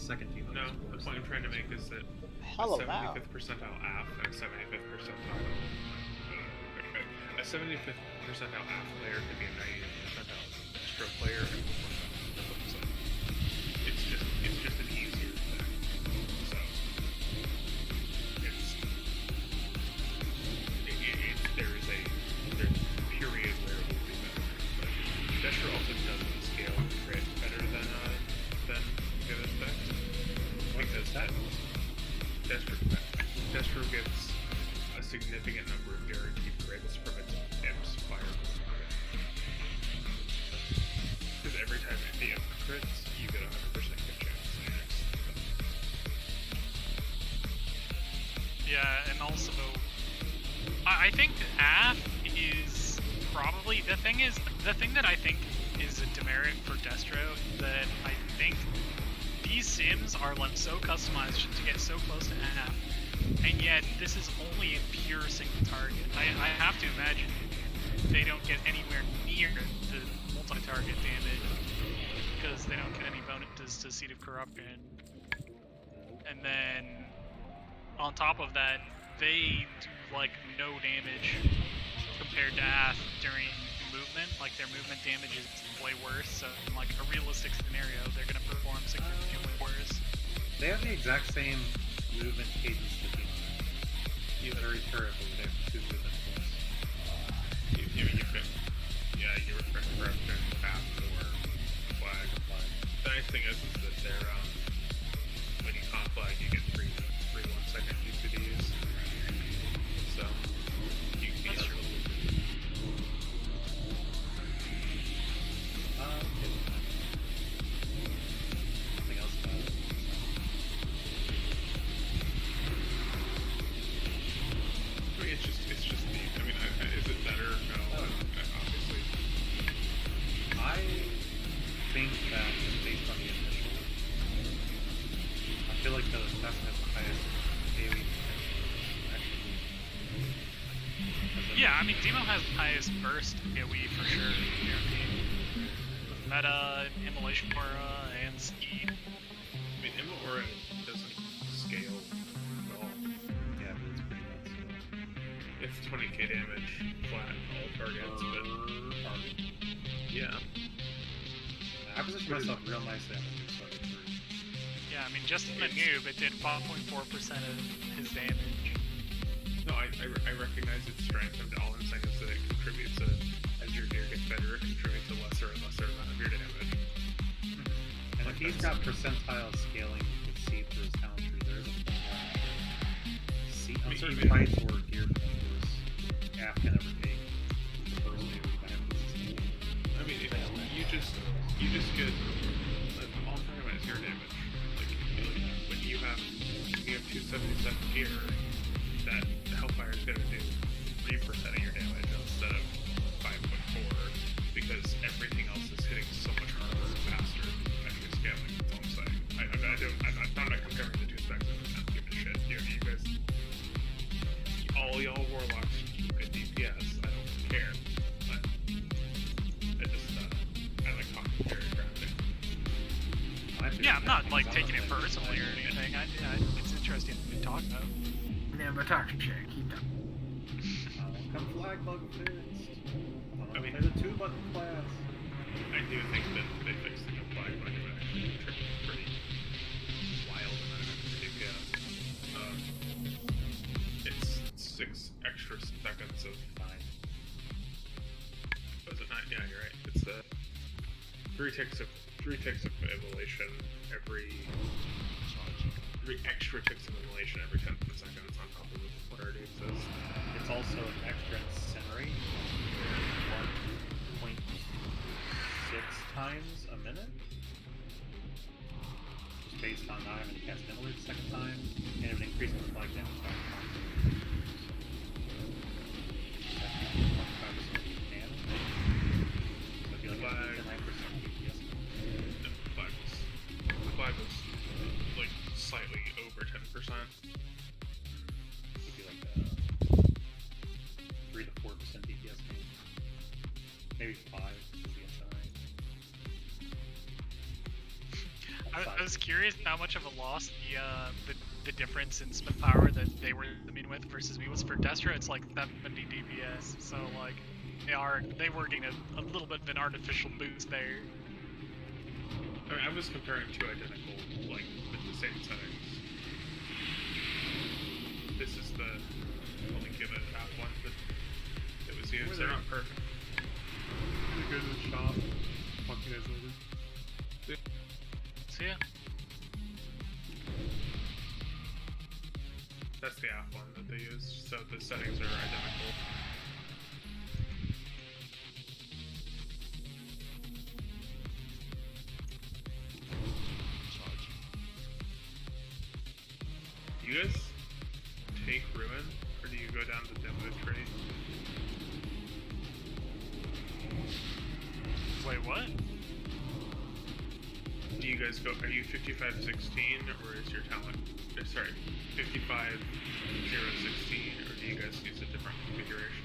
second demonology. No, the point I'm trying to make is that Hello, a 75th percentile AF and a 75th percentile. A 75th percentile AF player could be a 90th percentile Destro player. It's just an easier thing. So there's a period where it will be better. But Destro also doesn't scale crit better than the other specs. Because Destro gets a significant number of guaranteed crits from its imps fire. Because every time the imp crits, you get a 100% hit chance. Yeah, and also, I think AF is probably the thing that I think is a demerit for Destro, that I think these sims are like so customized to get so close to AF, and yet this is only a pure single target. I have to imagine they don't get anywhere near the multi-target damage because they don't get any bonuses to Seed of Corruption. And then on top of that, they do like no damage compared to AF during movement. Like their movement damage is way worse, so in like a realistic scenario, they're gonna perform significantly worse. They have the exact same movement cadence to be on. You very terrible, they have 2 movement points. You refresh corruption, path, or flag. The nice thing is that they're when you comp flag, you get 3 1-second UCDs. So you can get Something else about it. I mean, it's just neat. I mean, is it better? No, obviously. I think that just based on the initial, I feel like the best has the highest daily potential. Yeah, I mean, Demo has the highest burst AoE for sure. You know what I mean? Meta, Immolation Aura, and Speed. I mean, Aura doesn't scale at all. Yeah, but it's pretty nuts. It's 20k damage flat all targets, but yeah. I positioned myself real nicely on the new side of 3. Yeah, I mean, just in the noob, it did 5.4% of his damage. No, I recognize its strength, and all I'm saying is that it contributes as your gear gets better, it contributes a lesser and lesser amount of your damage. And if he's got percentile scaling with Seed for his talent tree, there is a point where on certain fights or gear pointers, AF can never take the first new by having this system. I mean, you just get all I'm talking about is your damage. Like when you have 277 gear, that Hellfire is going to do 3% of your damage instead of 5.4 because everything else is hitting so much harder and faster at your scaling. That's all I'm saying. I'm not comparing the 2 specs. I'm not giving a shit. You guys, all y'all warlocks keep good DPS. I don't care. I like talking very graphic. Yeah, I'm not like taking it personally or anything. I think it's interesting to talk about. Never talk shit. Keep talking. Come flag bug fixed. I mean, there's a 2-button class. I do think that they fixed the flag bug and actually contributed pretty wild amount of DPS. It's 6 extra seconds of 9. Was it 9? Yeah, you're right. It's 3 ticks of immolation every 3 extra ticks of immolation every 10 seconds on top of what already exists. It's also an extra incinerate 1.6 times a minute. Just based on not having to cast Immolate the second time, and it would increase the flag damage by 25% damage. So if you like 9% DPS. No, 5 was like slightly over 10%. It'd be like 3 to 4% DPS maybe. Maybe 5 is the inside. I was curious how much of a loss the difference in spell power that they were immune with versus me was. For Destro, it's like 70 DPS, so like they were getting a little bit of an artificial boost there. I mean, I was comparing two identical, like, with the same settings. This is the only give it half one that was used. They're not perfect. They go to the shop. Fucking is later. See ya. That's the app one that they use, so the settings are identical. Do you guys take Ruin, or do you go down the demo tree? Wait, what? Do you guys go, are you 55-16, or is your talent, sorry, 55-0-16, or do you guys use a different configuration?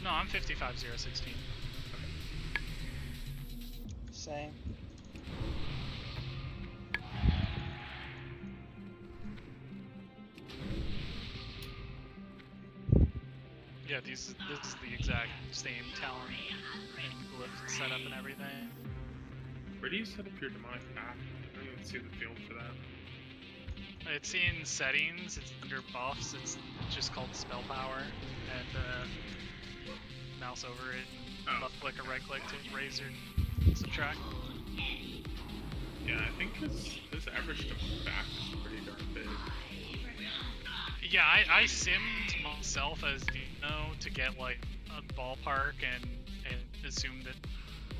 No, I'm 55-0-16. Same. Yeah, this is the exact same talent and glyph setup and everything. Where do you set up your demonic path? I don't even see the field for that. It's in settings, it's under buffs, it's just called spell power, and mouse over it, left click or right click to raise or subtract. Yeah, I think this average demonic path is pretty darn big. Yeah, I simmed myself as Dino to get like a ballpark and assumed that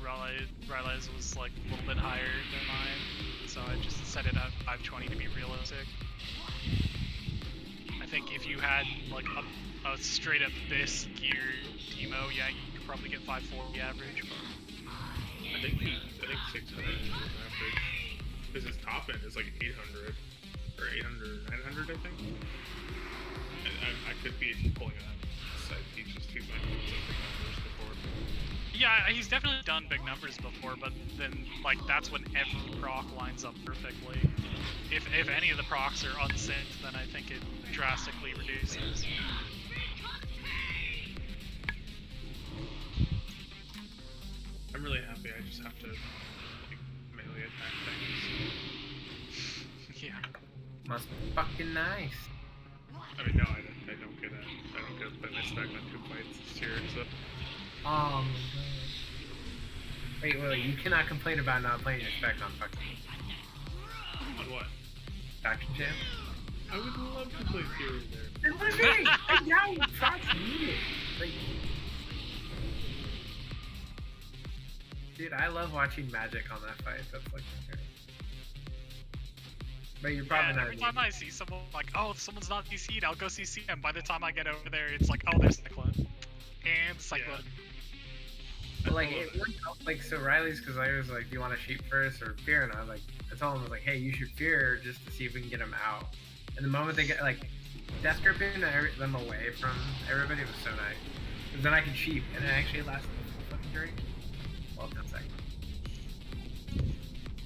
Riley's was like a little bit higher than mine, so I just set it at 520 to be realistic. I think if you had like a straight up this gear demo, yeah, you could probably get 540 average. But I think 600 is average. Because his top end is like 800 or 800, 900, I think. I could be pulling out side features too much big numbers before. Yeah, he's definitely done big numbers before, but then like that's when every proc lines up perfectly. If any of the procs are unsynced, then I think it drastically reduces. I'm really happy I just have to like, melee attack things. Yeah. Must be fucking nice. I mean, no, I don't get it. I don't get to play my spec on 2 fights this year, so. Oh my god. Wait, you cannot complain about not playing your spec on fucking. On what? Faction Champ? I would love to play Fury there. That's what I'm saying! Right now, you fucking need it! Like, dude, I love watching Magic on that fight. That's like my favorite. But you're probably not. Every time I see someone like, oh, if someone's not DC'd, I'll go CC them. By the time I get over there, it's like, oh, there's Cyclone. And Cyclone. Yeah. But like, it worked out, like, so Riley's, because I was like, do you want to sheep first or fear? And I was like, I told him, I was like, hey, you should fear just to see if we can get him out. And the moment they get, like, death gripping them away from everybody was so nice. Because then I could sheep, and it actually lasted the fucking duration. Well, 10 seconds. I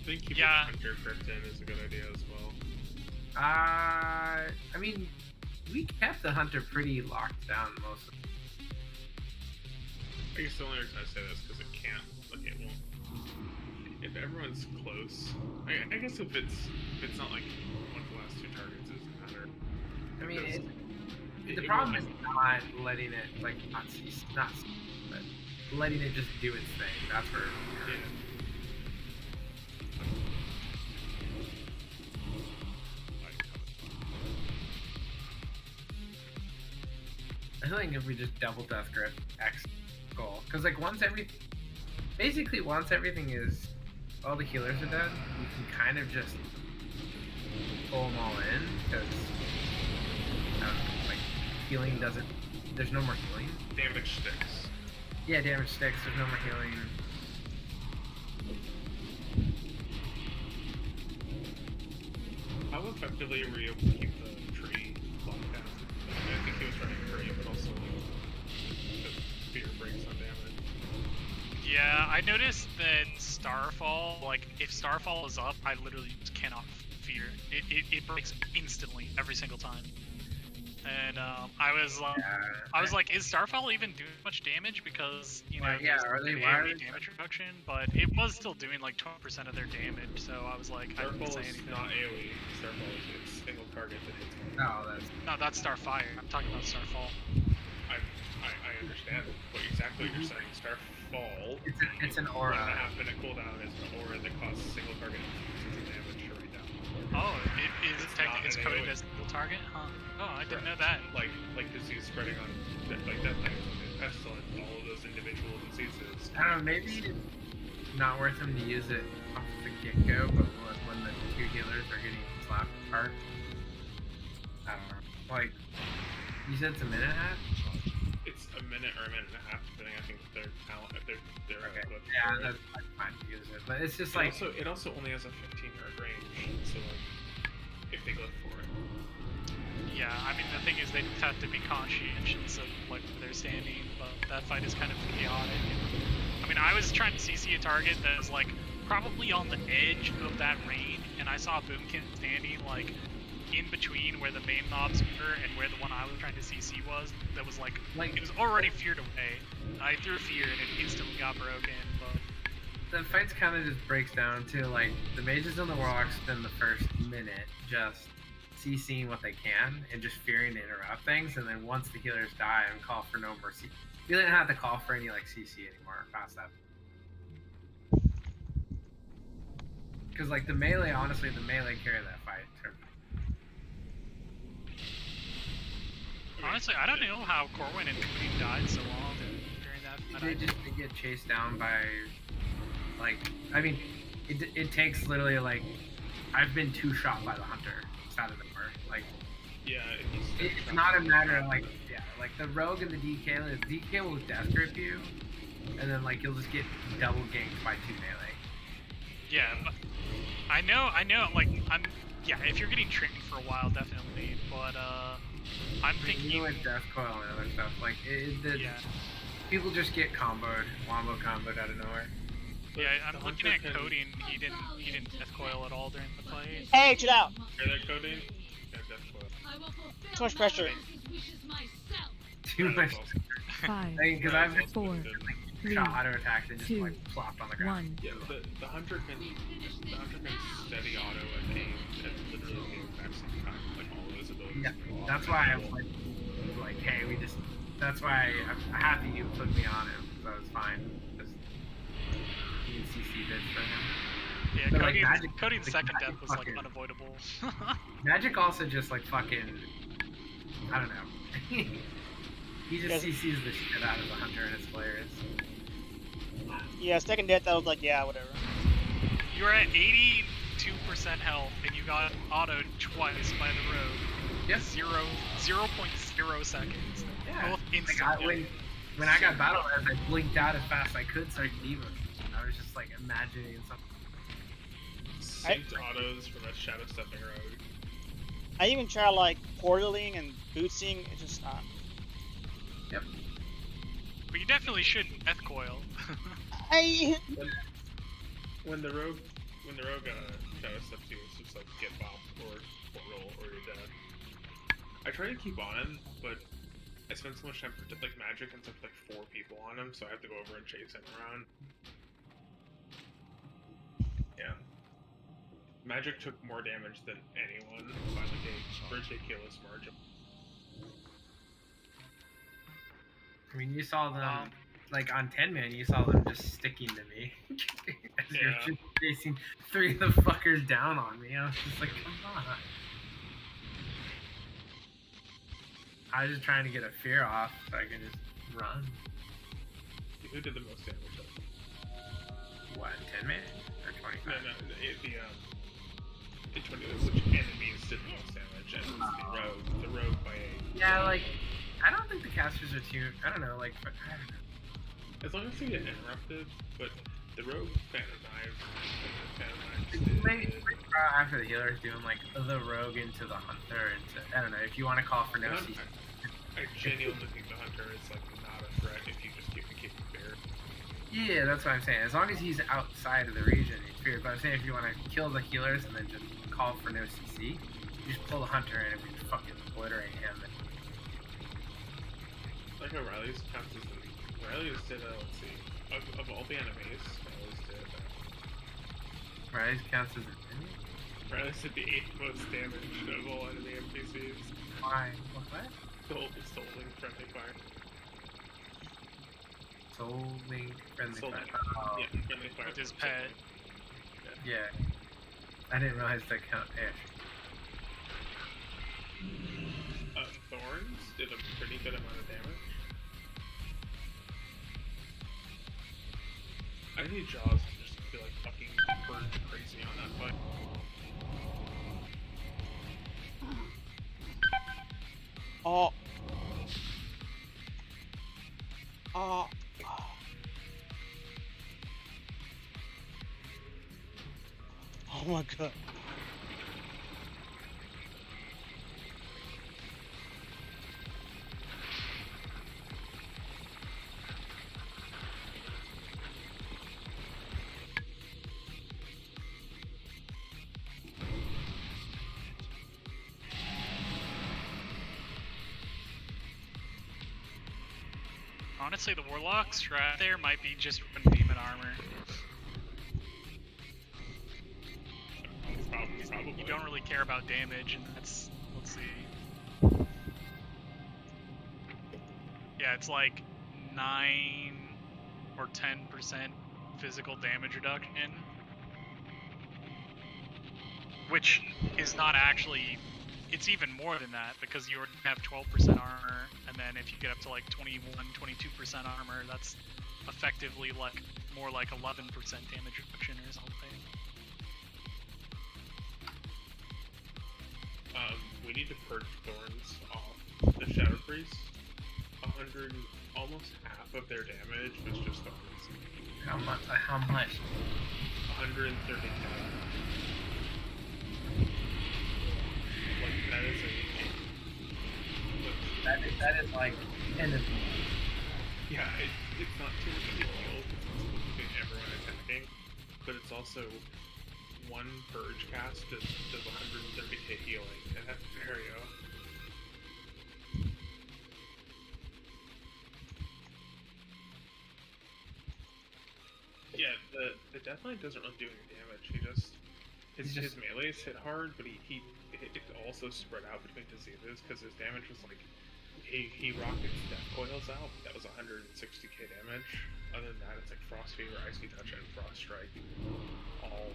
think keeping the Hunter gripped in is a good idea as well. I mean, we kept the Hunter pretty locked down most of the time. I guess the only reason I say that is because it can't, like, it won't. If everyone's close, I guess if it's not like one of the last 2 targets, it doesn't matter. I mean, the problem is not letting it, like, not but letting it just do its thing. That's where. Yeah. I think if we just double death grip X goal, because like once everything is, all the healers are dead, you can kind of just pull them all in, because like healing doesn't, there's no more healing. Damage sticks. Yeah, damage sticks, there's no more healing. How effectively were you able to keep the tree locked down? I think he was running free, but also like, the fear breaks on damage. Yeah, I noticed that Starfall, like, if Starfall is up, I literally just cannot fear. It breaks instantly every single time. And I was like, is Starfall even doing much damage? Because you know, are they AoE damage reduction, but it was still doing like 20% of their damage. So I was like, I didn't say anything. Starfall is not AoE. Starfall is single target that hits. No, that's Starfire. I'm talking about Starfall. I understand exactly what you're saying. Starfall. It's an aura. 1.5 minute cooldown is an aura that causes single target damage to right down. Oh, it's coded as single target? Huh. Oh, I didn't know that. Like disease spreading on like death things and pestilence, all of those individual diseases. I don't know, maybe it's not worth him to use it off the get-go, but when the two healers are getting slapped apart, I don't know. Like, you said it's a minute and a half? It's a minute or a minute and a half, depending, I think, their talent, if they're okay. equipped. Yeah, that's fine to use it, but it's just like... It also only has a 15-yard range, so like, if they go for it. Yeah, I mean, the thing is, they just have to be conscientious of like where they're standing, but that fight is kind of chaotic. I mean, I was trying to CC a target that was like probably on the edge of that range, and I saw Boomkin standing like in between where the main mobs were and where the one I was trying to CC was. That was like it was already feared away. I threw fear and it instantly got broken. But the fights kind of just breaks down to like the mages and the warlocks spend the first minute just CCing what they can and just fearing to interrupt things, and then once the healers die and call for no mercy, you don't have to call for any like CC anymore past that. Because like the melee, honestly, the melee carry that fight. Honestly, I don't know how Corwin and Queen died so long during that. They get chased down by, like, I mean, it takes literally like, I've been 2-shot by the hunter out of the door. Like, yeah, it's not a matter of like, like the rogue and the DK will death grip you, and then like you'll just get double ganked by 2 melee. Yeah, but I know, like if you're getting trained for a while, definitely, but I'm thinking even with death coil and other stuff, like people just get wombo comboed out of nowhere. Yeah, I'm looking at Cody and he didn't death coil at all during the fight. Hey, chill out. Hear that, Cody? Yeah, death coil. Too much pressure. Too much. 5, because I've 4, 3, shot auto attacks and just 2, like plopped on the ground. 1. Yeah, the hunter can steady auto and aim at literally the exact same time, like all of those abilities. Yeah, that's why I was like, hey, that's why I'm happy you put me on him, because I was fine. Just you can CC bits for him. Yeah, but like Cody's second death was like unavoidable. Magic also just like fucking, I don't know. He just CCs the shit out of the hunter and his players. Yeah, second death, I was like, yeah, whatever. You were at 82% health and you got autoed twice by the rogue. Yep. 0.0 seconds. Yeah. Both instantly. When I got battle as I blinked out as fast as I could, so I could even. I was just like imagining something. Synced autos from a shadow stepping rogue. I even tried like portaling and bootsing. It's just not. Yep. But you definitely shouldn't death coil. When the rogue shadow steps you, it's just like get bopped or roll or you're dead. I try to keep on him, but I spend so much time for like magic and stuff with like 4 people on him, so I have to go over and chase him around. Yeah. Magic took more damage than anyone by like a ridiculous margin. I mean, you saw them, like on 10-man, you saw them just sticking to me. You're just chasing 3 of the fuckers down on me. I was just like, come on. I was just trying to get a fear off so I can just run. Who did the most damage? What, 10-man? Or 25? No, the 20, which enemies did the most damage, and the rogue by 8. Yeah, like, I don't think the casters are too, I don't know, like, I don't know. As long as they get interrupted, but the rogue Phantom Knife, after the healer is doing, like, the rogue into the hunter, I don't know, if you want to call for no CC. I genuinely think the hunter is, like, not a threat if you just keep fair. Yeah, that's what I'm saying. As long as he's outside of the region, it's weird. But I'm saying if you want to kill the healers and then just call for no CC, you just pull the hunter in and we just fucking obliterate him. Like how Riley's counts as Riley's did let's see. Of all the enemies, Riley's counts as an enemy? Riley's did the 8th most damage of all enemy NPCs. Why? What? Soul Link friendly fire. Soul Link friendly fire. Oh. Yeah, friendly fire. With his pet. Yeah. I didn't realize that count Ash. Thorns did a pretty good amount of damage. I need Jaws to just feel like fucking purge crazy on that fight. Oh. Oh. Oh my god. Honestly, the Warlocks right there might be just demon armor. Probably. You don't really care about damage, and that's, let's see. Yeah, it's like 9 or 10% physical damage reduction, which is not actually. It's even more than that because you already have 12% armor, and then if you get up to like 21, 22% armor, that's effectively like more like 11% damage reduction or something. We need to purge Thorns off the Shadow Priest. 100, almost half of their damage was just Thorns. How much? How much? 130k. Like, that is that is like 10 of them. Yeah, it's not too much of a heal between everyone attacking, but it's also one purge cast does 130k healing in that scenario. Yeah, the Deathlight doesn't really do any damage. He just his melees hit hard, but it also spread out between diseases because his damage was like he rockets death coils out. That was 160k damage. Other than that, it's like Frost Fever, Icy Touch, and Frost Strike, all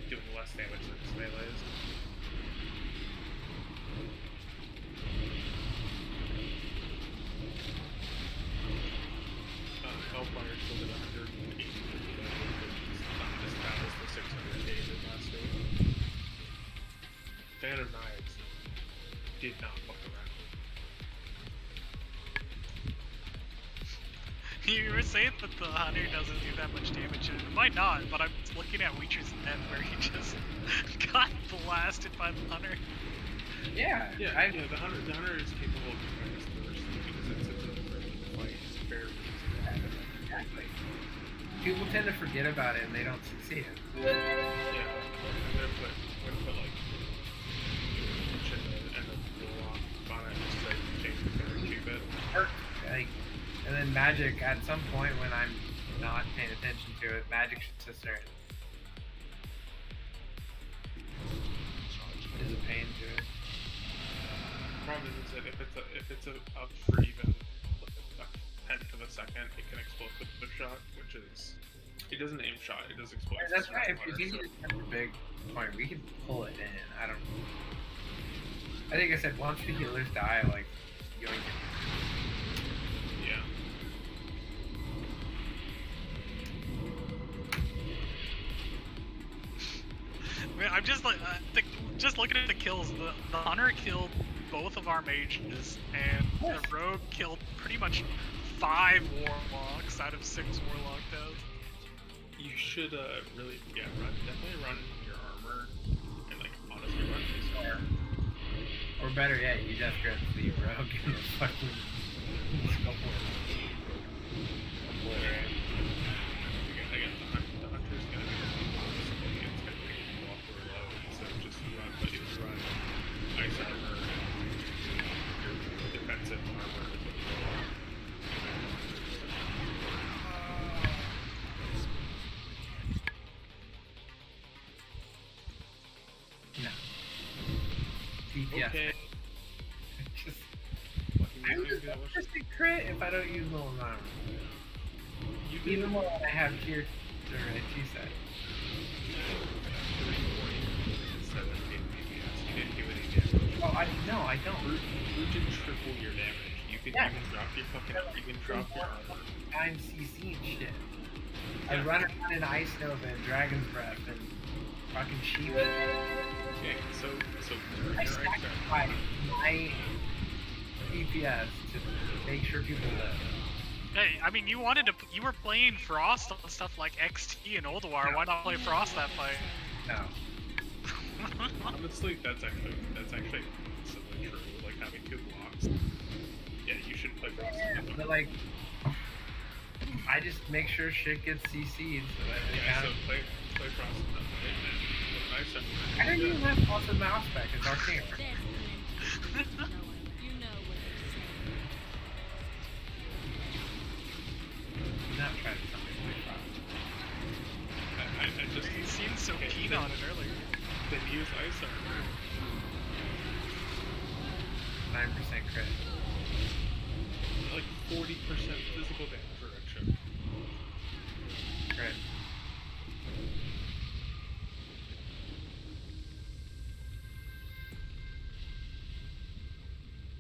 doing less damage than his melees. Hellfire still did 180 damage, which is not as bad as the 600k did last week. Fan of Knives did not fuck around. You were saying that the Hunter doesn't do that much damage, and it might not, but I'm looking at Weecher's net where he just got blasted by the Hunter. Yeah, the Hunter is capable of doing this first because it's a fight. It's very easy. Exactly. People tend to forget about it and they don't succeed. Yeah, I'm gonna put like lich and the warlock on it just to change the counter cube it. Like, and then magic, at some point when I'm not paying attention to it, magic sister is a pain to it. The problem is that if it's up for even a tenth of a second, it can explode with the shot, which is it doesn't aim shot, it does explode. And that's right. If you give me a big point, we can pull it in. I think I said once the healers die, like yoink it. Yeah. Man, I'm just like, just looking at the kills. The Hunter killed both of our mages, and the Rogue killed pretty much 5 Warlocks out of 6 Warlock deaths. You should really, definitely run your armor, and like honestly run his armor. Or better yet, you just grab the Rogue and fucking just go for it. DPS. Okay. Just, I would just a crit if I don't use Nolan armor. Even when I have tier or a T-set. 17 DPS. You didn't do any damage. Oh, no, I don't. You can triple your damage. You can even drop your fucking. You can drop your armor. I'm CC and shit. I run around in Ice Nova and Dragon's Breath and fucking Shiva. Okay, so I sacrifice my DPS to make sure people live. Hey, I mean, you were playing Frost on stuff like XT and Ulduar. Why not play Frost that fight? No. Honestly, that's actually somewhat true. Like having 2 blocks. Yeah, you should play Frost. But like, I just make sure shit gets CC'd so that so play Frost. I didn't even have Frost and mouse back. It's arcane. Not trying to tell me to play Frost. I just. He seemed so keen on it earlier. Then use ice armor. 9% crit. Like 40% physical damage reduction. Crit.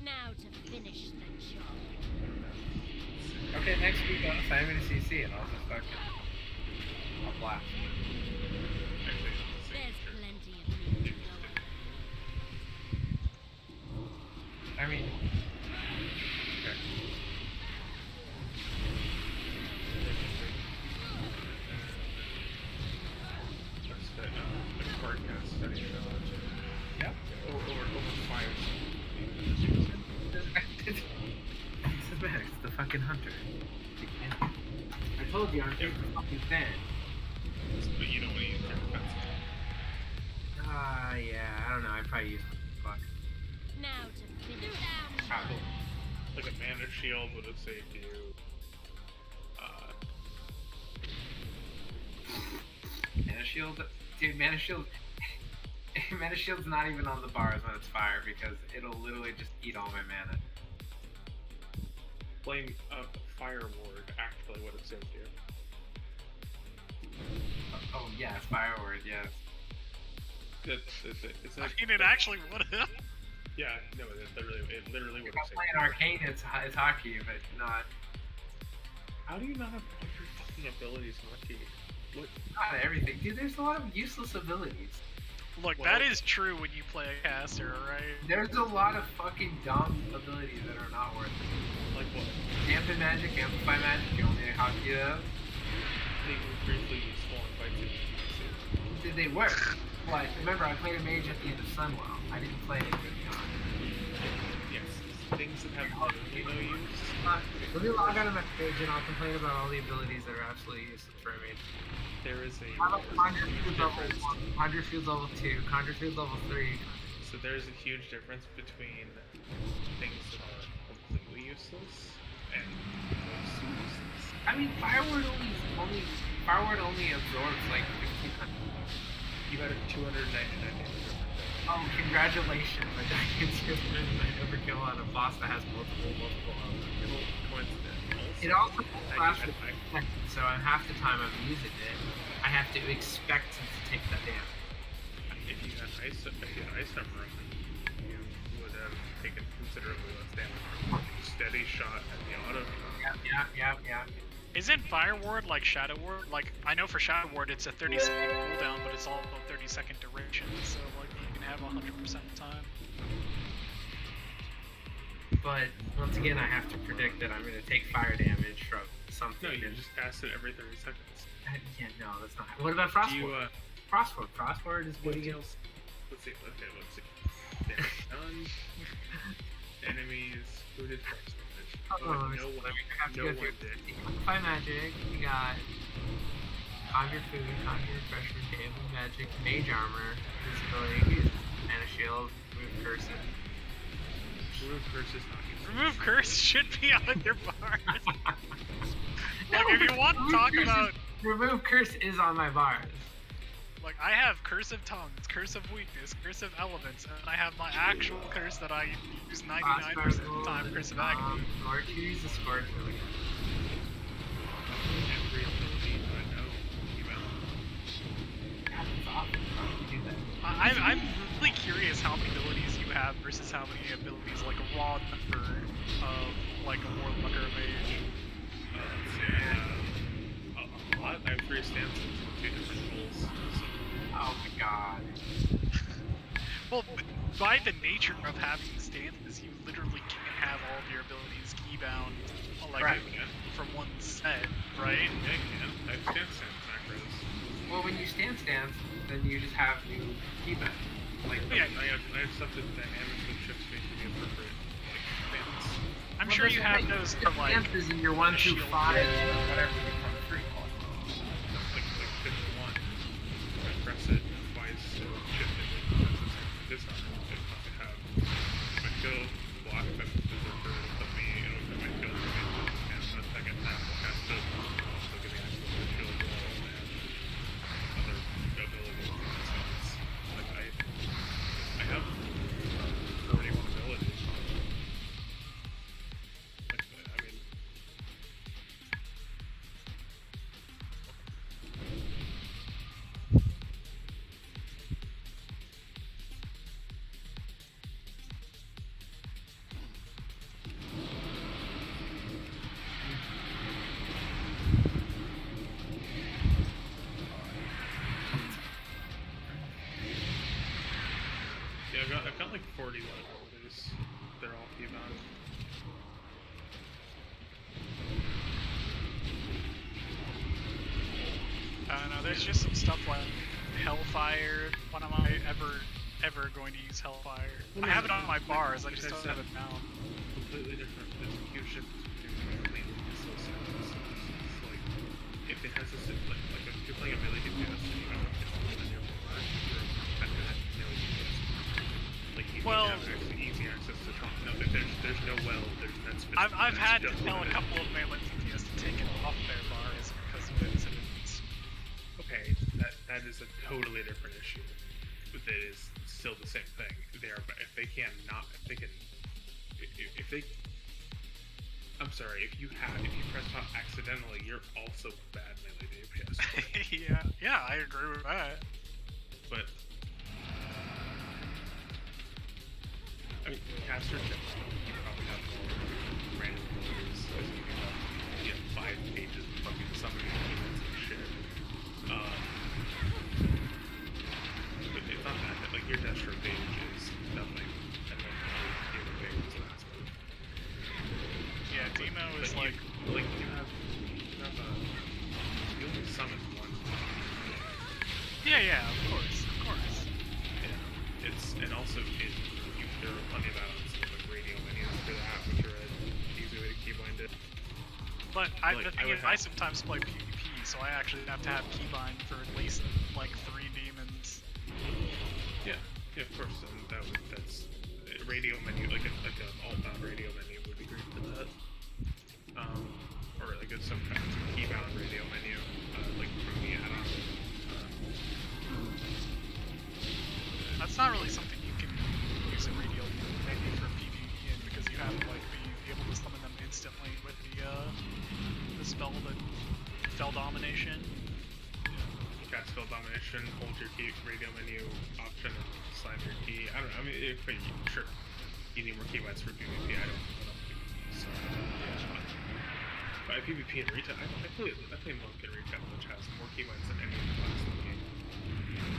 Now to finish the job. Okay, next week I'll assign me to CC and I'll just fucking. I'll blast. There's plenty of room to go. I mean. Okay. That's the card cast study challenge. Yeah. Over fire. This is Max, the fucking hunter. I told you I'm a fucking fan. But you don't want to use their defense. Yeah, I don't know. I probably use fuck. Now to finish. Like a mana shield would have saved you. Mana shield? Dude, mana shield. Mana shield's not even on the bars when it's fire because it'll literally just eat all my mana. Flame fire ward actually would have saved you. Oh yes, fire ward, yes. I mean, it actually would have. Yeah, no, it literally would have saved playing arcane, it's hockey, but not. How do you not have every fucking abilities in hockey? What? Not everything, dude. There's a lot of useless abilities. Look, that is true when you play a caster, right? There's a lot of fucking dumb abilities that are not worth it. Like what? Dampen magic, amplify magic, you only hockey up. They were briefly useful in fights. Did they work? Well, remember, I played a mage at the end of Sunwell. I didn't play anything beyond. Yes, things that have literally no use. Let me log out of my page and I'll complain about all the abilities that are absolutely useless for a mage. There is a Conjure Field level 1, Conjure Field level 2, Conjure Field level 3. So there's a huge difference between things that are completely useless and most useless. I mean, Fireward only absorbs like 1500. You had a 299 damage. Oh, congratulations! I got into my overkill on a boss that has multiple coincidence. It also lasts for 5 seconds, so half the time I'm using it, I have to expect it to take that damage. If you had ice armor, you would have taken considerably less damage. Steady shot at the auto. Yeah. Isn't Fire Ward like Shadow Ward? Like, I know for Shadow Ward it's a 30-second cooldown, but it's also 30-second duration, so like you can have 100% of the time. But once again, I have to predict that I'm going to take fire damage from something. No, you just cast it every 30 seconds. Yeah, no, that's not. What about Frostward? Frostward is what he else? Let's see. Damage done. Enemies. Who did frost damage? No one did. Amplify magic. We got Conjure Food, Conjure Refreshment, Dampen Magic, Mage Armor, Disability, Mana Shield, Remove Curses. Remove Curse is not useful. Remove Curse should be on your bars. Like, if you want to talk about... Remove Curse is on my bars. Like, I have Curse of Tongues, Curse of Weakness, Curse of Elements, and I have my actual curse that I use 99% of the time, Curse of Agony. Val'kyr is a Scourge really good. Every ability I know, I'm really curious how many abilities you have versus how many abilities like a raw number of like a warlock or a mage. A lot. I have 3 stances and 2 different roles. So. Oh my god. Well, by the nature of having stances, you literally can't have all of your abilities keybound like from one set, right? Yeah, you can. I have stance macros. Well, when you stance, then you just have new keybound. Like, I have stuff that dynamically shifts me to the appropriate stance. I'm sure you have those for like stances in your 1 through 5, whatever become free. Like 51. I press it twice, so shift it. This time, if I have my kill block, then Berserker will put me, put my kill and the second half will cast it. Also give me access to shield wall and other abilities. Like I have 41 abilities. Like, I mean. Yeah, I've got like 41 abilities. They're all keybound. I don't know, there's just some stuff like Hellfire. When am I ever going to use Hellfire? I have it on my bars, I just don't have it down. Completely different. There's a huge difference between melee and associates. It's like, if it has a, like if you're playing a melee DPS and you have a control on your board, you're at that melee DPS. Like, you have actually easy access to trunk. No, there's no well, there's that specific. I've had to tell a couple of melee DPS to take it off their bars because of incidents. Okay, that is a totally different issue. But that is still the same thing. If they can, I'm sorry, if you press pop accidentally, you're also bad melee DPS. yeah, I agree with that. But I mean, casters you probably have more random abilities. You have 5 pages of fucking summoning units and shit. But it's not that. Like, your Destro page is nothing. And then your page is the last move. Yeah, Demo is like you only summon one. Yeah, of course. Yeah, and also there are plenty of add-ons like radio menus for that, which are an easy way to keybind it. But the thing is, I sometimes play PvP, so I actually have to have keybind for at least like 3 demons. Yeah, of course, and that's radio menu, like an alt-bound radio menu would be great for that. Or like some kind of keybound radio menu, like from the add-on. That's not really something you can use a radio menu for PvP in because you have to like be able to summon them instantly with the spell, the Spell Domination. Cast Spell Domination, hold your key radio menu option, and slam your key. I don't know. I mean, sure, you need more keybinds for PvP. I don't so, but PvP and retail, I play Monk in retail, which has more keybinds than any other class in the game.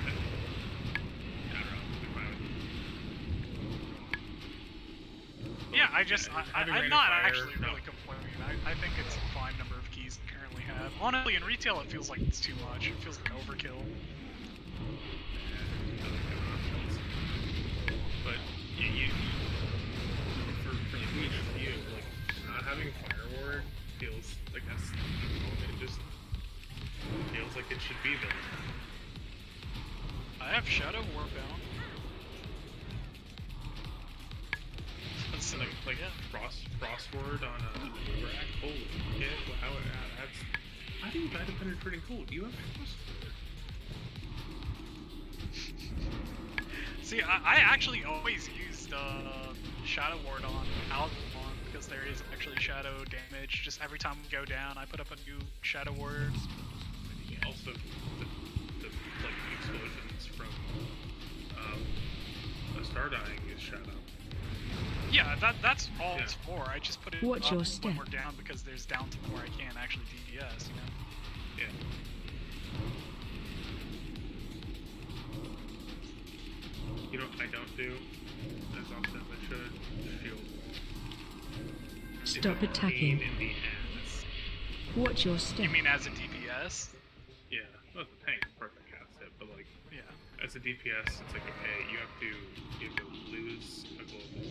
And, I don't know. Yeah, I'm not actually really complaining. I think it's a fine number of keys to currently have. Honestly, in retail, it feels like it's too much. It feels like overkill. But for you, like, not having Fire Ward feels like it just feels like it should be there. I have Shadow Warbound. So like Frostward on a Anub'arak. Holy shit! How do you buy the penetrating cold? Do you have Frostward? See, I actually always used Shadow Ward on Algalon because there is actually shadow damage. Just every time we go down, I put up a new Shadow Ward. Also, the like explosions from a star dying is shadow. Yeah, that's all it's for. I just put it Watch up your when step. we're down because there's downtime where I can't actually DPS, you know? Yeah. You know what I don't do as often as I should? Shield. Stop It's a attacking. pain in the ass. Watch your step. You mean as a DPS? Yeah, well, the tank perfect cast it, but like, yeah, as a DPS, it's like, okay, you have to lose a global,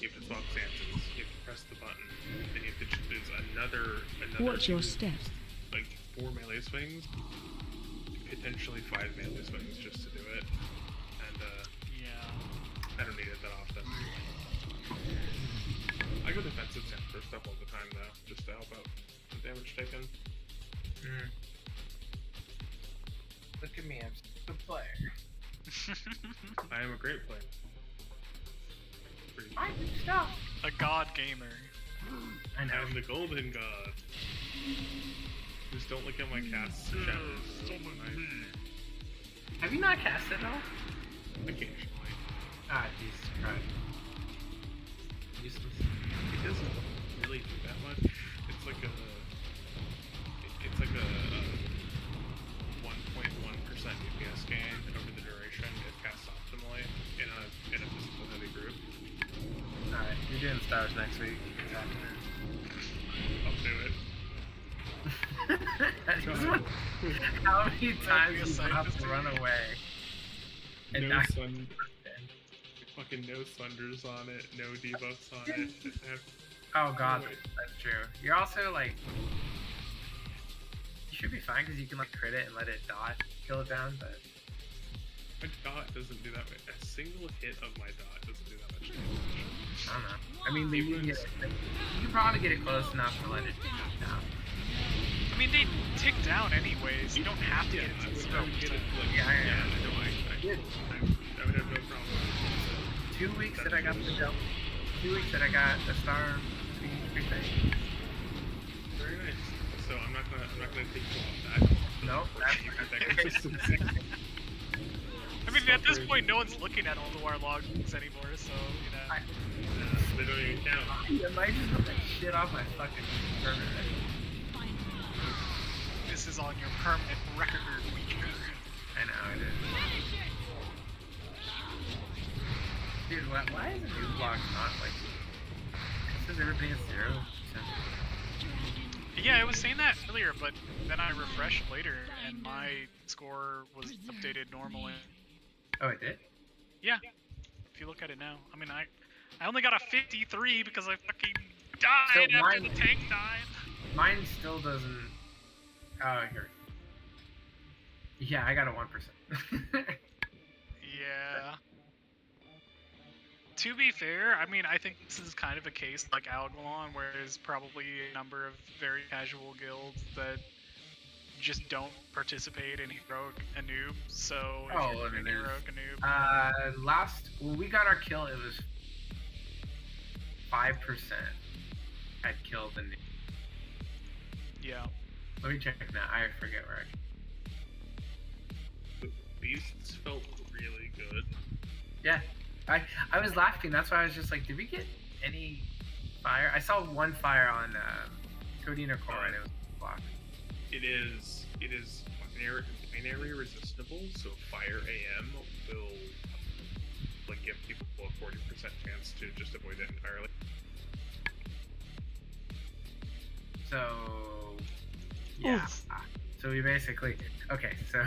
you have to swap stances, you have to press the button, then you have to choose another Watch your step. like 4 melee swings, potentially 5 melee swings just to do it, and yeah, I don't need it that often. I go defensive stance for stuff all the time though, just to help out the damage taken. Look at me, I'm a good player. I am a great player. I do stuff. A god gamer. I know. I'm the golden god. Just don't look at my casts and shadows. Have you not cast it all? Occasionally. Ah, Jesus Christ. Useless. It doesn't really do that much. It's like a 1.1% DPS gain over the duration if cast optimally in a physical heavy group. Alright, you're doing stars next week. I'll do it. How many times do you have to run away? And No not sun. Fucking no thunders on it, no debuffs on it. Oh god, that's true. You're also like, you should be fine because you can like crit it and let it dot, kill it down, but my dot doesn't do that much. A single hit of my dot doesn't do that much damage. I don't know. I mean, you can probably get it close enough to let it down. I mean, they tick down anyways. You don't have to get it to 0%. I would have no problem. 2 weeks that I got the jump. 2 weeks that I got a star. Very nice. So I'm not gonna take you off that. No. I mean, at this point, no one's looking at ulduar logs anymore, so you know. They don't even count. I might just put that shit off my fucking permanent. This is on your permanent record, weaker. I know it is. Dude, why is the new block not like? It says everything is 0%. Yeah, I was saying that earlier, but then I refreshed later, and my score was updated normally. Oh, it did? Yeah. If you look at it now, I mean, I only got a 53 because I fucking died after the tank died. Mine still doesn't. Oh, here. Yeah, I got a 1%. Yeah. To be fair, I mean, I think this is kind of a case like Algalon, where there's probably a number of very casual guilds that just don't participate in Heroic Anub, so if you're doing Heroic Anub... when we got our kill, it was 5% had killed the noob. Yeah. Let me check now, I forget where The beasts felt really good. Yeah. I was laughing, that's why I was just like, did we get any fire? I saw one fire on Codeindeth core and it was blocked. It is binary resistible, so Fire AM will like give people a 40% chance to just avoid it entirely. So yeah. So we basically so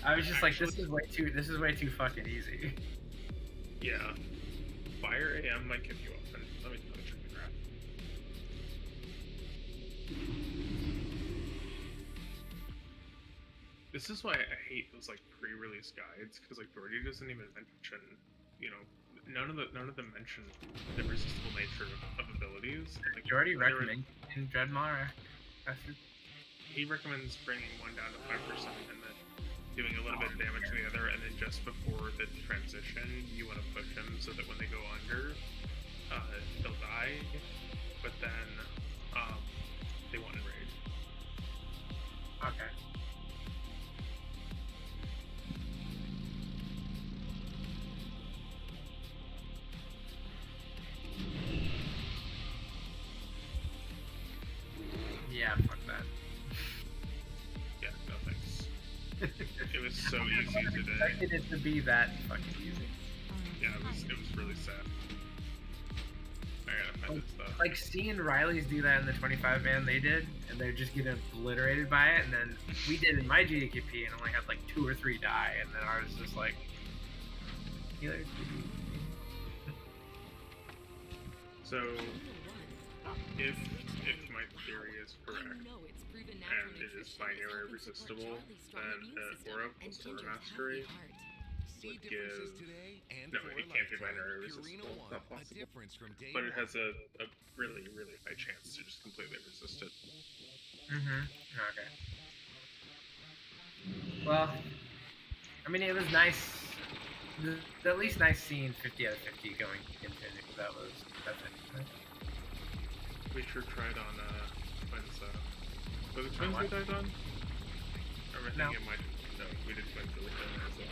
I was just like, this is way too fucking easy. Yeah. Fire AM might give you up. Let me check the graph. This is why I hate those like pre-release guides, because like Doherty doesn't even mention, you know, none of them mention the resistible nature of abilities. Like, Doherty recommends in Dreadmaw. He recommends bringing one down to 5% and then doing a little bit of damage to the other, and then just just before the transition, you want to push him so that when they go under, they'll die, but then they won't enrage. Okay. Yeah, fuck that. Yeah, no thanks. It was so easy I today. expected it to be that fucking easy. Yeah, it was really sad. I gotta find this stuff. Like seeing Riley's do that in the 25-man they did, and they're just getting obliterated by it, and then we did in my GDKP and only had like 2 or 3 die, and then ours just like healers. So, if my theory is correct, and it is binary resistible, then Aura plus Aura Mastery would give... No, it can't be binary resistible, it's not possible. But it has a really, really high chance to just completely resist it. Mm-hmm. Okay. Well, I mean, it was nice. At least nice seeing 50 out of 50 going into it. That's it. Right? We sure tried on twins. Was it twins we died on? Or I think it might. No, we did twins really good as well.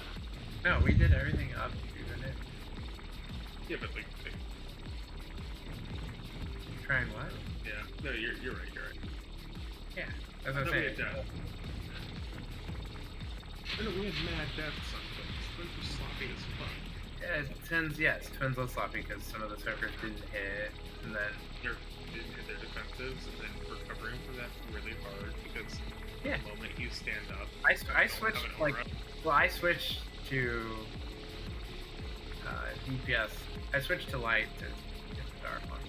No, we did everything up to it. Yeah, but like. Trying what? Yeah. No, you're right. You're right. Yeah, that's what I'm saying. No, we had mad deaths on twins. Twins were sloppy as fuck. Yeah, twins was sloppy because some of the surfers didn't hit, and then didn't hit their defensives, and then recovering from that really hard because the moment you stand up, I switched I switched to DPS. I switched to light to get the dark one.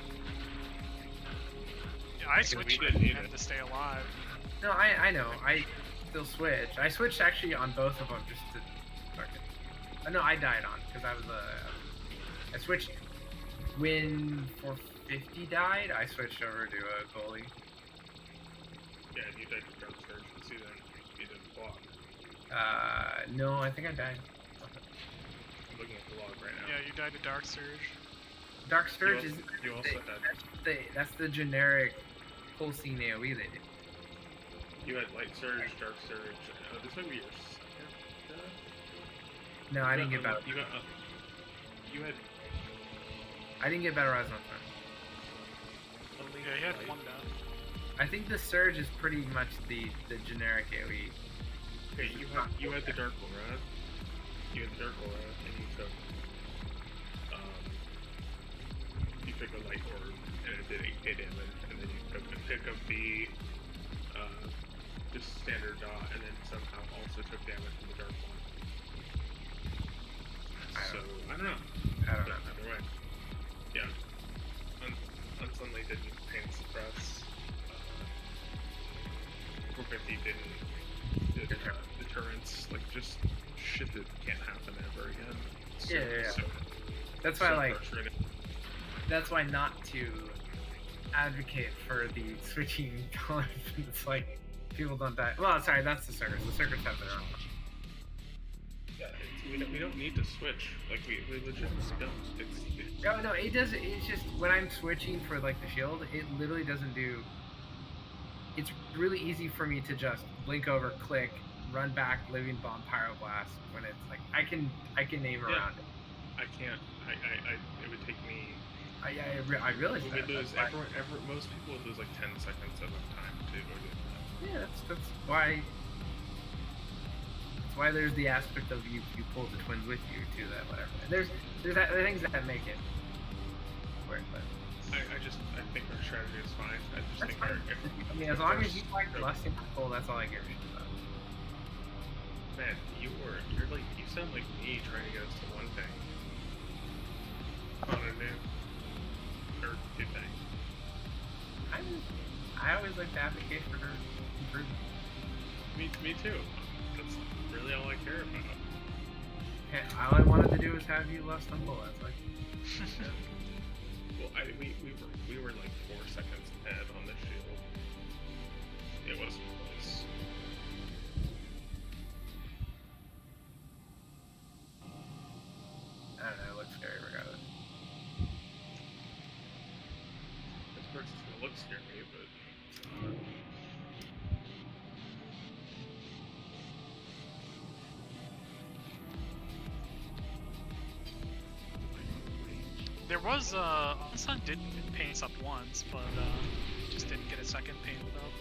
Yeah, I switched to stay alive. No, I know. I still switched. I switched actually on both of them just to. No, I died on because I was I switched when 450 died. I switched over to a goalie. Yeah, you died to Dark Surge. You didn't block. No, I think I died. I'm looking at the log right now. Yeah, you died to Dark Surge. Dark Surge is you also had that's the generic full scene AoE they did. You had Light Surge, Dark Surge. This might be your second. No, I didn't get battle. You had. I didn't get battle rise on time. Yeah, he had 1 down. I think the surge is pretty much the generic AoE. Okay, you had the Dark Aura. You had the Dark Aura, and you took a Light Orb, and it did 8k damage, and then you took a pick of the just standard dot, and then somehow also took damage from the Dark one. So, I don't know. Either way. Yeah. Unsunlight didn't pain suppress. 450 didn't. Deterrence. Like, just shit that can't happen ever again. So, yeah. So, that's why, that's why not to advocate for the switching time. It's like, people don't die. Well, sorry, that's the circus. The circus have their own. Yeah, we don't need to switch. Like, we legit don't. No, it doesn't. It's just when I'm switching for like the shield, it literally doesn't do. It's really easy for me to just blink over, click, run back, living bomb, pyroblast. When it's like I can aim around it. I can't. It would take me. I realize that. Most people would lose like 10 seconds of time to go do that. Yeah, that's why. That's why there's the aspect of you pull the twins with you to that whatever. There's things that make it work, but I think our strategy is fine. I just think I mean, as long as you like lusting pull, that's all I give a shit about. Man, you sound like me trying to get us to one thing. On a new or 2 things. I always like to advocate for her improvement. Me too. That's really all I care about. Yeah, all I wanted to do was have you lust on pull. That's like. Well, we were like 4 seconds ahead on the shield. It wasn't close. looks scary, but There was Sun did paint us up once, but just didn't get a second painted up.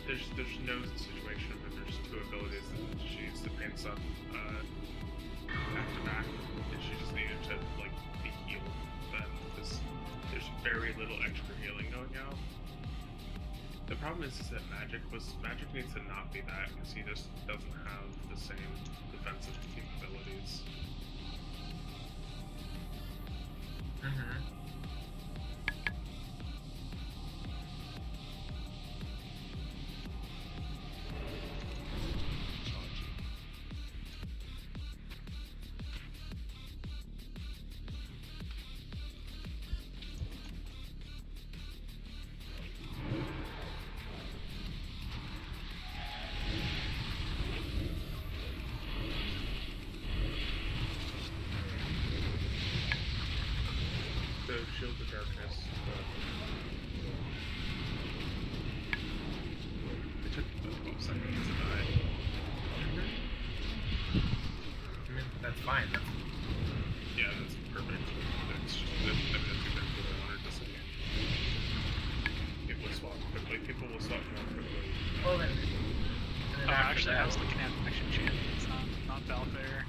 there's no situation where there's two abilities that she used to paint up back to back, and she just needed to like be healed. Then because there's very little extra healing going out. The problem is that magic needs to not be that because he just doesn't have the same defensive capabilities. Shield of Darkness. It took 12 seconds to die. I mean, that's fine. Yeah, that's perfect. That's just, that's exactly what I wanted to say. People swap quickly. People will swap more quickly. Well, then Actually, I was looking at action champions, not Val'kyr.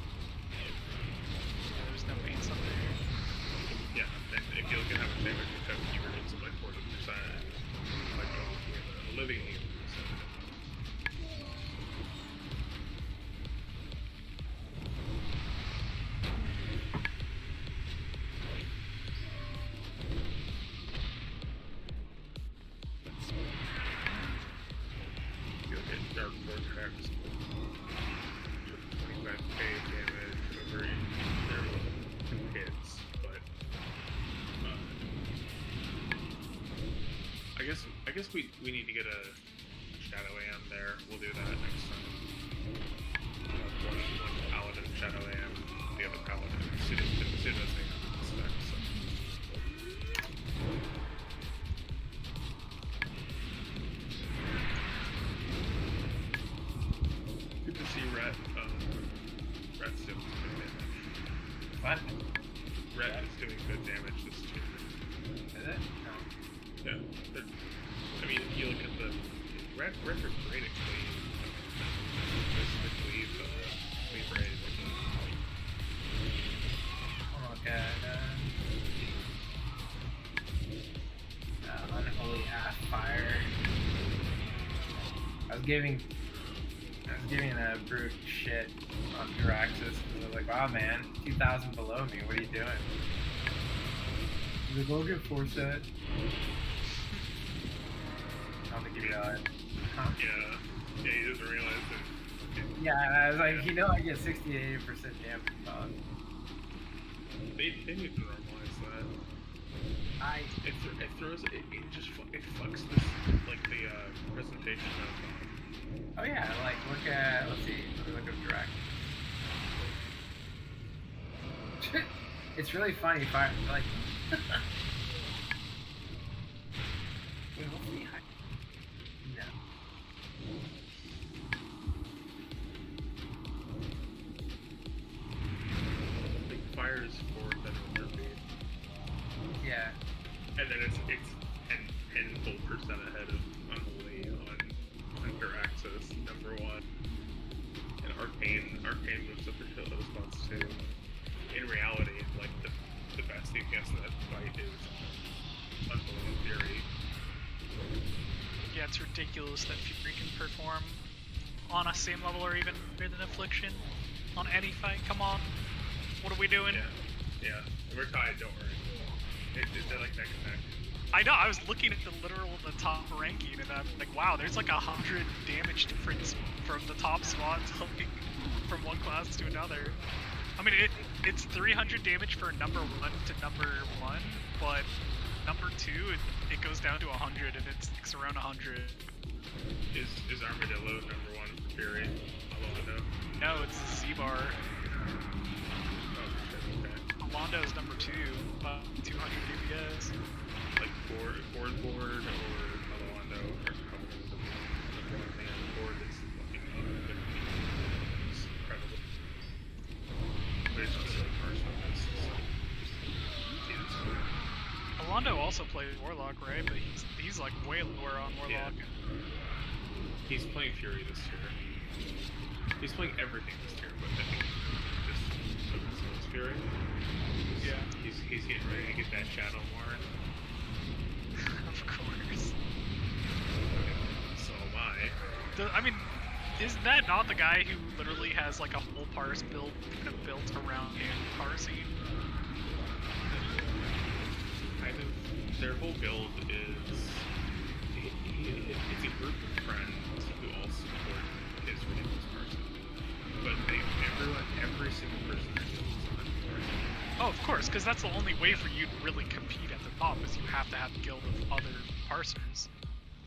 There's no paints up there. Yeah, and if you look at how much damage you took, you reduce it by 40%. Like, a living heal. You'll hit Dark Vortex. 25k damage over their hits. I guess we need to get a Shadow AM there. We'll do that next time. One Paladin Shadow AM, the other Paladin Pseudo AM spec, so. Good to see Rhett. Rhett's doing good damage. What? Rhett is doing good damage this turn. Is it? No. Yeah. I mean, if you look at the Reds are great at cleave. Cleave raid. Oh god. Unholy fire. I was giving a brute shit on Jaraxxus. I was like, wow man, 2,000 below me, what are you doing? He's like, go get 4 set. I don't think he realized. Huh? Yeah, he doesn't realize it. Yeah, I was like, you know I get 60 to 80% damage, dog. They need to normalize that. It throws it fucks this like the presentation of. Oh yeah, like look at let's look up Jaraxxus. It's really funny if I like. Wait, what's the high? No. Like fire is forward, then repeat. Yeah. And then it's 10 full percent ahead of Unholy on Jaraxxus, number 1. And Arcane moves up for kill response too. In reality, like the best DPS in that fight is Unholy and Fury. Yeah, it's ridiculous that Fury can perform on a same level or even better than Affliction on any fight. Come on, what are we doing? Yeah, we're tied. Don't worry. They're like neck and neck. I know. I was looking at the top ranking, and I'm like, wow, there's like 100 damage difference from the top spot to like, from one class to another. I mean, it's 300 damage for number 1 to number 1, but number 2 it goes down to 100, and it's around 100. Is Armadillo number 1 for Fury? Alando? No, it's Z-Bar. Oh shit. Okay. Alando is number 2, about 200 DPS. Like board or Val'kyr or probably the one on the board is looking good. It's incredible. But it's also a person on this, so Alondo also plays Warlock, right? But he's like way lower on Warlock. Yeah. He's playing Fury this year. He's playing everything this year, but I think just focuses on Fury. Yeah. He's getting ready to get that Shadow Warren. Of course. So am I. I mean, is that not the guy who literally has like a whole parse built around him parsing? Kind of. Their whole build is it's a group of friends who all support his ridiculous person. But every single person that builds on person. Oh, of course, because that's the only way for you to really compete at the top is you have to have a guild of other parsers.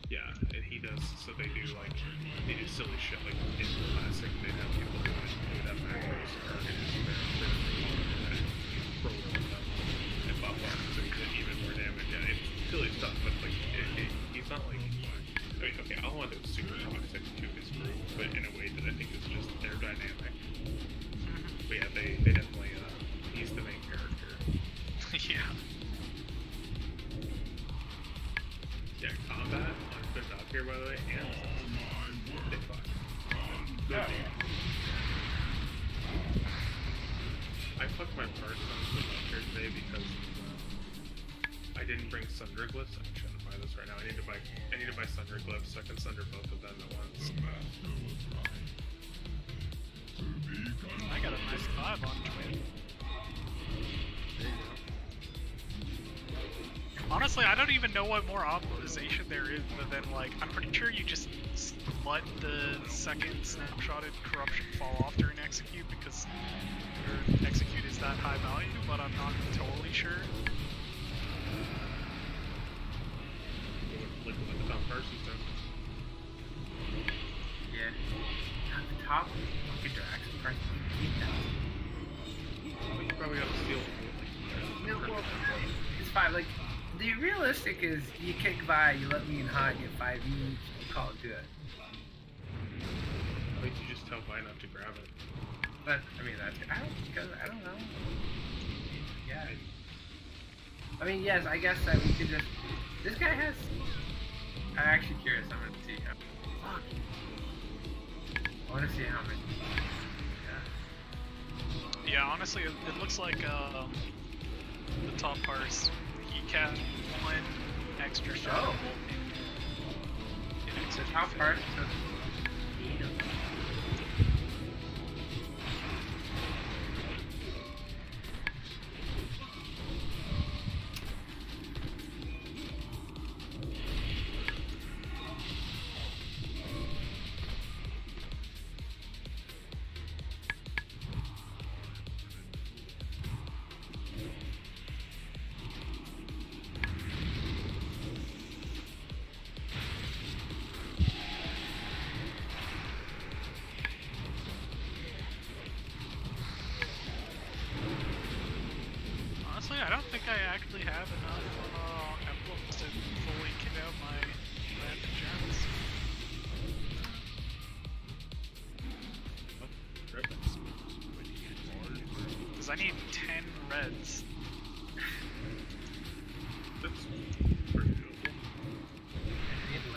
Yeah, and he does. So they do silly shit like in classic. They'd have people do it. They would have macros or roll them and buff them so he did even more damage. Yeah, it's silly stuff, but like he's not like. I mean, okay, Alwanda is super toxic to his group, but in a way that I think is just their dynamic. But yeah, they definitely he's the main character. Yeah. Yeah, combat on good Val'kyr, by the way, and they fuck. Good. I fucked my parts on the Val'kyr today because I didn't bring Sunderglyphs. I'm trying to buy this right now. I need to buy Sunderglyphs so I can sunder both of them at once. I got a nice 5 on Twin. Honestly, I don't even know what more optimization there is, but then like I'm pretty sure you just let the second snapshotted corruption fall off during execute because your execute is that high value, but I'm not totally sure. Look at the top person stuff. Yeah. At the top, look at Jaraxxus price. Well, you probably got to steal. No, well, it's 5. Like, the realistic is you kick by, you let me in hot, get 5 each, you call it good. Why don't you just tell Vi not to grab it? But I mean, I don't know. Yeah. I mean, yes, I guess that we could just. This guy has. I'm actually curious. I'm gonna see how. Fuck. I want to see how many. Yeah, honestly, it looks like the top parts. He cast 1 extra shot. Oh. The top part. I don't think I actually have enough emblems to fully kit out my red gems. Because I need 10 reds. That's pretty doable.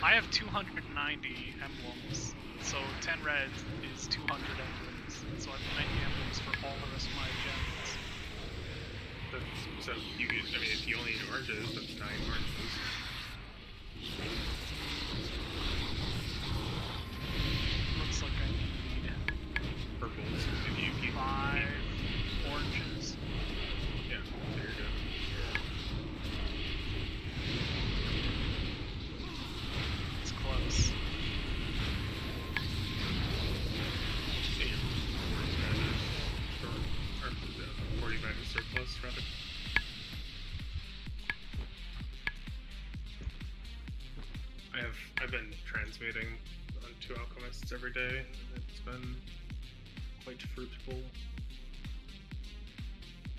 I have 290 emblems, so 10 reds is 200 emblems. So I have 90 emblems for all the rest of my gems. So you get, I mean, if you only need oranges, that's 9 oranges. Looks like I need purples. If you keep 5 oranges. Yeah, there you go. It's close. Yeah, 49 is surplus, rather. I've been transmuting on 2 alchemists every day. It's been quite fruitful.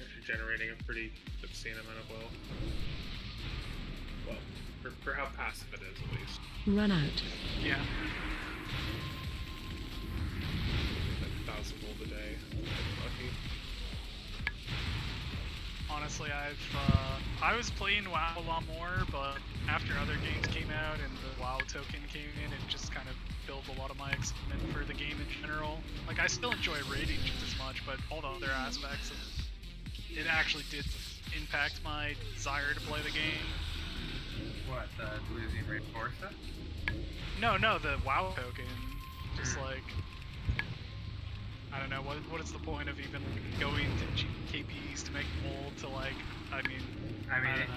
Actually generating a pretty obscene amount of wealth. For how passive it is, at least. Run out. Yeah. Like 1,000 gold a day. Lucky. Honestly, I was playing WoW a lot more, but after other games came out and the WoW token came in, it just kind of built a lot of my excitement for the game in general. Like, I still enjoy raiding just as much, but all the other aspects of it actually did impact my desire to play the game. What, the losing raid Forza? No, the WoW token. Just like, I don't know, what is the point of even going to GKPs to make gold to like, I mean,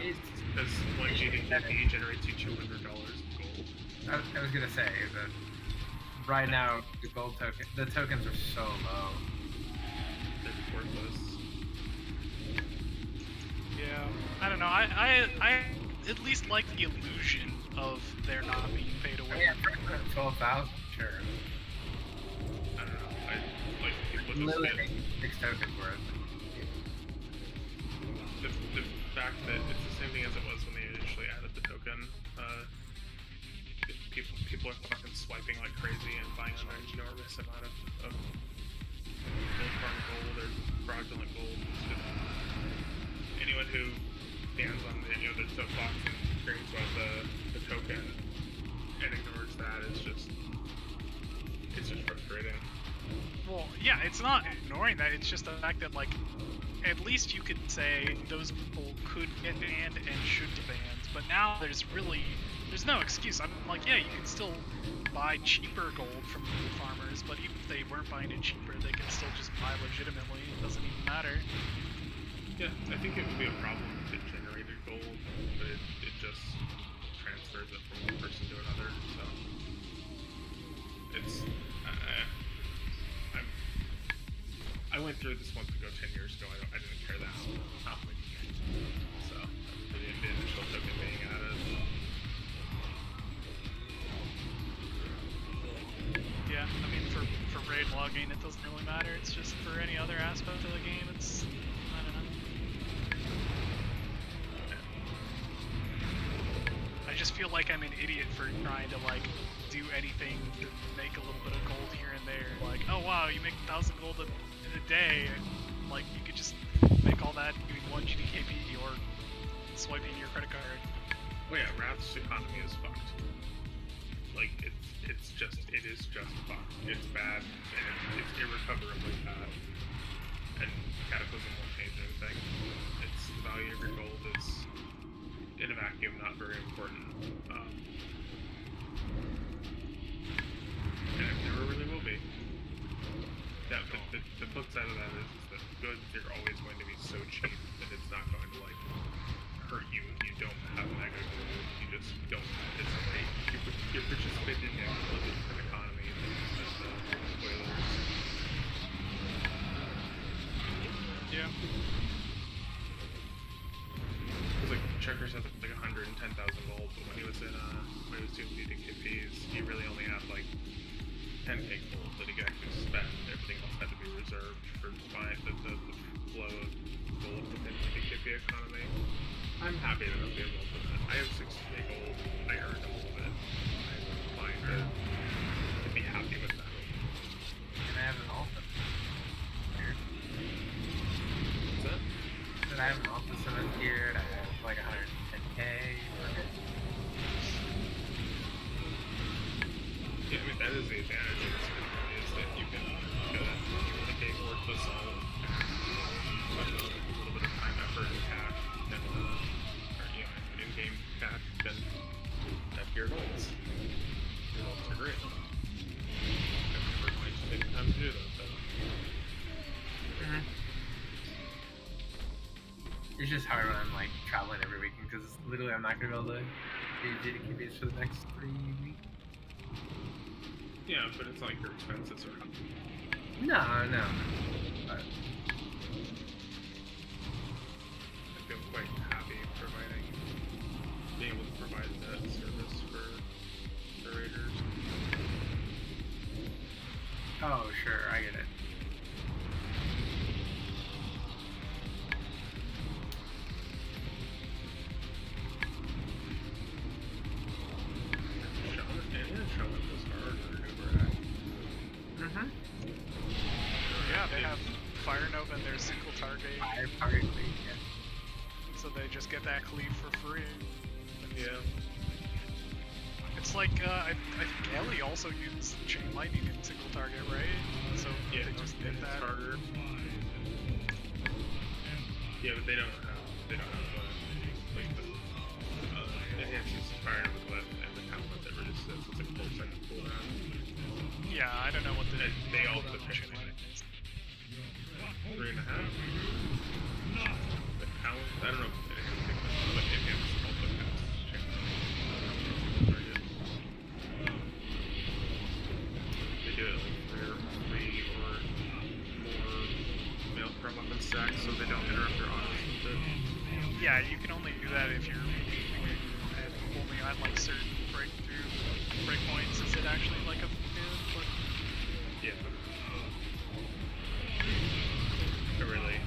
it's... Because one GDKP generates you $200 of gold. I was gonna say that right now the gold token, the tokens are so low. They're worthless. Yeah, I don't know. I at least like the illusion of there not being pay to win. Yeah, 12,000, sure. I don't know. I like people just literally 6 tokens worth. The fact that it's the same thing as it was when they initially added the token. People are fucking swiping like crazy and buying an enormous amount of gold farm gold or fraudulent gold. Anyone who stands on the the soapbox and screams about the token and ignores that is just frustrating. Well, yeah, it's not ignoring that. It's just the fact that like, at least you could say those people could get banned and should be banned. But now there's no excuse. I'm like, yeah, you can still buy cheaper gold from gold farmers, but even if they weren't buying it cheaper, they can still just buy legitimately. It doesn't even matter. Yeah, I think it would be a problem if it generated gold, but it just transfers it from one person to another, so it's... I went through this once ago 10 years ago, I didn't care that much. So, the initial token being added. Yeah, I mean, for raid logging, it doesn't really matter. It's just for any other aspect of the game, it's... I don't know. I just feel like I'm an idiot for trying to, like, do anything to make a little bit of gold here and there. Like, oh wow, you make 1,000 gold a day, and, like, you could just make all that doing 1 GDKP or swiping your credit card. Well, yeah, Wrath's economy is fucked. Like, it is just fucked. It's bad, and it's irrecoverably bad. And Cataclysm won't change anything. It's the value of your gold is, in a vacuum, not very important. And it never really will be. Yeah, the flip side of that is that goods are always going to be so cheap that it's not going to, like, hurt you if you don't have mega gold. You just don't participate. You participate in the actual different economy than the spoilers. Yeah. Because, like, Checkers has like 110,000 gold, but when he was doing DDKPs, he really only had like 10k gold that he could actually spend. Everything else had to be reserved for buying the flow of gold within the DKP economy. I'm happy that I'll be able to do that. I have 60k gold. I earned all of it. I'm fine to be happy with that. And I have an alpha. What's that? And I have an alpha 7th gear, and I have like 110k. Yeah, I mean, that is the advantage of this company, is that you can get worthless all with a little bit of time, effort, and cash, and, in-game cash, and have your goals. Your goals are great. I'm never going to take the time to do that, though. It's just hard when I'm like traveling every weekend, because literally I'm not going to be able to do GDKBs for the next 3 weeks. Yeah, but it's not like your expenses are up. No. But I feel quite happy being able to provide that service for the raiders. oh, sure, I get it. Yeah, they have Fire Nova and their single target. Fire target cleave, yeah. So they just get that cleave for free. Yeah. It's like, I think Ellie also used Chain Lightning in single target, right? So Yeah, they just did that. Harder. Yeah, but they don't have like the enhances Fire Nova Glyph and the talent that reduces it, so it's like 4 second cooldown. Yeah, I don't know what the they all put Chain Lightning is. 3.5. The talent, I don't know if it but enhances also has Chain Lightning. They do it like 3 or more Maelstrom weapon stacks so they don't interrupt your autos with it. Yeah, you can only do that if you're only at like certain breakpoints. Is it actually like a but yeah. I really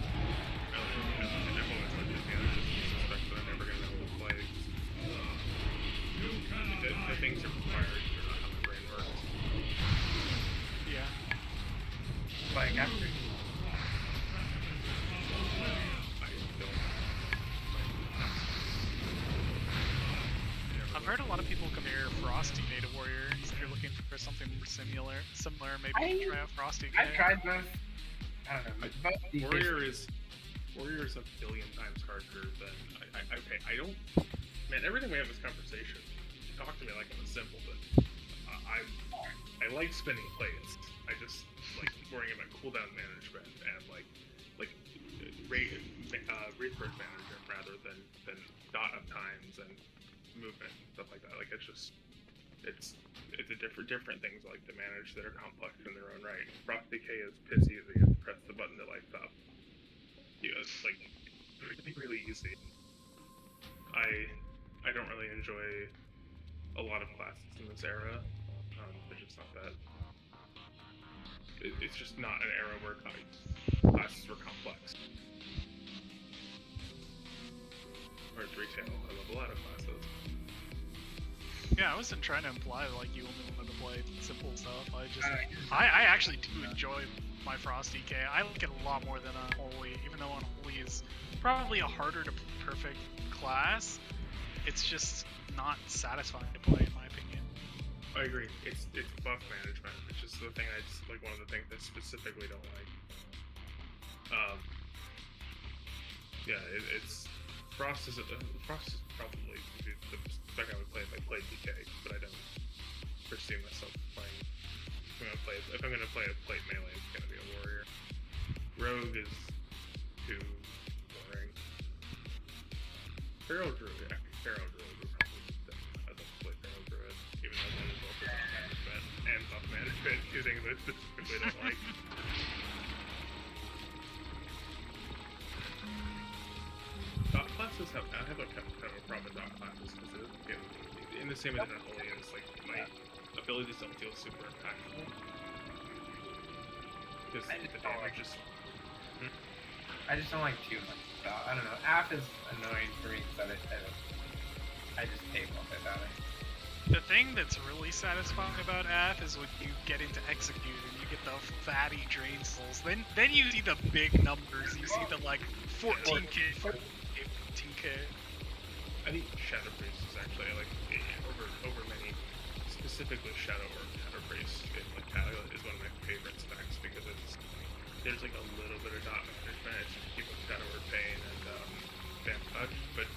I've always looked at the others just suspect that I'm never gonna know what play. The things are required, they're not how my brain works. yeah. Like after. I've heard a lot of people compare Frosty Data Warrior. If you're looking for something similar, maybe try out Frosty. I've tried both. I don't know. Both Warrior is a billion times harder than I don't. Man, everything we have this conversation. You talk to me like I'm a simpleton. I like spinning plates. I just like worrying about cooldown management and like reapproach management rather than dot up times and movement and stuff like that. Like it's a different things like to manage that are complex in their own right. Frost Decay is piss easy. You have to press the button to lights up. Yeah, it's like really easy. I don't really enjoy a lot of classes in this era. They're just not that. It's just not an era where classes were complex. Or it's retail. I love a lot of classes. Yeah, I wasn't trying to imply like you only wanted to play simple stuff. I actually do enjoy my Frost DK. I like it a lot more than Unholy, even though Unholy is probably a harder to perfect class. It's just not satisfying to play, in my opinion. I agree. It's buff management, which is the thing one of the things I specifically don't like. It's Frost is probably the spec I would play if I played DK, but I don't foresee myself playing. If I'm gonna play a plate melee, it's gonna be a warrior. Rogue is too boring. Feral Druid would probably I'd love to play Feral Druid, even though that is also buff management and buff management, two things I specifically don't like. Dot classes have a kind of a problem with dot classes because in the same way that Unholy is, like my abilities don't feel super impactful. Because the damage is. I just don't like too much dot. I don't know. Aff is annoying for me because I just hate multi-dotting. The thing that's really satisfying about Aff is when you get into Execute and you get the fatty drain souls. Then you see the big numbers. You see the like 14k, 15k. I think Shadow Priest is actually like over many, specifically Shadow Priest in like Catalyst is one of my favorite specs because there's like a little bit of dot management. It's just keeping Shadow Pain and Vamp Touch, but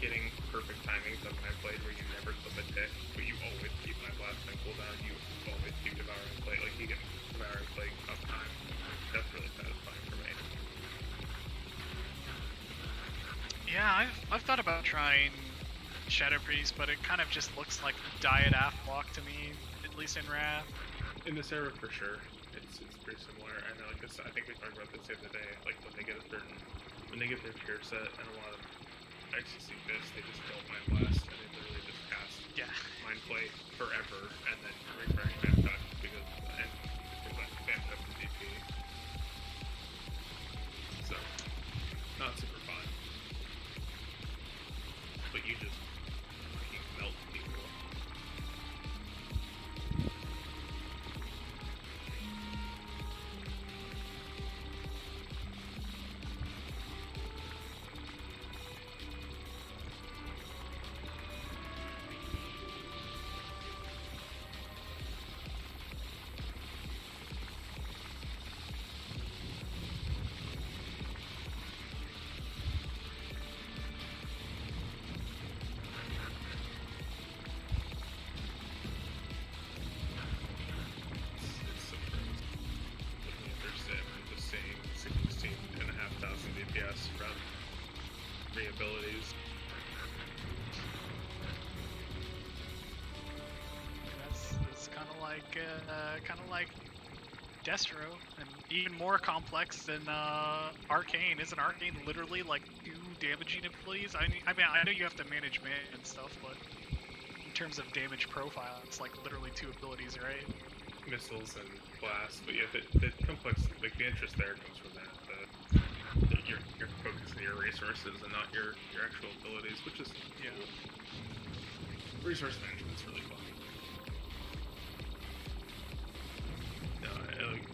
getting perfect timings on my blade where you never clip a tick, but you always keep my blast and cooldown. You always keep Devouring Plague. Like you get Devouring Plague uptime. That's really satisfying for me. Yeah, I've thought about trying Shadow Priest, but it kind of just looks like Diet Aff block to me, at least in Wrath. In this era, for sure, it's pretty similar. And like this, I think we talked about this the other day. Like when they get their tier set, and a lot of XCC Fist, they just don't Mind Blast, and they literally just cast Mind Play forever, and then refresh Vamp Touch because Vamp Touch is DP. So not super fun. But you just fucking melt people. kind of like Destro, and even more complex than Arcane. Isn't Arcane literally like 2 damaging abilities? I mean, I know you have to manage mana and stuff, but in terms of damage profile, it's like literally 2 abilities, right? Missiles and blast, but yeah, the complex, like the interest there comes from that. You're focusing your resources and not your actual abilities, which is cool. Resource management's really fun. No,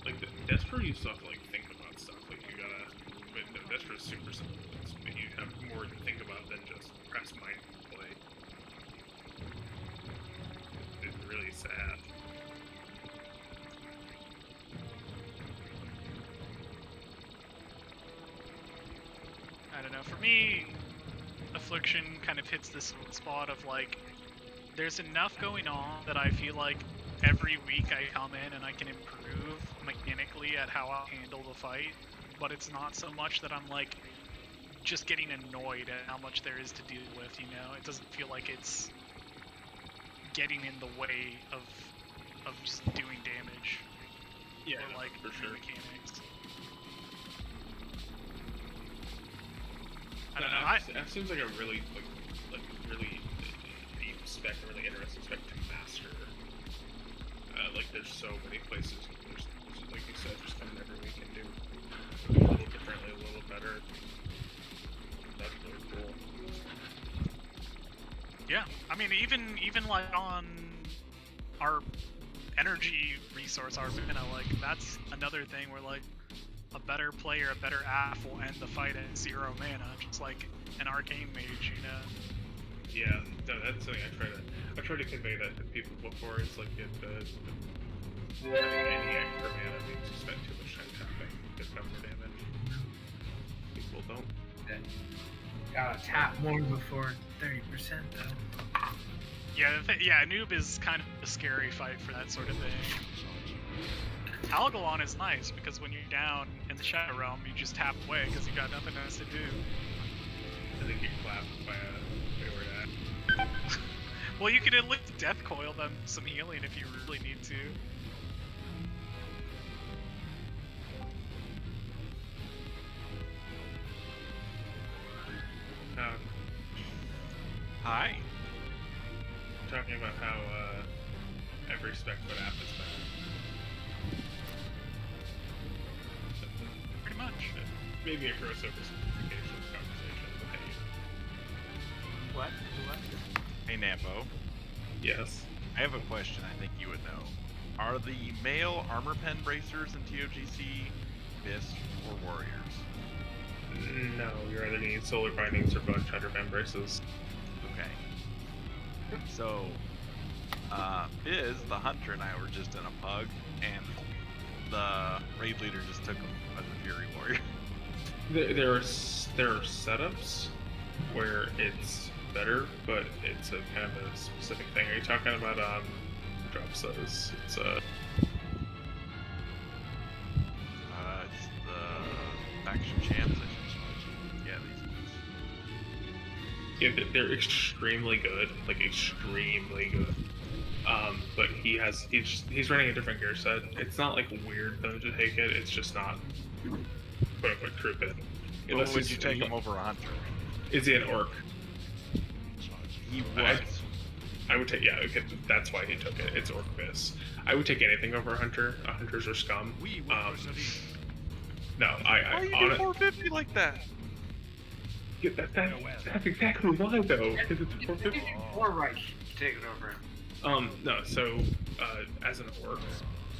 like the Destro, you still have to like think about stuff. Like you gotta, but no, Destro's super simple. You have more to think about than just press mind play. It's really sad. I don't know. For me, Affliction kind of hits this spot of like, there's enough going on that I feel like every week I come in and I can improve mechanically at how I handle the fight, but it's not so much that I'm like just getting annoyed at how much there is to deal with, you know? It doesn't feel like it's getting in the way of just doing damage. Yeah, or like for sure. Mechanics. I don't know. That seems like a really really deep spec, a really interesting spec to master. Like there's so many places. There's, like you said, just come every week and do a little differently, a little better. That's really cool. Yeah, I mean even like on our energy resource, our mana, like that's another thing where like a better player, a better AF will end the fight at 0 mana, just like an arcane mage, you know. Yeah, no, that's something I try to convey that to people before. It's like if having any extra mana means you spend too much time tapping to cover damage. People don't. Gotta tap more before 30% though. Yeah, Anub is kind of a scary fight for that sort of thing. Algalon is nice because when you're down in the Shadow Realm, you just tap away because you got nothing else to do. I think you clapped by a Well, you could at least death coil them some healing if you really need to. Hi. Talking about how every spec would app is better. Pretty much. Maybe a crossover simplification conversation, but hey. What? Hey, Nambo. Yes? I have a question I think you would know. Are the male armor pen bracers in ToGC Vis or warriors? No, you either need solar bindings or bone shutter pen braces. Okay. So, Biz, the hunter, and I were just in a pug, and the raid leader just took him as a Fury Warrior. There are setups where it's better, but it's a kind of a specific thing. Are you talking about drops those? It's it's the faction champs. Yeah, these ones. Yeah, they're extremely good, like extremely good. But he's running a different gear set. It's not like weird though to take it. It's just not quote unquote troop it. But would you take him over a hunter? Is he an orc? He was. I would take, yeah, okay, that's why he took it. It's orc vis. I would take anything over a hunter. Hunters are scum. No, Why are you doing 450 like that? Yeah, that's exactly why though. Because it's 450. Or right, take it over him. No, so as an orc,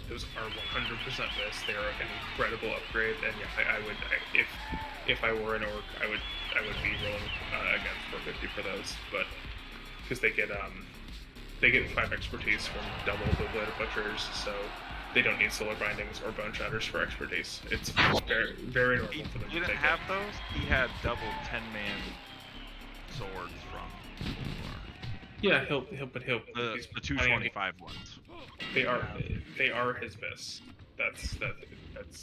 those are 100% vis. They are an incredible upgrade, and yeah, I would, if I were an orc, I would be rolling against 450 for those, but because they get 5 expertise from double the Blade of Butchers, so they don't need solar bindings or bone shatters for expertise. It's very, very normal for them to take it. He didn't have those. He had double 10-man swords from. Yeah, he'll the 225 ones. They are his vis. That's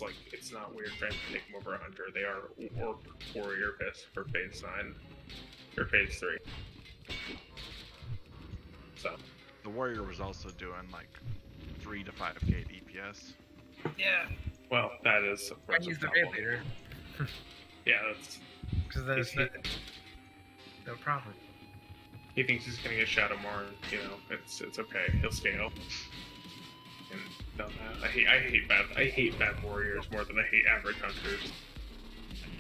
like, it's not weird for him to take him over a hunter. They are orc warrior vis for phase 9 or phase 3. So the warrior was also doing like 3 to 5k DPS. Yeah. Well, that is of course. He's the raid leader. Yeah, that's. Because there's no problem. He thinks he's gonna get Shadow more. You know, it's okay. He'll scale. And done that. I hate bad warriors more than I hate average hunters.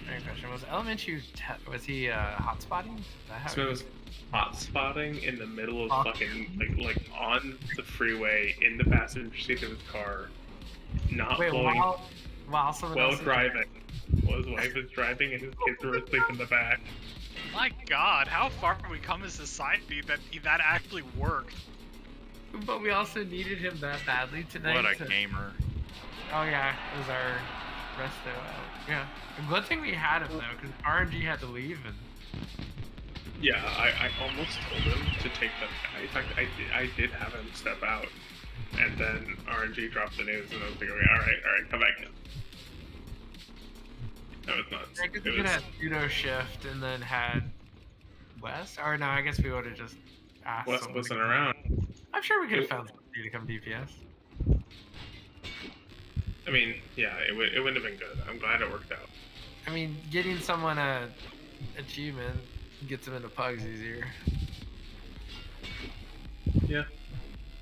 Great question. Was Elementu was he hot spotting? So it was hot spotting in the middle of fucking like on the freeway in the passenger seat of his car, not blowing. While someone while else driving. While his wife is driving and his kids are asleep in the back. My God, how far have we come as a society that actually worked? But we also needed him that badly tonight. What a gamer. Oh yeah, it was our resto. Yeah. Good thing we had him though, because RNG had to leave and. Yeah, I almost told him to take the. In fact, I did have him step out, and then RNG dropped the news, and I was like, all right, come back in. That was nuts. I guess we could have pseudo shift and then had Wes, or no, I guess we would have just asked. Wes wasn't around. I'm sure we could have found somebody to come DPS. I mean, yeah, it wouldn't have been good. I'm glad it worked out. I mean, getting someone a achievement gets them into pugs easier. Yeah.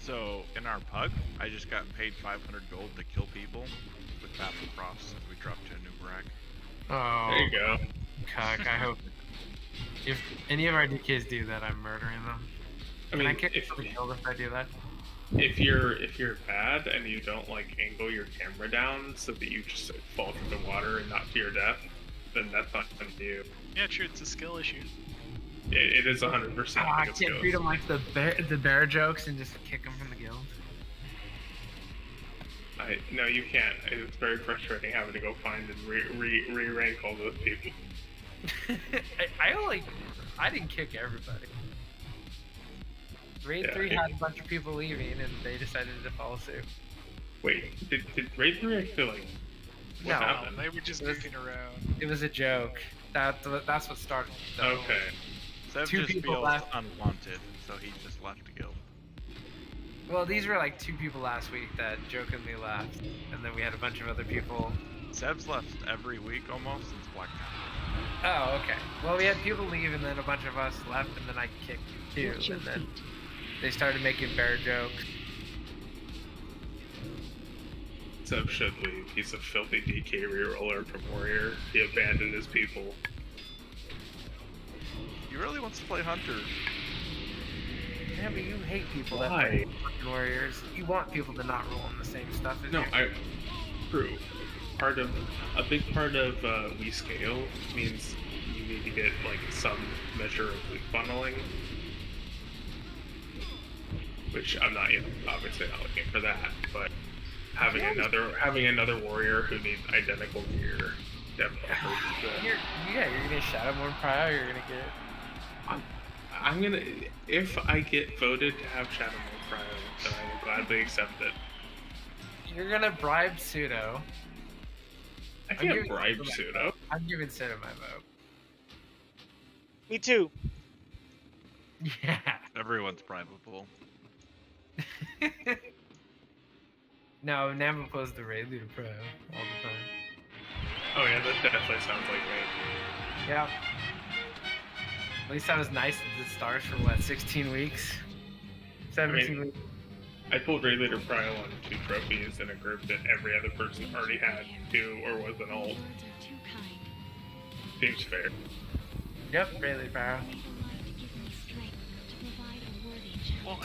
So, in our pug, I just got paid 500 gold to kill people with Battle Cross, and we dropped to Anub'arak. Oh. There you go. Cuck, I hope. If any of our DKs do that, I'm murdering them. I mean, Can I kick the kill if I do that? If you're bad and you don't like angle your camera down so that you just fall through the water and not to your death, then that's not on you. Yeah, true. It's a skill issue. It is 100%. I can't treat them like the bear jokes and just kick them from the guild. No, you can't. It's very frustrating having to go find and re-rank all those people. I didn't kick everybody. Raid 3 had a bunch of people leaving and they decided to follow suit. Wait, did Raid 3 actually like what happened? They were just goofing around. It was a joke. That's what started. Okay. Sev Two just people feels left. unwanted, so he just left the guild. Well, these were like 2 people last week that jokingly left, and then we had a bunch of other people. Sev's left every week almost since Black Town. Oh, okay. Well, we had people leave, and then a bunch of us left, and then I kicked 2, and then they started making bear jokes. Sev should leave. He's a filthy DK reroller from Warrior. He abandoned his people. He really wants to play Hunter. Yeah, but you hate people Why? that play fucking Warriors. You want people to not roll on the same stuff as you. True. A big part of we scale means you need to get like some measure of loot funneling, which I'm not, obviously not looking for that, but having another warrior who needs identical gear definitely hurts that. You're gonna shadow more prio. You're gonna get. I'm gonna, if I get voted to have Shadow Mode Prio, then I will gladly accept it. You're gonna bribe Pseudo. I can't bribe Pseudo. I'm giving Pseudo my vote. Me too. Yeah. Everyone's bribable. No, Namapo's the raid leader pro all the time. Oh yeah, that definitely sounds like me. Yeah. At least I was nice at the stars for what, 16 weeks? 17 weeks. I pulled Raid Leader Prio on 2 trophies in a group that every other person already had 2 or was an alt. Seems fair. Yep, Raid Leader Prio. Well,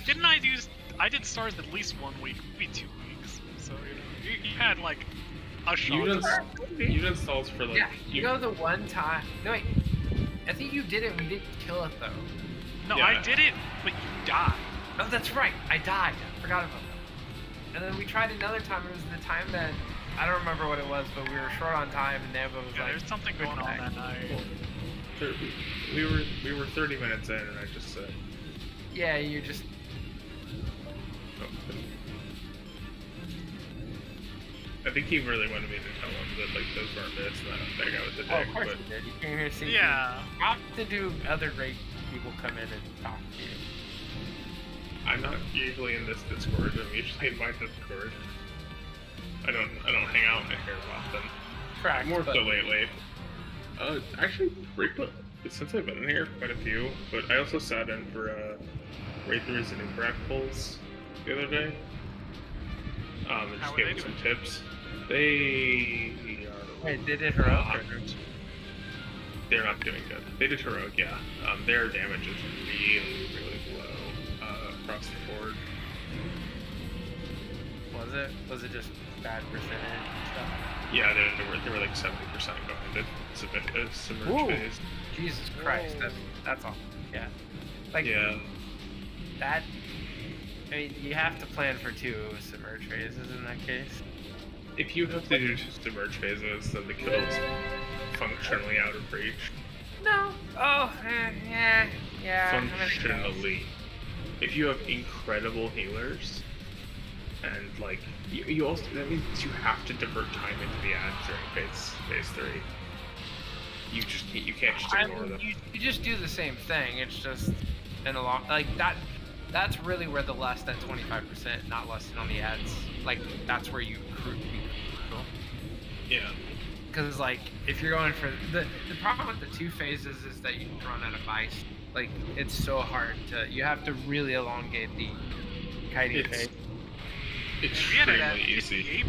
I did stars at least 1 week, maybe 2 weeks. So you had like a shot. You did stalls for like. Yeah, you go the one time. No wait, I think you did it. We didn't kill it though. No, yeah. I did it, but you died. Oh, that's right. I died. I forgot about that. And then we tried another time. It was the time that I don't remember what it was, but we were short on time, and Namba was like, "There's something going on that night." We were 30 minutes in, and I just said. Yeah, you just. I think he really wanted me to tell him that like those weren't this and that guy was a dick. Oh, of course he did. You came here to see. Yeah. How to do other great people come in and talk to you? I'm not usually in this Discord. I'm usually in my Discord. I don't hang out in here often. Correct. More so lately. Actually, since I've been in here, quite a few. But I also sat in for Wraithers and Anub'arak Kills the other day. And just gave them some tips. They are. Wait, they did heroic. They're not doing good. They did heroic, yeah. Their damage is really, really low across the board. Was it just bad percentage and stuff? Yeah, they were like 70% going into submerge phase. Jesus Christ, that's awful. Yeah. Like, yeah. That. I mean, you have to plan for 2 submerge phases in that case. If you have to do 2 submerge phases, then the kill's functionally out of reach. No. Oh, yeah. Functionally. If you have incredible healers, and like you also, that means you have to divert time into the ads during phase 3. You can't just ignore them. You just do the same thing. It's just in a long like that. That's really where the less than 25%, not less than on the ads. Like that's where you recruit people. Yeah. Because like if you're going for the problem with the 2 phases is that you run out of mice. Like it's so hard to. You have to really elongate the kiting phase. Extremely easy.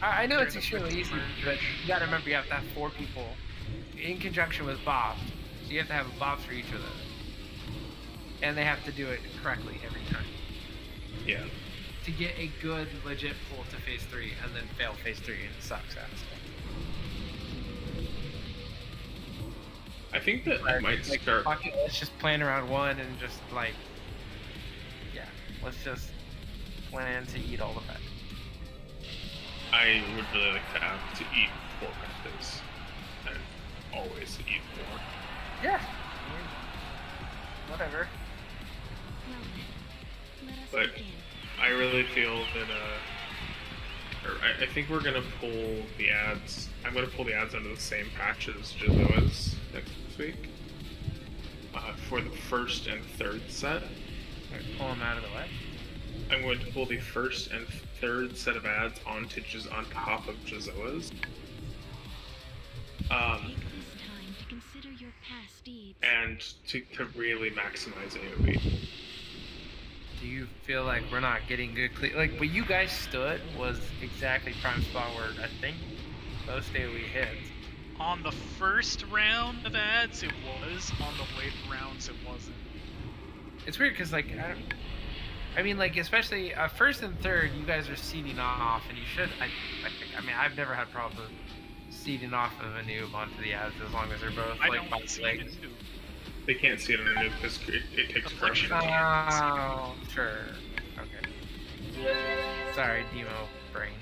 I know it's extremely easy, but you gotta remember you have to have 4 people in conjunction with Bob. So you have to have a Bob for each of them. And they have to do it correctly every time. Yeah. To get a good, legit pull to phase 3 and then fail phase 3 and it sucks ass. I think that I might start. Let's just plan around 1 and just like. Yeah, let's just plan to eat all the fat. I would really like to have to eat 4 methods. And always eat 4. Yeah. Whatever. But I really feel that, I think we're gonna pull the ads. I'm gonna pull the ads under the same patch as Jaraxxus next week. For the 1st and 3rd set. Pull them out of the way? I'm going to pull the 1st and 3rd set of ads on top of Jaraxxus. And to really maximize AoE. Do you feel like we're not getting good like what you guys stood was exactly prime spot where I think most AoE hits. On the first round of ads it was, on the later rounds it wasn't. It's weird because like I mean like especially 1st and 3rd you guys are seeding off and you should I mean I've never had problems with seeding off of a noob onto the ads as long as they're both like by legs. They can't see it on a noob because it takes corruption. Oh, sure. Okay. Sorry, demo brain.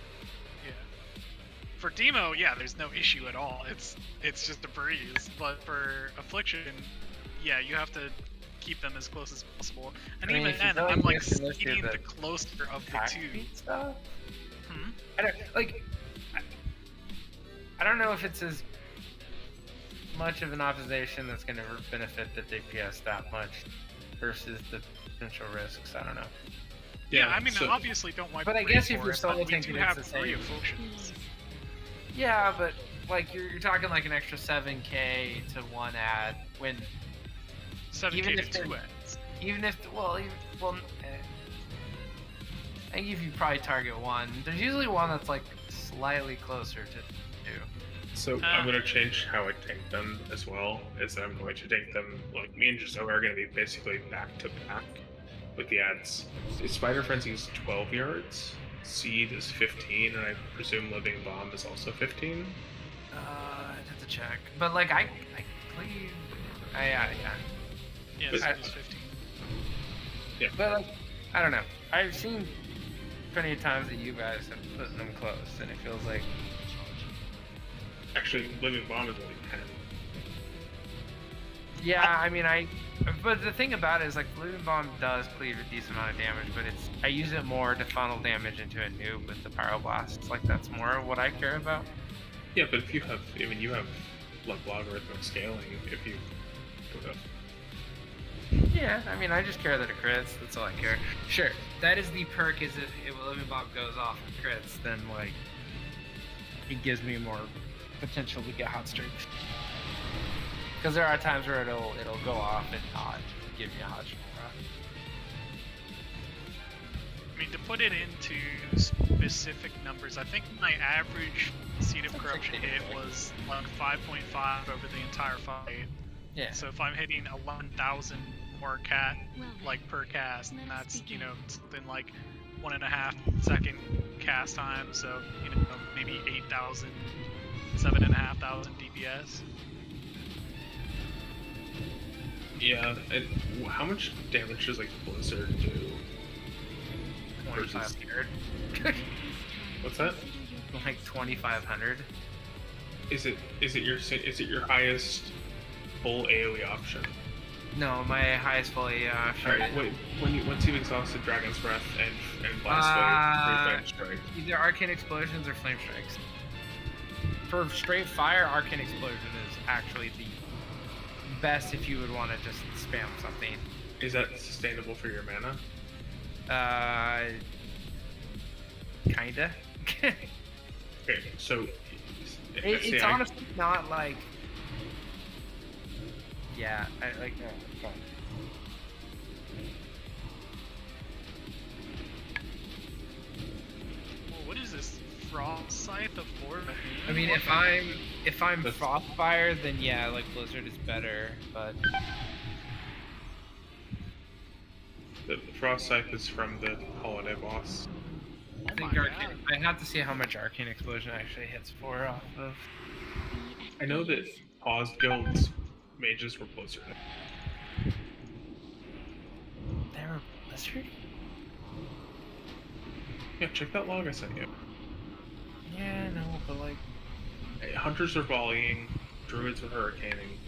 Yeah. For demo, yeah, there's no issue at all. It's just a breeze. But for Affliction, yeah, you have to keep them as close as possible. And even then, I'm like seeding the closer of the 2. Stuff? I don't know if it's as much of an optimization that's going to benefit the DPS that much versus the potential risks. I don't know. Yeah, I mean, obviously don't wipe. But I guess if you're solo tanking, it's the same. 3 afflictions. Yeah, but like you're talking like an extra 7k to 1 ad when 7k to 2 ads. Even if I think if you probably target 1, there's usually one that's like slightly closer to 2. So I'm going to change how I tank them as well, is I'm going to tank them, like me and Jaraxxus are going to be basically back to back with the ads. Spider Frenzy is 12 yards, Seed is 15, and I presume Living Bomb is also 15? I'd have to check. But like I cleave... yeah. Yeah, Seed is 15. Yeah. But like, I don't know. I've seen plenty of times that you guys have put them close, and it feels like... Actually, Living Bomb is only 10. Yeah, I mean, but the thing about it is, like, Living Bomb does cleave a decent amount of damage, but I use it more to funnel damage into a noob with the Pyroblasts. Like, that's more what I care about. Yeah, but if you have, you have like logarithmic scaling, if you put up Yeah, I mean, I just care that it crits. That's all I care. Sure, that is the perk. Is if a living bomb goes off and crits, then like it gives me more potential to get hot streaks. Because there are times where it'll go off and not give me a hot streak. I mean, to put it into specific numbers, I think my average Seed of Corruption hit was like 5.5 over the entire fight. Yeah. So if I'm hitting 11,000 more like per cast, and that's, you know, something like 1.5 second cast time, so, you know, maybe 8,000, 7,500 DPS. Yeah, and how much damage does like Blizzard do? 2,500. What's that? Like 2,500. Is it your highest full AoE option? No, my highest full AoE option. Alright, wait. Once you've exhausted Dragon's Breath and Blast Wave, Flame Strike. Either Arcane Explosions or Flame Strikes. For straight fire, Arcane Explosion is actually the best if you would want to just spam something. Is that sustainable for your mana? Kinda. Okay, so it's honestly not like. Yeah, I like that. Well, what is this? Frost Scythe of Lord? I mean, if I'm Frostfire, then yeah, like Blizzard is better, but. The Frost Scythe is from the Holiday boss. I think I have to see how much Arcane Explosion actually hits for off of. I know that Paws Guild's mages were Blizzard. They were Blizzard? Yeah, check that log I sent you. Yeah, no, but like. Hunters are volleying, druids are hurricaning.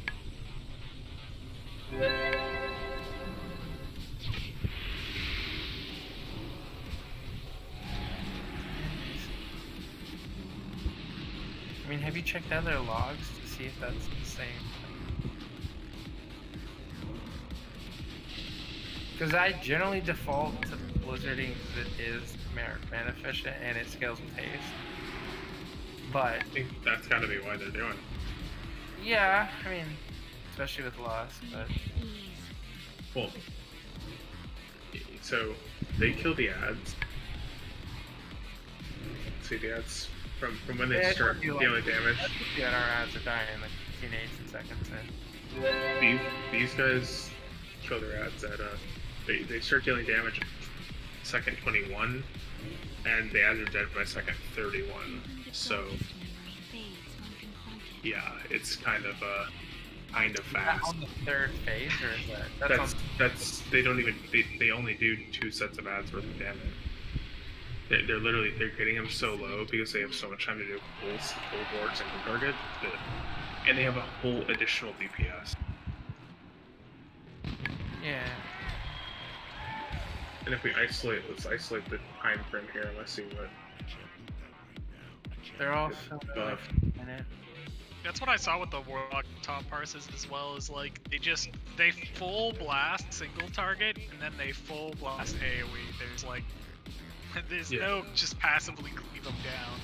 I mean, have you checked out their logs to see if that's the same? Because I generally default to blizzarding because it is mana efficient and it scales with haste. But I think that's gotta be why they're doing it. Yeah, I mean, especially with loss, but. Well, so they kill the ads. See the ads from when they start dealing damage. Yeah, our ads are dying in like 15 seconds. And... These guys kill their ads at they start dealing damage at second 21, and the ads are dead by second 31. So yeah, it's kind of fast. On the third phase, or is that's they don't even they only do 2 sets of ads worth of damage. They're literally getting them so low because they have so much time to do full boards and target, and they have a whole additional DPS. Yeah. And if we let's isolate the time frame here and let's see what. They're all buff. That's what I saw with the Warlock top parses as well, is like they full blast single target and then they full blast AoE. There's no just passively cleave them down.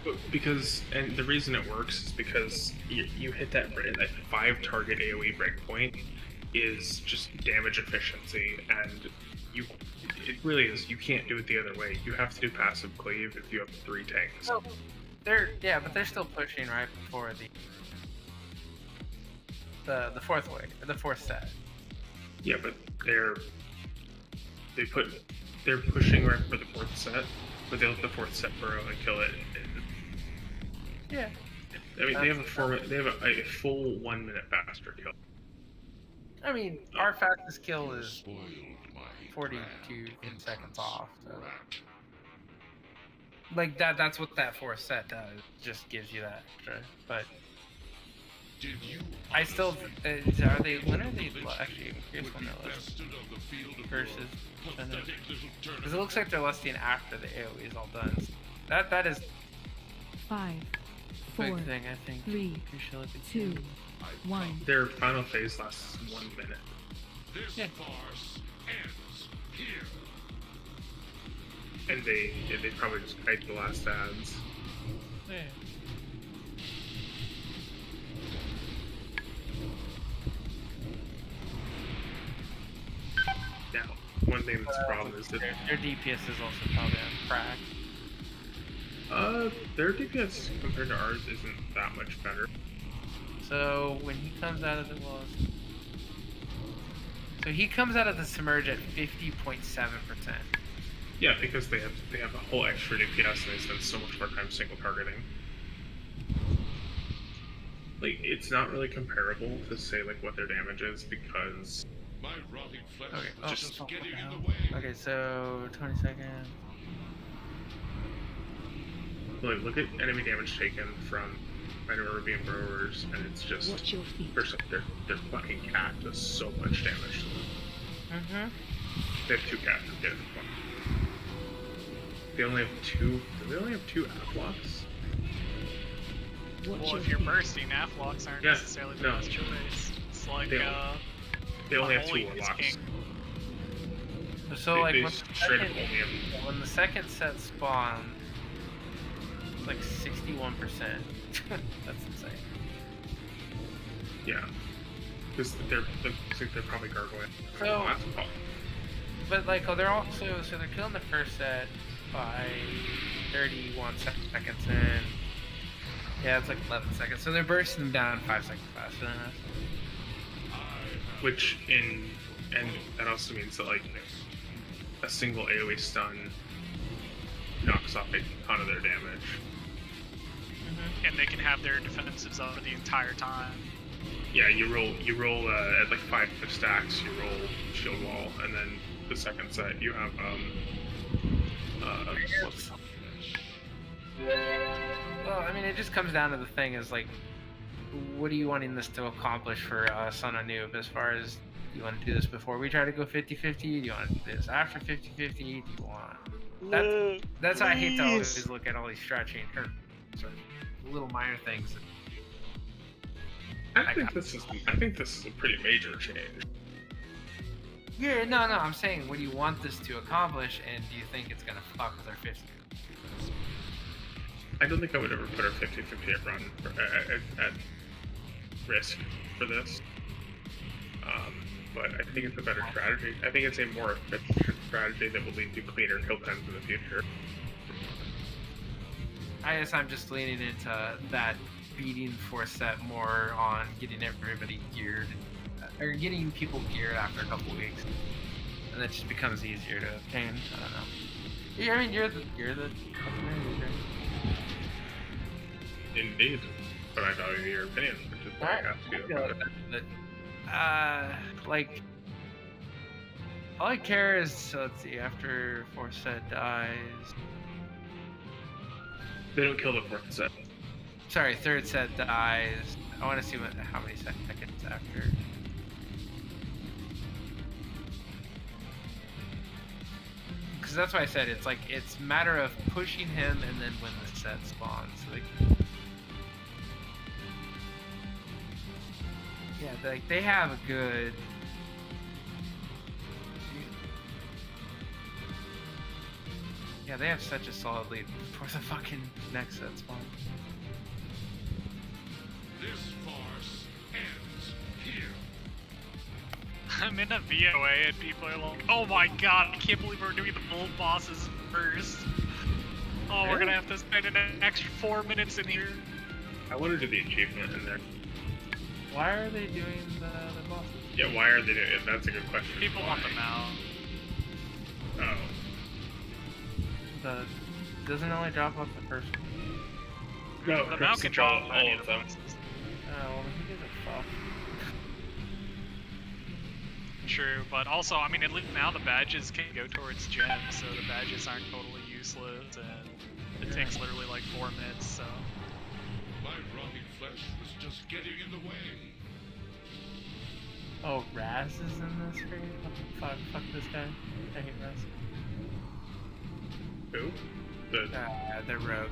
But and the reason it works is because you hit that 5 target AoE breakpoint is just damage efficiency, and it really is, you can't do it the other way. You have to do passive cleave if you have 3 tanks. Oh, but they're still pushing right before the fourth wave, the fourth set. Yeah, but they're pushing right for the 4th set, but they'll let the 4th set burrow and kill it. Yeah. I mean, they have a full 1 minute faster kill. I mean, our fastest kill is 42 seconds off. So. Like that's what that 4th set does. Just gives you that extra. But I still when are they actually increased when they're less versus because it looks like they're listing after the AoE is all done. That is 5, 4, big thing, I think. 3, 2, 1. Their final phase lasts 1 minute. This farce ends here. And they probably just kite the last ads. Yeah. Now, one thing that's a problem is that their DPS is also probably on crack. their DPS compared to ours isn't that much better. So when he comes out of the he comes out of the submerge at 50.7%. Yeah, because they have a whole extra DPS and they spend so much more time single targeting. Like, it's not really comparable to say like what their damage is because My rotting flesh Okay, was just getting in the way. Okay, so 20 seconds. like look at enemy damage taken from Ruby and Brewers, and it's just first off, their fucking cat does so much damage to them. Mm-hmm. They have 2 cats who get it. They only have 2. Do they only have 2 Afflocks? Well, if you're bursting, Afflocks aren't necessarily the best choice. It's like, they only have 2 Warlocks. So, they like, when the second set spawns, it's like 61%. That's insane. Yeah. Because they're probably gargoyle. So, but like, they're also, so they're killing the first set by 31 seconds in. Yeah, it's like 11 seconds. So they're bursting them down 5 seconds faster than us. Which and that also means that like a single AoE stun knocks off a ton of their damage. Mm-hmm. And they can have their defensives up the entire time. Yeah, you roll at like 5 stacks, you roll shield wall, and then the second set you have Well, I mean, it just comes down to the thing is like, what are you wanting this to accomplish for us on a noob? As far as, do you want to do this before we try to go 50-50? Do you want to do this after 50-50? Do you want? That's why I hate to always look at all these stretching or sort of little minor things. I think this is a pretty major change. Yeah, no, I'm saying, what do you want this to accomplish, and do you think it's gonna fuck with our 50? I don't think I would ever put our 50-50 at run at risk for this. But I think it's a better strategy. I think it's a more efficient strategy that will lead to cleaner kill times in the future. I guess I'm just leaning into that beating for set more on getting everybody geared, or getting people geared after a couple weeks, and that just becomes easier to obtain. I don't know. Yeah, I mean, you're the fucking right? Indeed, but I value your opinion, which is why I asked you about it. Like, all I care is, so let's see, after 4th set dies. They don't kill the 4th set. Sorry, 3rd set dies. I want to see how many seconds after. Because that's why I said it's like, it's a matter of pushing him and then when the set spawns. So like they have a good. Yeah, they have such a solid lead before the fucking next set spawn. This farce ends here. I'm in a VOA and people are like, oh my god, I can't believe we're doing the old bosses first. Oh, we're gonna have to spend an extra 4 minutes in here. I want to do the achievement in there. Why are they doing the bosses? Yeah, why are they doing it? That's a good question. People want them out. Oh. Doesn't it only drop off the first one? No, the mount can drop all of them. Oh, well, he gives a fuck. True, but also, I mean, at least now the badges can go towards gems, so the badges aren't totally useless, and it takes literally like 4 minutes, so. My rotting flesh was just getting in the way. Oh, Raz is in this raid? Fuck this guy. I hate Raz. Who? The rogue.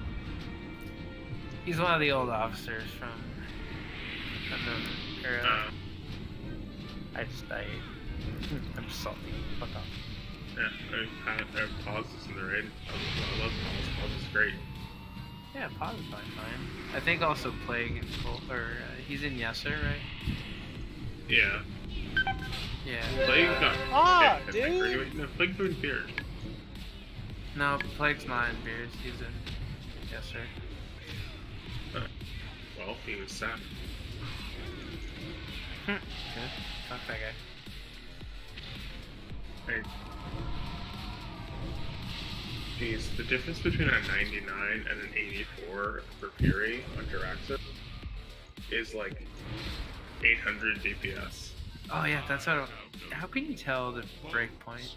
He's one of the old officers from the era. I just died. I'm just salty. Fuck off. Yeah, I have pauses in the raid. I love pause. Pause is great. Yeah, pause is fine. I think also Plague and he's in Yesser, right? Yeah. Yeah. Plague got Ah, kicked, dude. Anyway, no, Plague doing beer. No, Plague's not in Beers. He's in Yesser. Well, he was sad. Good. Fuck that guy. Hey. Geez, the difference between a 99 and an 84 for Fury on Jaraxxus is like 800 DPS. Oh yeah, that's how can you tell the breakpoint?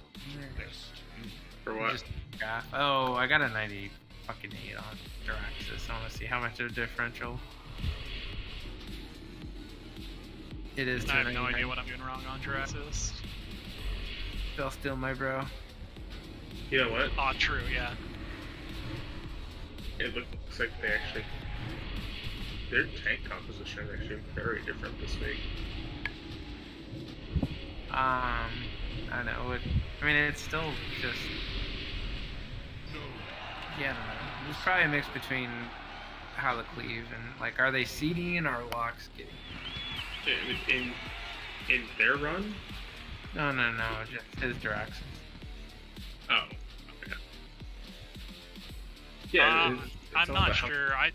For what? Just graph. Oh, I got a 90 fucking 8 on Jaraxxus. I want to see how much of a differential. It is. I have no idea what I'm doing wrong on Jaraxxus. Fell still, my bro. You know what? Oh, true, yeah. It looks like their tank composition is actually very different this week. I don't know. I mean, it's still just. Yeah, I don't know. It's probably a mix between how the cleave and like, are they seeding or locks getting? In their run? No, just his Jaraxxus. Oh, okay. Yeah, I'm not sure. I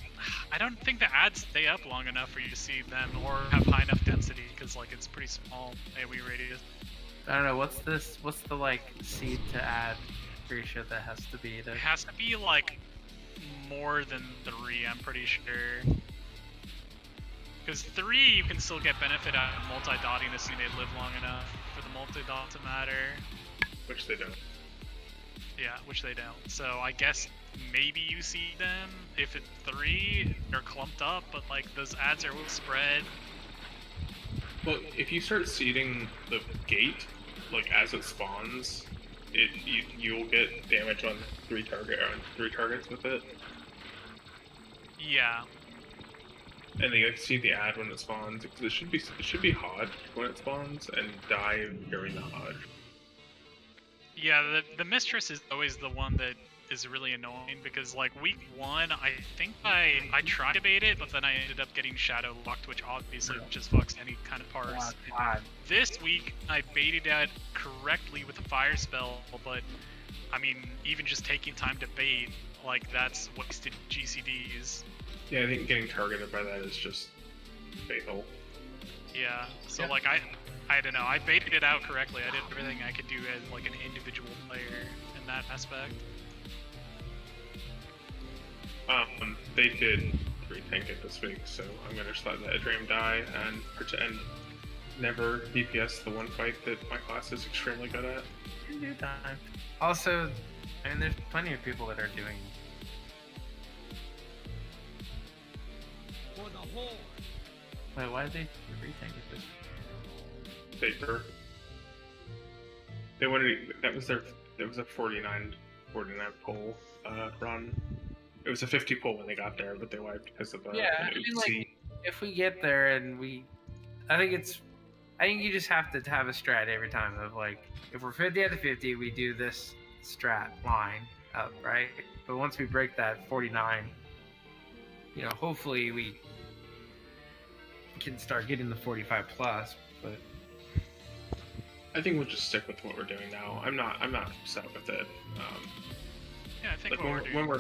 don't think the ads stay up long enough for you to see them or have high enough density because like it's pretty small AoE radius. I don't know. What's the like seed to add ratio that has to be there? It has to be like more than 3. I'm pretty sure. Because 3 you can still get benefit out of multi-dotting assuming they live long enough for the multi-dot to matter. Which they don't. Yeah, which they don't. So I guess maybe you see them. If it's 3, they're clumped up, but like those ads are will spread. Well, if you start seeding the gate, like as it spawns, you'll get damage on 3 targets with it. Yeah. And then you see the ad when it spawns, because it should be Hodge when it spawns and die during the Hodge. Yeah, the Mistress is always the one that is really annoying because like week 1, I think I tried to bait it, but then I ended up getting shadow locked, which obviously just fucks any kind of parse. God. This week I baited it correctly with a fire spell, but I mean even just taking time to bait, like that's wasted GCDs. Yeah, I think getting targeted by that is just fatal. Yeah, so like I don't know, I baited it out correctly. I did everything I could do as like an individual player in that aspect. They did re-tank it this week, so I'm gonna just let the Edream die and pretend never DPS the one fight that my class is extremely good at. In due time. Also, I mean, there's plenty of people that are doing. For the Horde. Wait, why did they re-tank it this? Vapor. They wanted that was a 49 pull run. It was a 50 pull when they got there, but they wiped because of the I mean, like, if we get there and I think you just have to have a strat every time of like, if we're 50 out of 50, we do this strat line up, right? But once we break that 49, hopefully we can start getting the 45 plus, but I think we'll just stick with what we're doing now. I'm not upset with it. Yeah, I think like when we're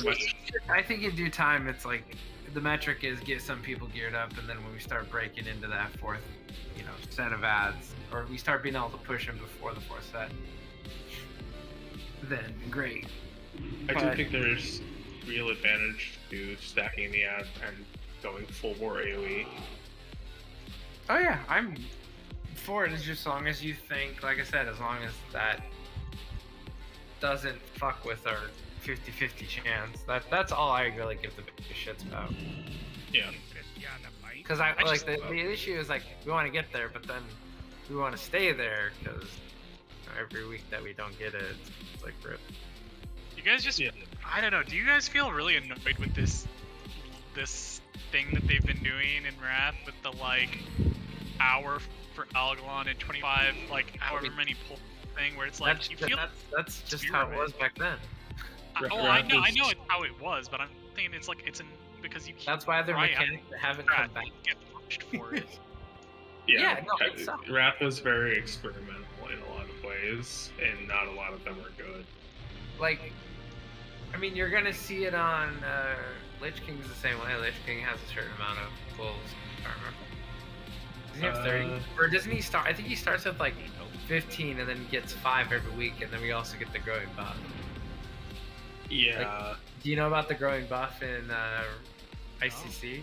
I think in due time, it's like the metric is get some people geared up, and then when we start breaking into that fourth, set of ads, or we start being able to push them before the fourth set, then great. I do think there's real advantage to stacking the ad and going full war AoE. Oh yeah, I'm for it. As just long as you think, like I said, as long as that doesn't fuck with our 50-50 chance. That's all I really give the biggest shits about. Yeah. Because I like the issue is like we want to get there, but then we want to stay there because every week that we don't get it, it's like rip. You guys just I don't know. Do you guys feel really annoyed with this thing that they've been doing in Wrath with the like hour for Algalon and 25, like however many pull thing where it's like that's just how it was back then. I know it's how it was, but I'm thinking it's like it's because you. That's why their mechanics haven't come back. Get punished for it. Yeah, Wrath was very experimental in a lot of ways, and not a lot of them are good. Like, I mean, you're gonna see it on Lich King's the same way. Lich King has a certain amount of wolves armor. Does he have 30? Or doesn't he start? I think he starts with like 15 and then gets 5 every week, and then we also get the growing buff. Yeah. Like, do you know about the growing buff in ICC?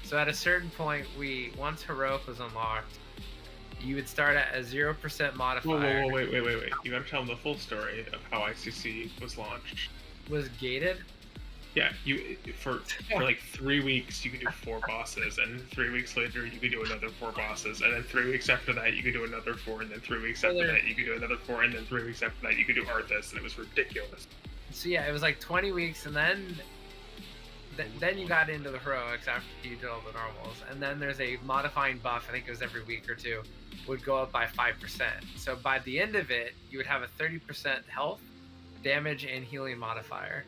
So at a certain point, once Heroic was unlocked, you would start at a 0% modifier. Whoa, wait. You gotta tell them the full story of how ICC was launched. Was gated? Yeah, for like 3 weeks you could do 4 bosses, and 3 weeks later you could do another 4 bosses, and then 3 weeks after that you could do another 4, and then 3 weeks after that you could do another 4, and then 3 weeks after that you could do Arthas, and it was ridiculous. So yeah, it was like 20 weeks, and then you got into the heroics after you did all the normals, and then there's a modifying buff. I think it was every week or two, would go up by 5%. So by the end of it, you would have a 30% health, damage, and healing modifier.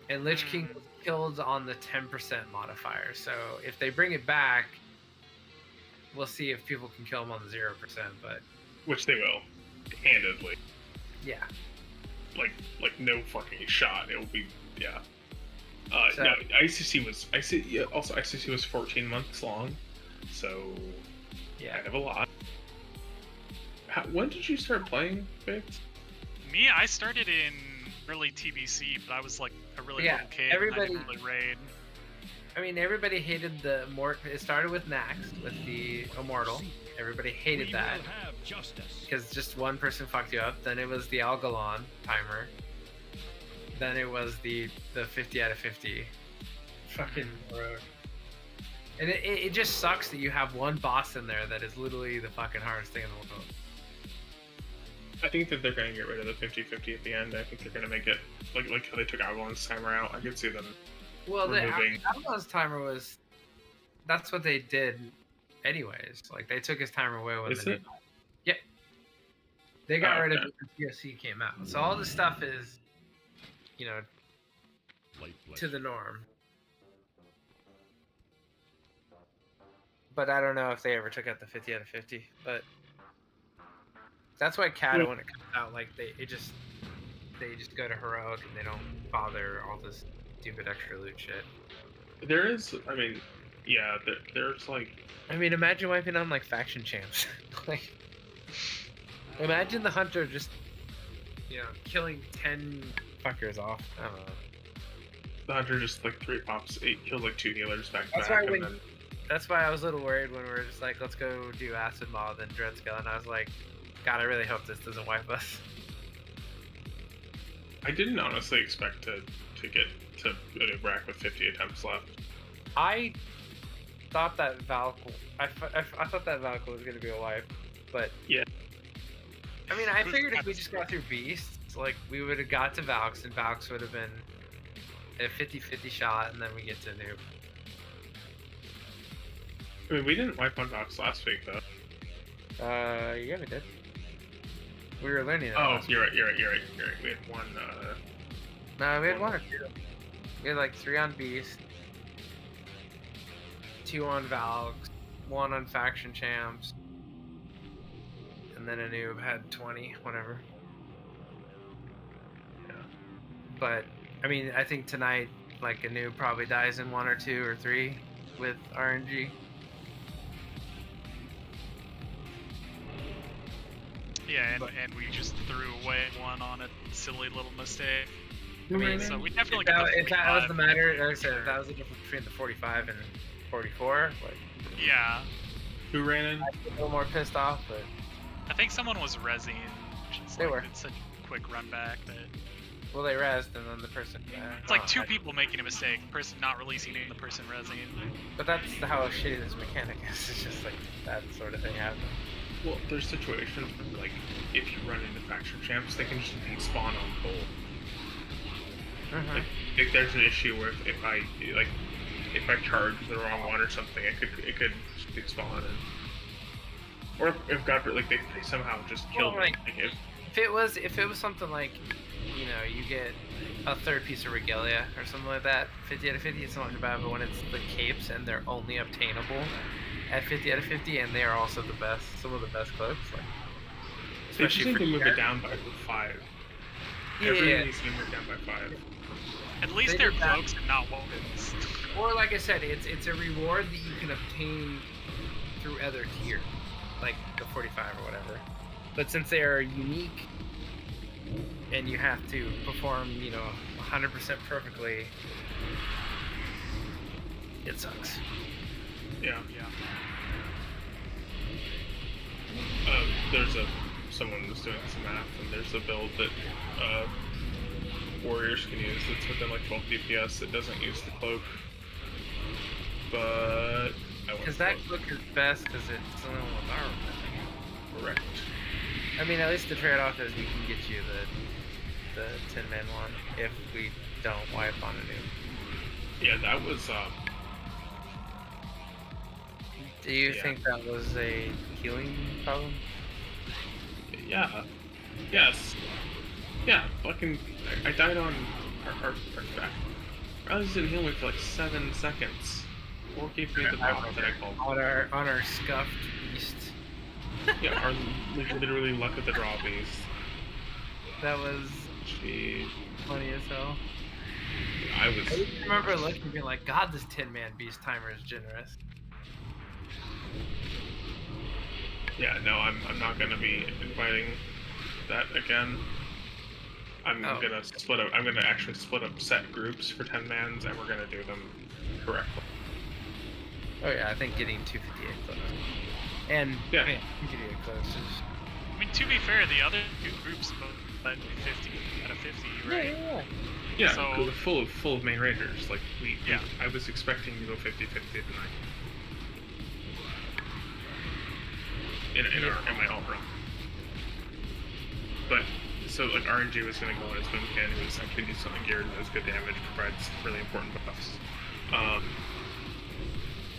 And Lich King was killed on the 10% modifier. So if they bring it back, we'll see if people can kill him on the 0%. But which they will, handedly. Yeah. Like no fucking shot. It will be No, ICC was 14 months long, so kind of a lot. When did you start playing, Biggs? Me, I started in early TBC, but I was like a really little kid. Everybody, and I didn't really raid. I mean, everybody hated the It started with Nax, with the Immortal. Everybody hated that because just one person fucked you up. Then it was the Algalon timer. Then it was the 50 out of 50. Fucking rogue. And it just sucks that you have one boss in there that is literally the fucking hardest thing in the world. I think that they're going to get rid of the 50-50 at the end. I think they're going to make it like how they took Algalon's timer out. I could see them removing. Algalon's timer was... That's what they did anyways. Like, they took his timer away when they... Yep. They got rid of it when ToGC came out. So all this stuff is, to the norm. But I don't know if they ever took out the 50 out of 50. But that's why Kata, when it comes out, like they just go to Heroic and they don't bother all this stupid extra loot shit. There is, there's like... I mean, imagine wiping on like faction champs. Like, imagine the hunter just, killing 10 fuckers off. I don't know. The hunter just like 3 pops, 8 kills like 2 healers back to back, and then... That's why I was a little worried when we were just like, let's go do Acid Maw, then Dreadscale, and I was like, God, I really hope this doesn't wipe us. I didn't honestly expect to get to Anub'arak with 50 attempts left. I thought that Val'kyr, I thought that Val'kyr was gonna be a wipe, but yeah. I mean, I figured if we just got through Beasts, like we would have got to Valks, and Valks would have been a 50-50 shot, and then we get to Noob. I mean, we didn't wipe on Valks last week though. Yeah, we did. We were learning. Oh, you're right. We had one. No, we had 1 or 2. We had like 3 on Beast, 2 on Valks, 1 on Faction Champs, and then a noob had 20, whatever. Yeah. But I mean, I think tonight, like a noob probably dies in 1 or 2 or 3 with RNG. Yeah, and we just threw away 1 on a silly little mistake. I mean, so we definitely got the 45. If that was the matter, like I said, if that was the difference between the 45 and 44, like... Yeah. Who ran in? I'd be a little more pissed off, but... I think someone was rezzing. They were. It's such a quick run back that... Well, they rezzed, and then the person... it's like 2 people making a mistake, the person not releasing and the person rezzing. But that's how shitty this mechanic is. It's just like that sort of thing happens. Well, there's situations where, like, if you run into faction champs, they can just despawn on pull. Like, if there's an issue where if if I charge the wrong one or something, it could spawn. Or if God, like they somehow just killed me. Like if it was something like, you know, you get a third piece of regalia or something like that, 50 out of 50, it's not too bad. But when it's the capes and they're only obtainable at 50 out of 50, and they are also the best, some of the best cloaks, like especially if they move it down by 5. Yeah, Everything needs to be moved down by 5. At least they're cloaks and not weapons. Or like I said, it's a reward that you can obtain through other tier, like the 45 or whatever. But since they are unique, and you have to perform, you know, 100% perfectly, it sucks. Yeah. There's someone was doing some math, and there's a build that warriors can use that's within like 12 DPS. It doesn't use the cloak, but because that cloak is best because it's the only one with armor, I think. Correct. I mean, at least the trade-off is we can get you the 10-man one if we don't wipe on a new. Yeah, that was. Do you think that was a healing problem? Yeah. Yes. Yeah. Fucking. I died on our back. Riley's didn't heal me for like 7 seconds. Or gave me the power that I called. On our scuffed beast. Yeah, our literally luck of the draw beast. That was funny as hell. I remember looking and being like, God, this 10-man beast timer is generous. Yeah, no, I'm not gonna be inviting that again. I'm gonna split up. I'm gonna actually split up set groups for 10-mans, and we're gonna do them correctly. Oh yeah, I think getting 258 close. And yeah, 258 close is. I mean, to be fair, the other two groups both led 50 out of 50, right? Yeah, so, full of main raiders. Like I was expecting to go 50-50 tonight. In my alt run. But so like RNG was gonna go on his boom can. He was actually do something geared that was good damage, provides really important buffs. I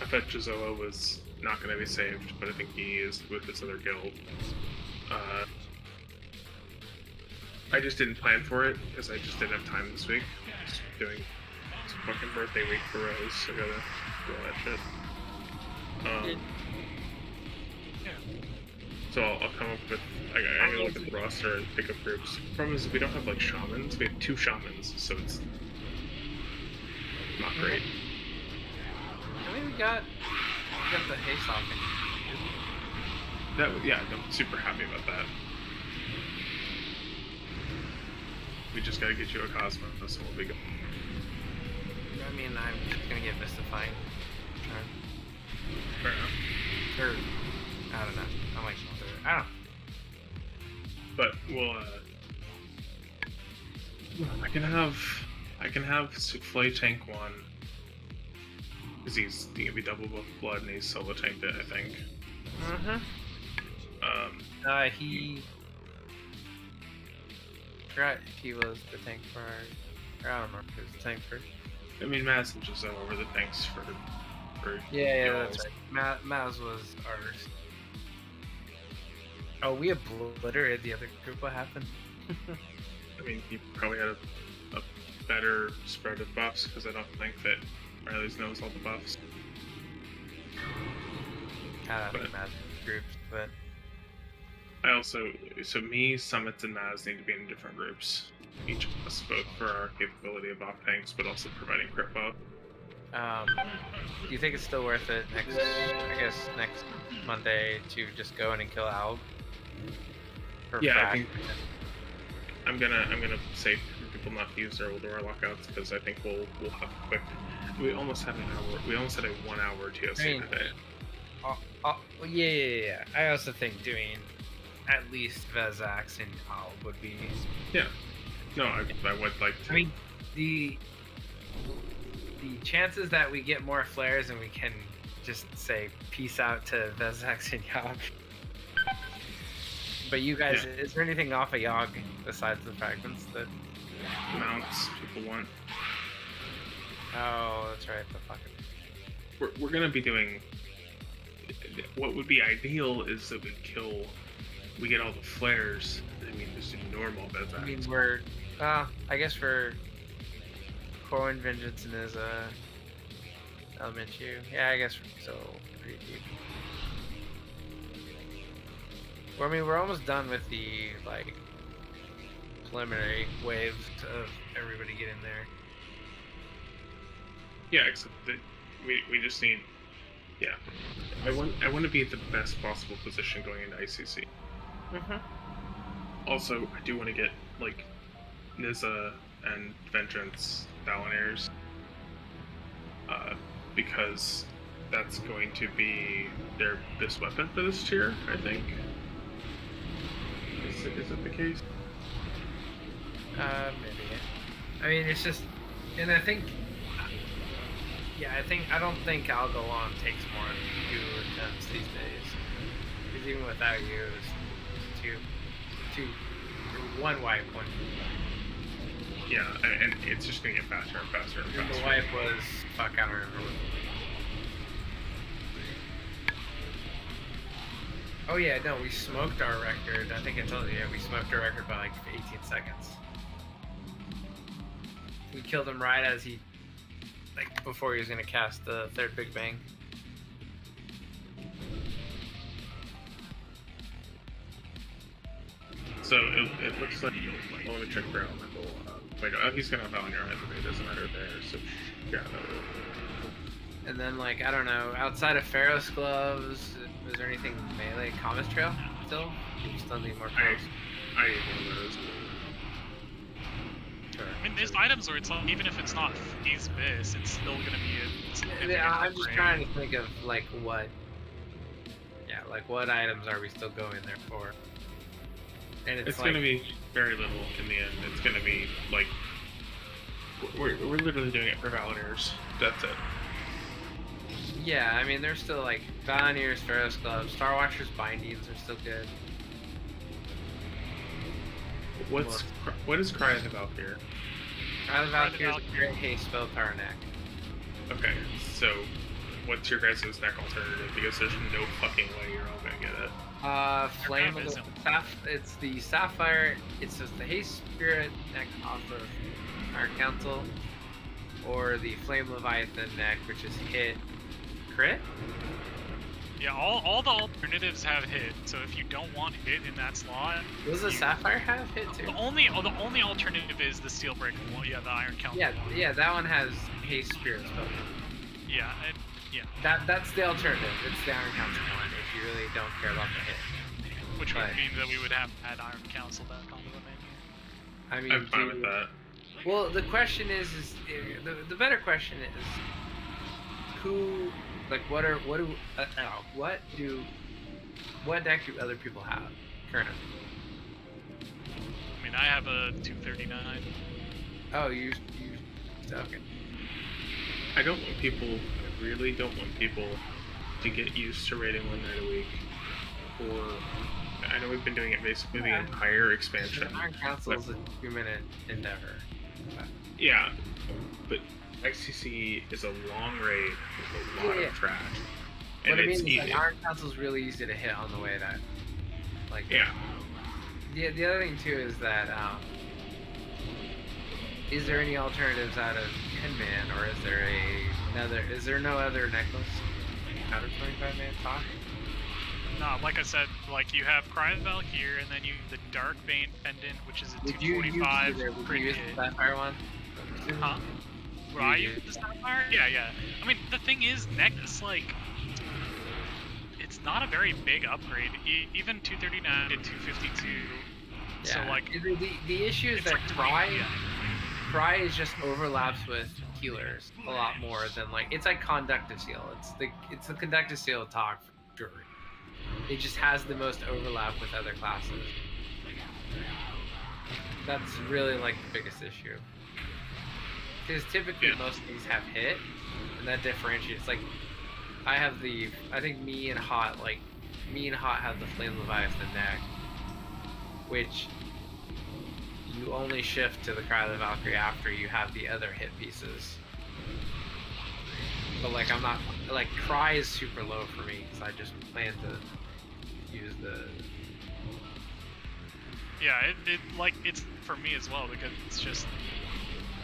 bet Jazoa was not gonna be saved, but I think he is with this other guild. I just didn't plan for it because I just didn't have time this week. Just doing some fucking birthday week for Rose, so I gotta do all that shit. So I'll come up with. I gotta look at the roster and pick up groups. The problem is we don't have like shamans. We have 2 shamans, so it's not great. I mean, we got the haste hopping. I'm super happy about that. We just gotta get you a Cosmos and we'll be good. I mean, I'm just gonna get mystifying. Fair enough. Or, I don't know. I'm like, I don't know. But we'll I can have Souffle tank 1. Because he's gonna be double book blood and he's solo tanked it, I think. He forgot he was the tank for I don't remember if he was the tank for. I mean, Maz and Jazoa were the tanks for Yeah, that's right. Maz was ours. Oh, we obliterated the other group. What happened? I mean, he probably had a better spread of buffs because I don't think that Riley's knows all the buffs. I don't think Maz groups, but I also me, Summits, and Maz need to be in different groups. Each of us, both for our capability of buff tanks, but also providing crit buff. Do you think it's still worth it next Monday to just go in and kill Alb? I think I'm gonna say for people not to use their ulduar lockouts because I think we'll have a quick. We almost had an hour. We almost had a 1 hour TOC today. Yeah. I also think doing at least Vezax and Alb would be. Yeah. No, I would like to. I mean, the chances that we get more flares and we can just say peace out to Vezax and Yogg. But you guys, is there anything off of Yogg besides the fragments that mounts people want? Oh, that's right. The fucking. We're gonna be doing. What would be ideal is that we get all the flares. I mean, just do normal bed I mean, we're. I guess for. Corwin Vengeance and his Elementu. Yeah, I guess so. Pretty deep. Well, I mean, we're almost done with the like preliminary waves of everybody getting there. Yeah, except that we just need. Yeah, I want to be in the best possible position going into ICC. Also, I do want to get like Nizza and Vengeance Val'kyrs, because that's going to be their best weapon for this tier, I think. Is it the case? Maybe. I mean, it's just, and I think, yeah, I don't think Algalon takes more than 2 attempts these days. Because even without you, it's one wipe, one. Yeah, and it's just gonna get faster and faster and faster. The wipe was, fuck, I don't remember what. Oh yeah, no, we smoked our record. I think I told you, yeah, we smoked our record by like 18 seconds. We killed him right as he, like, before he was gonna cast the 3rd Big Bang. So it looks like, well, let me check for elemental. Wait, he's gonna have Val'kyr either way, it doesn't matter there, so yeah, no. And then, like, I don't know, outside of Pharaoh's Gloves, is there anything melee? Comet's Trail still? You still need more clothes? I need one of those. Sure. I mean, there's items where it's like, even if it's not phase this, it's still gonna be a significant I'm just upgrade. trying to think of, like, what items are we still going there for? And It's like, gonna be very little in the end. It's gonna be like we're literally doing it for Val'kyrs. That's it. yeah, I mean, there's still like Val'kyrs, Pharaoh's Gloves, Star Watcher's Bindings are still good. What is Cry of the Val'kyr? Cry of the Val'kyr is a great haste spell power neck. Okay, so what's your guys' neck alternative? Because there's no fucking way you're all gonna get it. Flame of the it's the Sapphire, it's just the Haste Spirit neck off of our Council, or the Flame Leviathan neck, which is hit crit. Yeah, all the alternatives have hit, so if you don't want hit in that slot... Does the Sapphire have hit too? The only alternative is the Steelbreak one, yeah, the Iron Council. Yeah, that one has Haste Spirit spell. Yeah, yeah. That's the alternative, it's the Iron Council one, if you really don't care about the hit. Which would mean that we would have had Iron Council back on the menu. I mean, I'm fine with that. Well, the question is the better question is, who, like, what deck do other people have currently? I mean, I have a 239. Oh, you okay. I really don't want people to get used to raiding 1 night a week. Or, I know we've been doing it basically the entire expansion. Iron Council is a 2-minute endeavor. Yeah, but ICC is a long raid with a lot of trash. And What I mean it's is easy. like, Iron Council is really easy to hit on the way that, like, yeah. The other thing too is that, is there any alternatives out of 10-man, or is there no other necklace out of 25-man talk? No, like I said, like you have Cry of Val'kyr, and then you the Dark Bane Pendant, which is a 245 Would you use the Sapphire one? Huh? Would I use the Sapphire? Yeah. I mean, the thing is, Necklace, like, it's not a very big upgrade. Even 239 to 252. Yeah. So, like, the issue is that like Cry is just overlaps with healers a lot more than, like, it's like Conductive Seal. It's the Conductive Seal talk for sure. It just has the most overlap with other classes. That's really, like, the biggest issue. Because typically most of these have hit, and that differentiates. Like, I think me and Hot have the Flame Leviathan neck, which you only shift to the Cry of the Valkyrie after you have the other hit pieces. Like I'm not like cry is super low for me because I just plan to use the. Yeah, it's for me as well because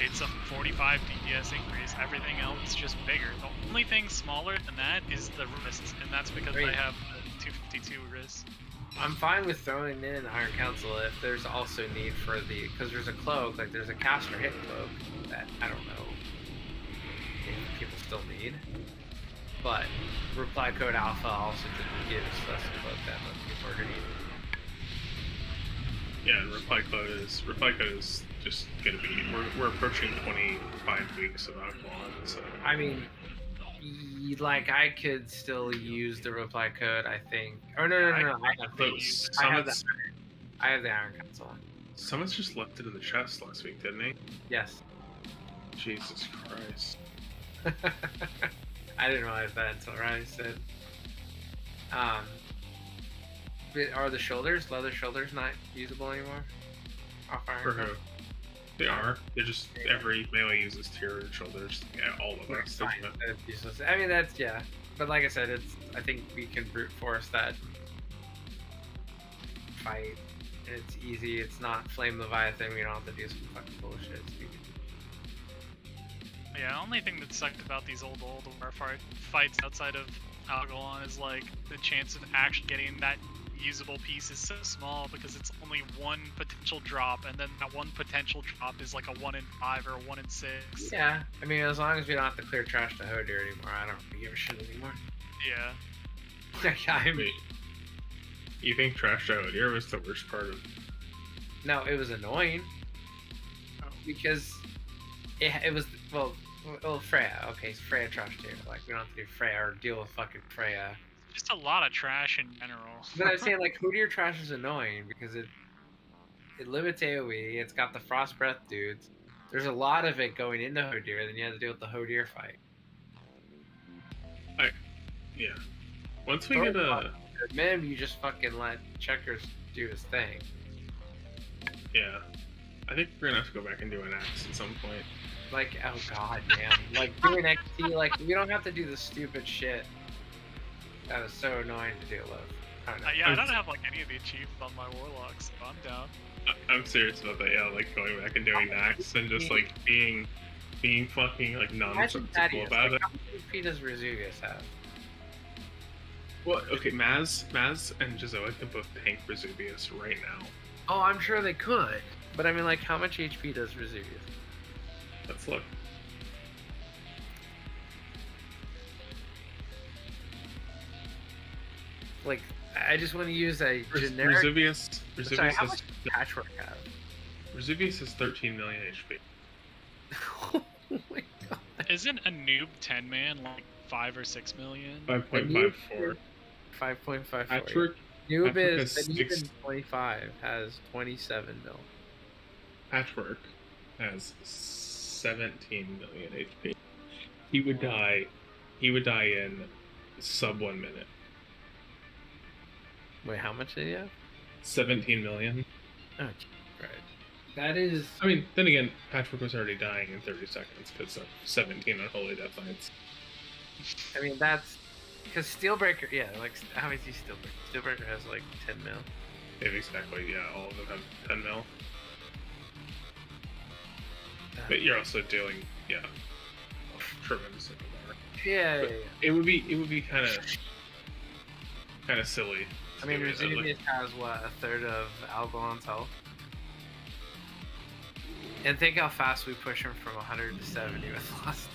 it's a 45 DPS increase. Everything else just bigger. The only thing smaller than that is the wrists, and that's because I have a 252 wrist. I'm fine with throwing in an Iron Council if there's also need for the, because there's a cloak, like there's a caster hit cloak that I don't know if people still need. But reply code alpha also gives us a cloak that most people are gonna need. Yeah, and reply code is just gonna be, we're approaching 25 weeks of alcohol, so. I mean, like I could still use the reply code, I think. Oh no, I have the Iron Council. Summit's just left it in the chest last week, didn't he? Yes. Jesus Christ. I didn't realize that until Riley said. Are the shoulders, leather shoulders, not usable anymore? Off Iron For who? Council? They are. They're just, every melee uses tier shoulders. Yeah, all of us. Fine. That's useless. I mean, that's, yeah. But like I said, I think we can brute force that fight. It's easy. It's not Flame Leviathan. We don't have to do some fucking bullshit. Yeah, the only thing that sucked about these old war fights outside of Algalon is like the chance of actually getting that usable piece is so small because it's only one potential drop, and then that one potential drop is like a 1 in 5 or a 1 in 6. Yeah, I mean, as long as we don't have to clear trash to Hodir anymore, I don't really give a shit anymore. Yeah. I mean, you think trash to Hodir was the worst part of? No, it was annoying because it was well Freya. Okay, Freya trash too. Like we don't have to do Freya or deal with fucking Freya. Just a lot of trash in general. But I'm saying like Hodir trash is annoying because it limits AoE. It's got the frost breath dudes. There's a lot of it going into Hodir. Then you have to deal with the Hodir fight. Yeah. Once we get a minimum, you just fucking let Checkers do his thing. Yeah. I think we're gonna have to go back and do an axe at some point. Like, oh god, man. Like doing XT, like we don't have to do the stupid shit. That was so annoying to deal with. I don't have like any of the achievements on my warlocks, so I'm down. I'm serious about that. Yeah, like going back and doing axe and just like being fucking like nonsensical about it. How much HP does Vesuvius have? Well, okay, Maz and Jizoa can both tank Vesuvius right now. Oh, I'm sure they could. But I mean, like, how much HP does Vesuvius? Let's look. Like, I just want to use a generic. Vesuvius Sorry, how has much does Patchwork have? Vesuvius has 13 million HP. Oh my god. Isn't a noob 10 man like 5 or 6 million? 5.54. 5.54. Patchwork. Noob is 25 has 27 mil. Patchwork has 17 million HP. He would die in sub 1 minute. Wait, how much did he have? 17 million. Oh, right. That is. I mean, then again, Patchwork was already dying in 30 seconds because of 17 Unholy Death Knights. I mean, that's because Steelbreaker. Yeah, like how is he Steelbreaker? Steelbreaker has like 10 mil. Yeah, exactly. Yeah, all of them have 10 mil. But you're also doing, tremendous amount more. Yeah. It would be kind of silly. I mean, Vesuvius has what, a third of Algalon's health. And think how fast we push him from 100 to 70 with Lost.